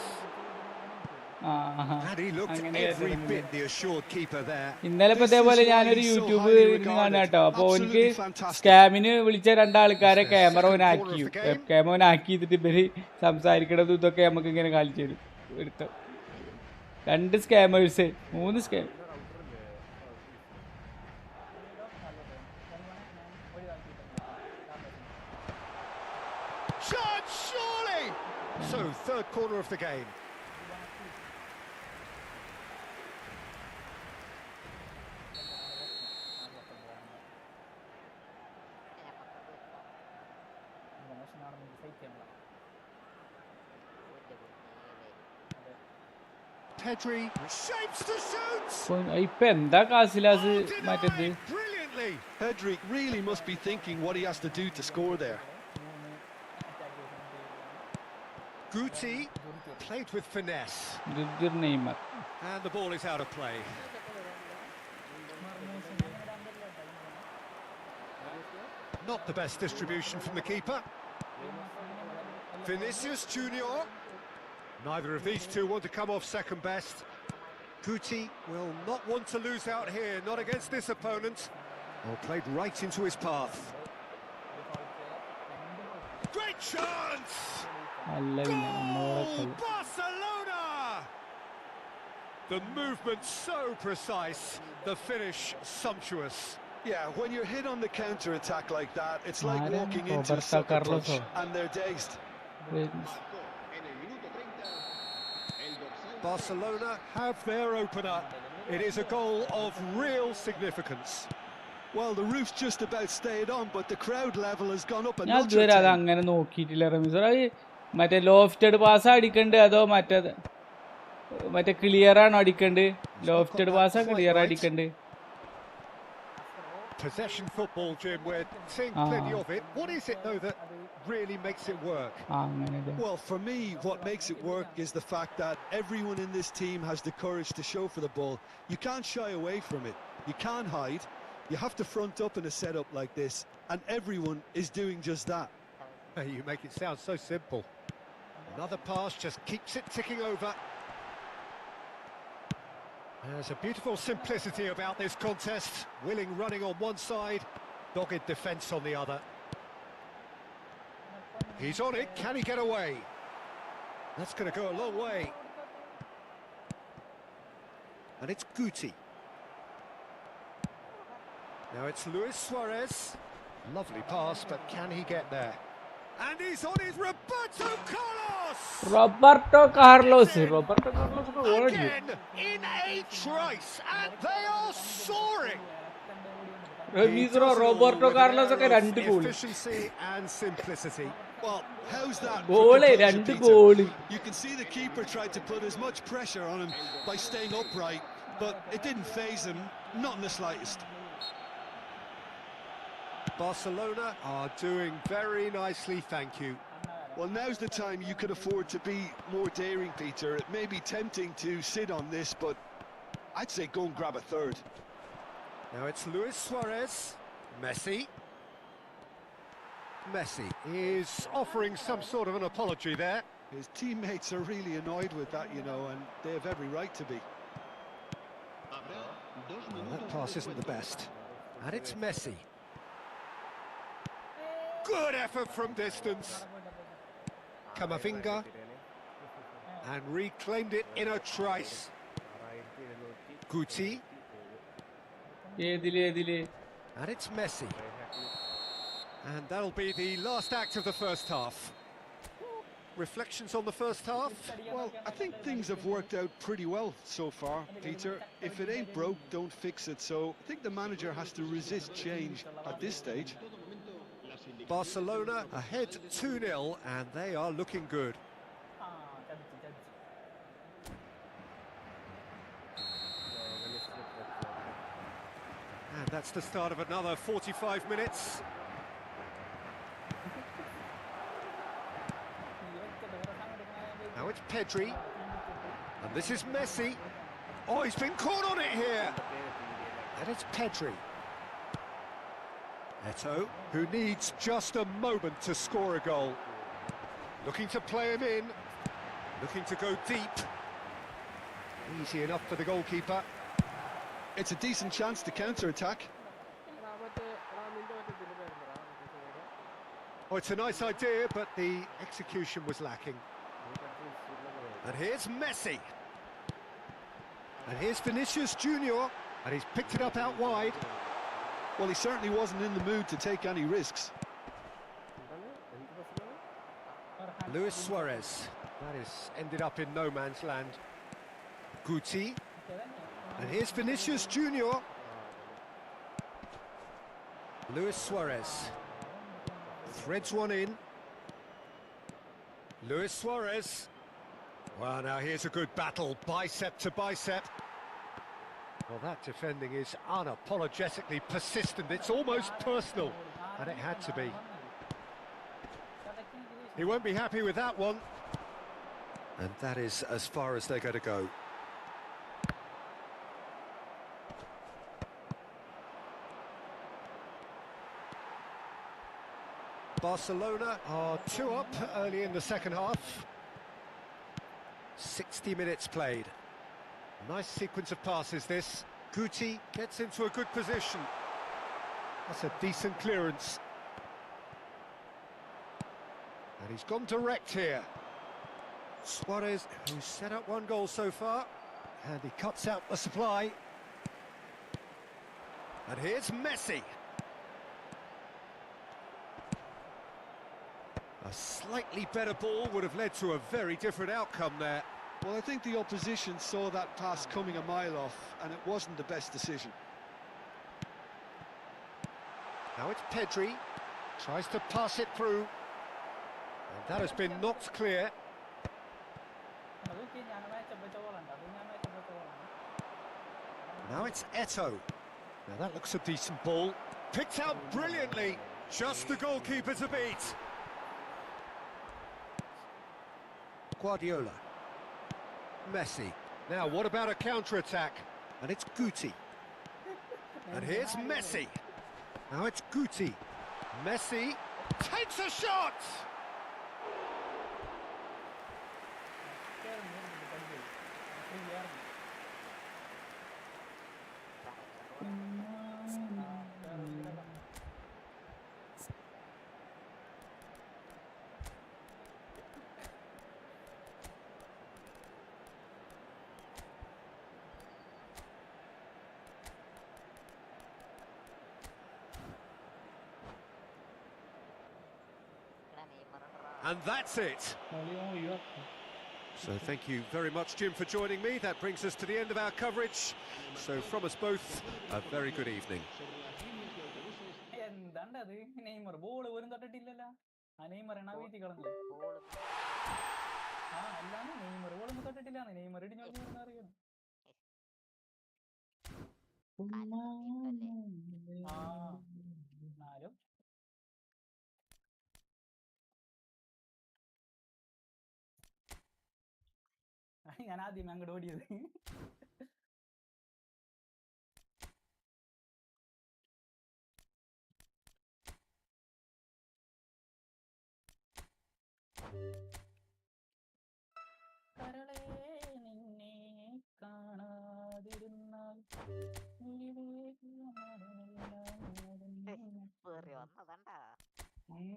And he looked every bit the assured keeper there. ഇന്നലെ ഇപ്പൊ ഇതേപോലെ ഞാനൊരു യൂട്യൂബ് കാണാം കേട്ടോ. അപ്പൊ എനിക്ക് സ്കാമിന് വിളിച്ച രണ്ടാൾക്കാരെ ക്യാമറ ഓനാക്കി, വെബ് ക്യാമറ ഓനാക്കി ചെയ്തിട്ട് ഇവര് സംസാരിക്കണതും ഇതൊക്കെ നമുക്ക് ഇങ്ങനെ കാണിച്ചു തരും. എടുത്ത 2 scammers 3 scam. Surely. So third corner of the game. Pedri shapes the shoot. ഇപ്പൊ എന്താ കാസിലാസ് മറ്റേത് Brilliantly. Pedri really must be thinking what he has to do to score there. Guti played with finesse. Neymar And the ball is out of play. Not the best distribution from the keeper. Vinicius Junior. Neither of these two want to come off second best. Guti will not want to lose out here, not against this opponent. Oh, played right into his path. Great chance! Goal! Barcelona! The movement so precise, the finish sumptuous. Yeah, when you're hit on the counter-attack like that, it's like walking into a soccer pitch and they're dazed. Barcelona have their opener. It is a goal of real significance. Well, the roof's just about stayed on, but the crowd level has gone up a ഞാൻ notch. ഇതുവരെ അത് അങ്ങനെ നോക്കിയിട്ടില്ല റമീസ്. മറ്റേ lofted pass അടിക്കണ്ട് അതോ മറ്റേ clear ആണോ അടിക്കണ്ട്? ലോഫ്റ്റഡ് പാസ് ക്ലിയർ അടിക്കണ്ട്. Possession football, Jim, we're seeing plenty of it. What is it, though, that really makes it work? Well, for me, what makes it work is the fact that everyone in this team has the courage to show for the ball. You can't shy away from it. You can't hide. You have to front up in a setup like this, and everyone is doing just that. Hey, you make it sound so simple. Another pass just keeps it ticking over. There's a beautiful simplicity about this contest. Willing running on one side, dogged defence on the other. He's on it, can he get away? That's going to go a long way. And it's Guti. Now it's Luis Suarez. Lovely pass, but can he get there? And he's on his Roberto Carlos! Roberto Carlos Again in a trice, and they are soaring. Roberto Carlos Efficiency and simplicity. Well, how's that? You can see the keeper tried to put as much pressure on him by staying upright, but it didn't faze him, not in the slightest. Barcelona are doing very nicely, thank you. Well, now's the time you could afford to be more daring, Peter. It may be tempting to sit on this, but I'd say go and grab a third. Now it's Luis Suarez. Messi. Messi is offering some sort of an apology there. His teammates are really annoyed with that, you know, and they have every right to be. Well, that pass isn't the best. And it's Messi. Good effort from distance. Camavinga. And reclaimed it in a trice. Guti. And it's Messi. And that'll be the last act of the first half. Reflections on the first half? Well, I think things have worked out pretty well so far, Peter. If it ain't broke, don't fix it. So I think the manager has to resist change at this stage. Barcelona ahead 2-0, and they are looking good. And that's the start of another 45 minutes. Now it's Pedri, and this is Messi. Oh, he's been caught on it here. And it's Pedri. Eto, who needs just a moment to score a goal. Looking to play him in, looking to go deep. Easy enough for the goalkeeper. It's a decent chance to counter-attack. Oh, it's a nice idea, but the execution was lacking. And here's Messi. And here's Vinicius Junior, and he's picked it up out wide. Well, he certainly wasn't in the mood to take any risks. Luis Suarez. That is ended up in no man's land. Guti. And here's Vinicius Junior. Luis Suarez. Threads one in. Luis Suarez. Well, now here's a good battle, bicep to bicep. Well, that defending is unapologetically persistent. It's almost personal, and it had to be. He won't be happy with that one. And that is as far as they're going to go. Barcelona are 2 up early in the second half. 60 minutes played. Nice sequence of passes this. Guti gets into a good position. That's a decent clearance. And he's gone direct here. Suarez, who's set up 1 goal so far. And he cuts out the supply. And here's Messi. A slightly better ball would have led to a very different outcome there. Well, I think the opposition saw that pass coming a mile off, and it wasn't the best decision. Now it's Pedri, tries to pass it through. And that has been knocked clear. Now it's Eto'o. Now that looks a decent ball. Picked out brilliantly. Just the goalkeeper to beat. Guardiola. Messi. Now what about a counter-attack? And it's Guti. And here's Messi. Now it's Guti. Messi takes a shot! And that's it. So thank you very much, Jim, for joining me. That brings us to the end of our coverage. So from us both, a very good evening. ഞാൻ ആദ്യം അങ്ങോട്ട് ഓടിയത്. നിന്നെ കാണാതിരുന്നാൽ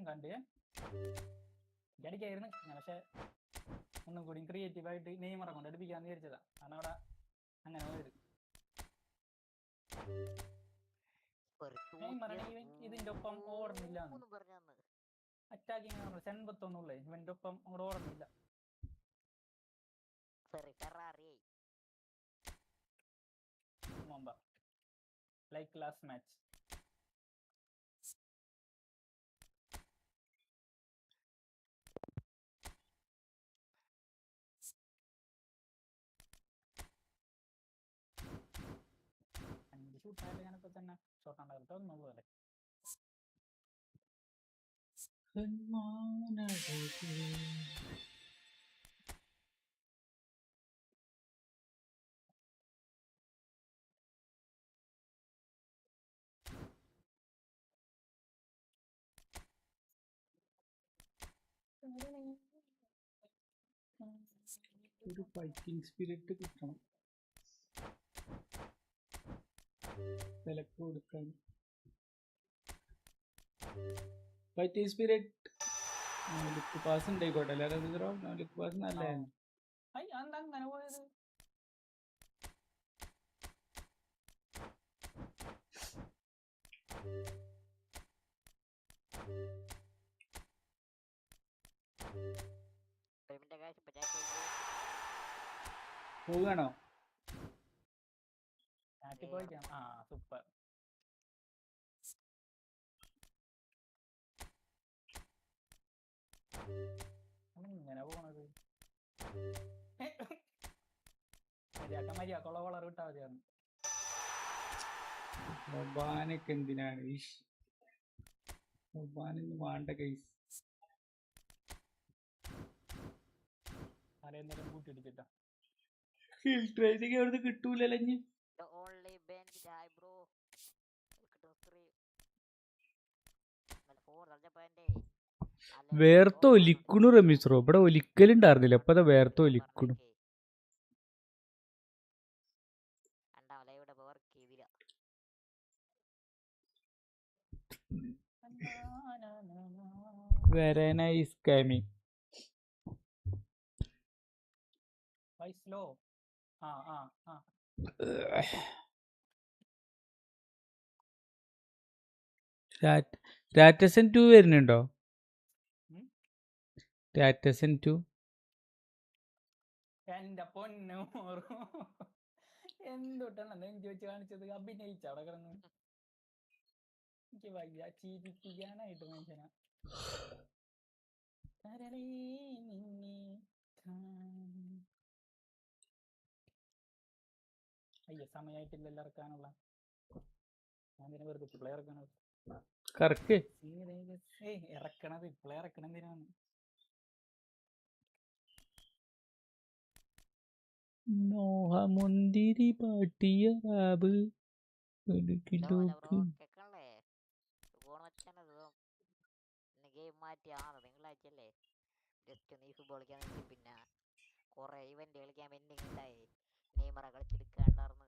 കണ്ടേ അടിക്കായിരുന്നു ഞാൻ. പക്ഷെ ഒന്നും കൂടി ക്രിയേറ്റീവായിട്ട് നെയ്മറെ കൊണ്ട് അടുപ്പിക്കാന്ന് വിചാരിച്ചതാ. കാരണം അവിടെ അങ്ങനെ പോയത്. ഇതിന്റെ ഒപ്പം ഓടുന്നില്ല. അറ്റാക്കിങ് 81 ഇവന്റെ ഒപ്പം അങ്ങോട്ട് ഓടുന്നില്ല. mamba like last match. ഷൂട്ടായിട്ട് ഞാനിപ്പോ തന്നെ ഷോട്ടാണ്ടാകട്ടെ ഒന്ന് പോലെ. ഒരു ഫൈറ്റിംഗ് സ്പിരിറ്റ് കിട്ടണം വിലക്ക് കൊടുക്കാൻ. ഫൈറ്റിംഗ് സ്പിരിറ്റ് ലിക്ക് പാസ് ഉണ്ടായിക്കോട്ടെ. ലിക്ക് പാസ് നല്ല അങ്ങനെ പോയത്. പോവുകയാണോ? പോയിക്കാം. ആ സൂപ്പർ. ഇങ്ങനെ പോണത് കൊള കളർ വിട്ടാൽ മതിയാണ്. മൊബാനൊക്കെ എന്തിനാണ് മൊബാനൊന്നും വേണ്ട കൈസ്. ആരെന്തെങ്കിലും കൂട്ടിയിടിച്ചിട്ടാ ട്രെയിനിങ് അവിടുന്ന് കിട്ടൂലല്ലോ ഇനി. വേർത്ത ഒലിക്കണു റമീസ്രോ. ഇവിടെ ഒലിക്കലുണ്ടായിരുന്നില്ല, ഇപ്പൊ അതാ വേർത്ത ഒലിക്കണു. Very nice gaming. Why slow? രാറ്റസൻ 2 വരുന്നുണ്ടോ? രാറ്റസൻ 2 എന്റെ പൊന്നു എന്തൊട്ടാണ് നെഞ്ചു വെച്ച് കാണിച്ചത്? അഭിനയിച്ച അവിടെ കിടന്ന് എനിക്ക് വയ്യ ചിരിപ്പിക്കാനായിട്ട് മനുഷ്യനാ. അയ്യ സമയമായിട്ടില്ലല്ലോ ഇറക്കാനുള്ള. ഞാൻ വെറുതെ പിള്ളേ ഇറക്കണത് ഇറക്കണത് പിള്ളേ ഇറക്കണം എന്തിനാണ്? മുന്തിരി പാട്ടിയ പിന്നെ കൊറേ ഇവന്റ് കളിക്കാൻ പെൻഡിങ് ഉണ്ടായി. നെയ്മറ കളിച്ചെടുക്കാണ്ടായിരുന്നു,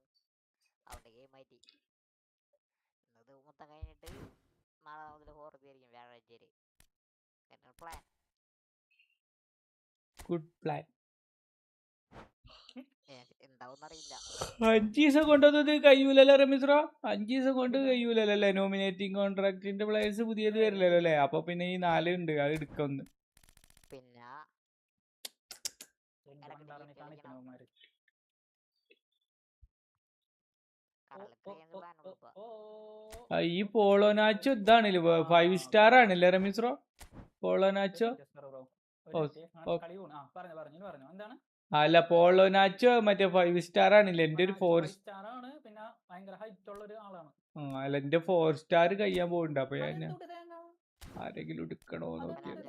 അവന്റെ ഗെയിം മാറ്റി. ഇത് മൊത്തം കഴിഞ്ഞിട്ട് നാളെ മുതൽ 4 ആയിരിക്കും വ്യാഴാഴ്ചയില്. Plan good plan. എന്താവുന്നറിയില്ല. 5 ദിവസം കൊണ്ടത് കഴിയൂലല്ലോ റമീസ്രോ? 5 ദിവസം കൊണ്ട് കഴിയൂലല്ലേ നോമിനേറ്റിംഗ് കോൺട്രാക്ടിന്റെ പ്ലേയേഴ്സ് പുതിയത് വരില്ലല്ലോ അല്ലേ? അപ്പൊ പിന്നെ ഈ 4 ഉണ്ട്, അത് എടുക്കൊന്ന്. പിന്നെ ഈ പോളോനാച്ചോ ഇതാണല്ലേ 5 സ്റ്റാർ ആണല്ലേ റമീസ്രോ? പോളോനാച്ചോ അല്ല, പോളോനാച്ചോ മറ്റേ 5 സ്റ്റാർ ആണില്ലേ? എന്റെ ഒരു 4 സ്റ്റാർ ആണ്. പിന്നെ ഭയങ്കര ഹൈറ്റ് ഉള്ള ഒരു ആളാണ്. അല്ല, എന്റെ 4 സ്റ്റാർ കഴിയാൻ പോകുന്നുണ്ട്. അപ്പൊ ഞാൻ ആരെങ്കിലും എടുക്കണോ നോക്കിയത്.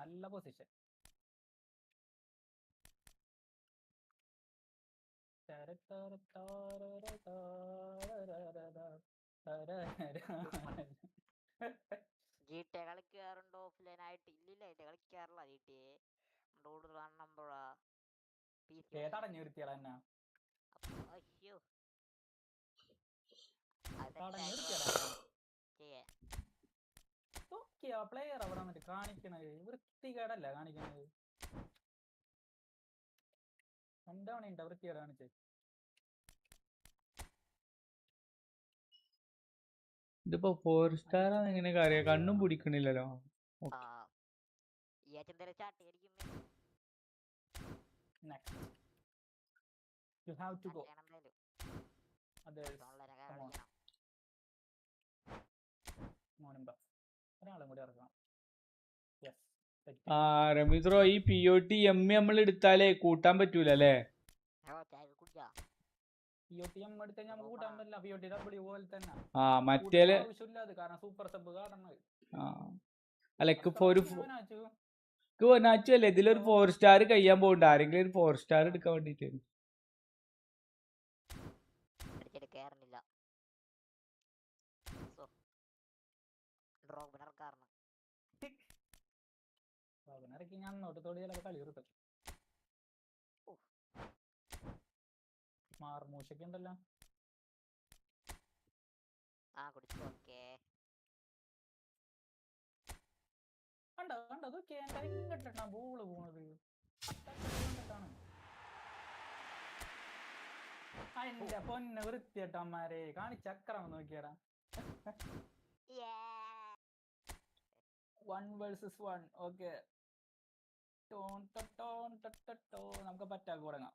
നല്ല പൊസിഷൻ. GTA കളിക്കാറുണ്ടോ ഓഫ്ലൈൻ ആയിട്ട്? ഇല്ലില്ല, കളിക്കാറില്ല GTA. തടഞ്ഞു നിർത്തിയാ തന്നെ പ്ലെയർ അവിടെ വന്നിട്ട് കാണിക്കണത് വൃത്തികേടല്ല കാണിക്കണത്. എന്താണ് ഇണ്ട വൃത്തികേട് കാണിച്ചത്? ഇതിപ്പോ 4 സ്റ്റാർ ആണ്, എങ്ങനെ അറിയാം? കണ്ണും പിടിക്കണില്ലല്ലോ. You have to go. ഒരാളും കൂടി ഇറക്കണം. റമീസ്രോ, ഈ POT നമ്മൾ എടുത്താലേ കൂട്ടാൻ പറ്റൂല അല്ലേ? മറ്റേ അല്ല, ഇതിലൊരു 4 സ്റ്റാർ കഴിയാൻ പോകണ്ട. ആരെങ്കിലും ഒരു 4 സ്റ്റാർ എടുക്കാൻ വേണ്ടിട്ട്. ഞാൻ നോട്ടത്തോടെ കളി നിർത്തും. മാർമൂശൊക്കെ ഉണ്ടല്ലോ. ബോള് പോണത് അതിന്റെ പൊന്നെ വൃത്തിയേട്ടന്മാരെ കാണിച്ചക്രമം നോക്കിയടാ. 1 vs 1. ഓക്കെ, നമുക്ക് പറ്റാ തുടങ്ങാം.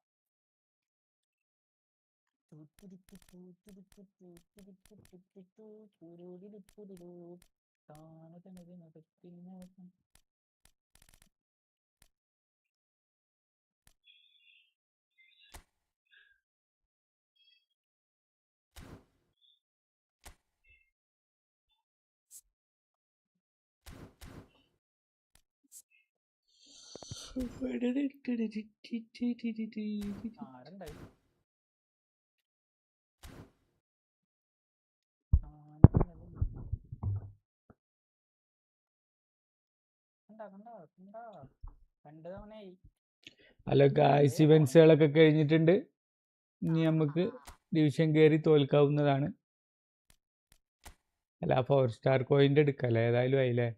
ഹലോ ഗായ്സ്, ഇവൻസുകളൊക്കെ കഴിഞ്ഞിട്ടുണ്ട്. ഇനി നമുക്ക് ഡിവിഷൻ കയറി തോൽക്കാവുന്നതാണ്. അല്ല, 4 സ്റ്റാർ കോയിൻ്റെ എടുക്കല്ലേ, ഏതായാലും ആയില്ലേ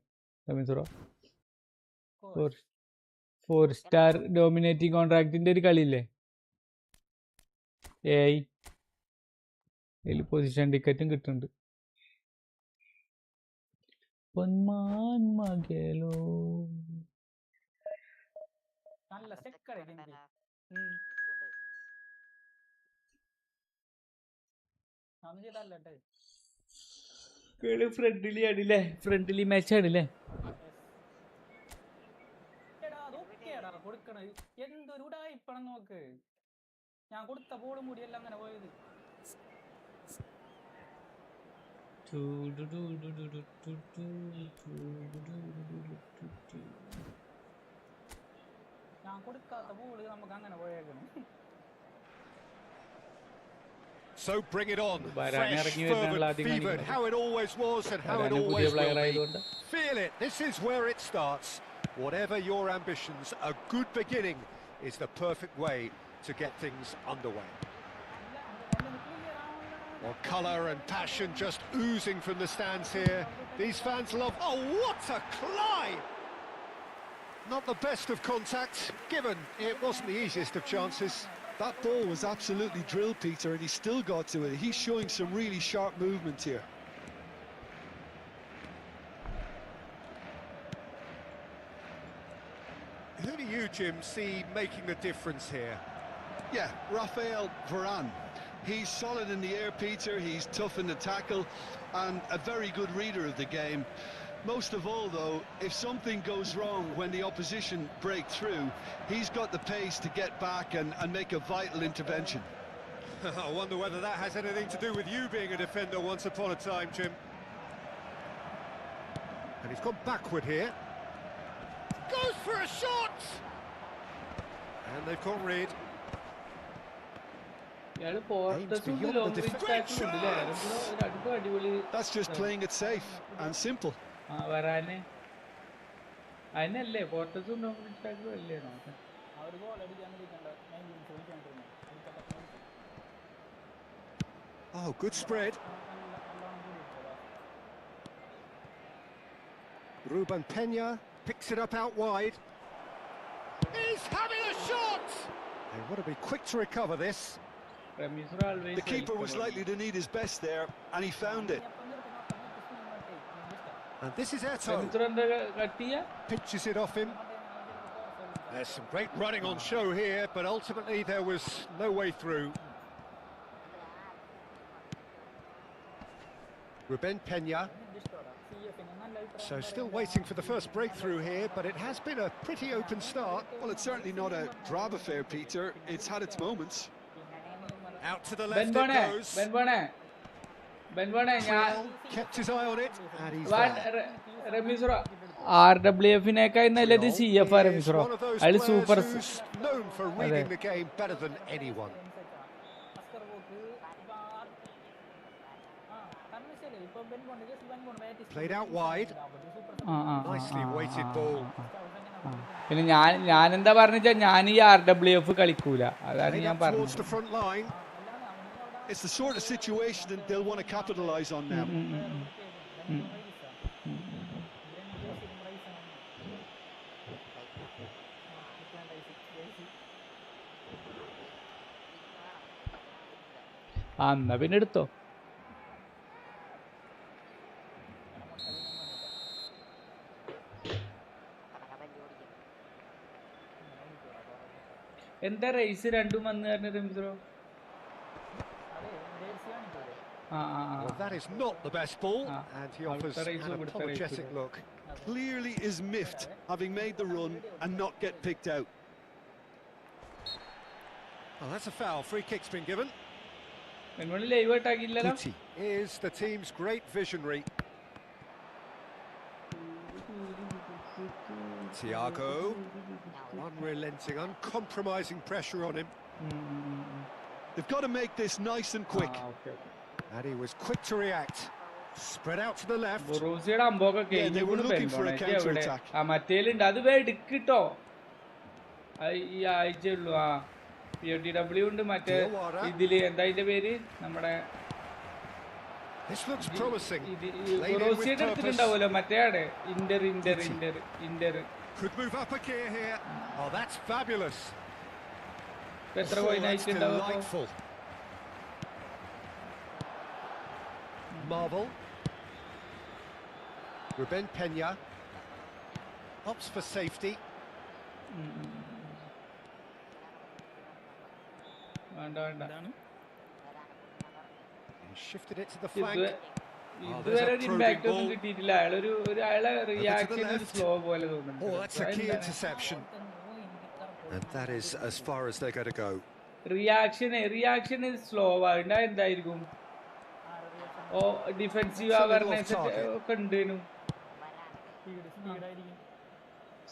റമീസുറോ? 4 സ്റ്റാർ ഡോമിനേറ്റിംഗ് കോൺട്രാക്റ്റിൻ്റെ ഒരു കളിയില്ലേ, അതിൽ പൊസിഷൻ ടിക്കറ്റും കിട്ടുന്നുണ്ട്. പൊന്മാൻ മകേലോ നല്ല ഫ്രണ്ട്ലി ആണല്ലേ, ഫ്രണ്ട്ലി മാച്ച് ആണല്ലേ. എന്തൊരു ഉടായിപ്പണം നോക്ക്, ഞാൻ കൊടുത്ത ബോളും കൂടിയല്ല അങ്ങനെ പോയത്. ഞാൻ കൊടുക്കാത്ത ബോള് നമുക്ക് അങ്ങനെ പോയേക്കണം. So bring it on, fresh, fervent, fevered, how it always was and how it always will be. Feel it, this is where it starts. Whatever your ambitions, a good beginning is the perfect way to get things underway. Well, colour and passion just oozing from the stands here. These fans love... Oh, what a climb! Not the best of contact, given it wasn't the easiest of chances. That ball was absolutely drilled, Peter, and he still got to it. He's showing some really sharp movement here. Who do you, Jim, see making the difference here? Yeah, Rafael Varane. He's solid in the air, Peter. He's tough in the tackle and a very good reader of the game. Most of all, though, if something goes wrong when the opposition break through, he's got the pace to get back and make a vital intervention. I wonder whether that has anything to do with you being a defender once upon a time, Jim. And he's gone backward here. Goes for a shot! And they've got rid. That's just playing it safe and simple. Oh, good spread. Ruben Peña picks it up out wide. He's having a shot! They want to be quick to recover this. The keeper was likely to need his best there, and he found it. And this is Eto. Pinches it off him. There's some great running on show here, but ultimately there was no way through. Ruben Peña. So still waiting for the first breakthrough here, but it has been a pretty open start. Well, it's certainly not a drab affair, Peter. It's had its moments. Out to the left it goes. Kept his eye on it, and he's there. RWF-നേക്കാൾ നല്ലത് CF റമീസുറോ. അയാൾ super. Known for reading the game better than anyone. Played out wide. Nicely weighted ball. പിന്നെ ഞാൻ എന്താ പറഞ്ഞാ, ഞാൻ ഈ RWF കളിക്കൂല, അതാണ് ഞാൻ പറഞ്ഞത്. It's the sort of situation that they'll want to capitalize on now. എന്നാ പിന്നെ എടുത്തോ. എന്താ റേസ് രണ്ടും വന്ന് പറഞ്ഞത് റമീസുറോ? Well, that is not the best ball, and he offers an apologetic look. Clearly is miffed, having made the run and not get picked out. Oh, that's a foul. Free kick's been given. Guti is the team's great visionary. Thiago. Unrelenting, uncompromising pressure on him. They've got to make this nice and quick. And he was quick to react. Spread out to the left. ബൊറൂസിയുടെ അമ്പൊക്കെ they were looking for a counter-attack. ആ മറ്റേലുണ്ട് അത് എടുക്കിട്ടോ ഈ ആഴ്ചയുള്ളൂ ആ POTW ഉണ്ട് മറ്റേ ഇതില് എന്താ ഇതിന്റെ പേര് നമ്മുടെ ബൊറൂസിയുടെ എടുത്തിട്ടുണ്ടാവുമല്ലോ മറ്റേ ആടെ Inter Could move up a gear here. Oh, that's fabulous. എത്ര കോയിൻ ആയിട്ടുണ്ടാവും Marvel. Ruben Peña opts for safety. He shifted it to the flank. ഇതുവരെ ഒരു ഇമ്പാക്ട് ഒന്നും കിട്ടിയിട്ടില്ല അയാളെ റിയാക്ഷൻ ഒരു സ്ലോ പോലെ Oh, that's a key interception. And that is as far as they're going to go. Reaction slow ആവുന്ന എന്തായിരിക്കും ഓ defensive awareness ഒക്കെ ഉണ്ടേനു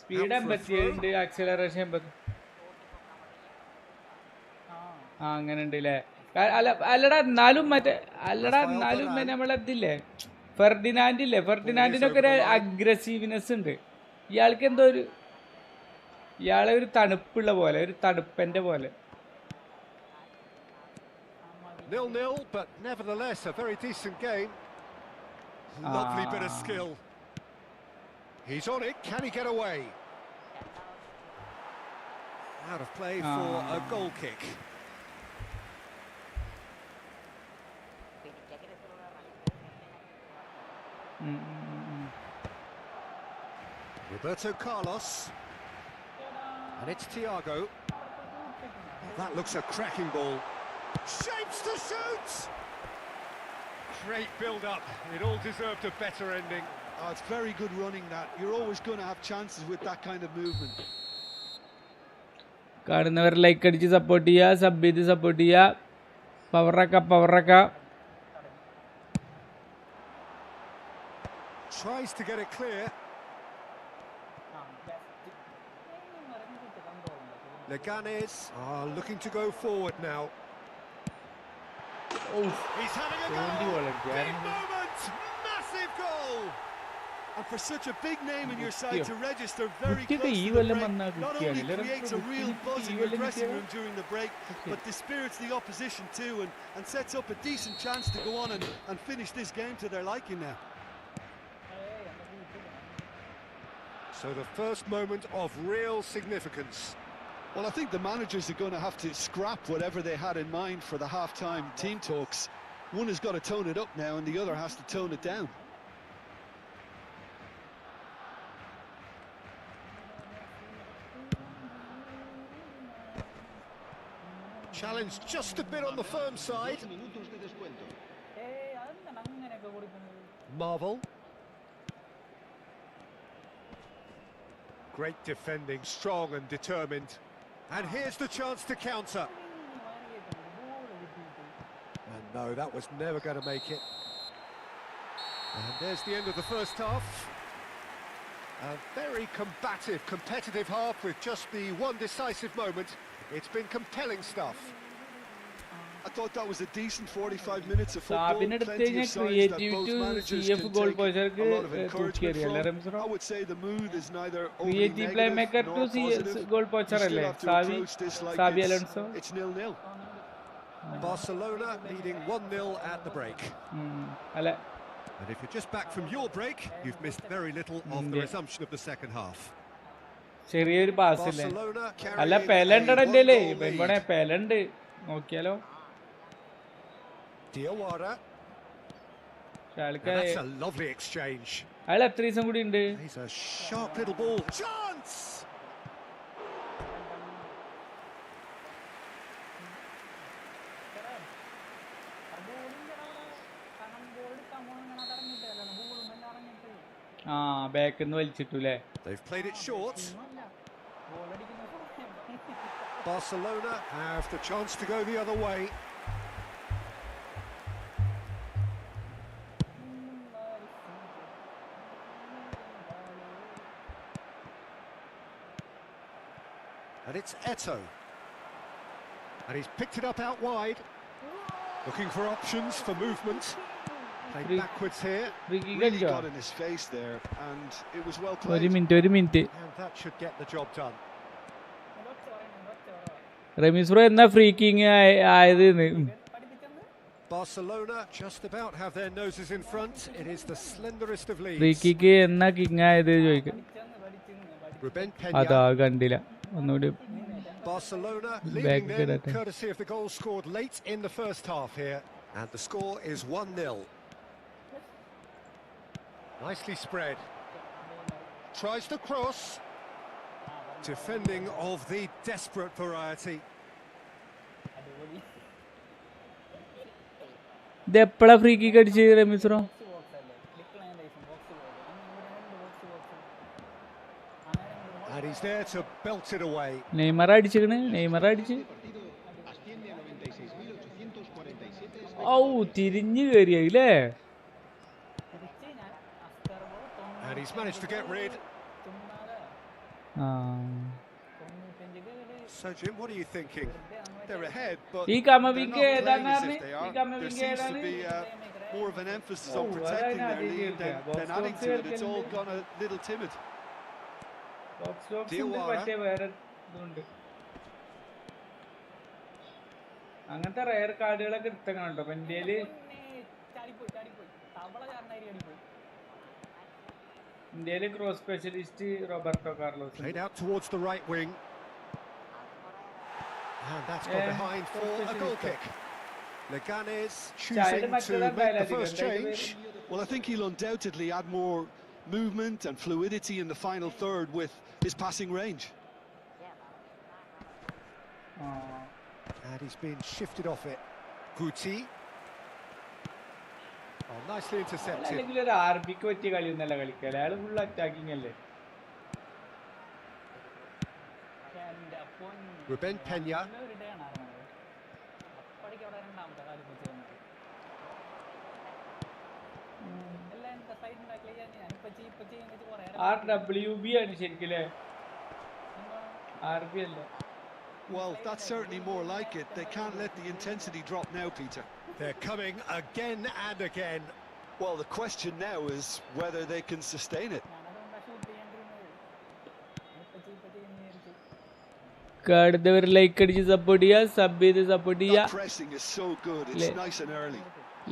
സ്പീഡ് 87 ഉണ്ട് ആക്സിലറേഷൻ 80 ആ അങ്ങനെ ഉണ്ട് അല്ലേ അല്ലടാ എന്നാലും നമ്മളതില്ലേ ഫെർഡിനാൻഡിനൊക്കെ ഒരു അഗ്രസീവ്നെസ് ഉണ്ട് ഇയാൾക്ക് എന്തോ ഇയാളെ ഒരു തണുപ്പുള്ള പോലെ ഒരു തണുപ്പന്റെ പോലെ 0-0, but nevertheless a very decent game. Lovely bit of skill. He's on it. Can he get away? Out of play for a goal kick. Roberto Carlos. And it's Thiago. That looks a cracking ball. Shapes to shoot! Great build-up. It all deserved a better ending. Oh, it's very good running that. You're always going to have chances with that kind of movement. കാണുന്നവർ like അടിച്ച് support ചെയ്യുക sub ചെയ്ത് support ചെയ്യുക പവറക്ക Tries to get it clear. Leganes are looking to go forward now. He's having a goal. Big moment. Massive goal. And for such a big name in your side to register very close to the break, not only creates a real buzz in your dressing room during the break, but dispirits the opposition too and sets up a decent chance to go on and finish this game to their liking now. So the first moment of real significance. Well, I think the managers are going to have to scrap whatever they had in mind for the half-time team talks. One has got to tone it up now and the other has to tone it down. Challenge just a bit on the firm side. Marvel. Great defending, strong and determined. And here's the chance to counter. And no, that was never going to make it. And there's the end of the first half. A very combative, competitive half with just the one decisive moment. It's been compelling stuff. I thought that was a decent 45 minutes of football. Plenty of signs that both managers can take a lot of encouragement from. I would say the mood is neither overly negative nor positive. You still have to approach this like it's 0-0. Barcelona leading 1-0 at the break. And if you're just back from your break, you've missed very little of the resumption of the second half. ചെറിയൊരു pass ഇല്ലേ അല്ല പെലണ്ടടല്ലേ ഇവിടെ പെലണ്ട് നോക്കിയാലോ Diawara. That's a lovely exchange. അയാൾ എത്ര ദിവസം കൂടി ഉണ്ട് He's a sharp little ball. Chance! ആ ബാക്കിൽ നിന്ന് വലിച്ചിട്ടൂല്ലേ They've played it short. Barcelona have the chance to go the other way. And it's Eto. And he's picked it up out wide. Looking for options for movement. Played backwards here. Really got in his face there, and it was well played. ഒരു minute And that should get the job done. Rameez bro എന്നാ free king ആയത് Barcelona just about have their noses in front. It is the slenderest of leads. Free kick എന്നാ king ആയത് ചോദിക്കാം. Ruben അതാ Peña. കണ്ടില്ല ഒന്നുകൂടി. Barcelona leading them courtesy of the goal scored late in the first half here. And the score is 1-0. Nicely spread. Tries to cross. Defending of the desperate variety. ഇത് എപ്പോഴാ free kick അടിച്ച് Ramees bro? And he's there to belt it away. Neymar അടിച്ചിക്കണ്. Neymar അടിച്ച് ഔ തിരിഞ്ഞു കയറിയല്ലേ. And he's managed to get rid. So Jim, what are you thinking? They're ahead, but ഈ they're not കമവിക്ക് playing ഏതാണ് as if they are. There seems to be more of an emphasis on protecting their lead than adding to it. It's all gone a little timid. മറ്റേ വേറെ ഇതുണ്ട്. അങ്ങനത്തെ rare കാർഡുകളൊക്കെ എടുത്തേക്കണം കേട്ടോ. അപ്പൊ ഇന്ത്യയില് cross specialist Roberto Carlos. Played out towards the right wing. And that's gone behind for a goal kick. Leganes choosing to make the first change. Well, I think he'll undoubtedly add more movement and fluidity in the final third with his passing range. And he's been shifted off it. Guti. Oh, nicely intercepted. അല്ലെങ്കിൽ ഒരു ആർബിക്ക് പറ്റിയ കളിയൊന്നല്ല കളിക്കുക. അയാൾ full attacking അല്ലേ. Ruben Peña. RWB ആണ് ശരിക്കല്ലേ? RB അല്ല. Well, that's certainly more like it. They can't let the intensity drop now, Peter. They're coming again and again. Well, the question now is whether they can sustain it. കാടുന്നവർ like അടിച്ച് support ചെയ്യുക, sub ചെയ്ത് support ചെയ്യുക. That pressing is so good. It's nice and early.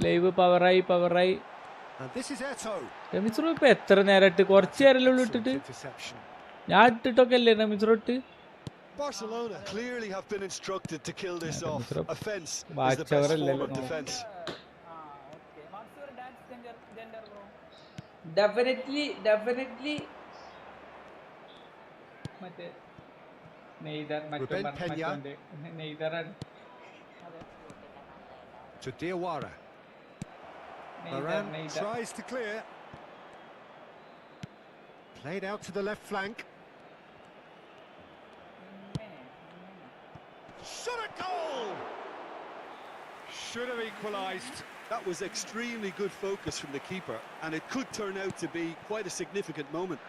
Live പവറായി. And this is Eto. Ramees bro ഇപ്പൊ എത്ര നേരം ഇട്ട്? കുറച്ച് നേരമല്ലേ ഉള്ളൂ ഇട്ടിട്ട്. ഞാൻ ഇട്ടിട്ടൊക്കെ അല്ലേ റമീസ് ബ്രോ ഇട്ട്? Barcelona clearly have been instructed to kill this off. Offense is the best form of defense. Definitely. മറ്റേ Ruben Peña. To Diawara. Moran tries to clear. Played out to the left flank. Shot a goal! Should have equalised. That was extremely good focus from the keeper, and it could turn out to be quite a significant moment.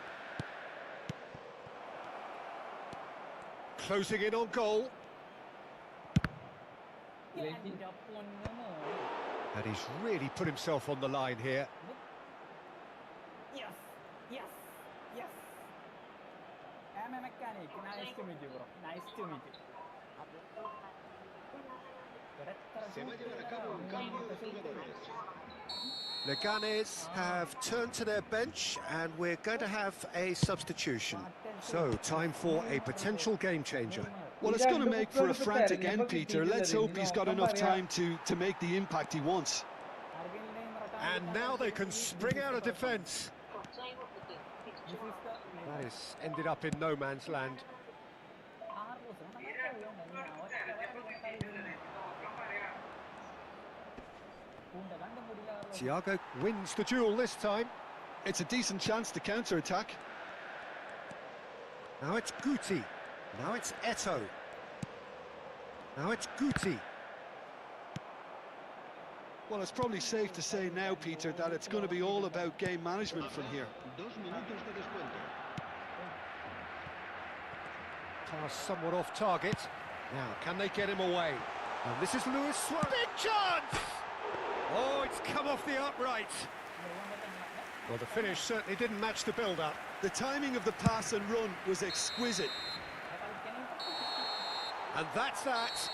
Closing in on goal. And he's really put himself on the line here. Yes. I'm a mechanic. Nice to meet you, bro. Nice to meet you. Se va a llevar a cabo un cambio de jugadores. Leganes have turned to their bench and we're going to have a substitution. So, time for a potential game changer. Well, it's going to make for a frantic end, Peter. Let's hope he's got enough time to make the impact he wants. And now they can spring out of defence. That has ended up in no man's land. Thiago wins the duel this time. It's a decent chance to counter-attack. Now it's Guti. Now it's Eto. Now it's Guti. Well, it's probably safe to say now, Peter, that it's going to be all about game management from here. Pass somewhat off target. Now, can they get him away? And this is Luis Suarez. Big chance! Oh, it's come off the upright. Well, the finish certainly didn't match the build-up. The timing of the pass and run was exquisite. And that's that.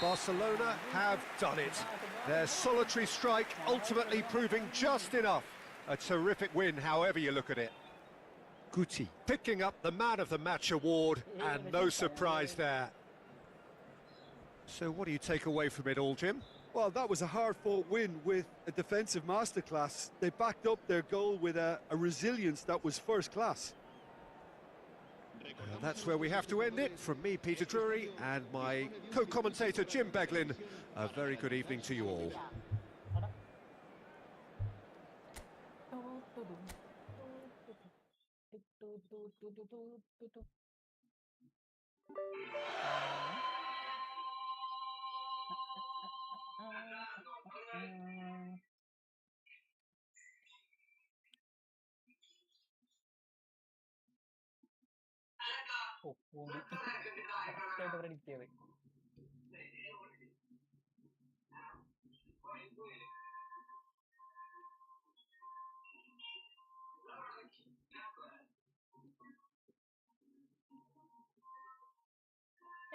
Barcelona have done it. Their solitary strike ultimately proving just enough. A terrific win, however you look at it. Guti picking up the Man of the Match award, and no surprise there. So what do you take away from it all, Jim? Well, that was a hard-fought win with a defensive masterclass. They backed up their goal with a resilience that was first class. And that's where we have to end it. From me, Peter Drury, and my co-commentator, Jim Beglin, a very good evening to you all.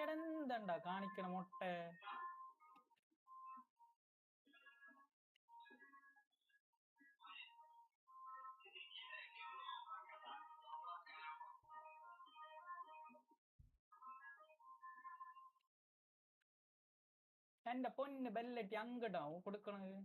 എടെന്തണ്ടാ കാണിക്കണ മുട്ട എന്റെ പൊന്ന് ബെല്ലറ്റി അങ്ങടാവും കൊടുക്കണത്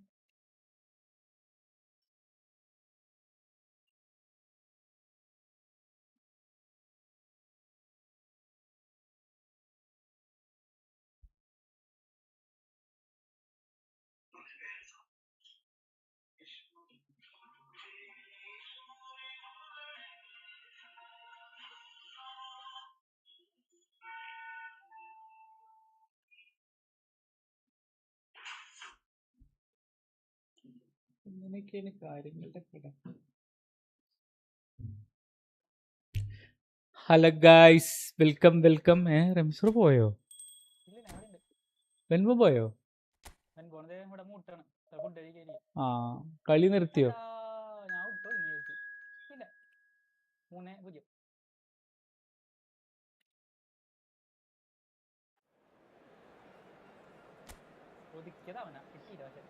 ഇങ്ങനെയൊക്കെയാണ് കാര്യങ്ങളുടെ കഥ. Hello guys, welcome welcome. റംസർ പോയോ? വെൻപോ പോയോ? ആ, കളി നിർത്തിയോ? ഒതുക്കിയതാവന കിട്ടിയില്ല. പക്ഷെ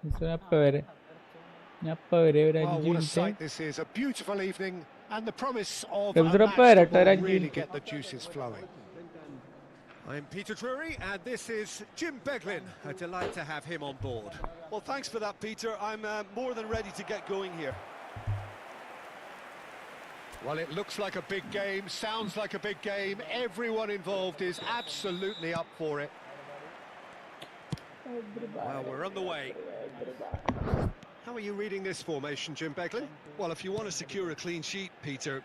Well, what a sight this is. A beautiful evening and the promise of a match that will really get the juices flowing. I'm Peter Drury and this is Jim Beglin. A delight to have him on board. Well, thanks for that, Peter. I'm more than ready to get going here. Well, it looks like a big game, sounds like a big game. Everyone involved is absolutely up for it. Well, we're on the way. How are you reading this formation, Jim Beglin? Well, if you want to secure a clean sheet, Peter,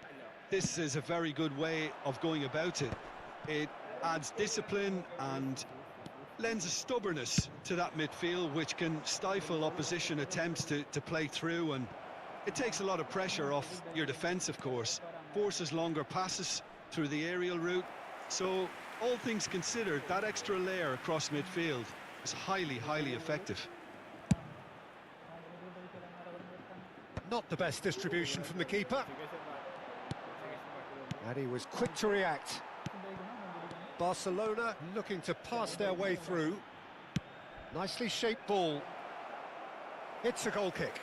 this is a very good way of going about it. It adds discipline and lends a stubbornness to that midfield, which can stifle opposition attempts to play through, and it takes a lot of pressure off your defence, of course. Forces longer passes through the aerial route. So, all things considered, that extra layer across midfield is highly, highly effective. Not the best distribution from the keeper. And he was quick to react. Barcelona looking to pass their way through. Nicely shaped ball. It's a goal kick.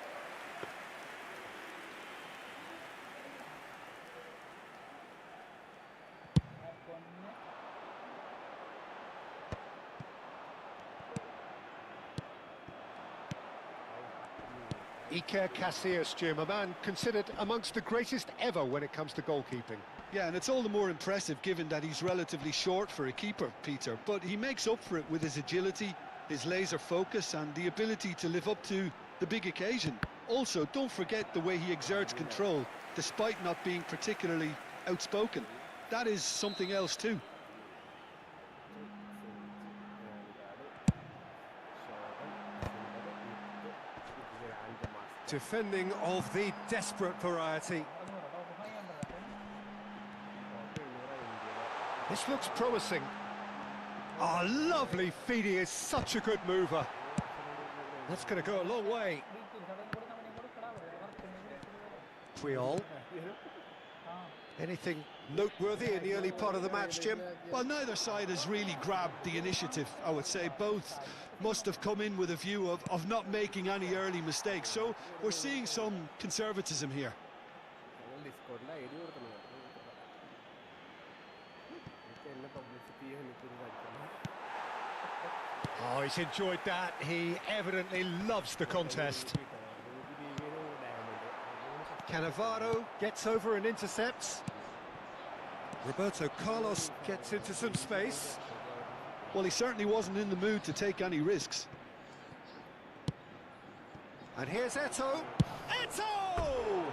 Iker Casillas, Jim, a man considered amongst the greatest ever when it comes to goalkeeping. Yeah, and it's all the more impressive given that he's relatively short for a keeper, Peter. But he makes up for it with his agility, his laser focus and the ability to live up to the big occasion. Also, don't forget the way he exerts control, despite not being particularly outspoken. That is something else too. Defending of the desperate variety. This looks promising. Oh, lovely feed. He is such a good mover. That's going to go a long way. Puyol. Anything noteworthy in the early part of the match, Jim? Well, neither side has really grabbed the initiative, I would say. Both must have come in with a view of not making any early mistakes. So we're seeing some conservatism here. Oh, he's enjoyed that. He evidently loves the contest. Cannavaro gets over and intercepts. Roberto Carlos gets into some space. Well, he certainly wasn't in the mood to take any risks. And here's Eto'o. Eto'o!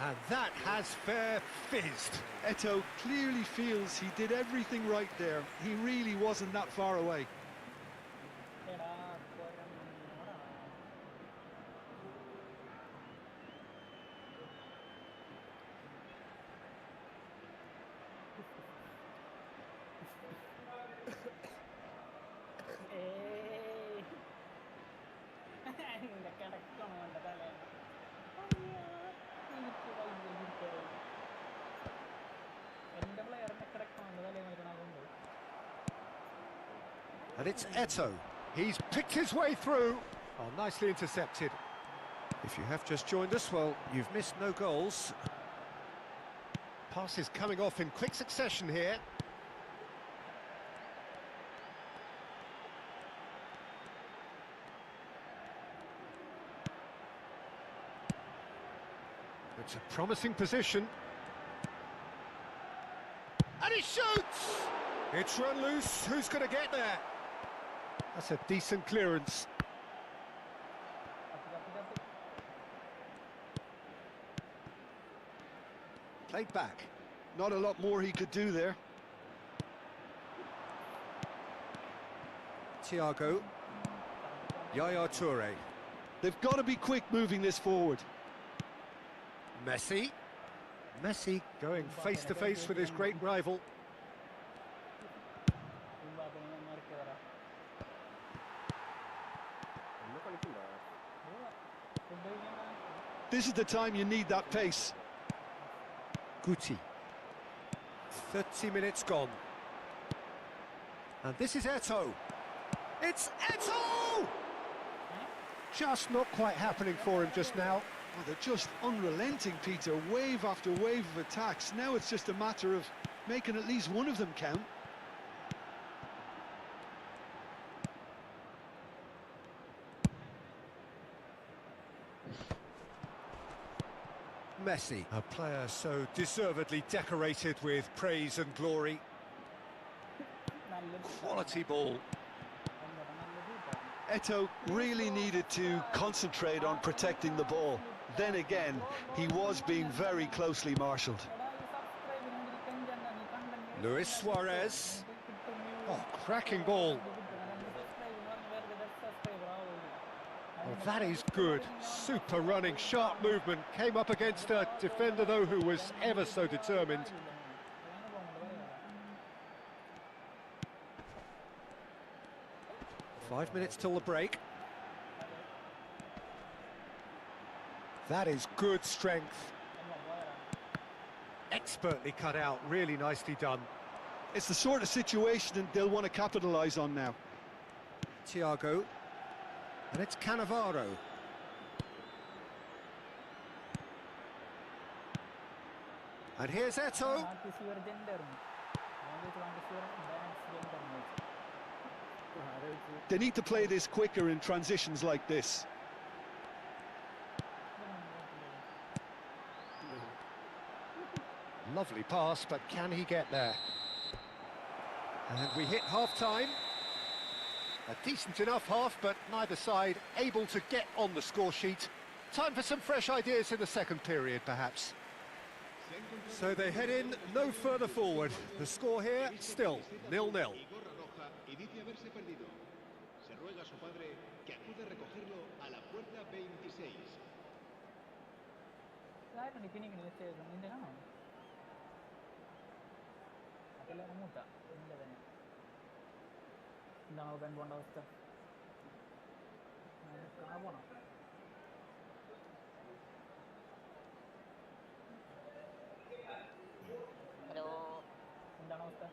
And that has fair fizzed. Eto'o clearly feels he did everything right there. He really wasn't that far away. And it's Eto'o. He's picked his way through. Oh, nicely intercepted. If you have just joined us, well, you've missed no goals. Passes coming off in quick succession here. It's a promising position. And he shoots! It's run loose. Who's going to get there? That's a decent clearance. Played back. Not a lot more he could do there. Thiago. Yaya Toure. They've got to be quick moving this forward. Messi. Messi going face to face with his great rival. This is the time you need that pace. Guti. 30 minutes gone. And this is Eto'o. It's Eto'o! Just not quite happening for him just now. Oh, they're just unrelenting, Peter. Wave after wave of attacks. Now it's just a matter of making at least one of them count. Messi, a player so deservedly decorated with praise and glory. Quality ball. Eto'o really needed to concentrate on protecting the ball. Then again, he was being very closely marshalled. Luis Suarez. Oh, cracking ball. Oh, that is good. Super running, sharp movement. Came up against a defender, though, who was ever so determined. Five minutes till the break. That is good strength. Expertly cut out, really nicely done. It's the sort of situation that they'll want to capitalise on now. Thiago. And it's Cannavaro. And here's Eto'o. They need to play this quicker in transitions like this. Lovely pass, but can he get there? And we hit half-time. A decent enough half, but neither side able to get on the score sheet. Time for some fresh ideas in the second period, perhaps. So they head in no further forward. The score here, still 0-0. Y dice haberse perdido. Se ruega a su padre que acude a recogerlo a la puerta 26. എന്താണ് Ben ബോണിന്റെ അവസ്ഥ? പോണം. Hello, എന്താണ് അവസ്ഥ?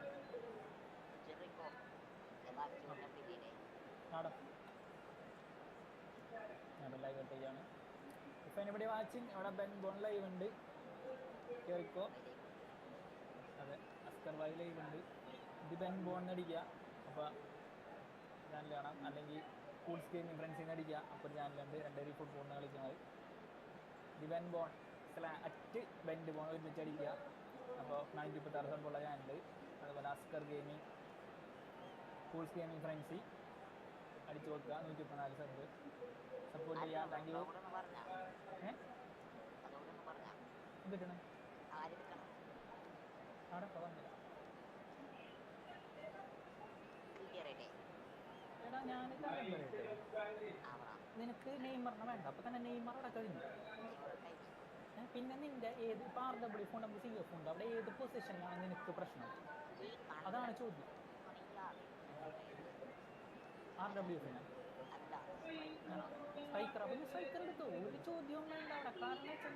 ഞാൻ live എത്തുകയാണ്. ഇപ്പൊ anybody watching അവിടെ Ben bone live ഉണ്ട്, കേറിക്കോ. അതെ, അസ്കർ ഭായ് ലൈവ് ഉണ്ട്. ഇത് ബെൻ ബോൺ അടിക്കുക, അപ്പോൾ ചാനൽ കാണാം. അല്ലെങ്കിൽ കൂൾസ് ഗെയിമിംഗ് ഫ്രണ്ട്സിന് അടിക്കുക, അപ്പോൾ ചാനലുണ്ട്. രണ്ടുപേരും ഫുട്ബോളിന് കളിക്കുന്നത്. ഇത് ബെൻ ബോൺ @ ബെൻഡ് ബോൺ ഒരുമിച്ച് അടിക്കുക. അപ്പോൾ 436 സബ്ബുള്ള ചാനൽ. അതുപോലെ അസ്കർ ഗെയിമിംഗ്, കൂൾസ് ഗെയിമിംഗ് ഫ്രണ്ട്സി അടിച്ചു നോക്കുക. 134 സബ്ബ് സപ്പോർട്ട് ചെയ്യാം. Thank you. എന്തിട്ടാണ് അവിടെ പറഞ്ഞില്ല. എടാ ഞാൻ നിനക്ക് നെയ്മറിനെ വേണ്ട, അപ്പൊ തന്നെ നെയ്മർ അവിടെ കഴിഞ്ഞു. പിന്നെ നിന്റെ ഏത് ഇപ്പോൾ RW ഉണ്ട്, നമുക്ക് CF ഉണ്ട്, അവിടെ ഏത് പൊസിഷനിലാണ് നിനക്ക് പ്രശ്നം? അതാണ് ചോദ്യം. RW സ്ട്രൈക്കർ, അപ്പം സ്ട്രൈക്കർ എടുത്തു. ഒരു ചോദ്യവും വേണ്ട അവിടെ. കാരണം വെച്ചാൽ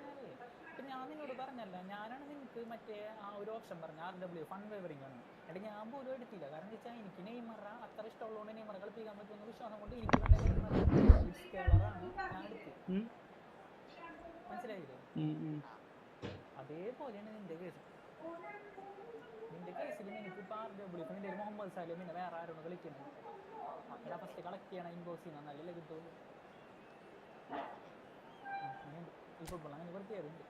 ഇപ്പം ഞാൻ നിന്നോട് പറഞ്ഞല്ല, ഞാനാണ് നിനക്ക് മറ്റേ ആ ഒരു ഓപ്ഷൻ പറഞ്ഞ RW ഫൺ വേവറിംഗ് ആണ്. എടാ ഞാൻ പോലും എടുത്തില്ല. കാരണം വെച്ചാൽ എനിക്ക് നെയ്മറ അത്ര ഇഷ്ടമുള്ളതുകൊണ്ട് നെയ്മറ കളിപ്പിക്കാൻ പറ്റുമെന്ന് വിശ്വാസം കൊണ്ട് എനിക്ക് വേണ്ട നെയ്മറാണ് ഞാൻ എടുത്ത്. മനസ്സിലായില്ലേ? അതേപോലെയാണ് നിന്റെ കേസ്. നിന്റെ കേസിൽ നിനക്ക് ഇപ്പോൾ RW നിന്റെ മുഹമ്മദ് സാലിം പിന്നെ വേറെ ആരോട് കളിക്കുന്നത്? എടാ ഫസ്റ്റ് കളക്ട് ചെയ്യണം ഇൻബോക്സിൽ നിന്ന്, നല്ലല്ലേ കിട്ടുള്ളൂ. ഈ ഫുട്ബോൾ അങ്ങനെ വൃത്തിയാറുണ്ട്.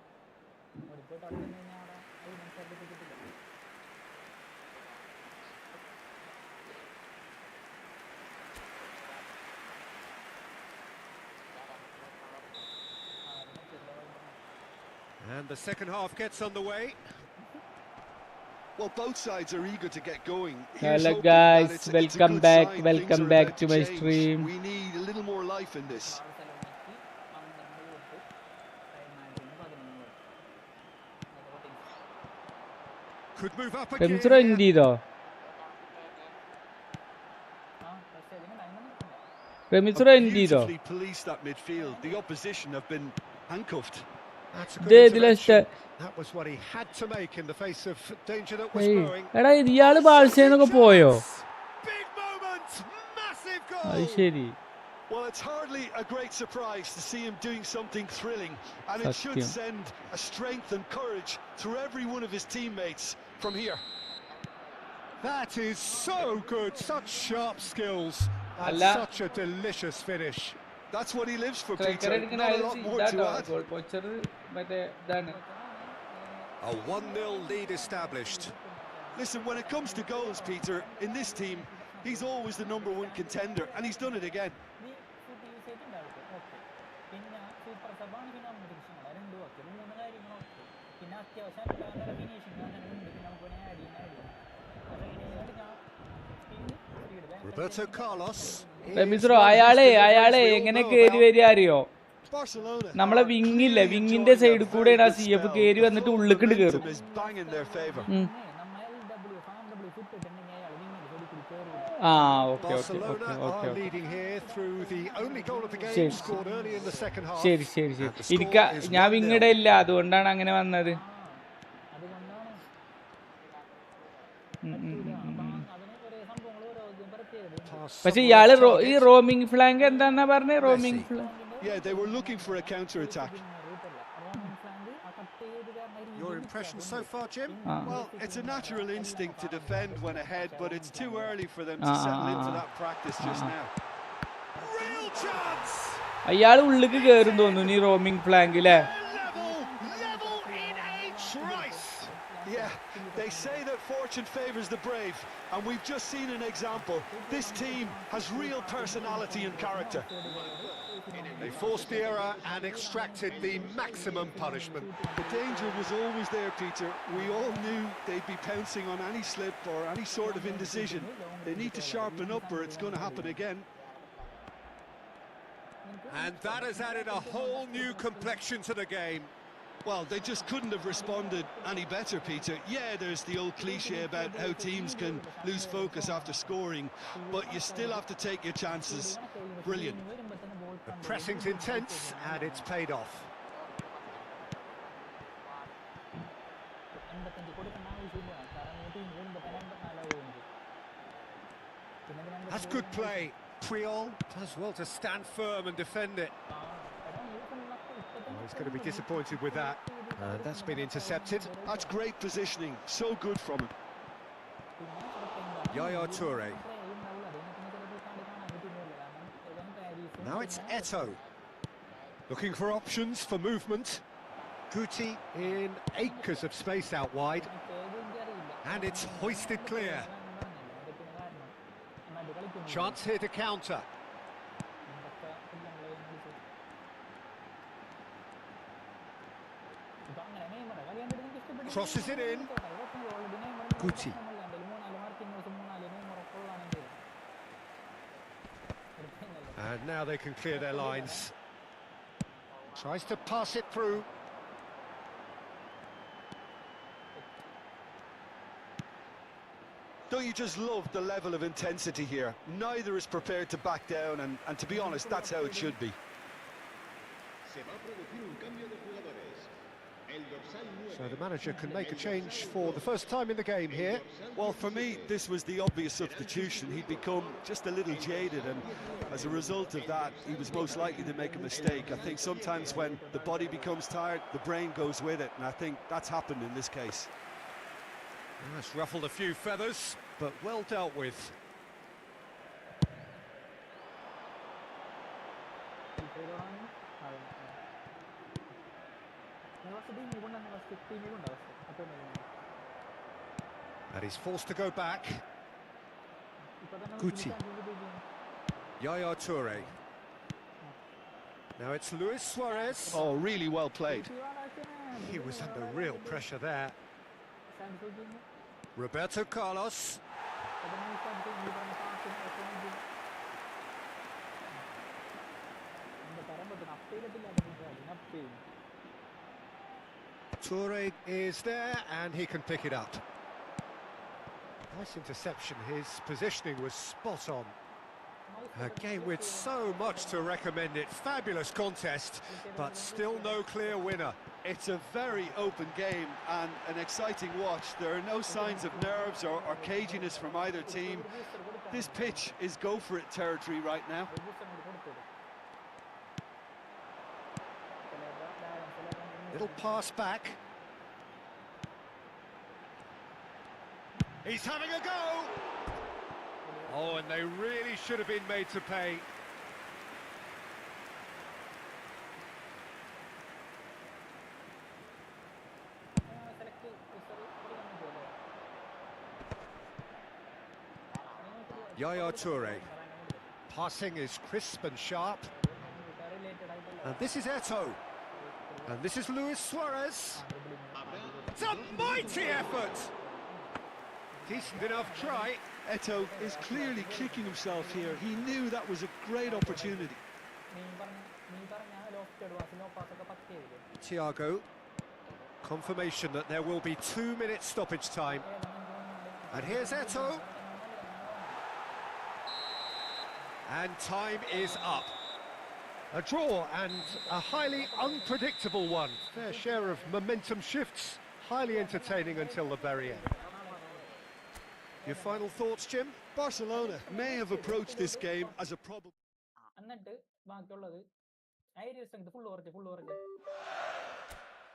ഒരിക്കലും അവിടെ നിന്ന് കഴിഞ്ഞാൽ അവിടെ സർട്ടിഫിക്കറ്റ് ഇല്ല. And the second half gets underway. Well, both sides are eager to get going. Hello guys, welcome back to my stream. We need a little more life in this. Could move up again. Remsro indeedo. Remsro indeedo. Beautifully policed that midfield. The opposition have been handcuffed. That's a good intervention. That was what he had to make in the face of danger that was growing. എടാ ഇയാള് ബാഴ്സലോണക്ക് പോയോ? Big moment, massive goal. അത് ശരി. Well, it's hardly a great surprise to see him doing something thrilling, and it should send a strength and courage through every one of his teammates from here. That is so good, such sharp skills, and such a delicious finish. That's what he lives for, Peter. Not a lot more to add. A 1-0 lead established. Listen, when it comes to goals, Peter, in this team, he's always the #1 contender, and he's done it again. Roberto Carlos. റമീസ്രോ അയാളെ എങ്ങനെ കയറി വരിക അറിയോ? നമ്മളെ വിങ്ങില്ലേ, വിങ്ങിന്റെ സൈഡിൽ കൂടെയാണ് ആ CF കയറി വന്നിട്ട് ഉള്ളിക്കിട്ട് കയറും. ശരി. ഞാൻ വിങ്ങിടെ ഇല്ല, അതുകൊണ്ടാണ് അങ്ങനെ വന്നത്. പക്ഷെ ഇയാള് ഈ റോമിംഗ് ഫ്ലാങ്ക് എന്താന്നാ പറഞ്ഞേ? Roaming flank. Yeah, they were looking for a counter attack. Your impression so far, Jim? Well, it's a natural instinct to defend when ahead, but it's too early for them to settle into that practice just now. Real chance. അയാൾ ഉള്ളിക്ക് കയറും തോന്നുന്നു ഈ roaming ഫ്ലാങ്കിലെ. Level in a trice. Yeah, they say that fortune favors the brave, and we've just seen an example. This team has real personality and character. They forced the error and extracted the maximum punishment. The danger was always there, Peter. We all knew they'd be pouncing on any slip or any sort of indecision. They need to sharpen up or it's going to happen again. And that has added a whole new complexion to the game. Well, they just couldn't have responded any better, Peter. Yeah, there's the old cliche about how teams can lose focus after scoring, but you still have to take your chances. Brilliant. The pressing's intense, and it's paid off. That's good play. Puyol does well to stand firm and defend it. He's going to be disappointed with that. And that's been intercepted. That's great positioning. So good from him. Yaya Toure. Now it's Eto'o. Looking for options for movement. Guti in acres of space out wide. And it's hoisted clear. Chance here to counter. Crosses it in. Guti. And now they can clear their lines. Tries to pass it through. Don't you just love the level of intensity here? Neither is prepared to back down, and to be honest, that's how it should be. So the manager can make a change for the first time in the game here. Well, for me, this was the obvious substitution. He'd become just a little jaded, and as a result of that, he was most likely to make a mistake. I think sometimes when the body becomes tired, the brain goes with it, and I think that's happened in this case. That's ruffled a few feathers, but well dealt with. And he's forced to go back. Guti. Yaya Toure. Now it's Luis Suarez. Oh, really well played. He was under real pressure there. Roberto Carlos. Toure is there, and he can pick it up. Nice interception. His positioning was spot on. A game with so much to recommend it. Fabulous contest, but still no clear winner. It's a very open game and an exciting watch. There are no signs of nerves or caginess from either team. This pitch is go-for-it territory right now. Little pass back. He's having a go! Oh, and they really should have been made to pay. Yaya Toure. Passing is crisp and sharp. And this is Eto'o. And this is Luis Suarez. It's a mighty effort! Decent enough try. Eto'o is clearly kicking himself here. He knew that was a great opportunity. Thiago. Confirmation that there will be 2 minutes stoppage time. And here's Eto'o. And time is up. A draw, and a highly unpredictable one. Fair share of momentum shifts. Highly entertaining until the very end. Your final thoughts, Jim? Barcelona may have approached this game as a problem. എന്നിട്ട് ബാക്കിയുള്ളത് aerial strength full over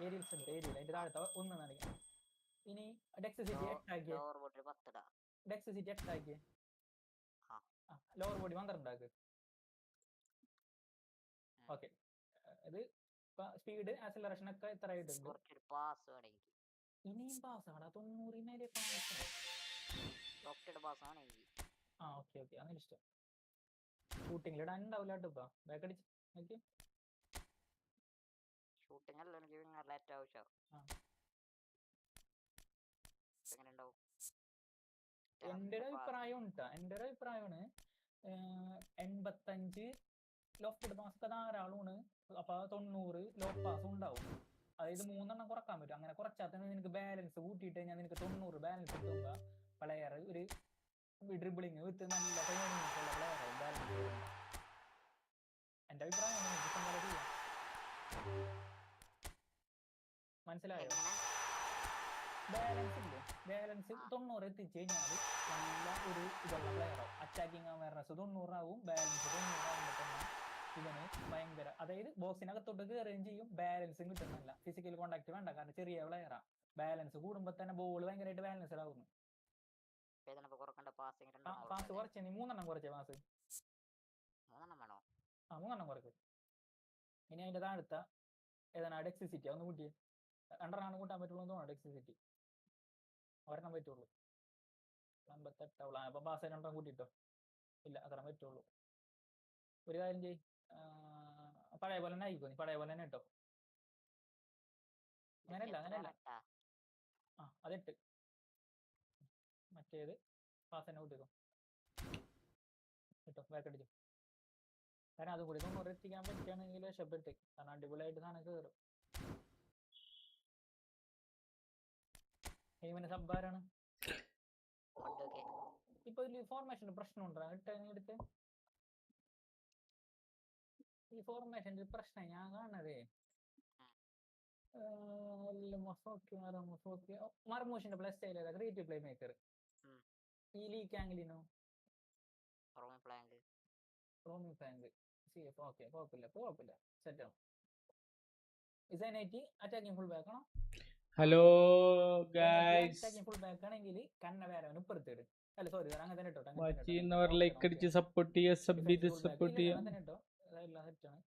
aerial strength അതിന്റെ താഴത്തെ ഒന്ന് നനയ്ക്കാം. ഇനി dexterity 8 ആക്കിയേ. Dexterity 8 ആക്കിയേ. Lower body 12 ആക്ക്. ഓക്കെ, ഇത് സ്പീഡ് ആക്സിലറേഷൻ ഒക്കെ എത്ര ആയിട്ടുണ്ട്? ഇനിയും പാസ് ആടാ, 90 മേലെ പാസ്. ഓക്കെ ഓക്കെ, അങ്ങനെ ഇഷ്ടം. ഷൂട്ടിങ്ങിൽ ഇടാൻ ഉണ്ടാവില്ല കേട്ടോ. ഇപ്പൊ ബാക്ക് അടിച്ച് നോക്കി. എന്റെ ഒരു അഭിപ്രായം ഉണ്ടാ, എന്റെ ഒരു അഭിപ്രായമാണ് 85 ലോഫ്റ്റഡ് പാസ് ഒക്കെ ധാരാളമാണ്. അപ്പൊ 90 ലോ പാസ് ഉണ്ടാവും. അതായത് 3 കുറക്കാൻ പറ്റും. അങ്ങനെ കുറച്ചാൽ തന്നെ നിനക്ക് ബാലൻസ് കൂട്ടിയിട്ട് കഴിഞ്ഞാൽ നിനക്ക് 90 ബാലൻസ് കിട്ടുമ്പോൾ പ്ലെയർ ഒരു ഡ്രിബിളിങ് വിത്ത് നല്ല ട്രെയിനിങ്ങുള്ള പ്ലെയർ ആവും ബാലൻസ്. എന്റെ അഭിപ്രായം മനസ്സിലായോ? ബാലൻസ് ഇല്ലേ, ബാലൻസ് 90 എത്തിച്ചു കഴിഞ്ഞാൽ നല്ല ഒരു ഇതുള്ള പ്ലെയർ ആവും. അറ്റാക്കിങ് അവയർനെസ് 90 ആവും, ബാലൻസ് 90 ആവുമ്പോൾ തന്നെ ഇവന് ഭയങ്കര, അതായത് ബോക്സിനകത്തോട്ട് കയറുകയും ചെയ്യും, ബാലൻസും കിട്ടുന്നില്ല. ഫിസിക്കൽ കോണ്ടാക്ട് വേണ്ട, കാരണം ചെറിയ പ്ലെയറാ. ബാലൻസ് കൂടുമ്പോ തന്നെ ബോൾ ഭയങ്കരമായിട്ട് ബാലൻസ്ഡ് ആവുന്നു. പാസ് കുറച്ച്, നീ 3 കുറച്ചേ പാസ്. 3 കുറച്ച്. ഇനി അതിന്റെ താഴത്ത ഏതാണ് ഡെക്സിസിറ്റി ഒന്ന് കൂട്ടിയേ. 2 കൂട്ടാൻ പറ്റുള്ളൂ എന്ന് തോന്നുന്നു. ഡെക്സിസിറ്റി 1 പറ്റുള്ളൂ. 58 അപ്പൊ പാസ് 2 കൂട്ടിട്ടോ. ഇല്ല, അത്ര പറ്റുള്ളൂ. ഒരു കാര്യം ചെയ്യ്, പഴയ പോലെ തന്നെ ആയിക്കോ. നീ പഴയ പോലെ തന്നെ ഇട്ടോ. അങ്ങനെയല്ല അതെട്ട്. മറ്റേത് പാസ് തന്നെ കൂട്ടിക്കോ കേട്ടോ. ബാക്കടിച്ചു. കാരണം അതും കൂടി 90 എത്തിക്കാൻ പറ്റുകയാണെങ്കിൽ രക്ഷപ്പെട്ട്. കാരണം അടിപൊളിയായിട്ട് സാധനം കയറും. ഇവന് സബ്ബാരാണ്. ഇപ്പൊ ഇതിൽ ഫോർമേഷന് പ്രശ്നമുണ്ടോ? എടുത്ത് ഈ ഫോർമേഷന്റെ പ്രശ്നം ഞാൻ കാണണതേ മർമൂഷിന്റെ പ്ലേ സ്റ്റൈൽ ഏതാ? Creative play maker. ഈ ലീക്ക് Angelino roaming flank CF. Okay, കുഴപ്പമില്ല സെറ്റ് ആണ്. ഇസൈനൈറ്റ് അറ്റാക്കിംഗ് ഫുൾ ബാക്ക് ആണോ? Hello guys, attacking full back ആണെങ്കിൽ കണ്ണ വേരവന് ഇപ്പുറത്തേട്. അല്ല സോറി, അങ്ങനെ തന്നെ ഇട്ടോ. ലൈക്ക് അടിച്ച് സപ്പോർട്ട് ചെയ്യുക, സബ് ചെയ്ത് സപ്പോർട്ട് ചെയ്യുക. കേട്ടോ, അതെല്ലാം സെറ്റാണ്.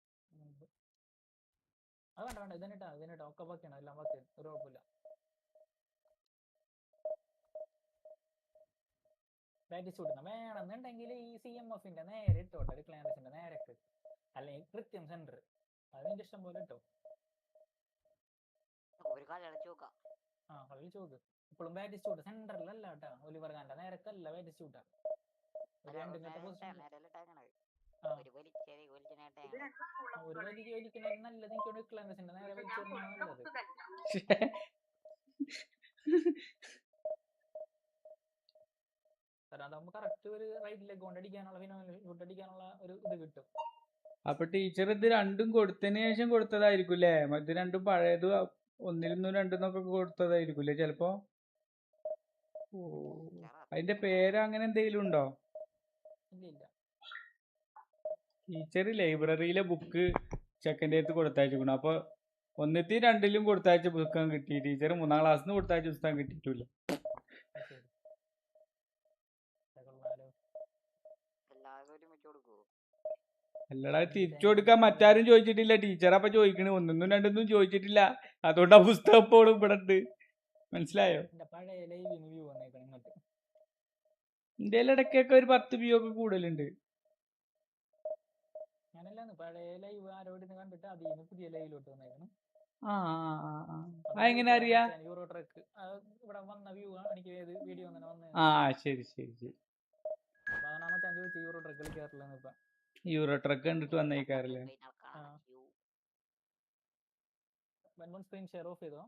അത് വേണ്ട ഇതിനിട്ടാ ഒക്കെ ബാക്കിയാണ്. എല്ലാം ബാക്കി, ഒരു കുഴപ്പമില്ല. പ്രാക്ടീസ് കൊടുക്കണം വേണമെന്നുണ്ടെങ്കിൽ ഈ CMFന്റെ നേരെ ഇട്ടോട്ടെ, ക്ലാൻസിന്റെ നേരക്ക്, അല്ലെങ്കിൽ കൃത്യം സെന്റർ. അതിന്റെ ഇഷ്ടം പോലെ ഇട്ടോ. കളിച്ചു നോക്ക്. ഇപ്പോഴും ബാറ്റിസ്റ്റ് ഷൂട്ട് സെന്ററിലല്ല കേട്ടാ. ഒലിവർ ഖാന്റെ നേരക്കല്ല ബാറ്റിസ്റ്റ് ഷൂട്ടാ. ഒരു വലിക്ക് വലിക്കുന്നത് നല്ലത്. എനിക്ക് ക്ലാൻസിന്റെ നേരെ വലിച്ചെറിഞ്ഞാൽ നല്ലത്. അതാകുമ്പോ കറക്റ്റ് ഒരു റൈറ്റ് ലെഗ് കൊണ്ട് അടിക്കാനുള്ള ഷൂട്ട് അടിക്കാനുള്ള ഒരു ഇത് കിട്ടും. അപ്പൊ ടീച്ചർ ഇത് രണ്ടും കൊടുത്തതിന് ശേഷം കൊടുത്തതായിരിക്കൂല്ലേ? ഇത് രണ്ടും പഴയത് 1 2 കൊടുത്തതായിരിക്കൂല്ലേ ചിലപ്പോ? അതിന്റെ പേര് അങ്ങനെ എന്തെങ്കിലും ഉണ്ടോ? ടീച്ചർ ലൈബ്രറിയിലെ ബുക്ക് ചെക്കൻ്റെ അടുത്ത് കൊടുത്തയച്ചിരിക്കണം. അപ്പൊ 1 2 കൊടുത്തയച്ച പുസ്തകം കിട്ടി. ടീച്ചർ 3ാം ക്ലാസ്സിന് കൊടുത്തയച്ച പുസ്തകം കിട്ടിയിട്ടില്ല. അല്ലടാ, തിരിച്ചു കൊടുക്കാൻ മറ്റാരും ചോദിച്ചിട്ടില്ല. ടീച്ചർ അപ്പൊ ചോദിക്കണേ 1 2 ചോദിച്ചിട്ടില്ല. അതുകൊണ്ട് ആ പുസ്തകം ഇപ്പോഴും ഇവിടെ ഉണ്ട്. മനസ്സിലായോ? എന്റെ ഇടയ്ക്കൊക്കെ ഒരു 10 വ്യൂ ഒക്കെ കൂടുതലുണ്ട്. എങ്ങനെ അറിയാ? ശരി. യൂറോ ട്രക്ക് കണ്ടിട്ട് വന്നേക്കാറില്ലേ? സ്ക്രീൻ ഷെയർ ഓഫ് ചെയ്തോ?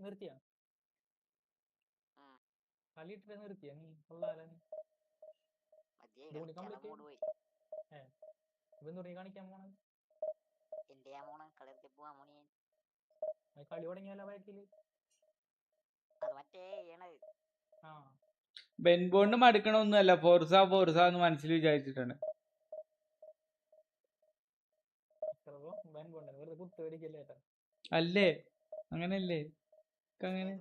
നിർത്തിയാ കളിയിട്ട് നിർത്തിയാ? നീ കൊള്ളാലോ. കാണിക്കാൻ പോണത് കളി തുടങ്ങിയല്ലോ ബാക്കില്. ബെൻബോണ്ട് മടുക്കണമൊന്നുമല്ല, ഫോർസ എന്ന് മനസ്സിൽ വിചാരിച്ചിട്ടാണ്. അല്ലേ? അങ്ങനല്ലേ? അങ്ങനെ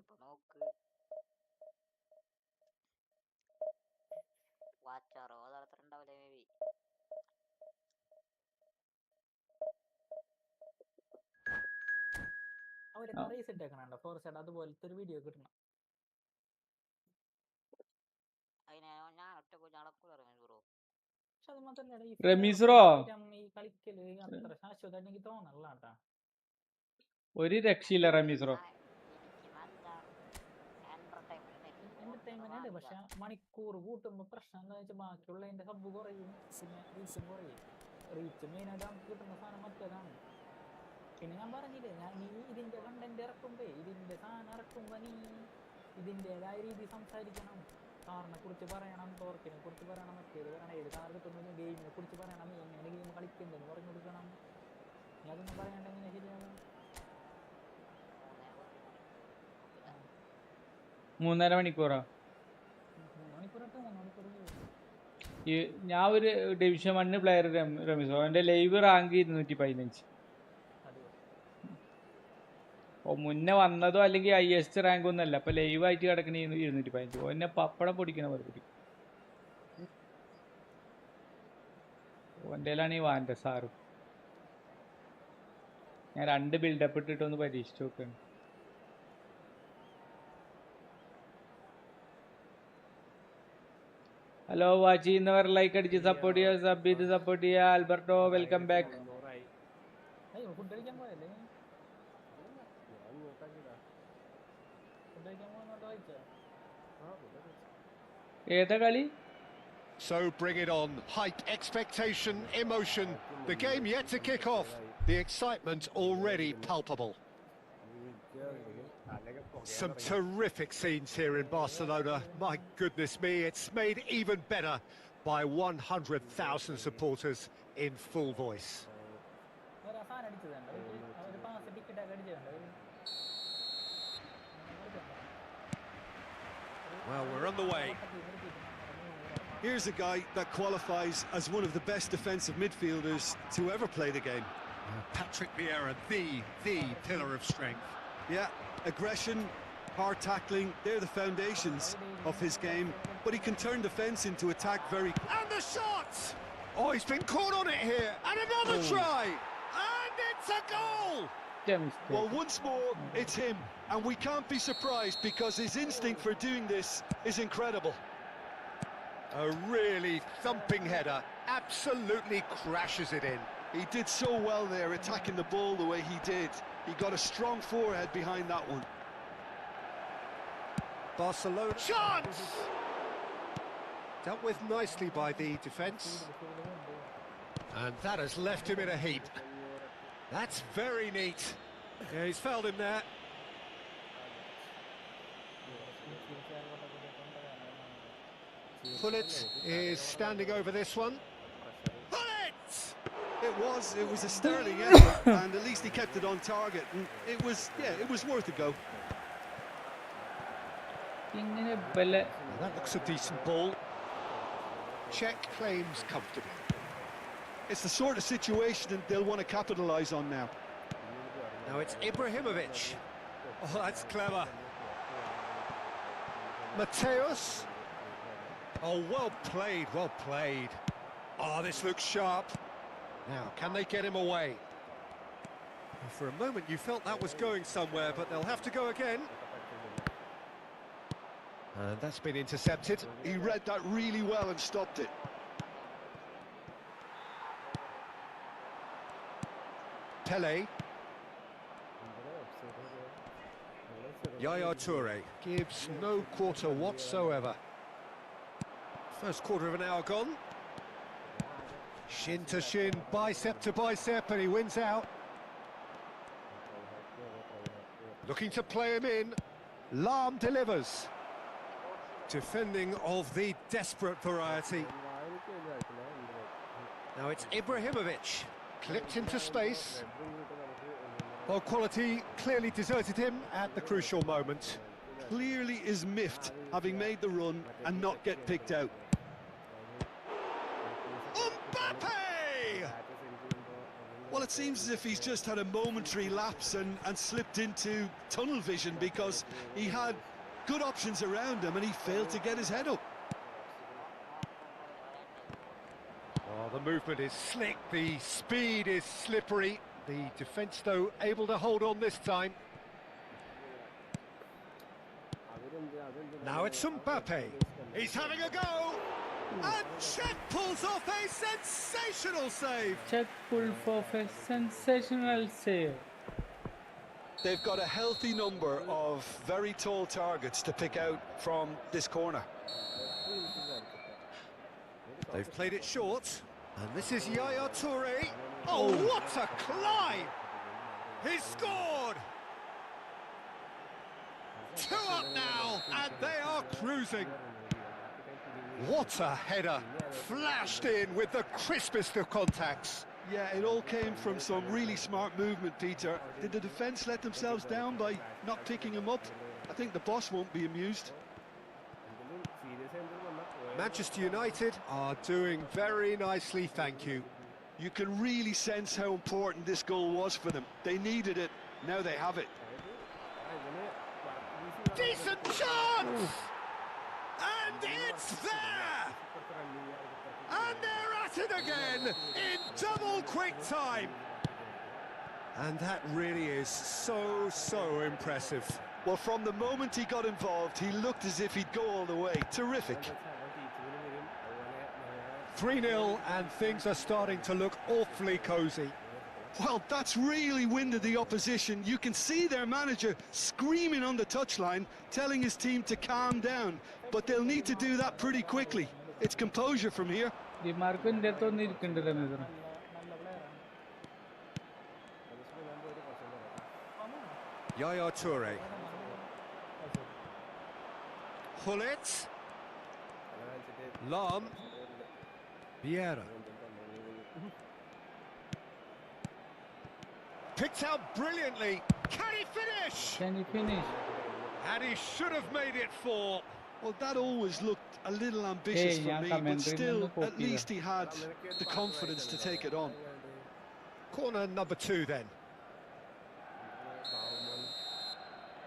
അതുപോലത്തെ ഒരു വീഡിയോ കിട്ടണം. റമീസ്റോ ഒരു രക്ഷയില്ല. റമീസ്റോ എന്റർടൈൻമെന്റ്, പക്ഷെ മണിക്കൂർ കൂട്ടുമ്പോ പ്രശ്നം എന്താ വെച്ചാൽ ബാക്കിയുള്ളതിന്റെ സബ് കുറയും, പിന്നെ കുറയും. റീച്ച് മെയിനായിട്ട് നമുക്ക് കിട്ടുന്ന സാധനം മറ്റേതാണ്. പിന്നെ ഞാൻ പറഞ്ഞില്ലേ, നീ ഇതിന്റെ കണ്ടന്റ് ഇറക്കുമ്പോ, ഇതിന്റെ സാധനം ഇറക്കുമ്പോ നീ ഇതിൻ്റെതായ രീതി സംസാരിക്കണം. കാറിനെ കുറിച്ച് പറയണം, ടോർക്കിനെ കുറിച്ച് പറയണം, മറ്റേത് പറയണം, ഏത് കാർ കിട്ടുന്നു, ഗെയിമിനെ കുറിച്ച് പറയണം, നീ എങ്ങനെ ഗെയിം കളിക്കുന്നുണ്ടെന്ന് പറഞ്ഞു കൊടുക്കണം. നീ അതൊന്നും പറയാണ്ട് എങ്ങനെ ശരിയാവും? 3.5 മണിക്കൂറോ? 3 മണിക്കൂറൊക്കെ 3 മണിക്കൂർ. ഞാൻ ഒരു ഡിവിഷൻ 1 പ്ലെയർ റമീസോ, എൻ്റെ ലൈവ് റാങ്ക് 215. മുന്നേ വന്നതോ അല്ലെങ്കിൽ ഹൈയസ്റ്റ് റാങ്ക് ഒന്നല്ല, അപ്പൊ ലൈവായിട്ട് കിടക്കണ 215. ഓന്നെ പപ്പടം പൊടിക്കണ പോലെ പൊടിക്കും. ഓൻ്റെയിലാണ് ഈ വാൻ്റെ സാറ്. ഞാൻ 2 ബിൽഡപ്പ് ഇട്ടിട്ടൊന്ന് പരീക്ഷിച്ചു നോക്കുകയാണ്. ഹലോ, വാച്ച് ചെയ്യുന്നവർ ലൈക്ക് അടിച്ച് സപ്പോർട്ട് ചെയ്യുക, സബ് ചെയ്ത് സപ്പോർട്ട് ചെയ്യുക. Alberto, welcome back. ഫുഡ് കഴിക്കാൻ പോയല്ലേ? ഫുഡ് കഴിക്കാൻ പോകുന്നോട്ട് വായിച്ചാ? ഏതാ കളി? So bring it on. Hype, expectation, emotion. The game yet to kick off. The excitement already palpable. Some terrific scenes here in Barcelona. My goodness me, it's made even better by 100,000 supporters in full voice. Well, we're on the way. Here's a guy that qualifies as one of the best defensive midfielders to ever play the game. Patrick Vieira, the pillar of strength. Yeah, aggression, hard tackling, they're the foundations of his game, but he can turn defence into attack very... And the shot! Oh, he's been caught on it here, and another try! And it's a goal! Well, once more, it's him, and we can't be surprised because his instinct for doing this is incredible. A really thumping header, absolutely crashes it in. He did so well there, attacking the ball the way he did. He got a strong forehead behind that one. Barcelona chance! Dealt with nicely by the defence. And that has left him in a heap. That's very neat. Yeah, he's fouled him there. Pullet is standing over this one. Pullet! It was a sterling effort, and at least he kept it on target. And it was worth a go. That looks a decent ball. Czech claims comfortably. It's the sort of situation that they'll want to capitalise on now. Now it's Ibrahimovic. Oh, that's clever. Mateus. Oh, well played, well played. Oh, this looks sharp. Now, can they get him away? For a moment you felt that was going somewhere, but they'll have to go again. And that's been intercepted. He read that really well and stopped it. Pele. Yaya Toure gives no quarter whatsoever. First quarter of an hour gone. Shin to shin, bicep to bicep, and he wins out. Looking to play him in. Lam delivers. Defending of the desperate variety. Now it's Ibrahimovic. Clipped into space. Well, quality clearly deserted him at the crucial moment. Clearly is miffed, having made the run and not get picked out. Well, it seems as if he's just had a momentary lapse and slipped into tunnel vision because he had good options around him and he failed to get his head up. Oh, the movement is slick, the speed is slippery. The defence, though, able to hold on this time. Now it's Mbappe. He's having a go. And Czech pulls off a sensational save. Czech pulls off a sensational save. They've got a healthy number of very tall targets to pick out from this corner. They've played it short. And this is Yaya Toure. Oh, what a climb! He's scored! 2 up now, and they are cruising. What a header! Flashed in with the crispest of contacts. Yeah, it all came from some really smart movement, Peter. Did the defence let themselves down by not picking him up? I think the boss won't be amused. Manchester United are doing very nicely, thank you. You can really sense how important this goal was for them. They needed it, now they have it. Decent chance! And it's there! And they're at it again in double quick time. And that really is so impressive. Well, from the moment he got involved, he looked as if he'd go all the way. Terrific. 3-0 and things are starting to look awfully cosy. Well, that's really winded the opposition. You can see their manager screaming on the touchline, telling his team to calm down. But they'll need to do that pretty quickly. It's composure from here. Yaya Toure. Hullet. Lam. Vieira. Picked out brilliantly. Can he finish? Can he finish? And he should have made it 4. Well, that always looked a little ambitious for me, but still, at least he had the confidence to take it on. Corner number 2 then.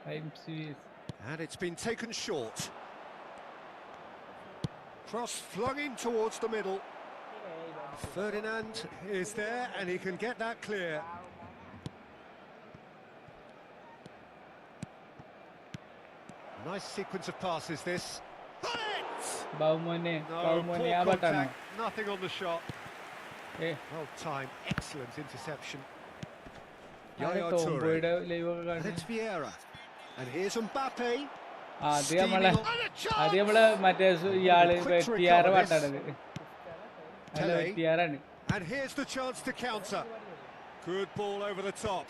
And it's been taken short. Cross flung in towards the middle. Ferdinand is there and he can get that clear. Nice sequence of passes this. Baumone, Nothing on the shot. Well timed, excellent interception. Yaya Toure. And it's Vieira. And here's Mbappe. And here's the chance to counter. Good ball over the top.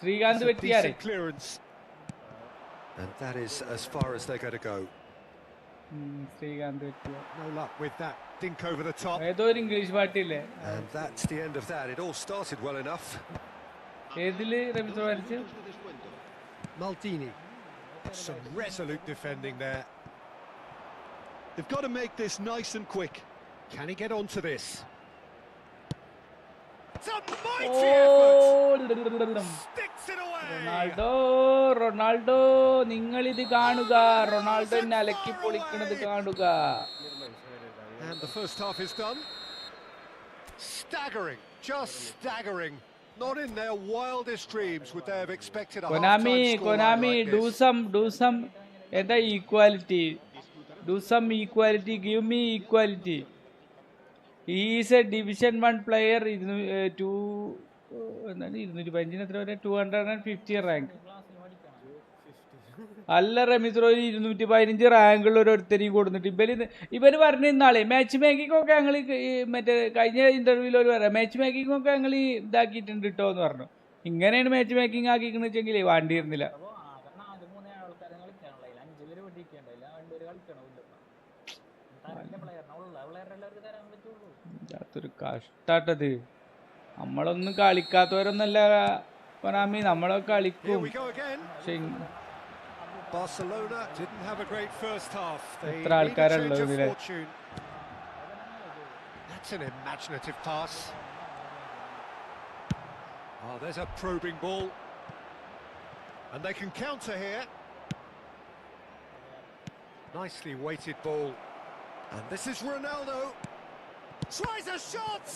Decent clearance. And that is as far as they're going to go. No luck with that dink over the top. And that's the end of that. It all started well enough. Maldini. Some resolute defending there. They've got to make this nice and quick. Can he get onto this? It's a mighty effort! Sticks it away! Ronaldo, ningalidi കാണുക. Ronaldo എന്നെ അലക്കി പൊളിക്കുന്നത് കാണുക. And the first half is done. Staggering, just staggering. Not in their wildest dreams would they have expected a half-time scoreline like this. do some equality. Do some equality, give me equality. He is a Division 1 player, 250 rank. അല്ല റമീസ് 215 റാങ്കുള്ള ഓരോരുത്തരെയും കൊടുത്തിട്ട് ഇവര് പറഞ്ഞു ഇന്നാളെ match making ഒക്കെ ഞങ്ങൾ മറ്റേ കഴിഞ്ഞ ഇന്റർവ്യൂവിൽ ഒരു പറയാം മാച്ച് മേക്കിംഗ് ഒക്കെ ഞങ്ങൾ ഇതാക്കിയിട്ടുണ്ട് കേട്ടോ എന്ന് പറഞ്ഞു. ഇങ്ങനെയാണ് മാച്ച് മേക്കിംഗ് ആക്കിക്കണെന്ന് വെച്ചെങ്കിൽ വേണ്ടിയിരുന്നില്ല. അതൊരു കഷ്ടാട്ടത്. നമ്മളൊന്നും കളിക്കാത്തവരൊന്നല്ല കൊനാമി, നമ്മളൊക്കെ കളിക്കും. Barcelona didn't have a great first half. They needed a change of fortune. That's an imaginative pass. Oh, there's a probing ball. And they can counter here. Nicely weighted ball. And this is Ronaldo. Tries a shot!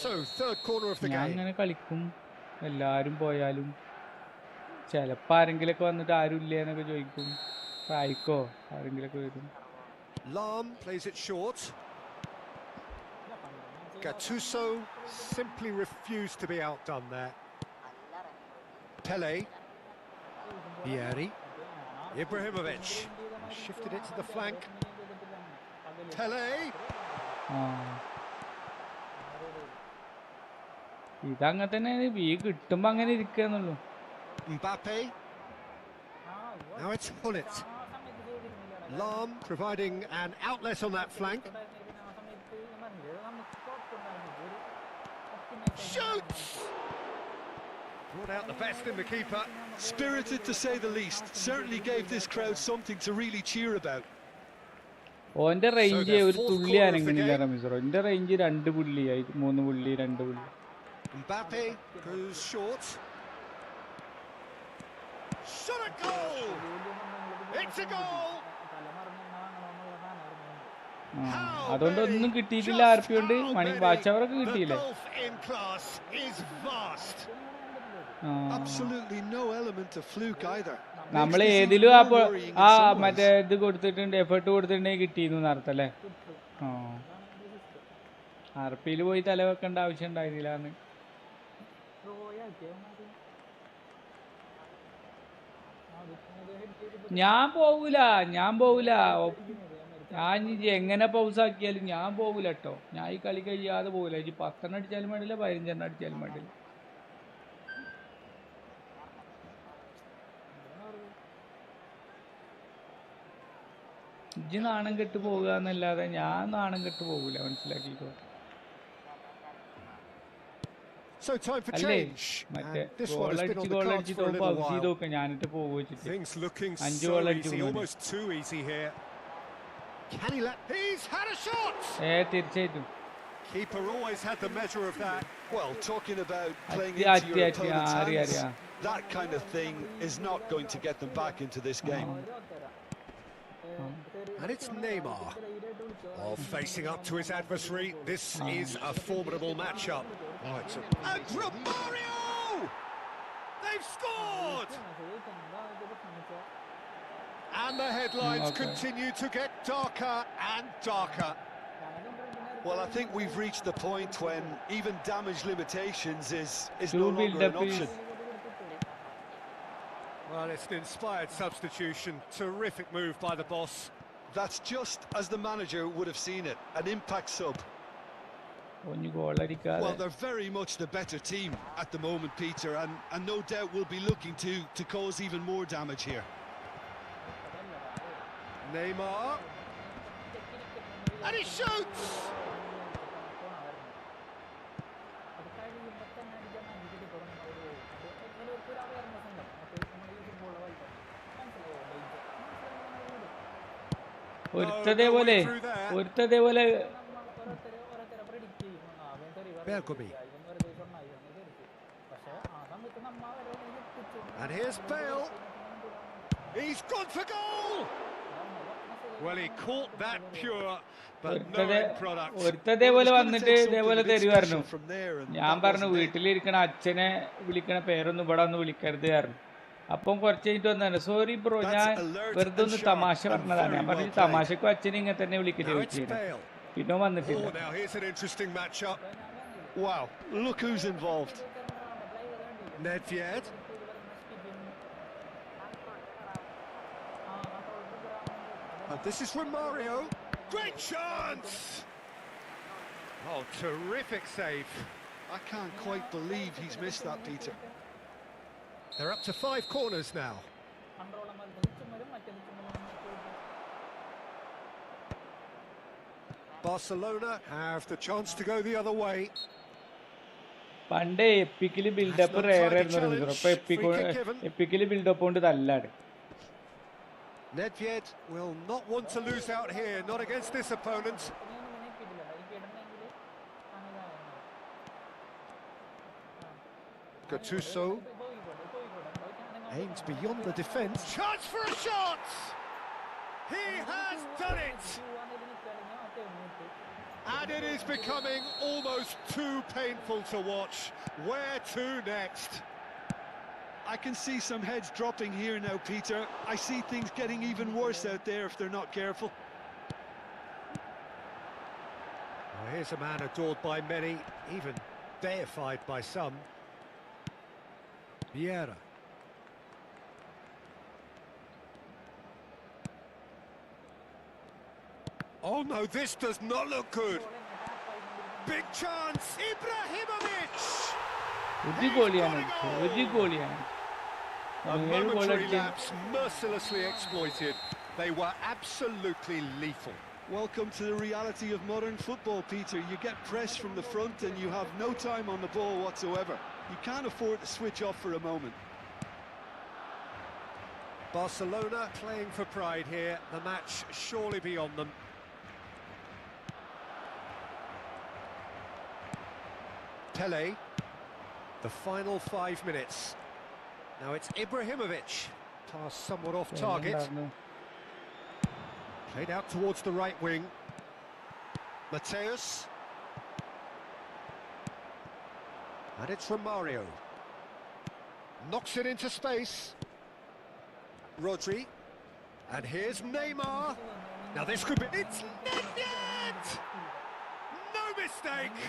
So, third corner of the game. അങ്ങനെ കളിക്കും എല്ലാരും പോയാലും. ചിലപ്പോ ആരെങ്കിലൊക്കെ വന്നിട്ട് ആരും ഇല്ലേ എന്നൊക്കെ ചോദിക്കും. റായിക്കോ ആരെങ്കിലൊക്കെ വരും. Lam plays it short. Gattuso simply refused to be outdone there. Pele. Vieri. Ibrahimovic. Shifted it to the flank. Pele. ഇതങ്ങനെ തന്നെ ഈ കിട്ടുമ്പോ അങ്ങനെ ഇരിക്കുന്നുള്ളൂ. Mbappe. Now it's Hullet. Lam providing an outlet on that flank. Shoots! Brought out the best in the keeper. Spirited to say the least. Certainly gave this crowd something to really cheer about. ഓന്റെ range ഒരു തുള്ളി അനങ്ങണില്ല റമീസറോ. എന്റെ range 2 പുള്ളിയായി 3 പുള്ളി 2 പുള്ളി. Mbappe goes short. Shot a goal! It's a goal! അതുകൊണ്ടൊന്നും കിട്ടിയിട്ടില്ല. RP കൊണ്ട് മണി വാച്ചവറൊക്കെ കിട്ടിയില്ലേ. Absolutely no element of fluke either. നമ്മൾ ഏതിലും ആ മറ്റേ ഇത് കൊടുത്തിട്ടുണ്ട്, എഫേർട്ട് കൊടുത്തിട്ടുണ്ടെങ്കിൽ കിട്ടിയിരുന്നു അർത്ഥല്ലേ. ആർപിയിൽ പോയി തല വെക്കേണ്ട ആവശ്യം ഉണ്ടായിരുന്നില്ലാന്ന്. ഞാൻ പോവൂല. ഞാൻ എങ്ങനെ പൗസാക്കിയാലും ഞാൻ പോകൂല കേട്ടോ. ഞാൻ ഈ കളി കഴിയാതെ പോകൂല. ഈ 10 അടിച്ചാലും വേണ്ടില്ല, 15 അടിച്ചാലും വേണ്ടില്ല. ഇജ്ജ് നാണം കെട്ട് പോകുക എന്നല്ലാതെ ഞാൻ നാണം കെട്ട് പോകൂല. മനസ്സിലാക്കിക്കോ. അല്ലേ മറ്റേ ഗോളടിച്ച് പൗസ് നോക്കാം. ഞാനിട്ട് പോകുക വെച്ചിട്ട് 5 ഗോളടിച്ച് തീർച്ചയായിട്ടും. Keeper always had the measure of that. Well, talking about playing into your opponent's hands, that kind of thing is not going to get them back into this game. And it's Neymar. Facing up to his adversary. This is a formidable matchup. And Romario! They've scored! And the headlines continue to get darker and darker. Well, I think we've reached the point when even damage limitations is no longer an option. Well, it's an inspired substitution. Terrific move by the boss. That's just as the manager would have seen it. An impact sub. Well, they're very much the better team at the moment, Peter, and no doubt will be looking to cause even more damage here. Neymar. And he shoots! ഒരുത്തതേപോലെ Bergomi. And here's Bale. He's gone for goal. Well, he caught that pure, but no end product. ഒരുത്തതേപോലെ വന്നിട്ട് ഇതേപോലെ തരുമായിരുന്നു. ഞാൻ പറഞ്ഞു വീട്ടിലിരിക്കണ അച്ഛനെ വിളിക്കണ പേരൊന്നും ഇവിടെ ഒന്ന് വിളിക്കരുത് പറഞ്ഞു. അപ്പം കുറച്ച് കഴിഞ്ഞിട്ട് വന്നാണ്, സോറി ബ്രോ ഞാൻ വെറുതെ ഒന്ന് തമാശ പറഞ്ഞതാണ്. ഞാൻ പറഞ്ഞു തമാശക്കും അച്ഛനെ ഇങ്ങനെ തന്നെ വിളിക്കരുത് ചോദിച്ചിരുന്നു. പിന്നെ വന്നിട്ടില്ല. Wow, look who's involved. Nedved. And this is Romario. Great chance! Oh, terrific save. I can't quite believe he's missed that, Peter. They're up to 5 corners now. Barcelona have the chance to go the other way. പണ്ട് എപ്പിക്കല് build-up റേറായിരുന്നു. ഇപ്പൊ എപ്പിക്കല് build-up കൊണ്ട് തല്ലാണ്. Nedved will not want to lose out here, not against this opponent. Gattuso aims beyond the defence. Chance for a shot! He has done it! And it is becoming almost too painful to watch. Where to next? I can see some heads dropping here now, Peter. I see things getting even worse out there if they're not careful. Well, here's a man adored by many, even deified by some. Vieira. Oh no, this does not look good. Big chance, Ibrahimovic! ഒരു ഗോളിയാണ് ഒരു ഗോളിയാണ്. A momentary lapse mercilessly exploited. They were absolutely lethal. Welcome to the reality of modern football, Peter. You get pressed from the front and you have no time on the ball whatsoever. You can't afford to switch off for a moment. Barcelona playing for pride here. The match surely beyond them. Pele. The final 5 minutes. Now it's Ibrahimovic. Pass somewhat off target. Played out towards the right wing. Mateus. And it's Romario. Knocks it into space. Rodri. And here's Neymar. Now this could be... It's net! No mistake!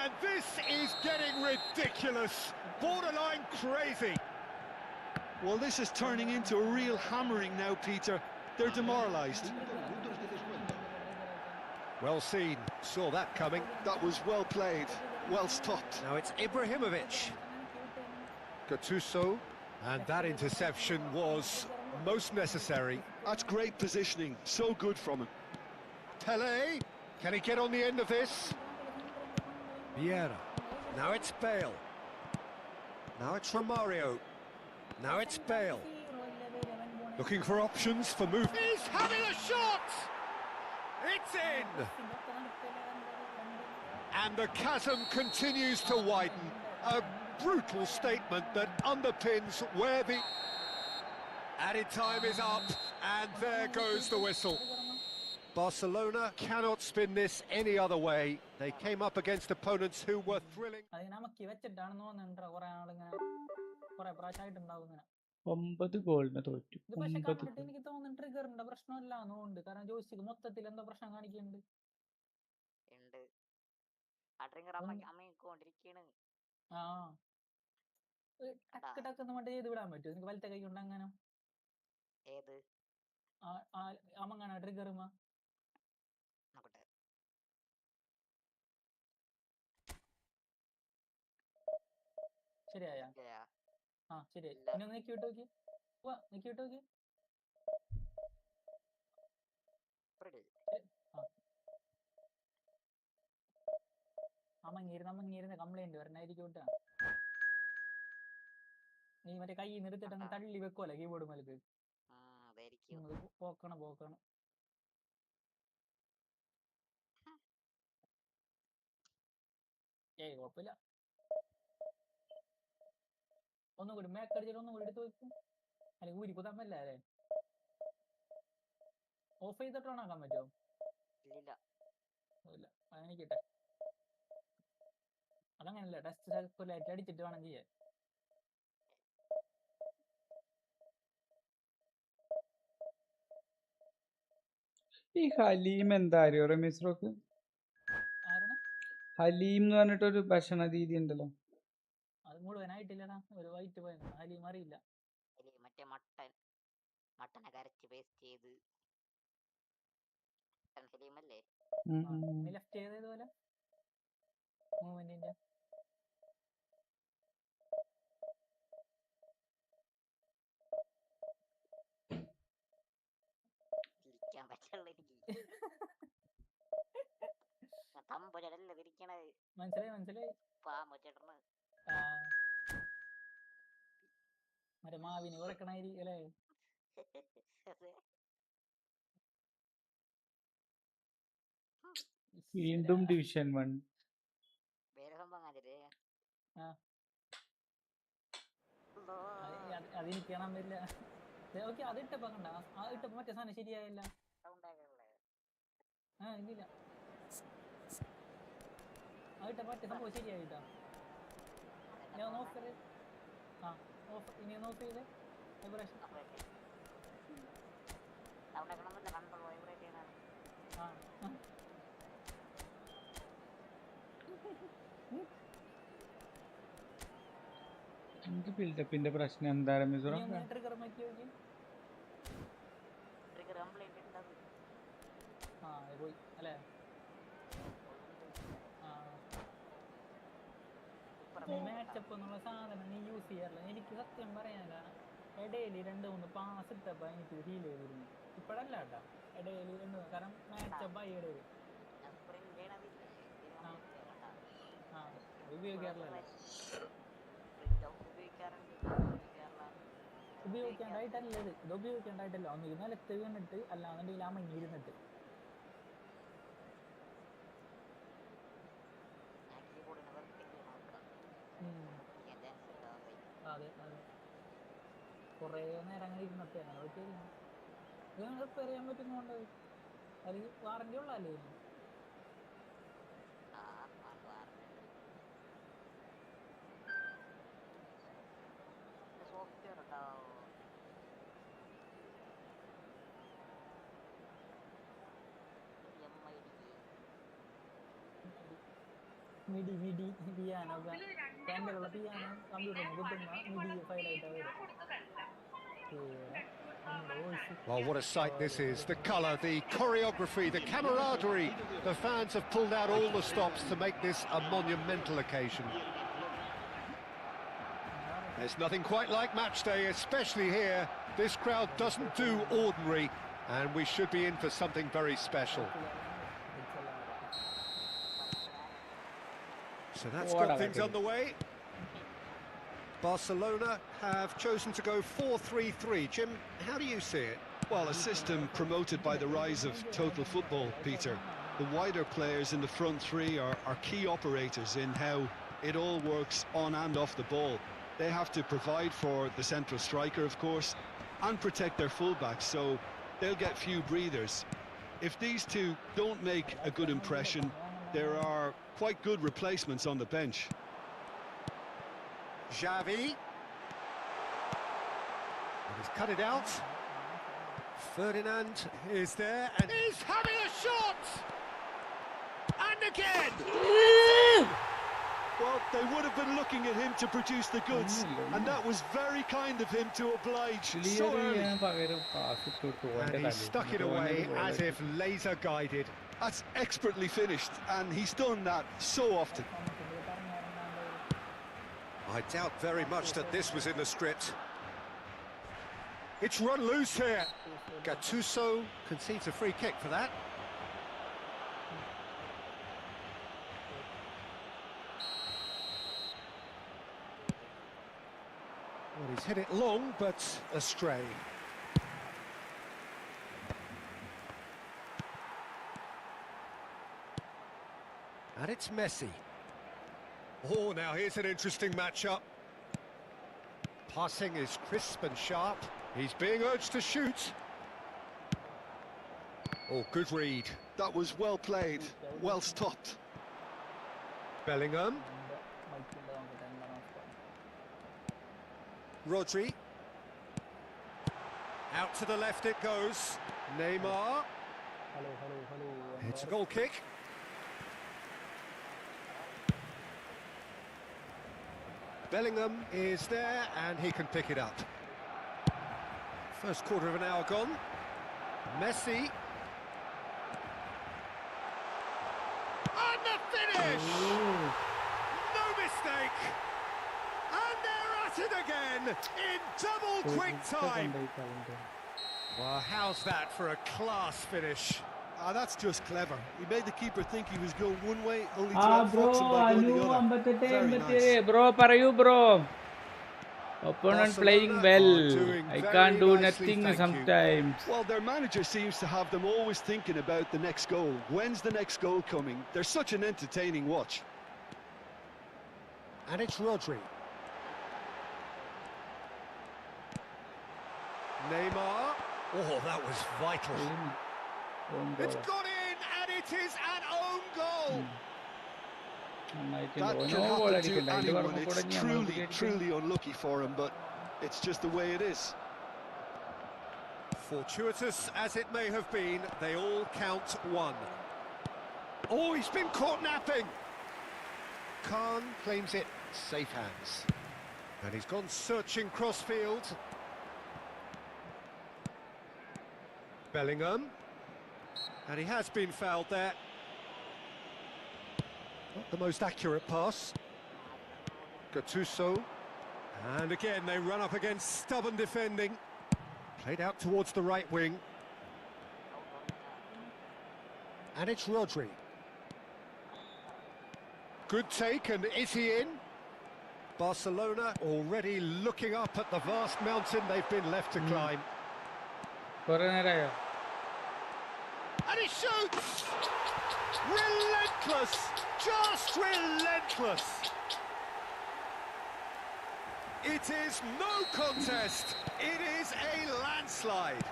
And this is getting ridiculous. Borderline crazy. Well, this is turning into a real hammering now, Peter. They're demoralised. Well seen. Saw that coming. That was well played. Well stopped. Now it's Ibrahimovic. Gattuso. And that interception was most necessary. That's great positioning. So good from him. Pele. Can he get on the end of this? Vieira. Now it's Bale. Now it's Romario. Now it's Bale. Looking for options for move. He's having a shot! It's in! And the chasm continues to widen. A brutal statement that underpins where the added time is up, and there goes the whistle. Barcelona cannot spin this any other way. They came up against opponents who were thrilling. 9 ഗോളിന് തോറ്റു. എനിക്ക് തോന്നുന്നു ട്രിഗറിന്റെ പ്രശ്നമല്ല എന്നുണ്ട്. കാരണം joystick മൊത്തത്തിൽ എന്തോ പ്രശ്നം കാണിക്കുന്നുണ്ട്. ആ ടക്ക് ടക്ക് മറ്റേ ചെയ്ത് വിടാൻ പറ്റും. എനിക്ക് വലത്തെ കൈ കൊണ്ട് അങ്ങനെ അമങ്ങാണ് ട്രിഗറുമാ. ശരിയായ? ആ ശരിയായി. ഇനി ഒന്ന് നെക്കി വിട്ട് നോക്കി. നെക്കി വിട്ട് നോക്കി. അമങ്ങിയിരുന്ന് കംപ്ലൈന്റ് വരണായിരിക്കും കേട്ടാ. നീ മറ്റേ കൈ നിർത്തിട്ട് അങ്ങ് തള്ളി വെക്കുവല്ലേ കീബോർഡ് മേലേക്ക്. പോക്കണം. ഏയ് കുഴപ്പമില്ല. ഒന്നും കൂടി മേക്കടിച്ചിട്ട് ഒന്നും കൂടി എടുത്ത് വെക്കും. അല്ലെങ്കിൽ ഊരി കുതാമല്ല അല്ലേ? ഓഫ് ചെയ്തിട്ട് ഓണാക്കാൻ പറ്റുമോ? ഇല്ല എനിക്കിട്ടെ. അതങ്ങനല്ല, ടെസ്റ്റ് സർക്കുലേറ്റ് അടിച്ചിട്ട് വേണം ചെയ്യാൻ. ഈ ഹലീം എന്താ അറിയോ റമീസ് റോക്ക്? ഹലീം എന്ന് പറഞ്ഞിട്ടൊരു ഭക്ഷണ രീതി ഉണ്ടല്ലോ. അത് മുഴുവനായിട്ടില്ലടാ, ഒരു വൈറ്റ് പോയത്. ഹലീം അറിയില്ല. മറ്റേ മട്ടനെ കരച്ച് പേസ്റ്റ് ചെയ്ത് ഹലീമല്ലേ? ലെഫ്റ്റ് ചെയ്തതുപോലെ മൂവ്മെന്റിന്റെ തിരിക്കാൻ പറ്റുള്ള എനിക്ക്. തമ്പൊരല്ല തിരിക്കണത്. മനസ്സിലായി. പാമ്പൊച്ചേട്ടന് മറ്റേ മാവിന് കുറക്കണായിരിക്കും അല്ലേ? വീണ്ടും ഡിവിഷൻ 1. അതെനിക്ക് കാണാൻ പറ്റില്ല. ഓക്കെ, അത് ഇട്ടപ്പോ കണ്ട, ആ ഇട്ടപ്പോ മറ്റേ സാധനം ശരിയായില്ല. ഇല്ല, ആ ഇട്ടപ്പോ മറ്റേ സംഭവം ശരിയായിട്ടാ. ഞാൻ ഓഫ് ചെയ്ത് ഇനി ഒന്ന് ഓഫ് ചെയ്ത് വൈബ്രേഷൻ. ആ എനിക്ക് ബിൽഡപ്പിന്റെ പ്രശ്നം എന്താണ് മിസോറ? ട്രിഗർ മാറ്റി നോക്കി. ട്രിഗർ കംപ്ലൈന്റ് ഉണ്ടത്. പോയി അല്ലേ? മാച്ചപ്പ് എന്നുള്ള സാധനം നീ യൂസ് ചെയ്യാറില്ല. എനിക്ക് സത്യം പറയാനില്ല, ഇടയിൽ 2-3 പാസ് ഇട്ടപ്പോൾ എനിക്ക് ഫീൽ ചെയ്തിരുന്നു. ഇപ്പോഴല്ല കേട്ടോ, ഇടയിൽ 2 കാരണം മാച്ചപ്പ് ആയി ഇടയിൽ ഉപയോഗിക്കാറില്ല. ഉപയോഗിക്കേണ്ടായിട്ടല്ല ഇത് ഉപയോഗിക്കേണ്ടായിട്ടല്ല. ഒന്നുകിൽ നിലത്ത് വീണിട്ട് അല്ലാന്നുണ്ടെങ്കിൽ ആ മഞ്ഞിരുന്നിട്ട്. അതെ അതെ, കുറേ നേരം അങ്ങനെ ഇരുന്നിട്ട് അങ്ങനെ പറ്റില്ല. ഇത് നിങ്ങൾ റിപ്പയർ ചെയ്യാൻ പറ്റുന്നുണ്ട്. അത് വാറണ്ടി ഉള്ളതല്ലേ? മിഡി പിയാനോ പാൻറ്റിലുള്ള പിയാനോ കമ്പ്യൂട്ടറിന് കിട്ടുന്ന മിഡി ഫയലായിട്ടാണ് വരും. Well, what a sight this is. The colour, the choreography, the camaraderie. The fans have pulled out all the stops to make this a monumental occasion. There's nothing quite like match day, especially here. This crowd doesn't do ordinary, and we should be in for something very special. So that's got things underway. Barcelona have chosen to go 4-3-3. Jim, how do you see it? Well, a system promoted by the rise of total football, Peter. The wider players in the front three are key operators in how it all works on and off the ball. They have to provide for the central striker, of course, and protect their fullbacks, so they'll get few breathers. If these two don't make a good impression, there are quite good replacements on the bench. Xavi. And he's cut it out. Ferdinand is there and he's having a shot! And again! Well, they would have been looking at him to produce the goods, and that was very kind of him to oblige so early. And he stuck it away as if laser guided. That's expertly finished, and he's done that so often. I doubt very much that this was in the script. It's run loose here. Gattuso concedes a free kick for that. Well, he's hit it long, but astray. And it's Messi. Oh, now here's an interesting matchup. Passing is crisp and sharp. He's being urged to shoot. Oh, good read. That was well played, well stopped. Bellingham. Rodri. Out to the left it goes. Neymar. It's a goal kick. Bellingham is there and he can pick it up. First quarter of an hour gone. Messi. And the finish! No mistake! And they're at it again in double quick time. Well, how's that for a class finish? That's just clever. He made the keeper think he was going one way, only to outfox him by going the other. Very nice. Bro, parayu bro. Opponent playing well. I can't do nothing sometimes. Well, their manager seems to have them always thinking about the next goal. When's the next goal coming? They're such an entertaining watch. And it's Rodri. Neymar. Oh, that was vital. It's gone in, and it is an own goal. That can happen to anyone. It's truly unlucky for him, but it's just the way it is. Fortuitous as it may have been, they all count one. Oh, he's been caught napping. Khan claims it safe hands. And he's gone searching crossfield. Bellingham. And he has been fouled there. Not the most accurate pass. Gattuso. And again, they run up against stubborn defending. Played out towards the right wing. And it's Rodri. Good take, and is he in? Barcelona already looking up at the vast mountain they've been left to climb. And he shoots! Relentless! Just relentless! It is no contest. It is a landslide.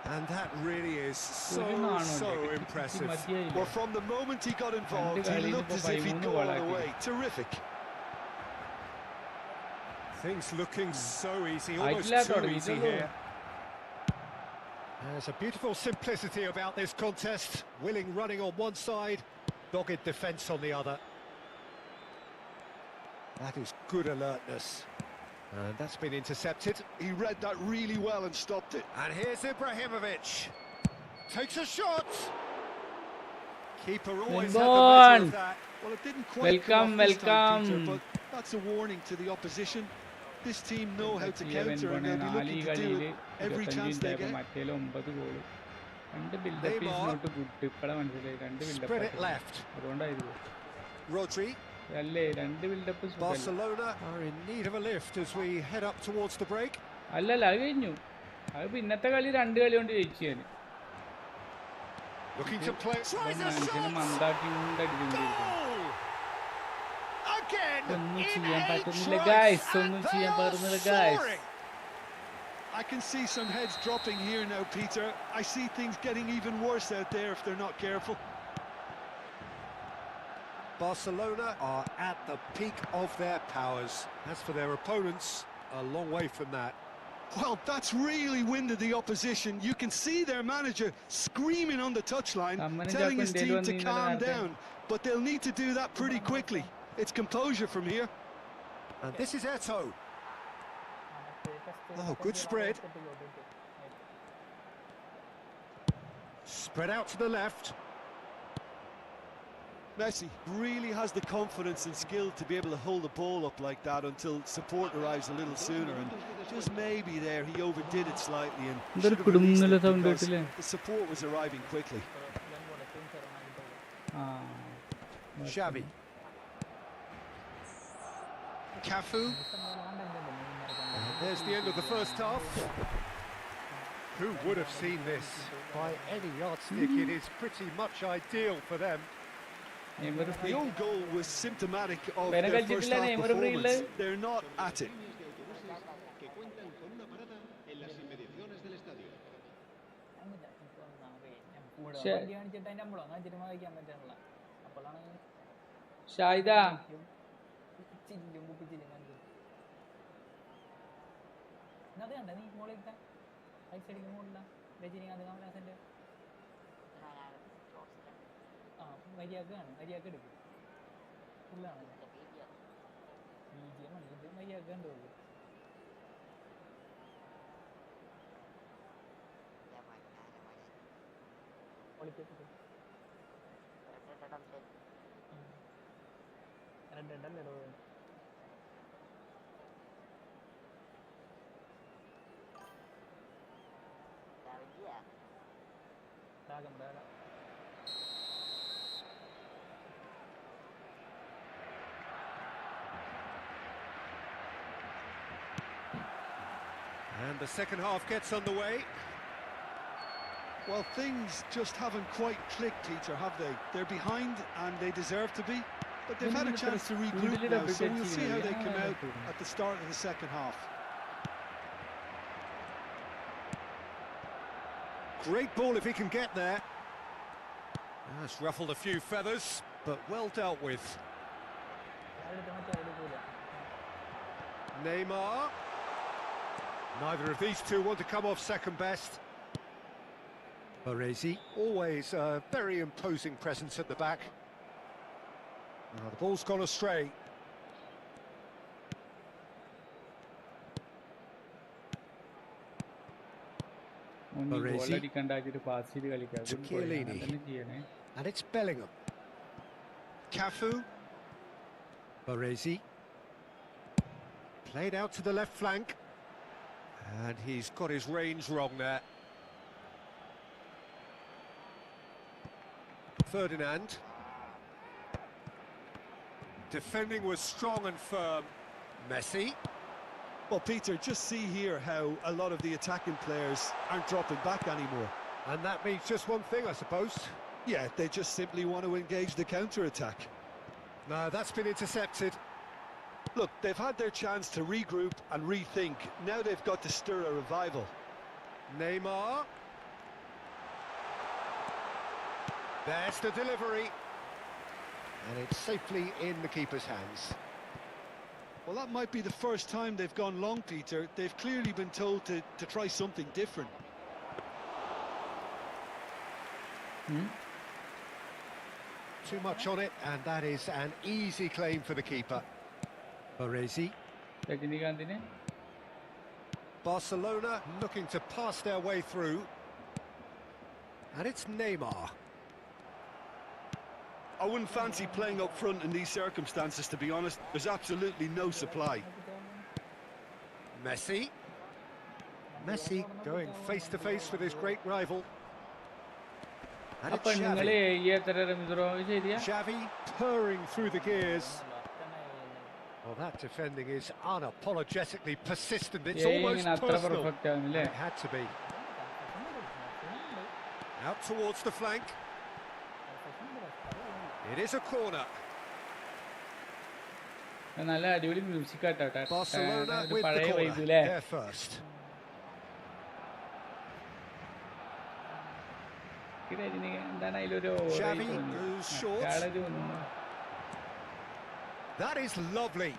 And that really is so impressive. Well, from the moment he got involved, he looked as if he'd go all the way. Terrific. Things looking so easy, almost too easy here. There's a beautiful simplicity about this contest. Willing running on one side, dogged defence on the other. That is good alertness. And that's been intercepted. He read that really well and stopped it. And here's Ibrahimovic. Takes a shot. Keeper always had the better of that. Well, it didn't quite come off this time, Peter, but that's a warning to the opposition. This team know how to counter, and they'll be looking to do it every chance they get. Spread it left. Rodri. Barcelona are in need of a lift as we head up towards the break. Looking to play. Tries a shot! Goal! Again! I can see some heads dropping here now, Peter. I see things getting even worse out there if they're not careful. Barcelona are at the peak of their powers. As for their opponents, a long way from that. Well, that's really winded the opposition. You can see their manager screaming on the touchline, telling his team to calm down. But they'll need to do that pretty quickly. It's composure from here. And this is Eto'o. Oh, good spread. Spread out to the left. Messi really has the confidence and skill to be able to hold the ball up like that until support arrives a little sooner, and just maybe there he overdid it slightly and should have released it because the support was arriving quickly. Xavi. Cafu. There's the end of the first half. Who would have seen this? By any yardstick, it is pretty much ideal for them. The own goal was symptomatic of their first half performance. They're not at it. Shaida. And the second half gets underway. Well, things just haven't quite clicked, Peter, have they? They're behind and they deserve to be, but they've had a chance to regroup now, so we'll see how they come out at the start of the second half. Great ball if he can get there. That's ruffled a few feathers, but well dealt with. Neymar. Neither of these two want to come off second best. Baresi, always a very imposing presence at the back. Now the ball's gone astray. Chiellini. And it's Bellingham. Cafu. Baresi. Played out to the left flank. And he's got his range wrong there. Ferdinand. Defending was strong and firm. Messi. Well, Peter, just see here how a lot of the attacking players aren't dropping back anymore. And that means just one thing, I suppose. Yeah, they just simply want to engage the counter-attack. No, that's been intercepted. Look, they've had their chance to regroup and rethink. Now they've got to stir a revival. Neymar. There's the delivery. And it's safely in the keeper's hands. Well, that might be the first time they've gone long, Peter. They've clearly been told to try something different. Too much on it, and that is an easy claim for the keeper. Baresi. Barcelona looking to pass their way through. And it's Neymar. I wouldn't fancy playing up front in these circumstances, to be honest. There's absolutely no supply. Messi. Messi going face to face with his great rival. And it's Xavi purring through the gears. Well, that defending is unapologetically persistent. It's almost personal. It had to be. Out towards the flank. It is a corner. Barcelona with the corner. There first. Xavi goes short. That is lovely.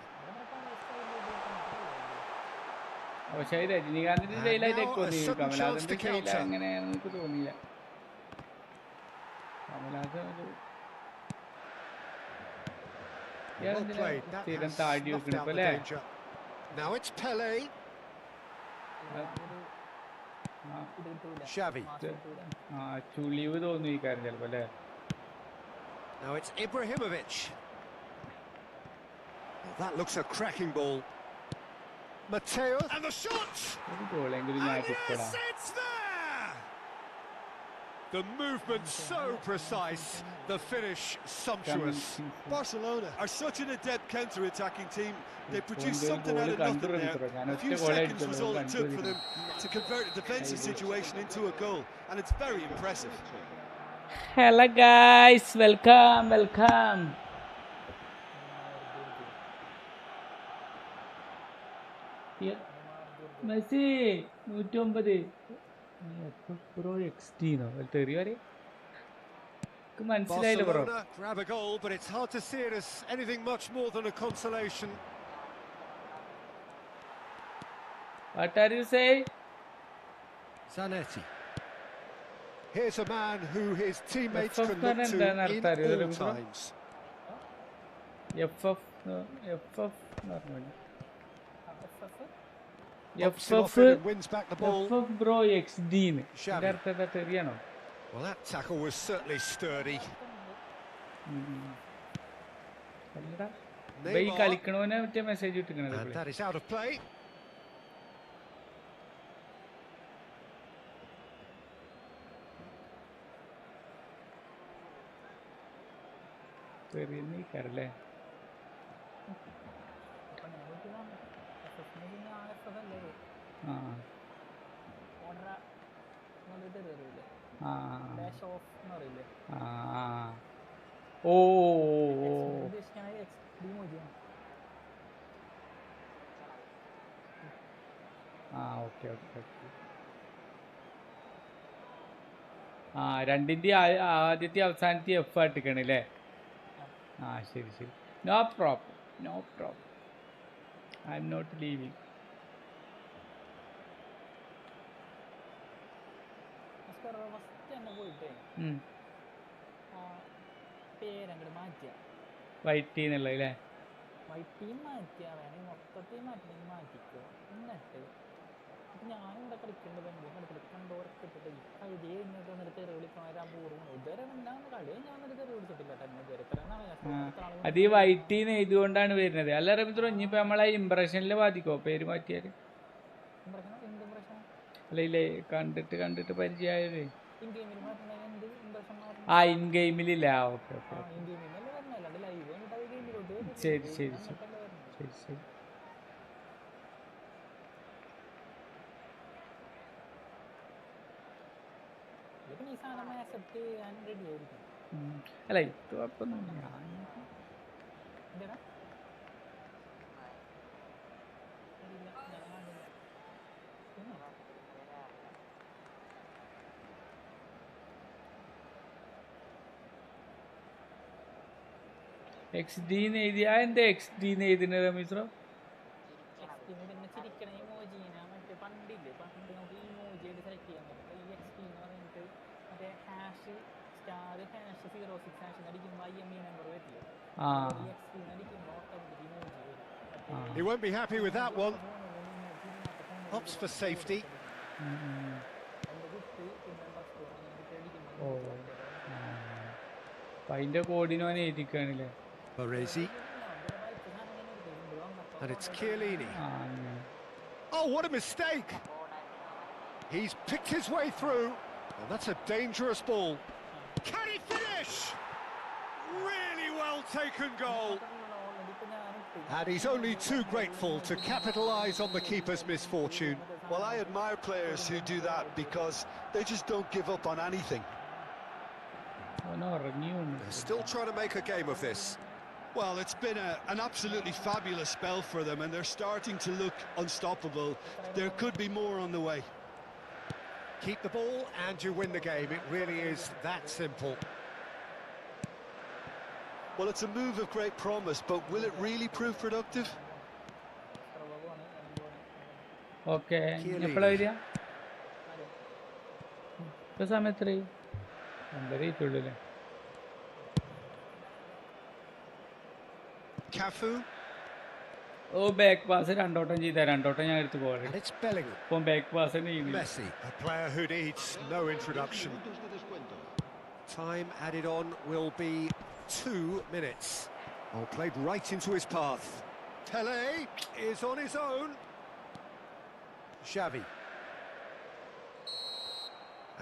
And now a sudden chance to counter. Well played. That has snuffed out the danger. Now it's Pele. Xavi. Now it's Ibrahimovic. Well, that looks a cracking ball. Mateo. And the shot! And yes, it's there! The movement so precise, the finish sumptuous. Barcelona are such an adept counter-attacking team. They produced something out of nothing there. A few seconds was all it took for them to convert a defensive situation into a goal, and it's very impressive. Hello guys, welcome. Messi 109 Pro XD no Barcelona grab a goal, but it's hard to see it as anything much more than a consolation. What are you saying? Zanetti. Here's a man who his teammates can look to in all times. FF wins back the ball. FF Bro XD. Well, that tackle was certainly sturdy. And that is out of play. Oh. Okay. രണ്ടിന്റെ ആദ്യത്തെ അവസാനത്തെ F എടുക്കണല്ലേ ശരി no problem I am not leaving white എന്നുള്ളതല്ലേ ഞാനിവിടെ കളിക്കേണ്ടത് കണ്ടോരൊക്കെ ഇട്ടിട്ട് കളി കഴിഞ്ഞിട്ട് വന്നിട്ട് തെറി വിളിക്കാൻ വരാൻ പൂർവ്വം ഇതുവരെ ഞാൻ കളി ഞാൻ വന്നിട്ട് തെറി വിളിച്ചിട്ടില്ല തന്നെ ഇതുവരെ ഇത്ര നാളെ അത് ഈ വൈറ്റീന്ന് എഴുതുകൊണ്ടാണ് വരുന്നത്. അല്ല റമീസ് ഇനിയിപ്പോ നമ്മളെ ഇംപ്രഷനിൽ ബാധിക്കോ പേര് മാറ്റിയാല്? അല്ല ഇല്ലേ കണ്ടിട്ട് പരിചയമായത് ആ ഇൻ ഗെയിമിലില്ല. ഓക്കെ ഓക്കെ ശരി ശരി ശരി ശരി ശരി. അല്ല ഇത് കുഴപ്പമൊന്നുമില്ല. XD എഴുതിയ എന്താ XD എഴുതുന്നത് റമീസ്രോ? He won't be happy with that one. Opts for safety. അതിന്റെ കോഡിനോനെ എഴുതിക്കാണില്ലേ? Baresi. And it's Chiellini. Oh, what a mistake! He's picked his way through. Oh, that's a dangerous ball. Can he finish? Really well taken goal. And he's only too grateful to capitalise on the keeper's misfortune. Well, I admire players who do that because they just don't give up on anything. They're still trying to make a game of this. Well, it's been an absolutely fabulous spell for them, and they're starting to look unstoppable. There could be more on the way. Keep the ball and you win the game. It really is that simple. Well, it's a move of great promise, but will it really prove productive? Okay. എപ്പോഴാ വരിക? ഇപ്പൊ സമയത്ത് 2:30 Cafu. ഓ back pass രണ്ടോട്ടം ചെയ്ത രണ്ടോട്ടം ഞാൻ എടുത്ത് പോകണം. And it's Bellingham. ഇപ്പം back pass തന്നെ ചെയ്യുന്നു. Messi, a player who needs no introduction. Time added on will be 2 minutes. Oh, played right into his path. Pele is on his own. Xavi.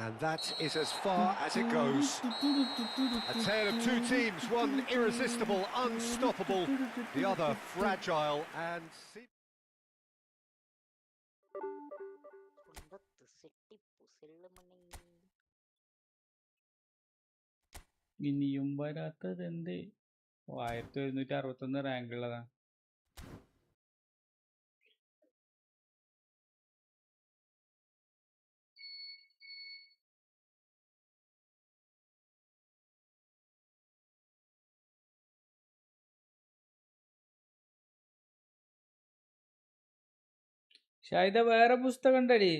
And that is as far as it goes. A tale of two teams, one irresistible, unstoppable, the other fragile and... ഇനിയും വരാത്തത് എന്തേ? 1161 rank ഉള്ളതാ. ഷായിദ വേറെ പുസ്തകം ഉണ്ടടി?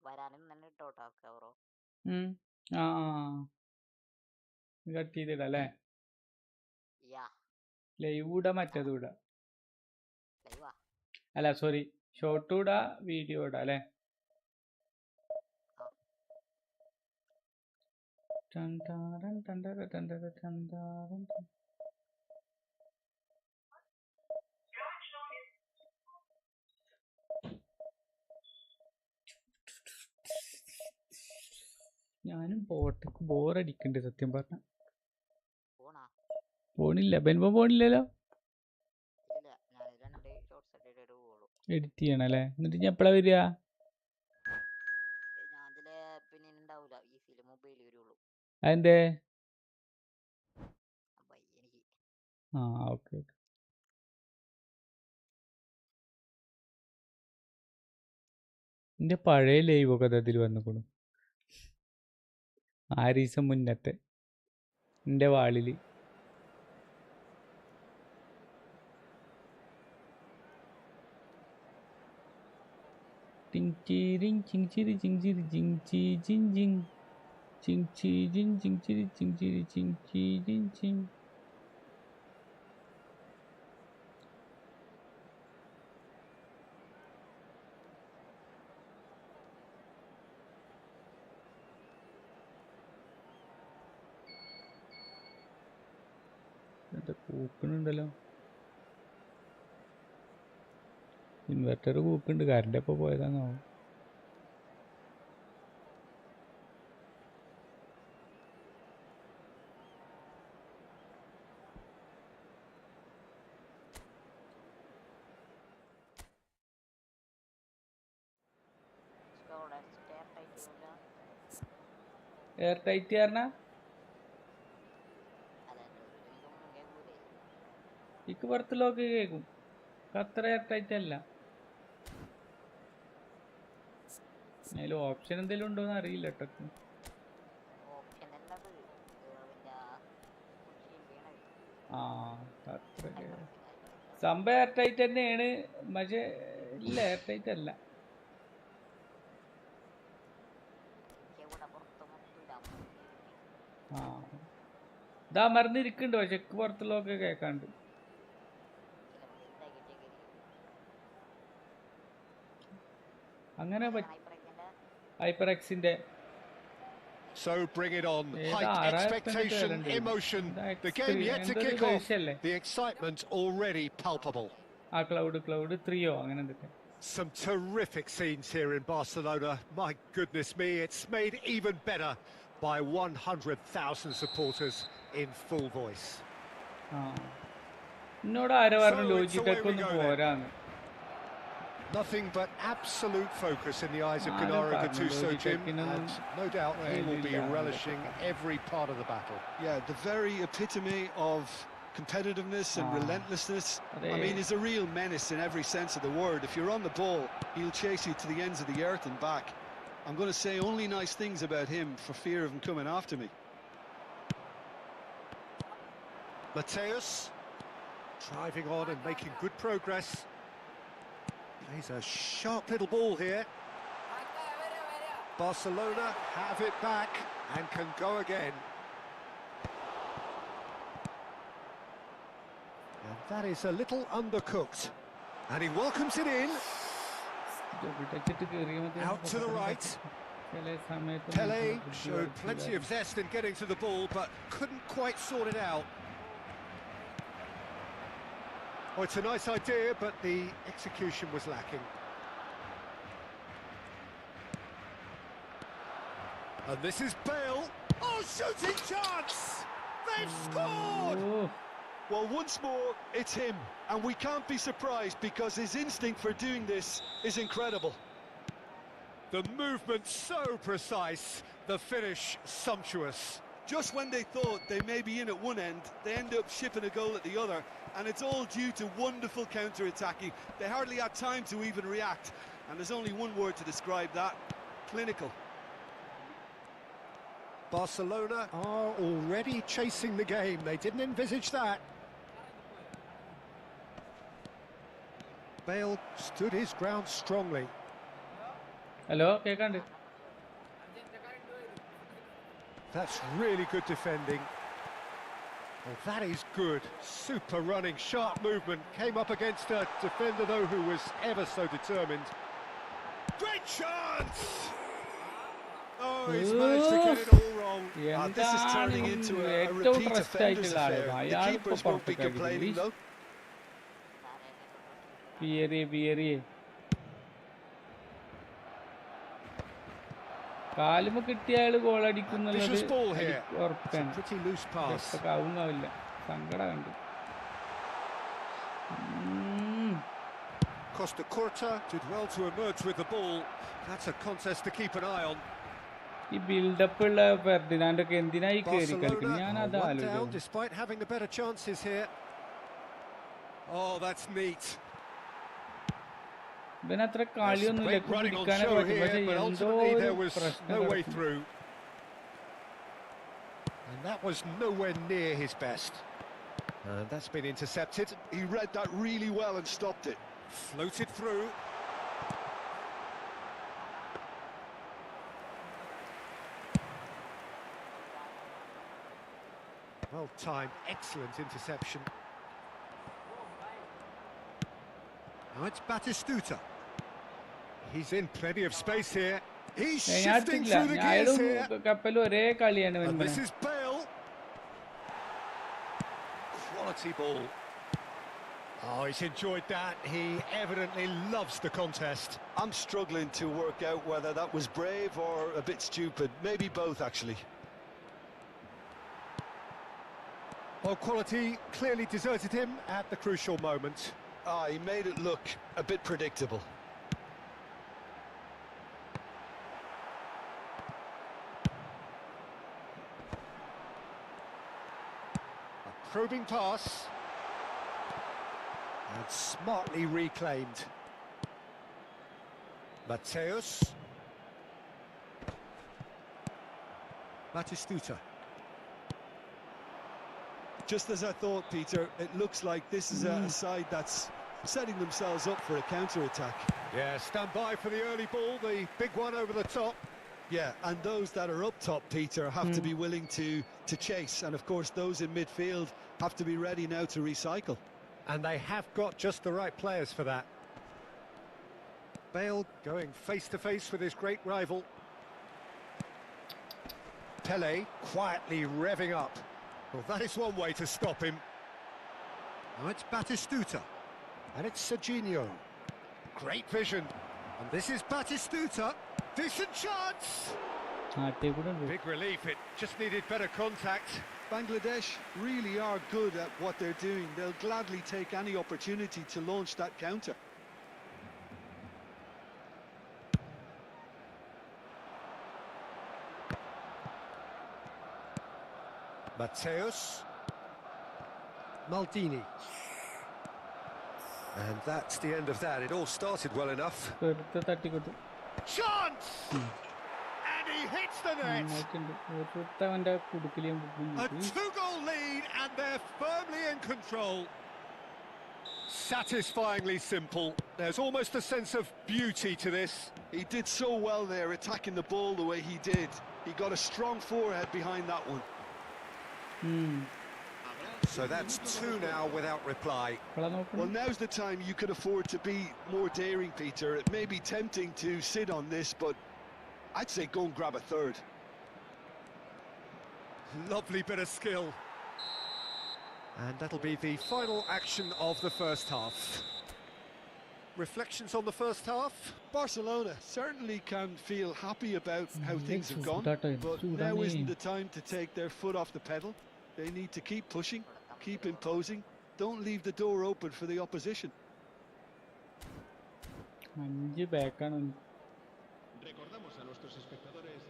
വരാനും തന്നെ ഇട്ടോട്ടോ bro. Cut ചെയ്തിടല്ലേ? യാ live ഇടാ മറ്റേത് ഇടാ. ലൈവാ അല്ല സോറി ഷോർട്ട് ഇടാ വീഡിയോ ഇടാ അല്ലേ? ഞാനും പോട്ടെ, ബോറടിക്കണ്ട് സത്യം പറഞ്ഞ. പോണാ? പോണില്ല, ബെൻബോ പോണില്ലല്ലോ. ഇല്ല, ഞാൻ 2 ഷോർട്സ് ഇട്ടിട്ട് പോകുള്ളൂ. എഡിറ്റ് ചെയ്യണല്ലേ? എന്നിട്ട് ഞാൻ എപ്പോഴാ വരിക? ഞാൻ അതിലെ പിന്നെ ഉണ്ടാവൂല, ഈസിയിൽ മൊബൈൽ വരുള്ളൂ. അതെന്തേ? എനിക്ക് ആ ഓക്കെ ഓക്കെ. എൻ്റെ പഴയ ലൈവൊക്കെ അതിൽ വന്നിക്കണു, 6 ദിവസം മുന്നത്തെ എൻ്റെ വാളിൽ. കൂക്കണുണ്ടല്ലോ, ഇൻവെർട്ടർ കൂക്കുണ്ട്. കറണ്ട് എപ്പോൾ പോയതാന്നാവും. എയർ ടൈറ്റ് പറഞ്ഞാ ഇക്ക് പുറത്തുള്ളതൊക്കെ കേൾക്കും. അത്ര എയർ ടൈറ്റ് അല്ല. അതിൽ ഓപ്ഷൻ എന്തെങ്കിലും ഉണ്ടോന്ന് അറിയില്ല കേട്ടോ. ആ അത്ര സംഭവം എയർ ടൈറ്റ് തന്നെയാണ്, പക്ഷെ ഇല്ല എയർ ടൈറ്റ് അല്ല. ആ ഇതാ മറന്നിരിക്കുന്നുണ്ട്, പക്ഷെ പുറത്തുള്ളതൊക്കെ കേൾക്കാണ്ട്. അങ്ങനെ ഹൈപ്പർ എക്സിന്റെ. So bring it on. Height, expectation, emotion. The game yet to kick off. The excitement already palpable. ആ ക്ലൗഡ് 3 അങ്ങനെ എന്തൊക്കെ. Some terrific scenes here in Barcelona. My goodness me, it's made even better by 100,000 supporters in full voice. എന്നോട് ആരോ പറഞ്ഞു ലോജിക്കൊക്കെ ഒന്ന് പോരാന്ന്. Nothing but absolute focus in the eyes of Gennaro Gattuso, Jim, and no doubt he will be relishing every part of the battle. Yeah, the very epitome of competitiveness and relentlessness. I mean, he's a real menace in every sense of the word. If you're on the ball, he'll chase you to the ends of the earth and back. I'm going to say only nice things about him for fear of him coming after me. Mateus driving on and making good progress. Plays a sharp little ball here. Barcelona have it back and can go again. And that is a little undercooked. And he welcomes it in. Out to the right. Pele showed plenty of zest in getting to the ball, but couldn't quite sort it out. Oh, it's a nice idea, but the execution was lacking. And this is Bale. Oh, shooting chance! They've scored! Well, once more, it's him. And we can't be surprised because his instinct for doing this is incredible. The movement so precise, the finish sumptuous. Just when they thought they may be in at one end, they end up shipping a goal at the other. And it's all due to wonderful counter-attacking. They hardly had time to even react. And there's only one word to describe that: clinical. Barcelona are already chasing the game. They didn't envisage that. Bale stood his ground strongly. Hello, കേൾക്കാണ്ട്. That's really good defending. Well, that is good. Super running, sharp movement. Came up against a defender, though, who was ever so determined. Great chance! Oh, he's managed to get it all wrong. This is turning into a repeat offenders affair. The keepers won't be complaining though. കാലുമ കിട്ടിയ അയാള് goal അടിക്കുന്നുള്ളത് Vicious ball here. It's a ഉറപ്പാണ്. pretty loose pass. കാവുങ്ങാവില്ല, സങ്കടം കണ്ടു. Costa Curta did well to emerge with the ball. That's a contest to keep an eye on. ഈ build-up ഉള്ള ഫെർഡിനാൻഡ് ഒക്കെ എന്തിനായി കയറി കളിക്കുന്നത്? ഞാൻ അത് Barcelona are one down ആലോചിക്കുന്നു. despite having the better chances here. Oh, that's neat. ഇവന് അത്ര കളിയൊന്നുമില്ല, പിടിക്കാനൊക്കെ പറ്റും, പക്ഷെ എന്തോ ഒരു പ്രശ്നം way നടക്കുന്നു. through. And that was nowhere near his best. And that's been intercepted. He read that really well and stopped it. Floated through. Well timed, excellent interception. Now it's Batistuta. He's in plenty of space here. He's shifting through the gears here. കപ്പൽ ഒരേ കളിയാണ്. And this is Bale. Quality ball. Oh, he's enjoyed that. He evidently loves the contest. I'm struggling to work out whether that was brave or a bit stupid. Maybe both, actually. Well, quality clearly deserted him at the crucial moment. He made it look a bit predictable. A probing pass. And smartly reclaimed. Mateus. Batistuta. Just as I thought, Peter, it looks like this is a side that's setting themselves up for a counter-attack. Yeah, stand by for the early ball, the big one over the top. Yeah, and those that are up top, Peter, have to be willing to chase. And of course, those in midfield have to be ready now to recycle. And they have got just the right players for that. Bale going face-to-face with his great rival. Pele quietly revving up. Well, that is one way to stop him. Now it's Batistuta. And it's Serginho. Great vision. And this is Batistuta. Decent chance. Big relief. It just needed better contact. Bangladesh really are good at what they're doing. They'll gladly take any opportunity to launch that counter. Mateus. Maldini. And that's the end of that. It all started well enough. Chance! And he hits the net! A two-goal lead and they're firmly in control. Satisfyingly simple. There's almost a sense of beauty to this. He did so well there, attacking the ball the way he did. He got a strong forehead behind that one. So that's two now without reply. Well, now's the time you could afford to be more daring, Peter. It may be tempting to sit on this, but I'd say go and grab a third. Lovely bit of skill. And that'll be the final action of the first half. Reflections on the first half? Barcelona certainly can feel happy about how things have gone, but now isn't the time to take their foot off the pedal. They need to keep pushing, keep imposing, don't leave the door open for the opposition. Recordamos a nuestros espectadores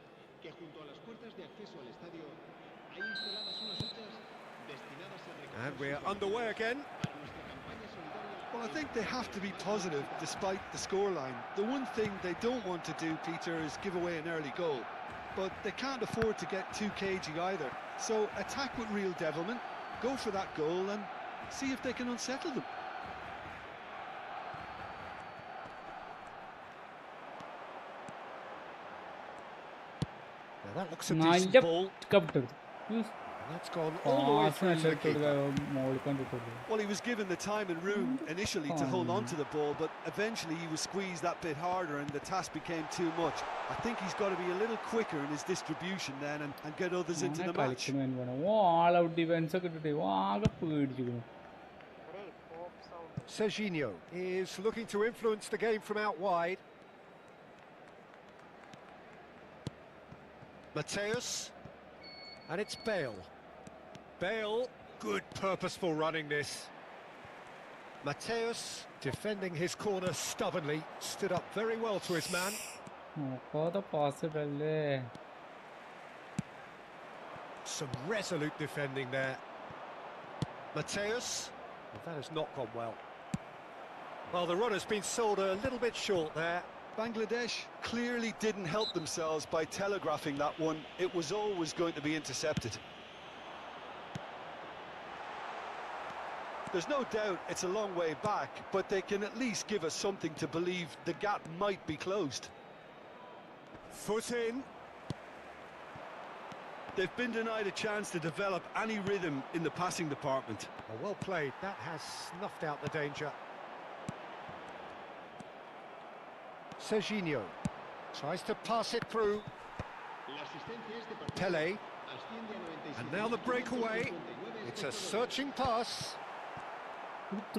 que junto a las puertas de acceso al estadio hay instaladas unas huchas destinadas a recaudar. And we're underway again. Para nuestra campaña solidaria. Well, I think they have to be positive despite the scoreline. The one thing they don't want to do, Peter, is give away an early goal. But they can't afford to get too cagey either. So attack with real devilment, go for that goal and see if they can unsettle them. Now that looks a decent ball. That's gone all the way through to the keeper. Well, he was given the time and room initially to hold on to the ball, but eventually he was squeezed that bit harder and the task became too much. I think he's got to be a little quicker in his distribution then and get others into the match. Serginho is looking to influence the game from out wide. Mateus, and it's Bale. Bale, good purposeful running this. Mateus, defending his corner stubbornly, stood up very well to his man. Some resolute defending there. Mateus, well, that has not gone well. Well, the runner's been sold a little bit short there. Bangladesh clearly didn't help themselves by telegraphing that one. It was always going to be intercepted. There's no doubt it's a long way back, but they can at least give us something to believe the gap might be closed. Foot in. They've been denied a chance to develop any rhythm in the passing department. Oh, well played. That has snuffed out the danger. Serginho tries to pass it through. Pele. And now the breakaway. It's a searching pass.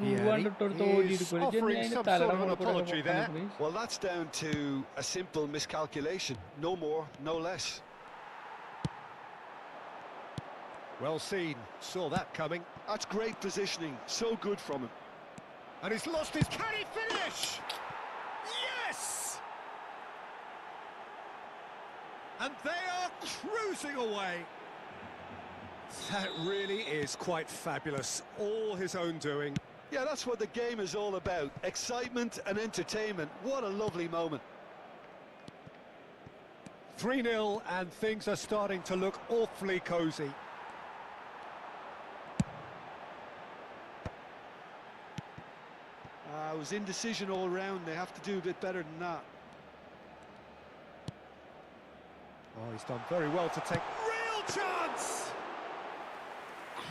Yeah, he's offering some sort of an apology there. Well, that's down to a simple miscalculation. No more, no less. Well seen. Saw that coming. That's great positioning. So good from him. And he's lost his... Can he finish? Yes! And they are cruising away. That really is quite fabulous. All his own doing. Yeah, that's what the game is all about. Excitement and entertainment. What a lovely moment. 3-0 and things are starting to look awfully cosy. It was indecision all round. They have to do a bit better than that. Oh, he's done very well to take... Real chance!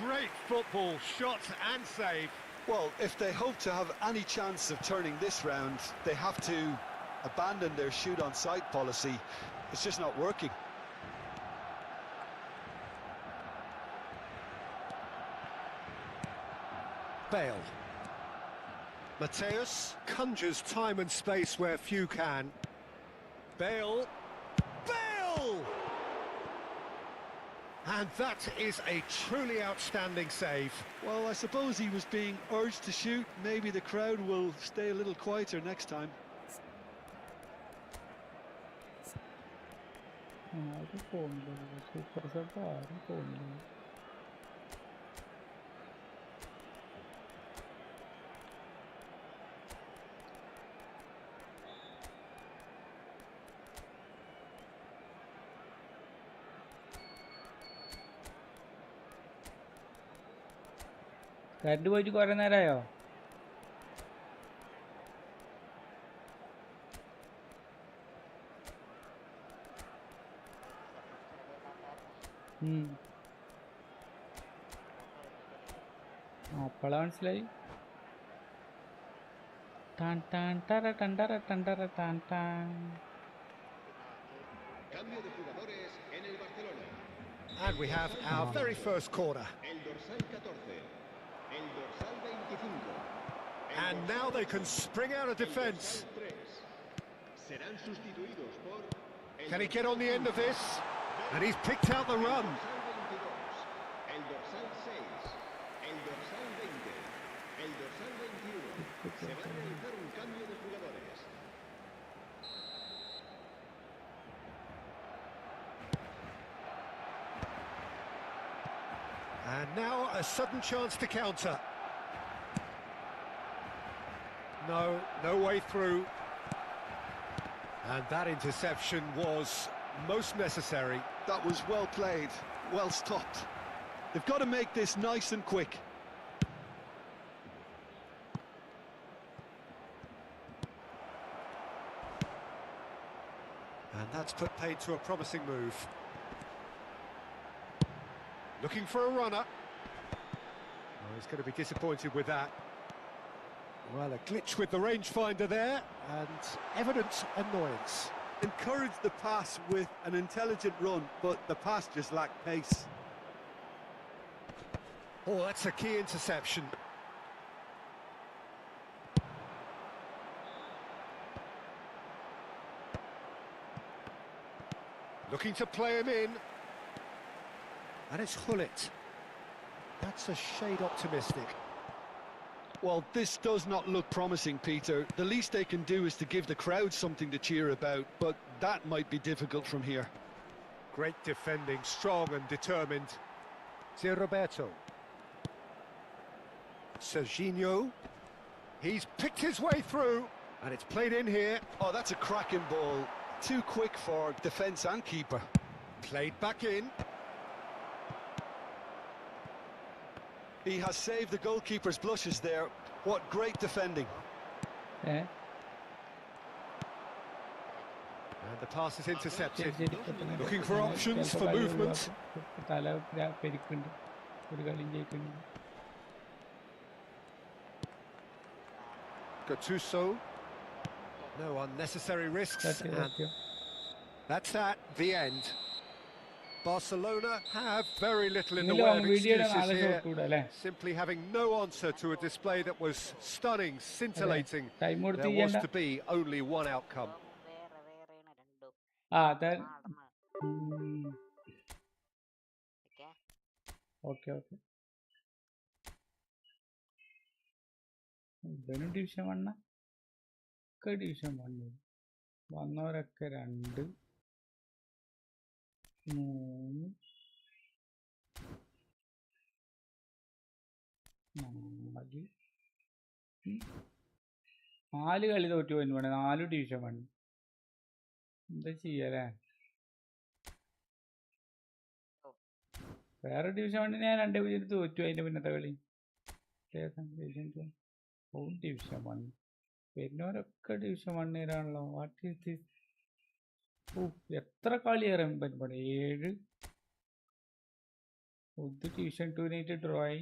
Great football, shot and save. Well, if they hope to have any chance of turning this round, they have to abandon their shoot-on-sight policy. It's just not working. Bale. Mateus conjures time and space where few can. Bale. Bale! And that is a truly outstanding save. Well, I suppose he was being urged to shoot. Maybe the crowd will stay a little quieter next time. Current പോയിട്ട് കുറെ നേരമായോ? അപ്പോഴാ മനസ്സിലായി. ടാൻ ടാൻ ടറ ടണ്ടറ ടണ്ടറ ടാൻ ടാൻ. And we have our very first corner. And now they can spring out of defence. Can he get on the end of this? And he's picked out the run. And now a sudden chance to counter. No way through. And that interception was most necessary. That was well played, well stopped. They've got to make this nice and quick. And that's put paid to a promising move. Looking for a runner. Oh, he's going to be disappointed with that. Well, a glitch with the rangefinder there, and evident annoyance. Encouraged the pass with an intelligent run, but the pass just lacked pace. Oh, that's a key interception. Looking to play him in. And it's Hullet. That's a shade optimistic. Well, this does not look promising, Peter. The least they can do is to give the crowd something to cheer about, but that might be difficult from here. Great defending, strong and determined. Zé Roberto. Serginho. He's picked his way through, and it's played in here. Oh, that's a cracking ball. Too quick for defence and keeper. Played back in. He has saved the goalkeeper's blushes there. What great defending. And the pass is intercepted. Looking for options for movement. Gattuso. No unnecessary risks. And that's that, the end. Barcelona have very little in the way of excuses here, simply having no answer to a display that was stunning, scintillating. There was to be only one outcome. Okay. Division 1 ഒക്കെ division 1 വന്നവരൊക്കെ 2 3 4 കളി തോറ്റു പോയി. 4 division 1 എന്താ ചെയ്യല്ലേ? വേറെ division 1 ഞാൻ 2 തോറ്റു. അതിന്റെ പിന്നത്തെ കളി ഡിവിഷൻ 1 വരുന്നവരൊക്കെ ഡിവിഷൻ 1 വാട്ട് ഈസ് ദിസ്? എത്ര കളി അറിയാൻ പറ്റും? 7 ഡിവിഷൻ 2 ഡ്രോയി.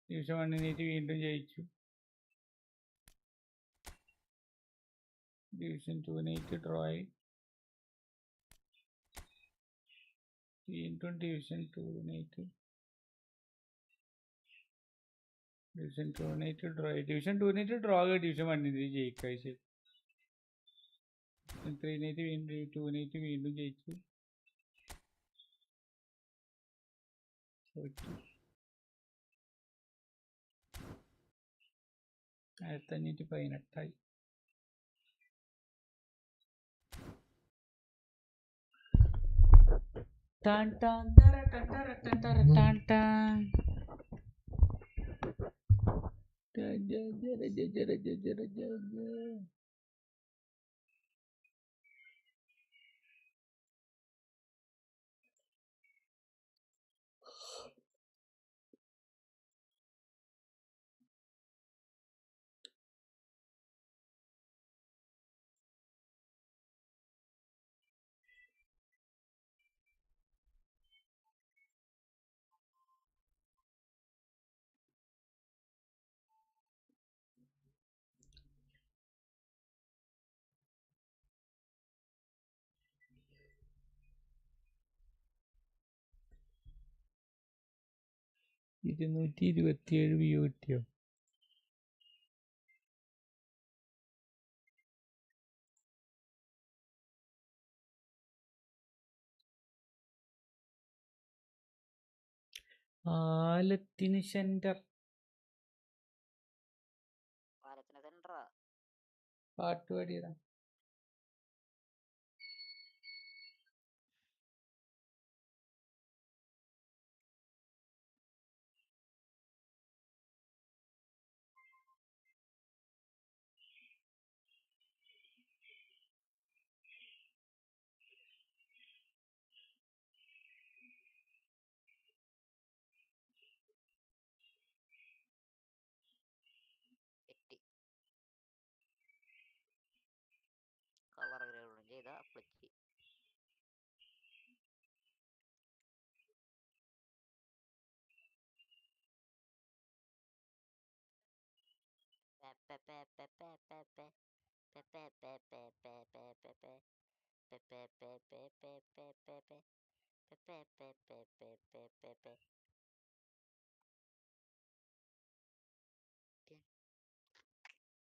ഡിവിഷൻ 1 വീണ്ടും ജയിച്ചു. ഡിവിഷൻ 2 ഡ്രോയി. വീണ്ടും ഡിവിഷൻ 2 ഡിവിഷൻ 2 ഡ്രോയി. ഡിവിഷൻ 2 ഡ്രോ ഡിവിഷൻ 1 ജയിക്കുക. ശരി, 3 വീണ്ടും 2 വീണ്ടും ജയിച്ചു. 1518 Tan tan tara tan tara tan tara tan tan. View കിട്ടിയോ? ആലത്തിന് സെന്റർ പാട്ട് പാടിയതാ.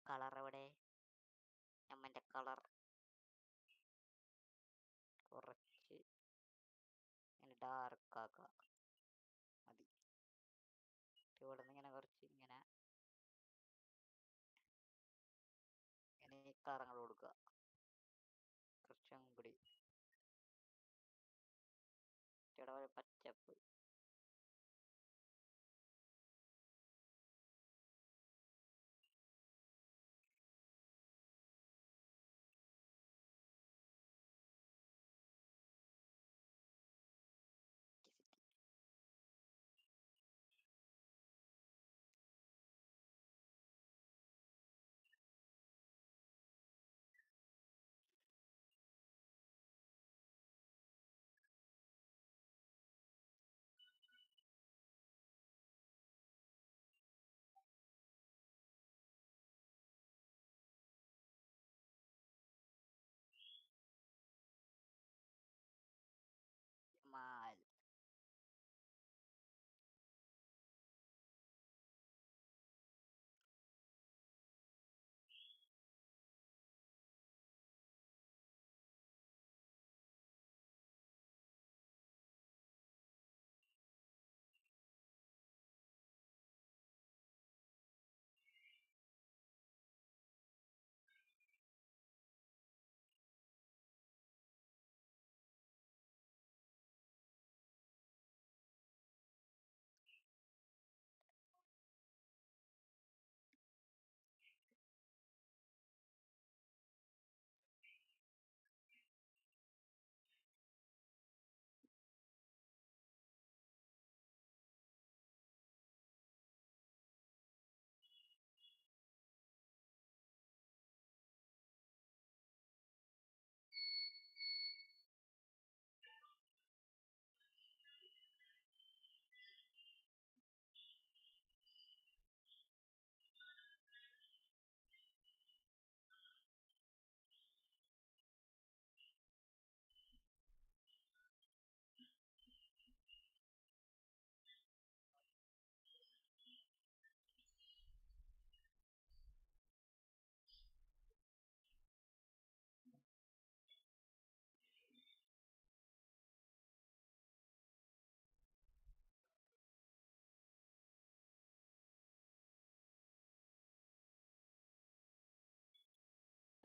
കളർ എവിടെ? നമ്മന്റെ കളർ കുറച്ച് ഡാർക്ക് ആക്കാം. മതി. ഇവിടെ നിന്ന് ഇങ്ങനെ കുറച്ച് ഇങ്ങനെ കളറങ്ങൾ കൊടുക്കുക. കുറച്ചും കൂടി ഇവിടെ ഒരു പച്ചപ്പ്. മാൽ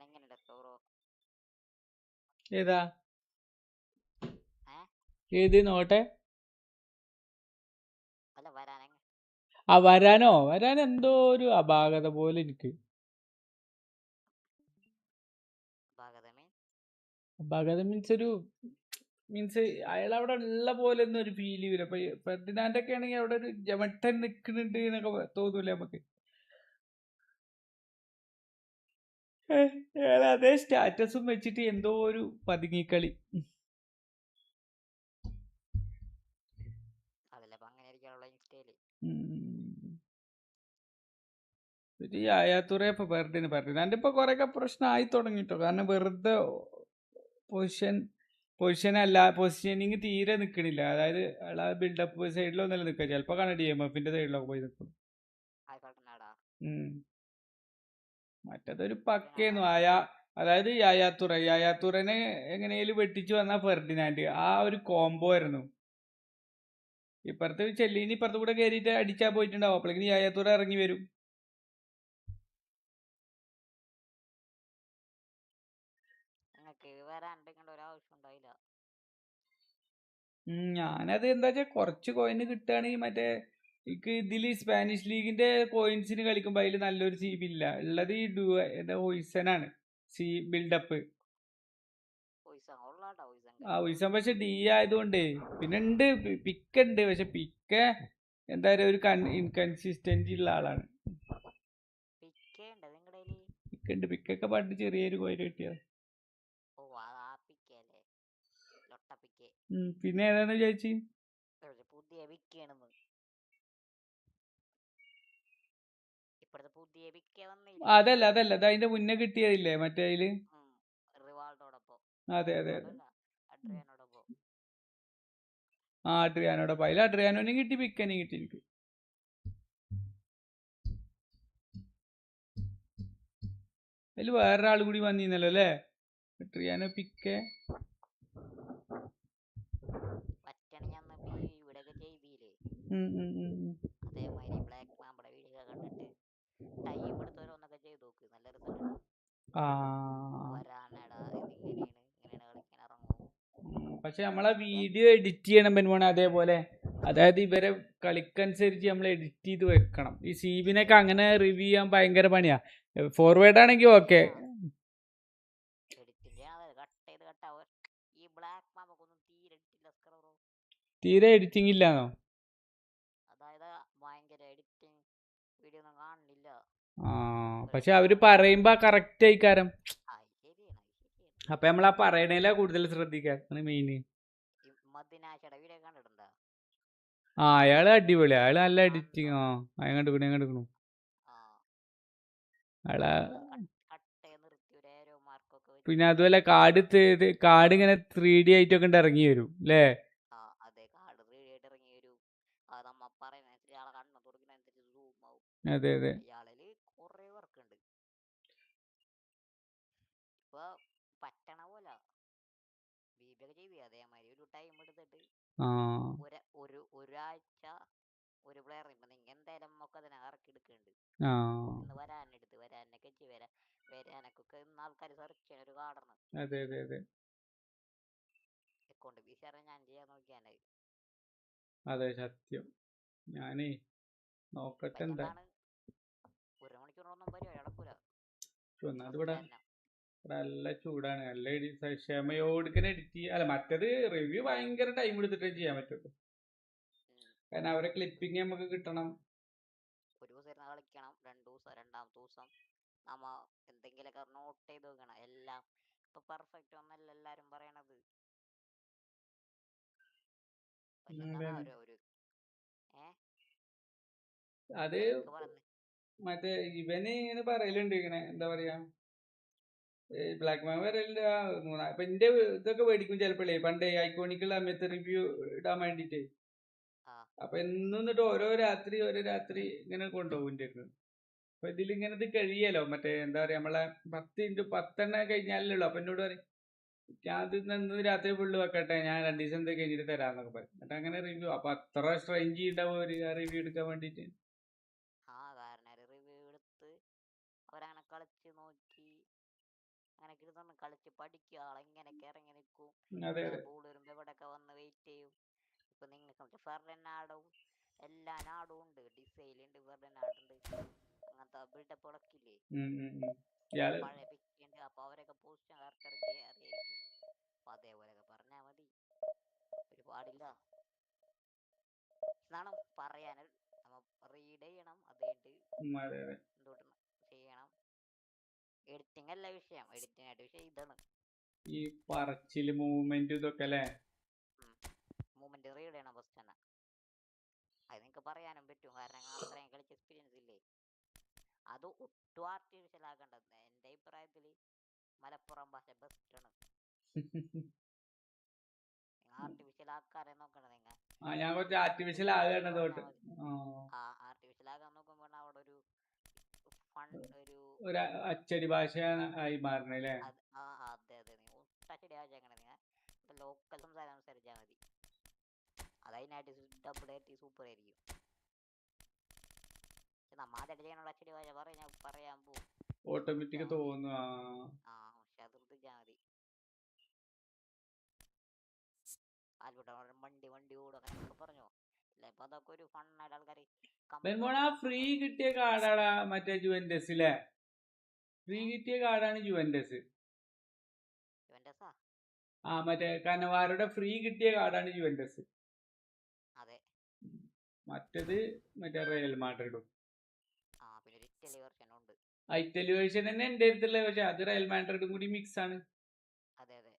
എങ്ങനെയുണ്ട് തോറോ? ഏതാ ഏത് നോട്ടെ? അല്ല വരാൻ വരാൻ എന്തോ ഒരു അപാകത പോലെ എനിക്ക്. അപാകത മീൻസ് അയാൾ അവിടെ ഉള്ള പോലെ ഒന്നും ഒരു ഫീൽ ചെയ്യൂല. അപ്പൊ ഫെർഡിനാൻഡ് ഒക്കെ ആണെങ്കിൽ അവിടെ ഒരു ജമട്ടൻ നിൽക്കുന്നുണ്ട് എന്നൊക്കെ തോന്നൂല നമുക്ക്. അതേ സ്റ്റാറ്റസും വെച്ചിട്ട് എന്തോ ഒരു പതുങ്ങിക്കളി. ഫെർഡിനാൻഡ് ഇപ്പൊ കൊറേയൊക്കെ പ്രശ്നമായി തുടങ്ങിട്ടോ. കാരണം വെറുതെ പൊസിഷനിങ് തീരെ നിക്കണില്ല. അതായത് ബിൽഡപ്പ് സൈഡിലൊന്നല്ല നിൽക്കുക. ചിലപ്പോ കാണാം DMF-ന്റെ സൈഡിലൊക്കെ പോയി നിൽക്കും. മറ്റേതൊരു പക്കേന്നു അതായത് യായാത്തുറനെ എങ്ങനെയും വെട്ടിച്ചു വന്ന ഫെർഡിനാൻഡ് ആ ഒരു കോംബോ ആയിരുന്നു. ഇപ്പുറത്ത് ചെല്ലീനി ഇപ്പുറത്ത് കൂടെ കയറിയിട്ട് അടിച്ചാ പോയിട്ടുണ്ടാവും. അപ്പോഴേക്കും യായാത്തുറ ഇറങ്ങി വരും. ഞാനത് എന്താ വെച്ചാ കുറച്ച് കോയിന് കിട്ടുകയാണെങ്കിൽ മറ്റേ ഇതില് സ്പാനിഷ് ലീഗിന്റെ കോയിൻസിന് കളിക്കുമ്പോ അതിൽ നല്ലൊരു CB ഇല്ല ഉള്ളത്. ഈ ഹൊയ്സനാണ് ബിൽഡപ്പ്. ഹൊയ്സൺ പക്ഷെ D ആയതുകൊണ്ട് പിന്നെ ഉണ്ട് പിക്കുണ്ട്. പക്ഷെ പിക്ക് എന്താ പറയുക ഒരു ഇൻകൺസിസ്റ്റന്റ് ഉള്ള ആളാണ്. പിക്കൊക്കെ പണ്ട് ചെറിയൊരു കോയിന് കിട്ടിയത്. പിന്നെ ഏതാന്ന് വിചാരിച്ചു? പുതിയ പുതിയ പിക്കെ അതല്ല അതല്ല അത് അതിന്റെ മുന്നേ കിട്ടിയതില്ലേ മറ്റേ അതില്. റിവാൾഡോടൊപ്പം. അതെ അതെ അതെ. അഡ്രിയാനോടൊപ്പം. ആ അഡ്രിയാനോടൊപ്പം. അതിൽ അഡ്രിയാനോനും കിട്ടി പിക്കനും കിട്ടി എനിക്ക്. അതിൽ വേറൊരാൾ കൂടി വന്നിരുന്നല്ലോ അല്ലേ, അഡ്രിയാനോ പിക്കെ. ഇവിടെയൊക്കെ ചെയ്തില്ലേ അതേമാതിരി ബ്ലാക്ക് മാമ്പടെ വീഡിയോ കണ്ടിട്ട് ടൈം എടുത്തവരൊന്നൊക്കെ ചെയ്ത് നോക്ക്, നല്ല റിസൾട്ട് ഉണ്ടാവും. വരാനടാ ഇതിങ്ങനെയാണ് ഇങ്ങനെയാണ് കളിക്കാൻ ഇറങ്ങും. പക്ഷെ നമ്മളെ വീഡിയോ എഡിറ്റ് ചെയ്യണം പെൺമോനെ അതേപോലെ, അതായത് ഇവരെ കളിക്കനുസരിച്ച് നമ്മൾ എഡിറ്റ് ചെയ്ത് വെക്കണം. ഈ സീബിനൊക്കെ അങ്ങനെ റിവ്യൂ ചെയ്യാൻ ഭയങ്കര പണിയാ. ഫോർവേഡ് ആണെങ്കിൽ ഓക്കെ. ഈ ബ്ലാക്ക് മാമ്പൊന്നും തീരെ എഡിറ്റില്ല. തീരെ എഡിറ്റിംഗ് ഇല്ലാന്നോ? അതായത് ഭയങ്കര എഡിറ്റിംഗ് വീഡിയോ ഒന്നും കാണുന്നില്ല. പക്ഷെ അവര് പറയുമ്പോ കറക്റ്റ് ആയിക്കാരം. അപ്പൊ നമ്മളാ പറയണേലാ കൂടുതൽ ശ്രദ്ധിക്കാൻ മെയിന്. വീഡിയോ കണ്ടിട്ടുണ്ടോ? അയാള് അടിപൊളിയാ, അയാള് നല്ല എഡിറ്റിംഗ്. അയാൾ കണ്ടുക്കണു. അയാളെ പിന്നെ അതുപോലെ കാർഡ് ഇങ്ങനെ 3D ആയിട്ടൊക്കെ ഇറങ്ങി വരും അല്ലേ? അതെ അതെ. പറ്റണ പോലെ അതേമാതിരി ഒരു ടൈം എടുത്തിട്ട് ഒരാഴ്ച ഒരു പ്ലെയർ നിങ്ങൾ എന്തായാലും ഒക്കെ അതിനെ ഇറക്കി എടുക്കുന്നുണ്ട്. വരാനൊക്കെ വരാനൊക്കെ ആൾക്കാർ സെർച്ച് ചെയ്യണ ഒരു കാർഡാണ്. അതെ അതെ അതെ. അക്കൗണ്ട് പീസ് ഞാൻ ചെയ്യാൻ നോക്കിയാനായി. അതെ സത്യം. ഞാനേ നോക്കട്ടെ എന്താ. 1 മണിക്കൂറൊന്നും പരിപാടി നടക്കൂല. ഇവിടെ നല്ല ചൂടാണ്, നല്ല ക്ഷമയോടുക്കനെ എഡിറ്റ് ചെയ്യാം. അല്ല മറ്റേത് റിവ്യൂ ഭയങ്കര ടൈം എടുത്തിട്ടേ ചെയ്യാൻ പറ്റുള്ളൂ. കാരണം അവരെ ക്ലിപ്പിങ് നമുക്ക് കിട്ടണം. ഒരു ദിവസം കളിക്കണം, 2 ദിവസം, രണ്ടാമത്തെ ദിവസം നമ്മ എന്തെങ്കിലുമൊക്കെ നോട്ട് ചെയ്ത് വെക്കണം. എല്ലാം ഇപ്പൊ പെർഫെക്റ്റ് ഒന്നല്ല എല്ലാരും പറയണത്. അത് മറ്റേ ഇവന് ഇങ്ങനെ പറയലുണ്ട്, ഇങ്ങനെ എന്താ പറയാ, ബ്ലാക്ക് മാൻ വരലില്ല. ഇപ്പൊ എന്റെ ഇതൊക്കെ മേടിക്കും ചിലപ്പോഴേ, പണ്ടേ ഐക്കോണിക്കുള്ള സമയത്ത് റിവ്യൂ ഇടാൻ വേണ്ടിട്ട്. അപ്പൊ എന്നും എന്നിട്ട് ഓരോ രാത്രി ഇങ്ങനെ കൊണ്ടുപോകും എൻ്റെ അടുത്ത്. അപ്പൊ ഇതിലിങ്ങനെ ഇത് കഴിയല്ലോ, മറ്റേ എന്താ പറയാ, നമ്മളെ 10 കഴിഞ്ഞാലല്ലോ. അപ്പൊ എന്നോട് പറയും ഞാൻ ഇത് ഇന്ന് രാത്രി ഫുള്ള് വെക്കട്ടെ, ഞാൻ 2 ദിവസം എന്തൊക്കെ കഴിഞ്ഞിട്ട് തരാന്നൊക്കെ പറയും. എന്നിട്ട് അങ്ങനെ റിവ്യൂ. അപ്പൊ അത്ര സ്ട്രെയിൻ ചെയ്യണ്ടാവും റിവ്യൂ എടുക്കാൻ വേണ്ടിട്ട്. റിവ്യൂ എടുത്ത് അവരങ്ങനെ കളിച്ച് നോക്കി അങ്ങനെ കളിച്ച് പഠിക്കുക. ആളെങ്ങനെയൊക്കെ ഇറങ്ങി നിൽക്കും, ബോൾ വരുമ്പോ എവിടെയൊക്കെ വന്ന് വെയിറ്റ് ചെയ്യും. ഇപ്പൊ നിങ്ങൾക്ക് ഫെർഡിനാൻഡും എല്ലാ നാടും ഉണ്ട്, ഡിസൈൽ ഉണ്ട്, ഫെർഡിനാൻഡ് ഉണ്ട്, അങ്ങനത്തെ ബിൽഡപ്പ് ഉടക്കില്ലേ പഴയ പിക്കുണ്ട്. അപ്പൊ അവരൊക്കെ പോസ്റ്റ് കറക്റ്റ് ഇറക്കി അറിയായിരിക്കും. അപ്പൊ അതേപോലെയൊക്കെ പറഞ്ഞാൽ മതി, ഒരുപാടില്ല എന്നാണ് പറയാൻ. നമ്മ റീഡ് ചെയ്യണം, അത് എന്തോട്ട് ചെയ്യണം. എഡിറ്റിംഗ് അല്ല വിഷയം, എഡിറ്റിംഗ് ആയിട്ട് വിഷയം ഇതാണ് ഈ പറച്ചില് മൂവ്മെന്റ് ഇതൊക്കെ അല്ലേ. മൂവ്മെന്റ് റീഡ് ചെയ്യണം ഫസ്റ്റ് തന്നെ. അത് നിങ്ങൾക്ക് പറയാനും പറ്റും, കാരണം അത്രയും കളിച്ച് എക്സ്പീരിയൻസ് ഇല്ലേ. അത് ഒട്ടും ആർട്ടിഫിഷ്യൽ ആക്കേണ്ടത് എൻ്റെ അഭിപ്രായത്തിൽ മലപ്പുറം ഭാഷ ബെസ്റ്റ് ആണ്. ആർട്ടിഫിഷ്യൽ ആക്കാരെ നോക്കണം നിങ്ങൾ. ഞാൻ കുറച്ച് ആർട്ടിഫിഷ്യൽ ആകാൻ നോക്കുമ്പോൾ അവിടെ ഒരു ഒരു അച്ചടി ഭാഷ ആയി മാറണല്ലേ. അതെ അതെ. അച്ചടി ഭാഷ നിങ്ങൾ ലോക്കൽ സംസാരിച്ചാൽ മതി. അതതിനായിട്ട് ഡബിൾ ആയിട്ട് സൂപ്പർ ആയിരിക്കും. നമ്മ ആദ്യമായിട്ട് ചെയ്യാനുള്ള അച്ചടി ഭാഷ പറയാൻ പോകും, ഓട്ടോമാറ്റിക് തോന്നുന്നു. പക്ഷെ അത് ശ്രദ്ധിച്ചാൽ മതി. വണ്ടി ഓടും അങ്ങനെയൊക്കെ പറഞ്ഞോ. ഇപ്പൊ അതൊക്കെ ഒരു ഫണ്ണായിട്ട് ആൾക്കാർ. ഫ്രീ കിട്ടിയ കാർഡാണ് മറ്റേ ജുവന്റസ് അല്ലേ? ഫ്രീ കിട്ടിയ കാർഡാണ് ജുവന്റസ്. മറ്റേ കനവാരുടെ ഫ്രീ കിട്ടിയ കാർഡാണ് ജുവന്റസ്. അതെ. മറ്റേത് മറ്റേ റയൽ മാഡ്രിഡും. പിന്നെ ഇറ്റലി വെർഷൻ ഉണ്ട്. ഇറ്റലി വേർഷൻ തന്നെ എൻ്റെ അടുത്തുള്ളത്, പക്ഷെ അത് റയൽ മാഡ്രിഡും കൂടി മിക്സ് ആണ്. അതെ അതെ.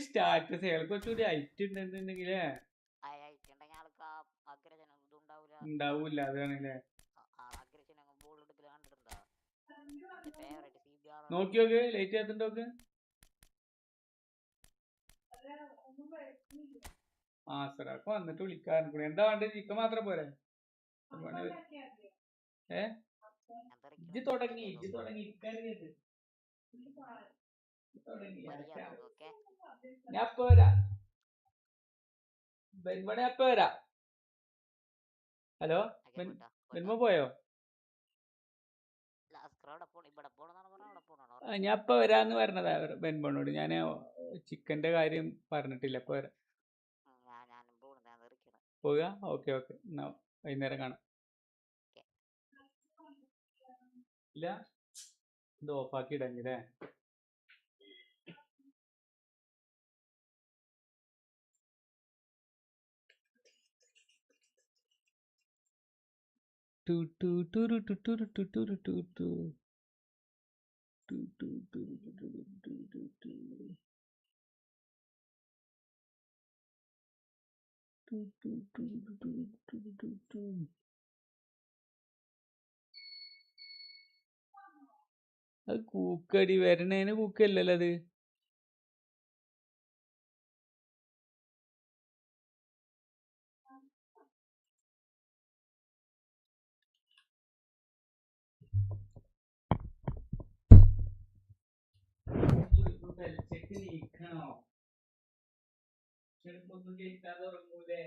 സ്റ്റാറ്റസ് കുറച്ചുകൂടി ഹൈറ്റ് ഉണ്ടെന്നുണ്ടെങ്കിലേ, ആൾക്ക് ഉണ്ടാവൂല അതാണല്ലേ. അഗ്രഷൻ ബോൾ എടുക്കല് കണ്ടിട്ടുണ്ടോ? ഫേവറേറ്റ് CBR നോക്കി നോക്ക് ലൈറ്റ് എത്തുണ്ടോക്ക്. ആ സാർ അപ്പൊ വന്നിട്ട് വിളിക്കാൻ കൂടി. എന്താ വേണ്ടത്? ചിക്കൻ മാത്രം പോരെ? ഇജ്ജ് തുടങ്ങി ഞാൻ ഇപ്പൊ വരാം. ബെൻമണി അപ്പൊ വരാം. ഹലോ ബെൻമ പോയോ? ഞാൻ ഇപ്പൊ വരാന്ന് പറഞ്ഞതാ ബെൻമോനോട്. ഞാൻ ചിക്കന്റെ കാര്യം പറഞ്ഞിട്ടില്ല. ഇപ്പൊ വരാം. പോവുക. ഓക്കെ എന്നാ വൈകുന്നേരം കാണാം. ഇല്ല ഇത് ഓഫാക്കി ഇടല്ലേ. അത് കൂക്കടി വരണേന് കൂക്കല്ലല്ലോ അത്. നീക്കണോ ചെറുപ്പൊന്നും കേൾക്കാതെ ഉറങ്ങൂലേ?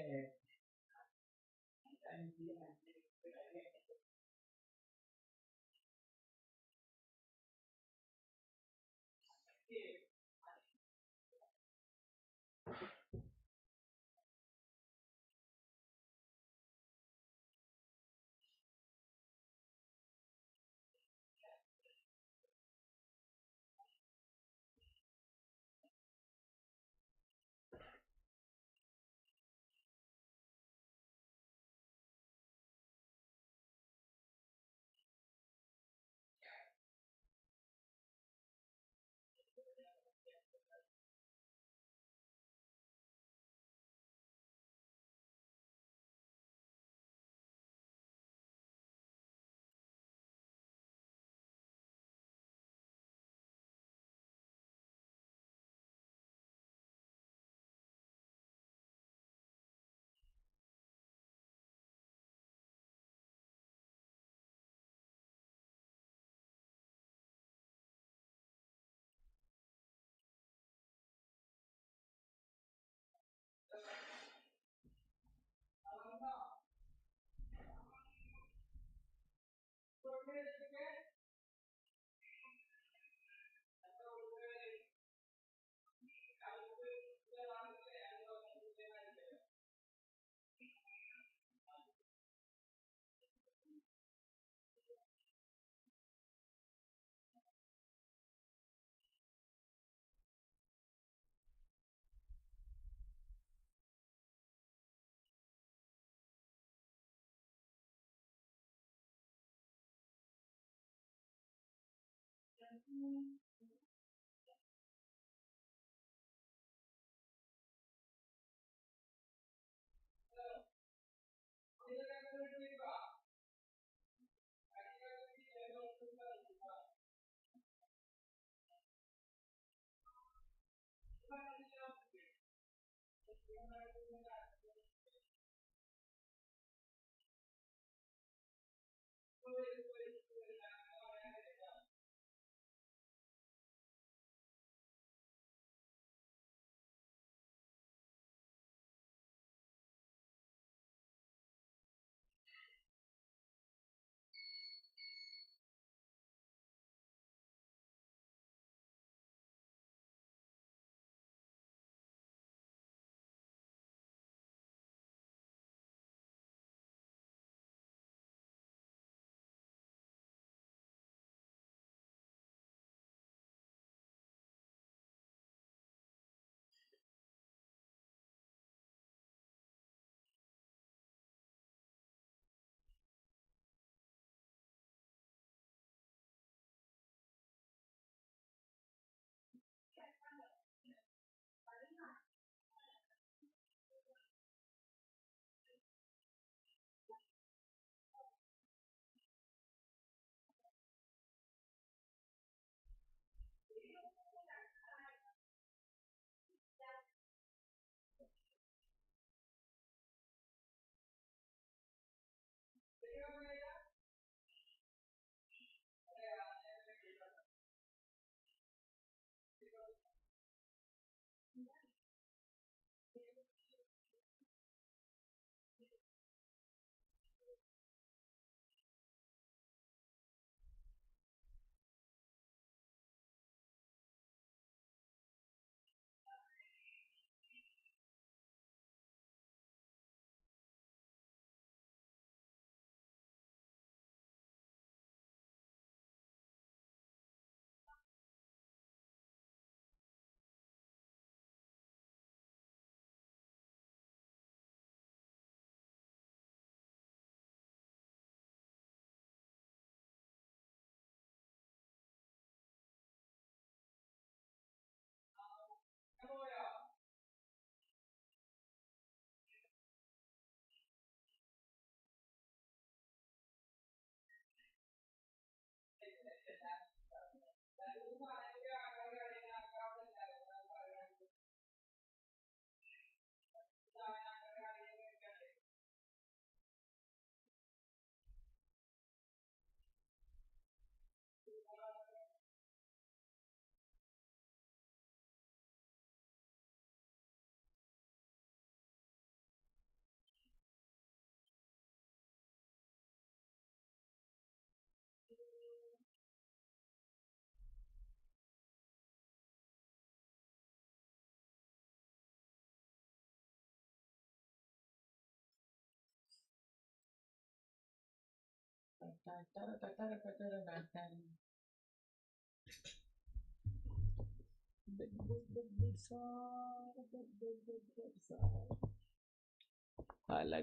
Hello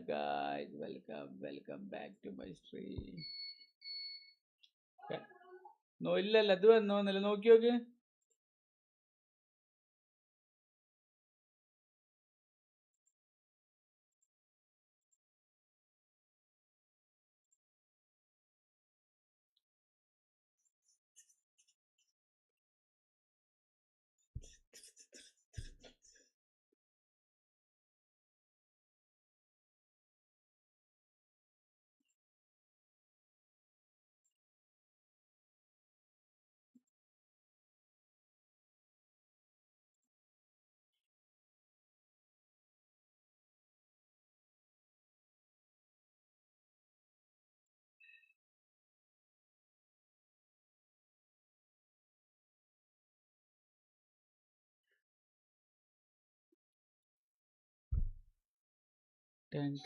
guys, welcome back to my stream. No, ഇല്ലല്ല ഇത് വന്നോന്നല്ല നോക്കി നോക്ക്. Ten.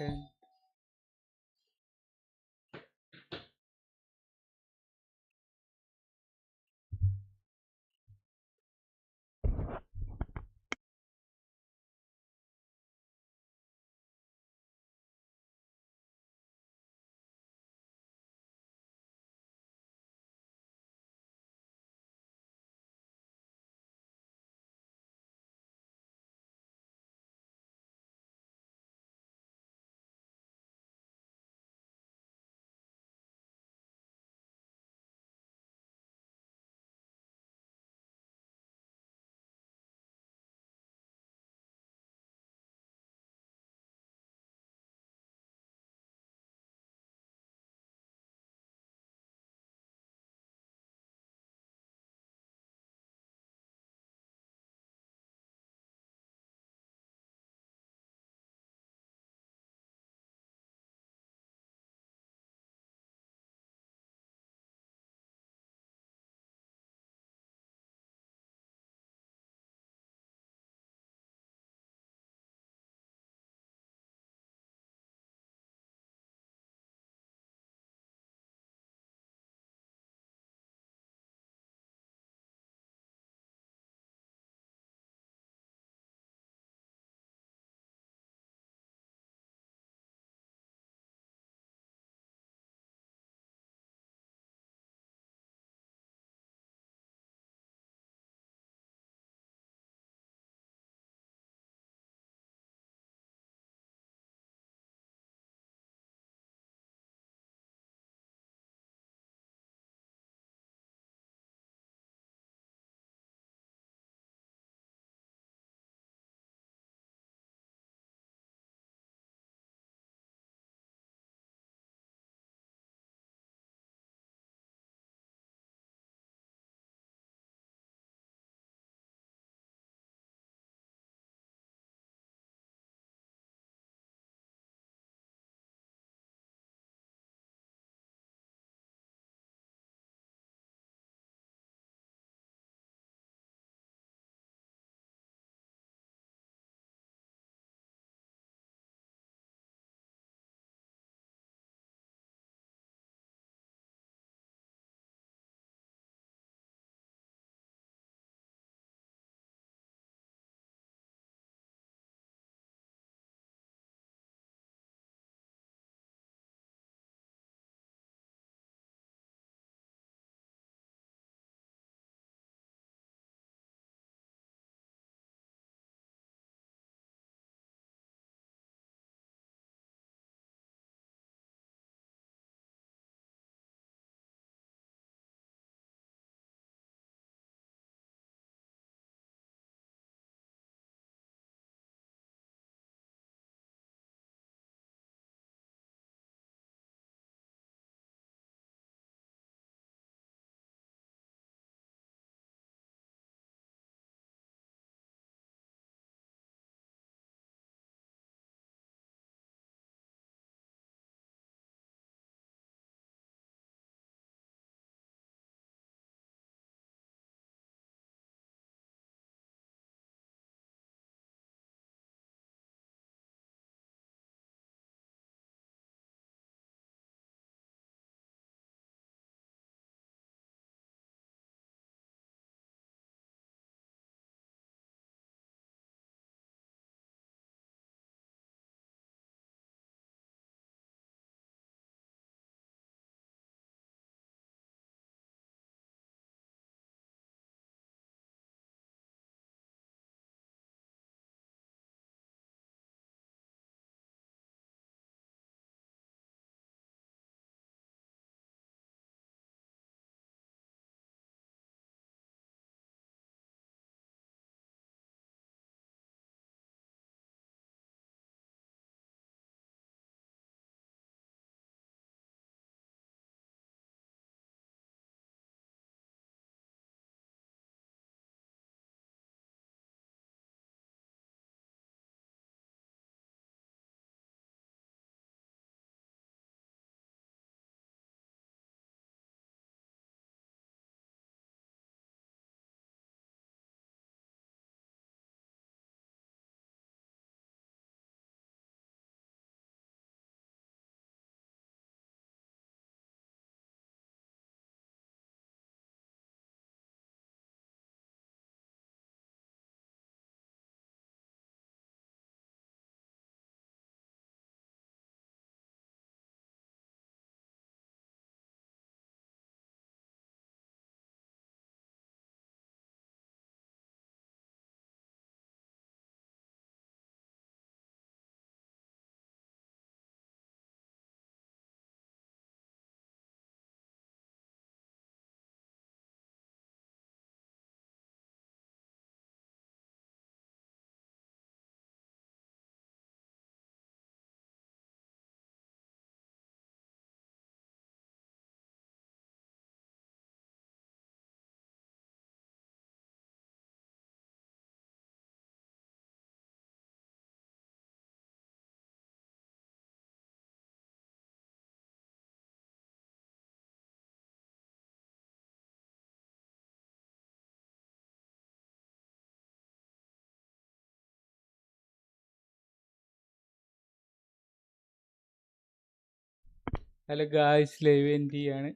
Hello guys, live end ചെയ്യാണ്.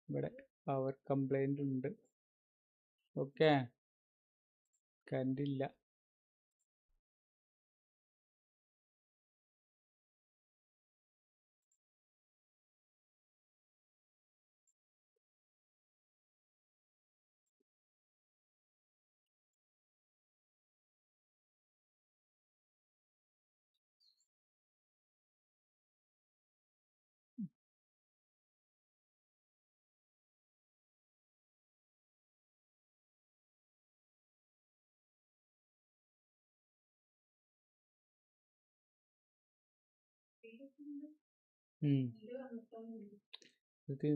ഇവിടെ പവർ കംപ്ലൈൻ്റ് ഉണ്ട്. ഓക്കെ, കണ്ടില്ല. ഇത്